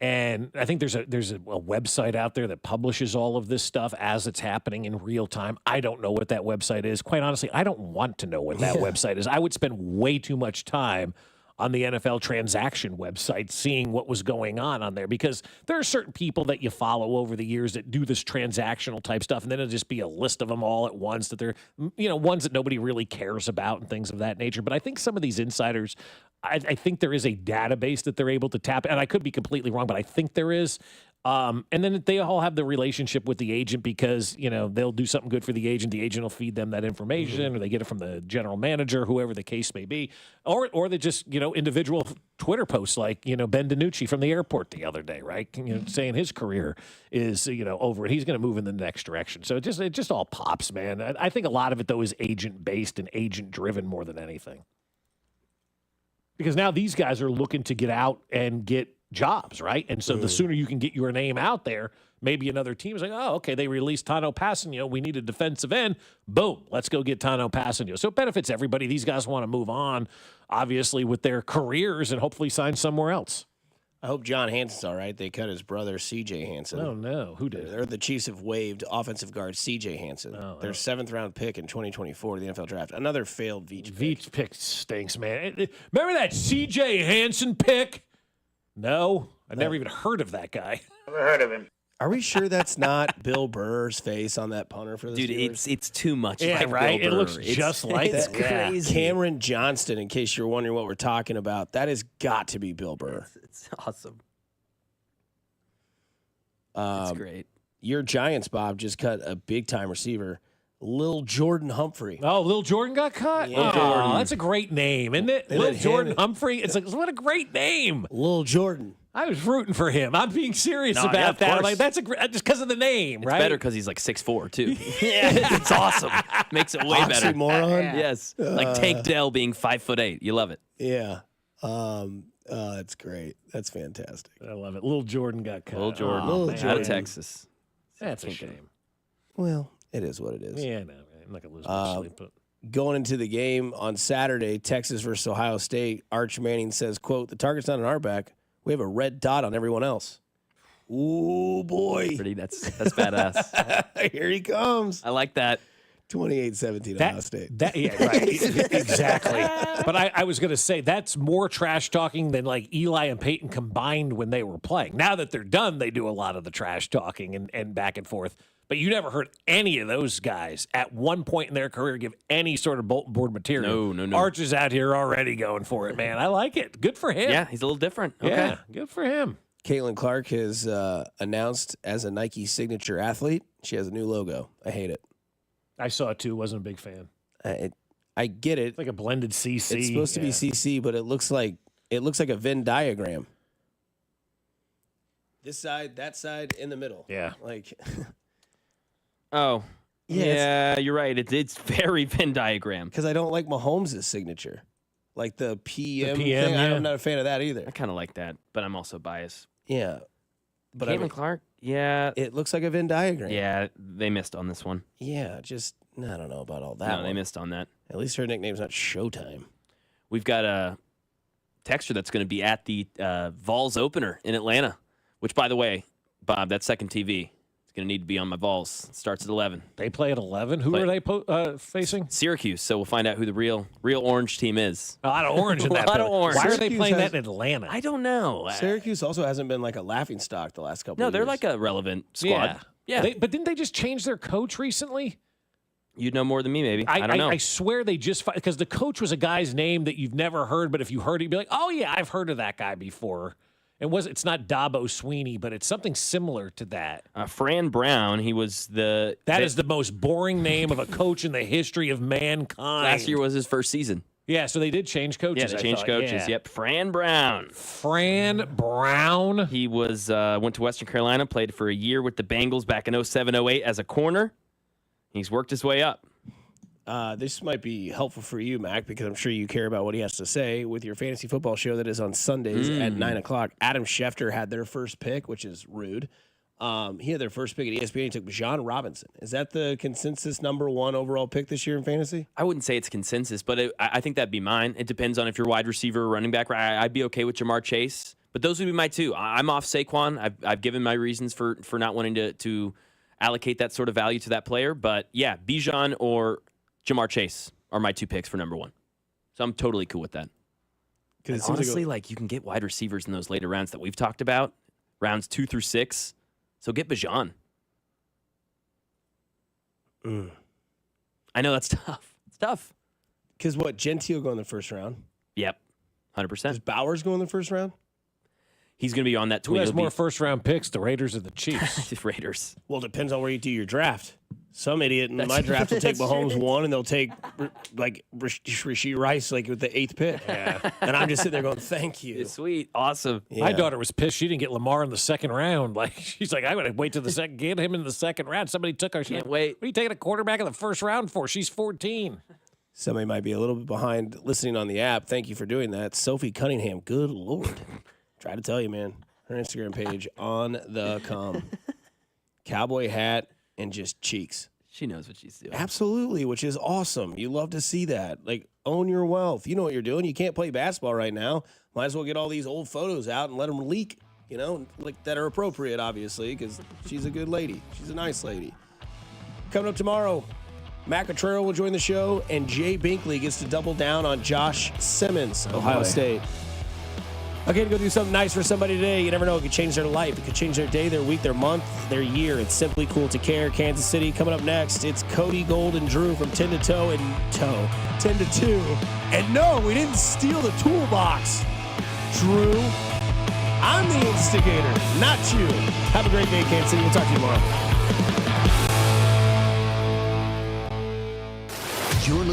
S8: And I think there's a website out there that publishes all of this stuff as it's happening in real time. I don't know what that website is. Quite honestly, I don't want to know what that website is. I would spend way too much time on the NFL transaction website seeing what was going on there, because there are certain people that you follow over the years that do this transactional type stuff, and then it'll just be a list of them all at once that they're, ones that nobody really cares about and things of that nature. But I think some of these insiders, I think there is a database that they're able to tap, and I could be completely wrong, but I think there is. And then they all have the relationship with the agent because, they'll do something good for the agent. The agent will feed them that information, or they get it from the general manager, whoever the case may be. Or they just, individual Twitter posts like, Ben DiNucci from the airport the other day, right? Saying his career is, over and he's going to move in the next direction. So it just all pops, man. I think a lot of it, though, is agent-based and agent-driven more than anything. Because now these guys are looking to get out and get jobs, right? And so the sooner you can get your name out there, maybe another team is like, oh, okay, they released Tano Passanio. We need a defensive end. Boom, let's go get Tano Passanio. So it benefits everybody. These guys want to move on, obviously, with their careers and hopefully sign somewhere else.
S9: I hope John Hanson's all right. They cut his brother, C.J. Hansen.
S8: Oh, no. Who did?
S9: The Chiefs have waived offensive guard C.J. Hansen. Their 7th-round pick in 2024 to the NFL draft. Another failed Veach pick.
S8: Veach pick stinks, man. Remember that C.J. Hansen pick? No, I never even heard of that guy.
S9: Never heard of him. Are we sure that's not Bill Burr's face on that punter for the Steelers?
S1: It's too much.
S8: Yeah,
S1: like
S8: right.
S1: Bill
S8: It
S1: Burr.
S8: looks just like
S1: it's
S8: that. Yeah.
S1: crazy.
S9: Cameron Johnston, in case you're wondering what we're talking about, that has got to be Bill Burr.
S1: It's awesome. That's great.
S9: Your Giants, Bob, just cut a big-time receiver, Lil Jordan Humphrey.
S8: Oh, Lil Jordan got cut?
S9: Yeah.
S8: Oh, that's a great name, isn't it? Lil Jordan Humphrey. It's like, what a great name.
S9: Lil Jordan.
S8: I was rooting for him. I'm being serious
S1: No, yeah,
S8: about
S1: of
S8: that.
S1: course.
S8: Like, that's just because of the name,
S1: It's
S8: right?
S1: better because he's like 6'4", too. Yeah, it's awesome. Makes it way better.
S9: Oxymoron?
S1: Yes. Like Tank Dell being 5'8". You love it.
S9: Yeah. That's great. That's fantastic.
S8: I love it. Lil Jordan got cut.
S1: Lil Jordan.
S8: Oh,
S1: Out
S8: man.
S1: of Texas.
S8: That's a shame.
S9: Well, it is what it is.
S8: Yeah, no, I'm not going to lose my sleep. But
S9: Going into the game on Saturday, Texas versus Ohio State, Arch Manning says, quote, "The target's not on our back. We have a red dot on everyone else." Ooh, boy.
S1: That's badass.
S9: Here he comes.
S1: I like that.
S9: 28-17 Ohio State.
S8: Yeah, right. Exactly. But I was going to say that's more trash talking than like Eli and Peyton combined when they were playing. Now that they're done, they do a lot of the trash talking and back and forth. But you never heard any of those guys at one point in their career give any sort of bulletin board material.
S1: No.
S8: Arch is out here already going for it, man. I like it. Good for him.
S1: Yeah, he's a little different. Okay.
S8: Yeah, good for him.
S9: Caitlin Clark has announced as a Nike signature athlete. She has a new logo. I hate it.
S8: I saw it too. Wasn't a big fan.
S9: I get it.
S8: It's like a blended CC.
S9: It's supposed to be CC, but it looks like a Venn diagram. This side, that side, in the middle.
S8: Yeah.
S9: Like.
S1: Oh.
S9: Yeah,
S1: Yeah, you're right. It's very Venn diagram.
S9: Because I don't like Mahomes' signature. Like the PM,
S8: PM,
S9: thing.
S8: yeah.
S9: I'm not a fan of that either.
S1: I kind of like that, but I'm also biased.
S9: Yeah. But
S1: Caitlin Clark, yeah.
S9: It looks like a Venn diagram.
S1: Yeah, they missed on this one.
S9: Yeah, I don't know about all that.
S1: No,
S9: one.
S1: they missed on that.
S9: At least her nickname's not Showtime.
S1: We've got a texter that's going to be at the Vols opener in Atlanta, which, by the way, Bob, that's second TV. It's going to need to be on my Vols. It starts at 11.
S8: They play at 11? Who are they facing?
S1: Syracuse. So we'll find out who the real orange team is.
S8: A lot of orange in that.
S1: A lot of orange.
S8: Why are they playing that in Atlanta?
S1: I don't know.
S9: Syracuse also hasn't been like a laughingstock the last couple of years.
S1: No, they're like a relevant squad. Yeah.
S8: But didn't they just change their coach recently?
S1: You'd know more than me, maybe. I don't know.
S8: I swear they just because the coach was a guy's name that you've never heard, but if you heard it, you'd be like, oh, yeah, I've heard of that guy before. It's not Dabo Sweeney, but it's something similar to that.
S1: Fran Brown, he was
S8: That is the most boring name of a coach in the history of mankind.
S1: Last year was his first season.
S8: Yeah, so they did change coaches.
S1: Yeah, they changed coaches.
S8: Yeah.
S1: Yep, Fran Brown.
S8: Fran Brown.
S1: He was went to Western Carolina, played for a year with the Bengals back in 07-08 as a corner. He's worked his way up.
S9: This might be helpful for you, Mac, because I'm sure you care about what he has to say with your fantasy football show that is on Sundays at 9 o'clock. Adam Schefter had their first pick, which is rude. He had their first pick at ESPN. He took Bijan Robinson. Is that the consensus #1 overall pick this year in fantasy?
S1: I wouldn't say it's consensus, but I think that'd be mine. It depends on if you're wide receiver or running back. I'd be okay with Jamar Chase, but those would be my two. I'm off Saquon. I've given my reasons for not wanting to allocate that sort of value to that player. But, yeah, Bijan or Jamar Chase are my two picks for #1. So I'm totally cool with that. Because honestly, you can get wide receivers in those later rounds that we've talked about, rounds 2 through 6. So get Bijan. I know that's tough. It's tough.
S9: Because Gentile go in the first round?
S1: Yep, 100%.
S9: Does Bowers go in the first round?
S1: He's going to be on that
S8: Who has more first-round picks, the Raiders or the Chiefs?
S1: The Raiders.
S9: Well, it depends on where you do your draft. Some idiot in my draft will take Mahomes 1, and they'll take Rashee Rice with the 8th pick.
S8: Yeah.
S9: And I'm just sitting there going, thank you.
S1: It's sweet. Awesome.
S8: Yeah. My daughter was pissed she didn't get Lamar in the second round. She's like, I'm going to wait till the second, get him in the second round. Somebody took her.
S1: Can't wait.
S8: What are you taking a quarterback in the first round for? She's 14.
S9: Somebody might be a little bit behind listening on the app. Thank you for doing that. Sophie Cunningham, good Lord. Try to tell you, man. Her Instagram page on the com. Cowboy hat and just cheeks.
S1: She knows what she's doing.
S9: Absolutely, which is awesome. You love to see that. Own your wealth. You know what you're doing. You can't play basketball right now. Might as well get all these old photos out and let them leak, that are appropriate, obviously, because she's a good lady. She's a nice lady. Coming up tomorrow, Matt Cottrell will join the show, and Jay Binkley gets to double down on Josh Simmons, Ohio State. Okay, to go do something nice for somebody today. You never know. It could change their life. It could change their day, their week, their month, their year. It's simply cool to care. Kansas City coming up next. It's Cody Gold and Drew from 10 to 2. And no, we didn't steal the toolbox. Drew, I'm the instigator, not you. Have a great day, Kansas City. We'll talk to you tomorrow.
S6: You're listening